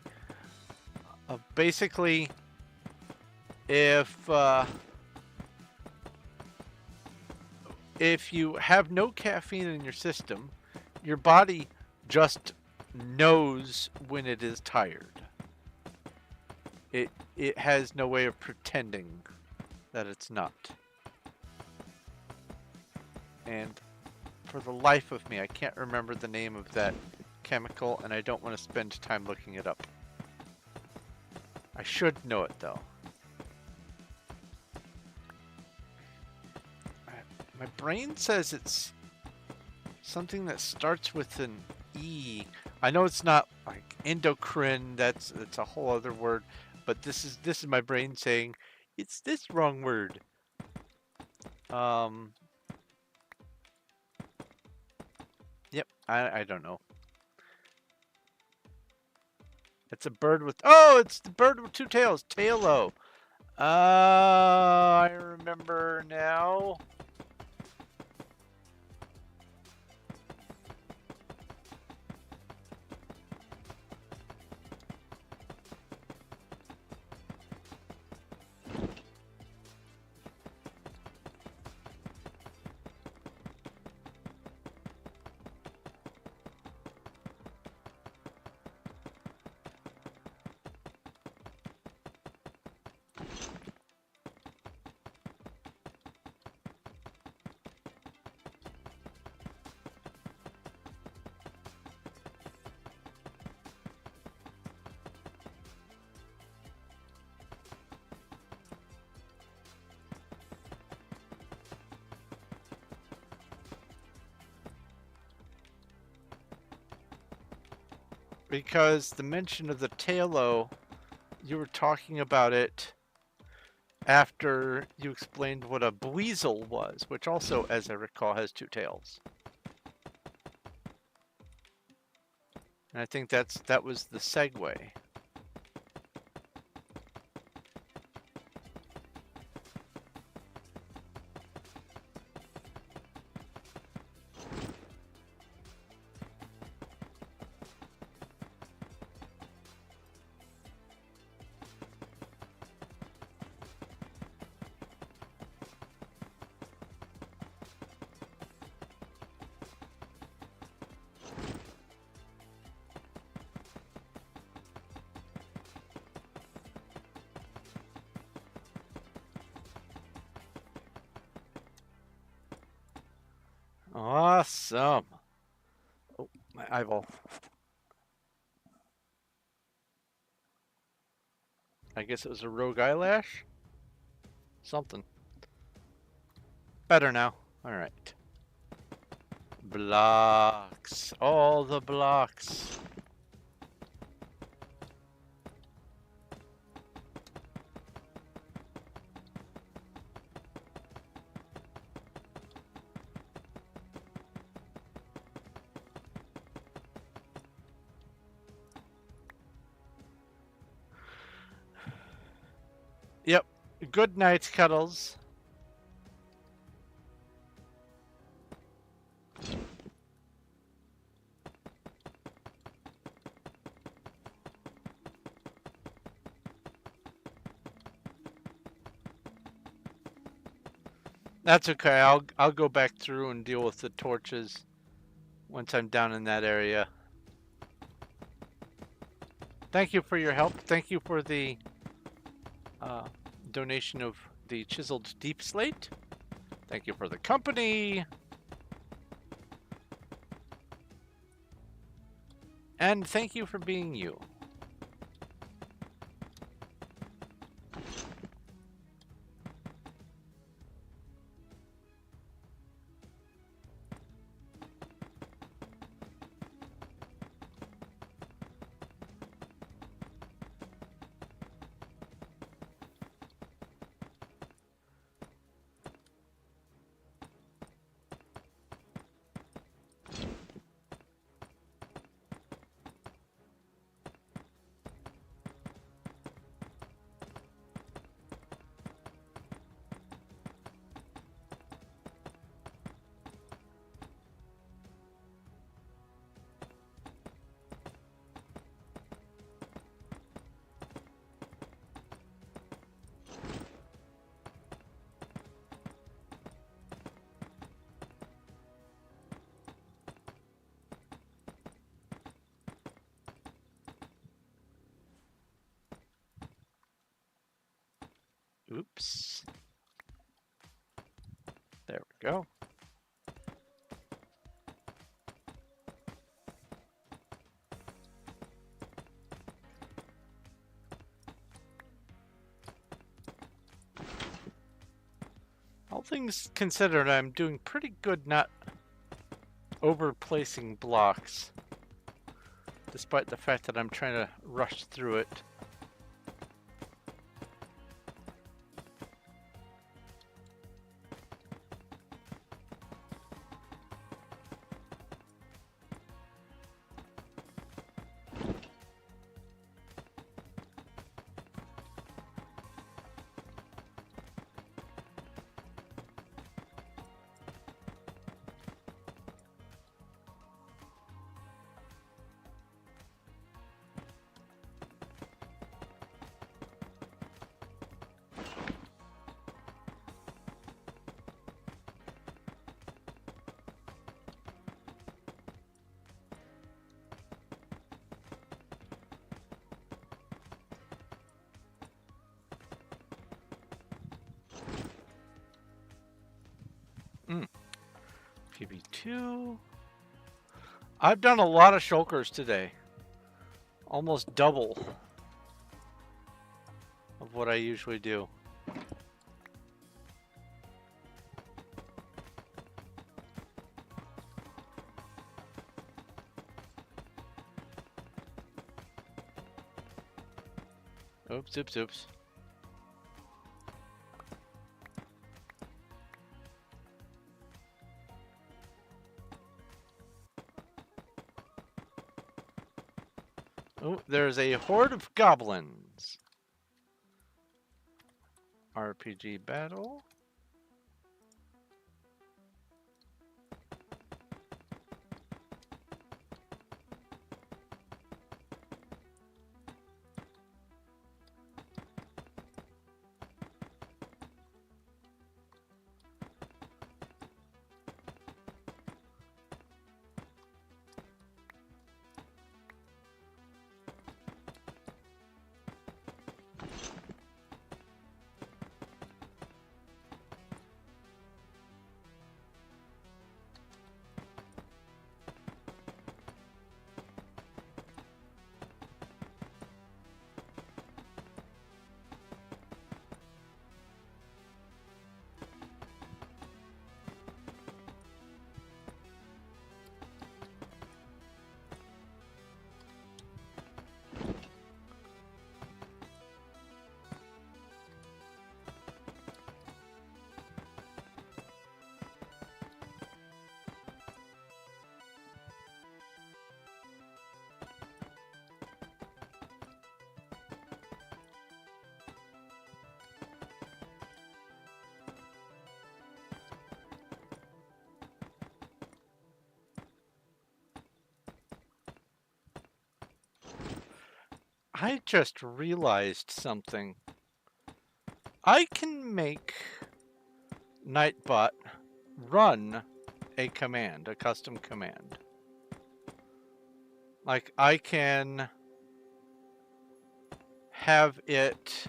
S1: Basically, if you have no caffeine in your system, your body just knows when it is tired. It has no way of pretending that it's not. And for the life of me, I can't remember the name of that chemical, and I don't want to spend time looking it up. I should know it, though. My brain says it's something that starts with an E. I know it's not like endocrine, that's a whole other word, but this is my brain saying it's this wrong word. Yep, I don't know. It's a bird with, oh, it's the bird with two tails, tailo. I remember now. Because the mention of the tailo, you were talking about it after you explained what a buizel was, which also, as I recall, has two tails. And I think that was the segue. Awesome. Oh, my eyeball. I guess it was a rogue eyelash? Something. Better now. Alright. Blocks. All the blocks. Yep. Good night, Cuddles. That's okay. I'll go back through and deal with the torches once I'm down in that area. Thank you for your help. Thank you for the donation of the chiseled deep slate. Thank you for the company. And thank you for being you. Oops. There we go. All things considered, I'm doing pretty good not overplacing blocks, despite the fact that I'm trying to rush through it. PB2. I've done a lot of shulkers today. Almost double of what I usually do. Oops, oops, oops. Oh, there's a horde of goblins. RPG battle. I just realized something. I can make Nightbot run a command, a custom command. Like, I can have it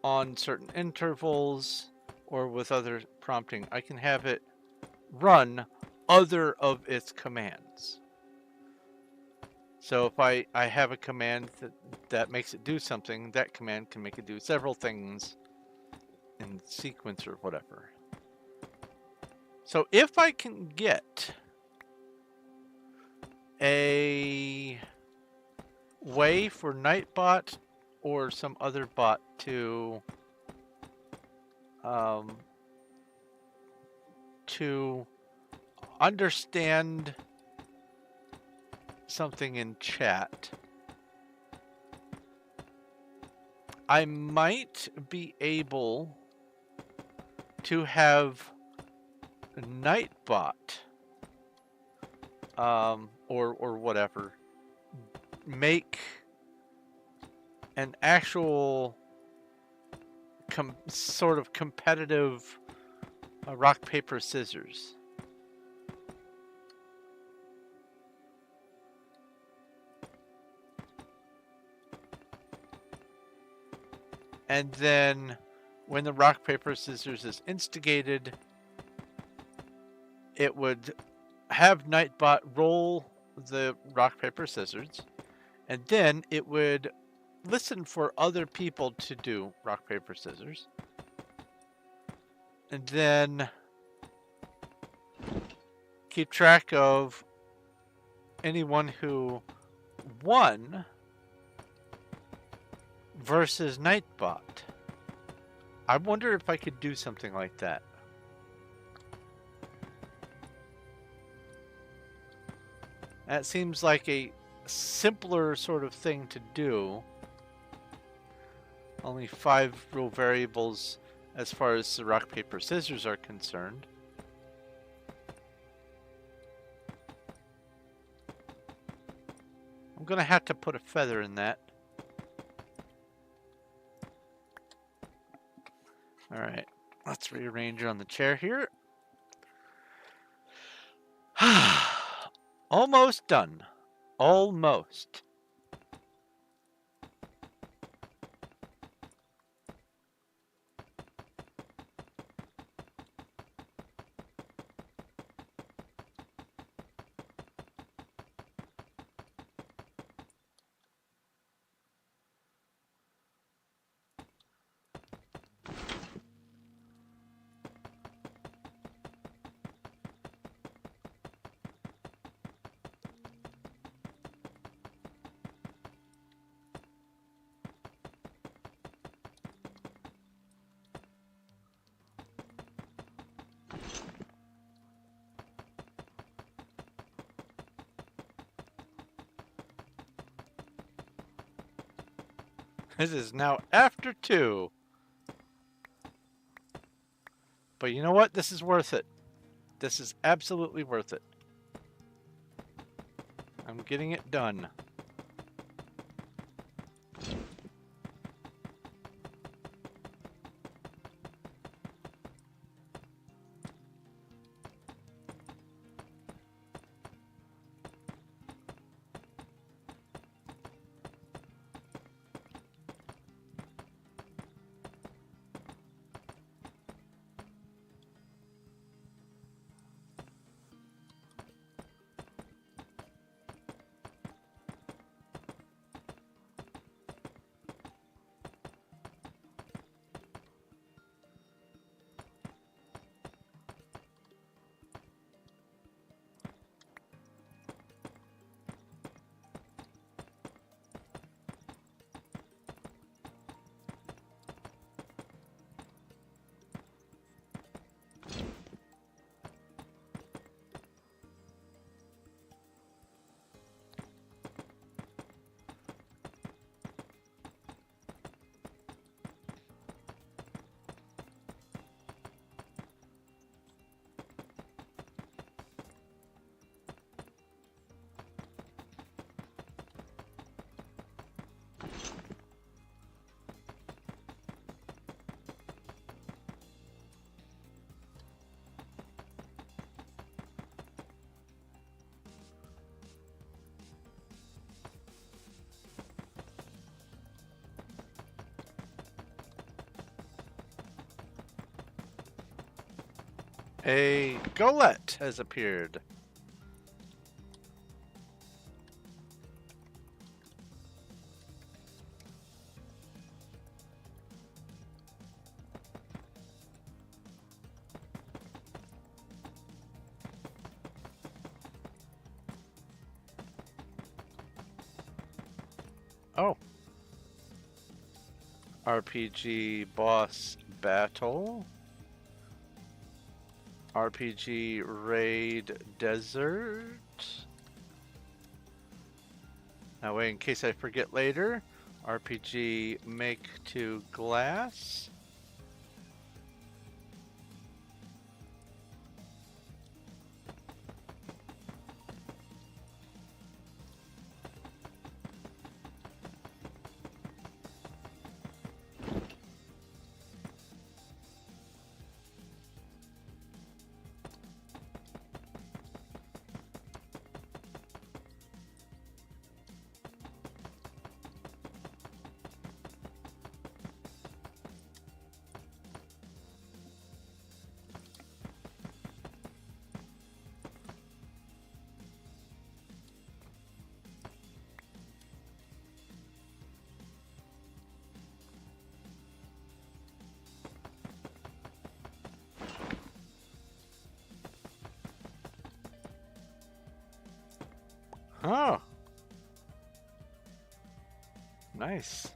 S1: on certain intervals or with other prompting. I can have it run other of its commands. So if I have a command that makes it do something, that command can make it do several things in sequence or whatever. So if I can get a way for Nightbot or some other bot to understand something in chat, I might be able to have Nightbot or whatever make an actual sort of competitive rock paper scissors. And then when the rock, paper, scissors is instigated, it would have Nightbot roll the rock, paper, scissors, and then it would listen for other people to do rock, paper, scissors, and then keep track of anyone who won versus Nightbot. I wonder if I could do something like that. That seems like a simpler sort of thing to do. Only 5 rule variables as far as the rock, paper, scissors are concerned. I'm going to have to put a feather in that. Alright, let's rearrange on the chair here. Almost done. Almost. This is now after 2. But you know what? This is worth it. This is absolutely worth it. I'm getting it done. A gullet has appeared. Oh. RPG boss battle. RPG raid desert. Now wait, in case I forget later. RPG make to glass. Oh, nice.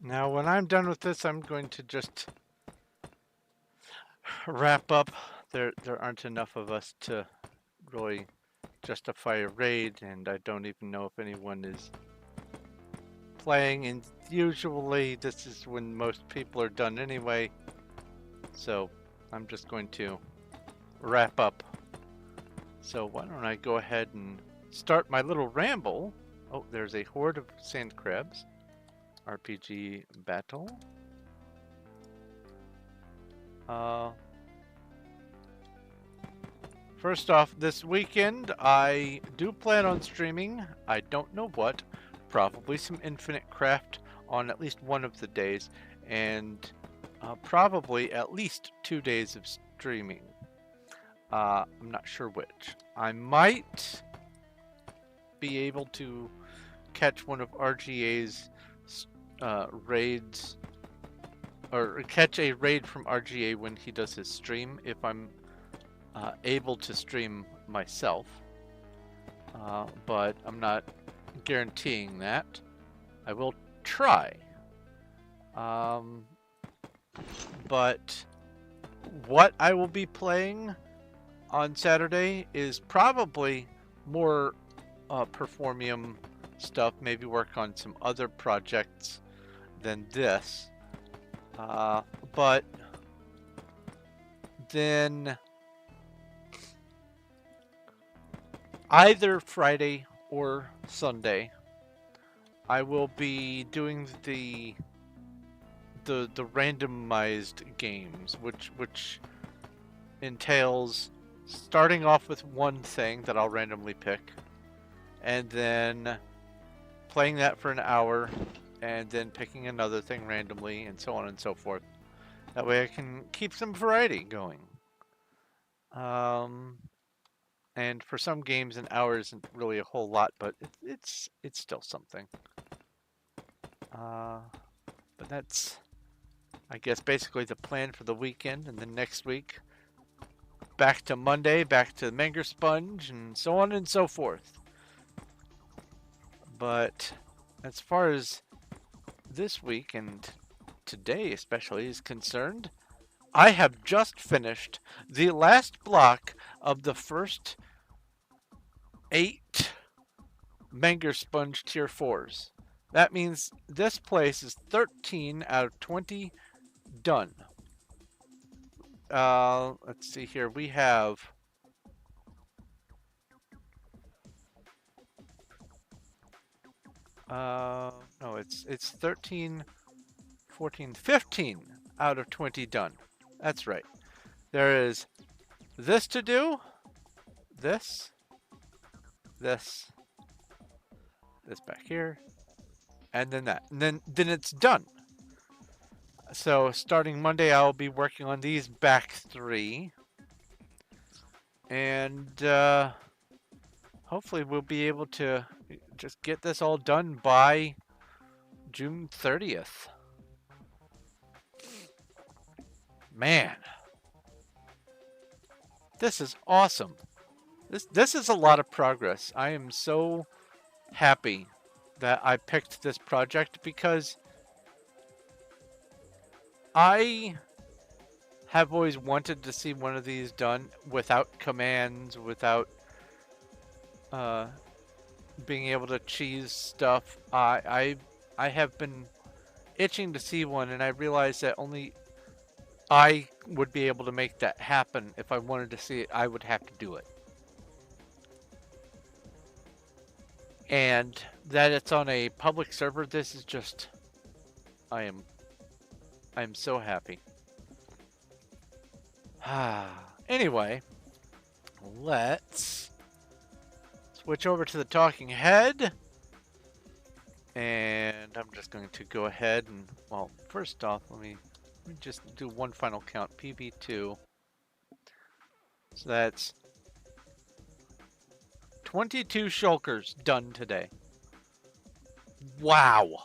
S1: Now, when I'm done with this, I'm going to just wrap up. There aren't enough of us to really justify a raid, and I don't even know if anyone is playing. And usually, this is when most people are done anyway. So, I'm just going to wrap up. So, why don't I go ahead and start my little ramble? Oh, there's a horde of sand crabs. RPG battle. First off, this weekend I do plan on streaming. I don't know what. Probably some Infinite Craft on at least one of the days, and probably at least 2 days of streaming. I'm not sure which. I might be able to catch one of RGA's raids, or catch a raid from RGA when he does his stream, if I'm able to stream myself, but I'm not guaranteeing that. I will try. But what I will be playing on Saturday is probably more Performium stuff, maybe work on some other projects than this. But then either Friday or Sunday, I will be doing the randomized games, which entails starting off with one thing that I'll randomly pick, and then playing that for an hour, and then picking another thing randomly, and so on and so forth. That way I can keep some variety going. And for some games, an hour isn't really a whole lot, but it's still something. But that's, I guess, basically the plan for the weekend, and then next week, back to Monday, back to Manger Sponge, and so on and so forth. But as far as this week, and today especially, is concerned, I have just finished the last block of the first 8 Manger Sponge Tier 4s. That means this place is 13 out of 20 done. Let's see here. We have no, it's 13, 14, 15 out of 20 done. That's right. There is this to do, this back here, and then that, and then it's done. So starting Monday, I'll be working on these back 3, and hopefully we'll be able to just get this all done by June 30th. Man, this is awesome. This is a lot of progress. I am so happy that I picked this project, because I have always wanted to see one of these done without commands, without being able to cheese stuff. I have been itching to see one, and I realized that only I would be able to make that happen. If I wanted to see it, I would have to do it. And that it's on a public server, this is just, I am so happy. Anyway, let's switch over to the talking head. And I'm just going to go ahead and, well, first off, let me just do one final count, PB2. So that's 22 shulkers done today. Wow.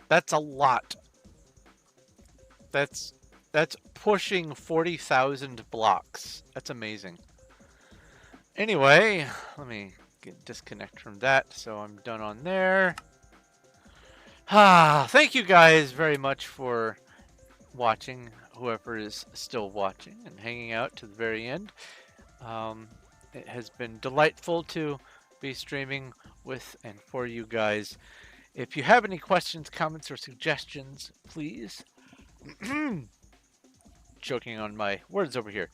S1: That's a lot. That's pushing 40,000 blocks. That's amazing. Anyway, let me disconnect from that so I'm done on there. Thank you guys very much for watching, whoever is still watching and hanging out to the very end. It has been delightful to be streaming with and for you guys. If you have any questions, comments, or suggestions, please, choking on my words over here,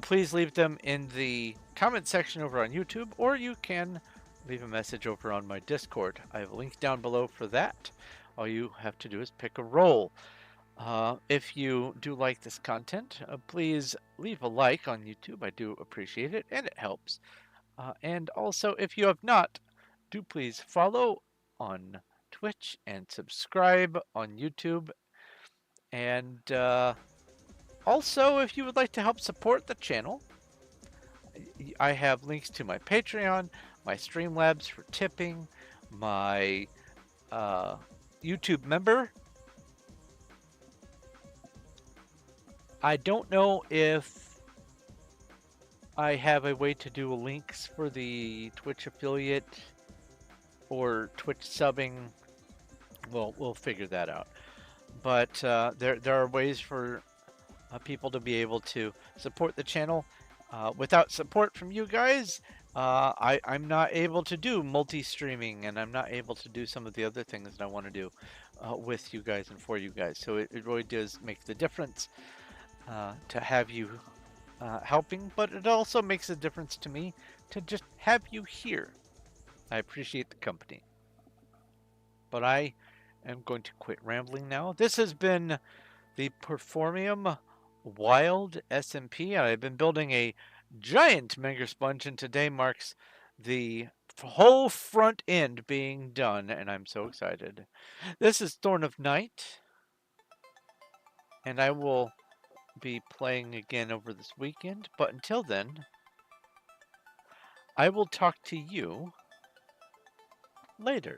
S1: please leave them in the comment section over on YouTube, or you can leave a message over on my Discord. I have a link down below for that. All you have to do is pick a role. If you do like this content, please leave a like on YouTube. I do appreciate it, and it helps. And also, if you have not, do please follow on Twitch and subscribe on YouTube. And also, if you would like to help support the channel, I have links to my Patreon, my Streamlabs for tipping, my YouTube member. I don't know if I have a way to do links for the Twitch affiliate or Twitch subbing. Well, we'll figure that out. But there are ways for people to be able to support the channel. Without support from you guys, I'm not able to do multi-streaming, and I'm not able to do some of the other things that I want to do with you guys and for you guys. So it really does make the difference to have you helping, but it also makes a difference to me to just have you here. I appreciate the company. But I am going to quit rambling now. This has been the Performium Wild SMP, and I've been building a giant mega sponge, and today marks the whole front end being done, and I'm so excited. This is Thorn of Night, and I will be playing again over this weekend, but until then, I will talk to you later.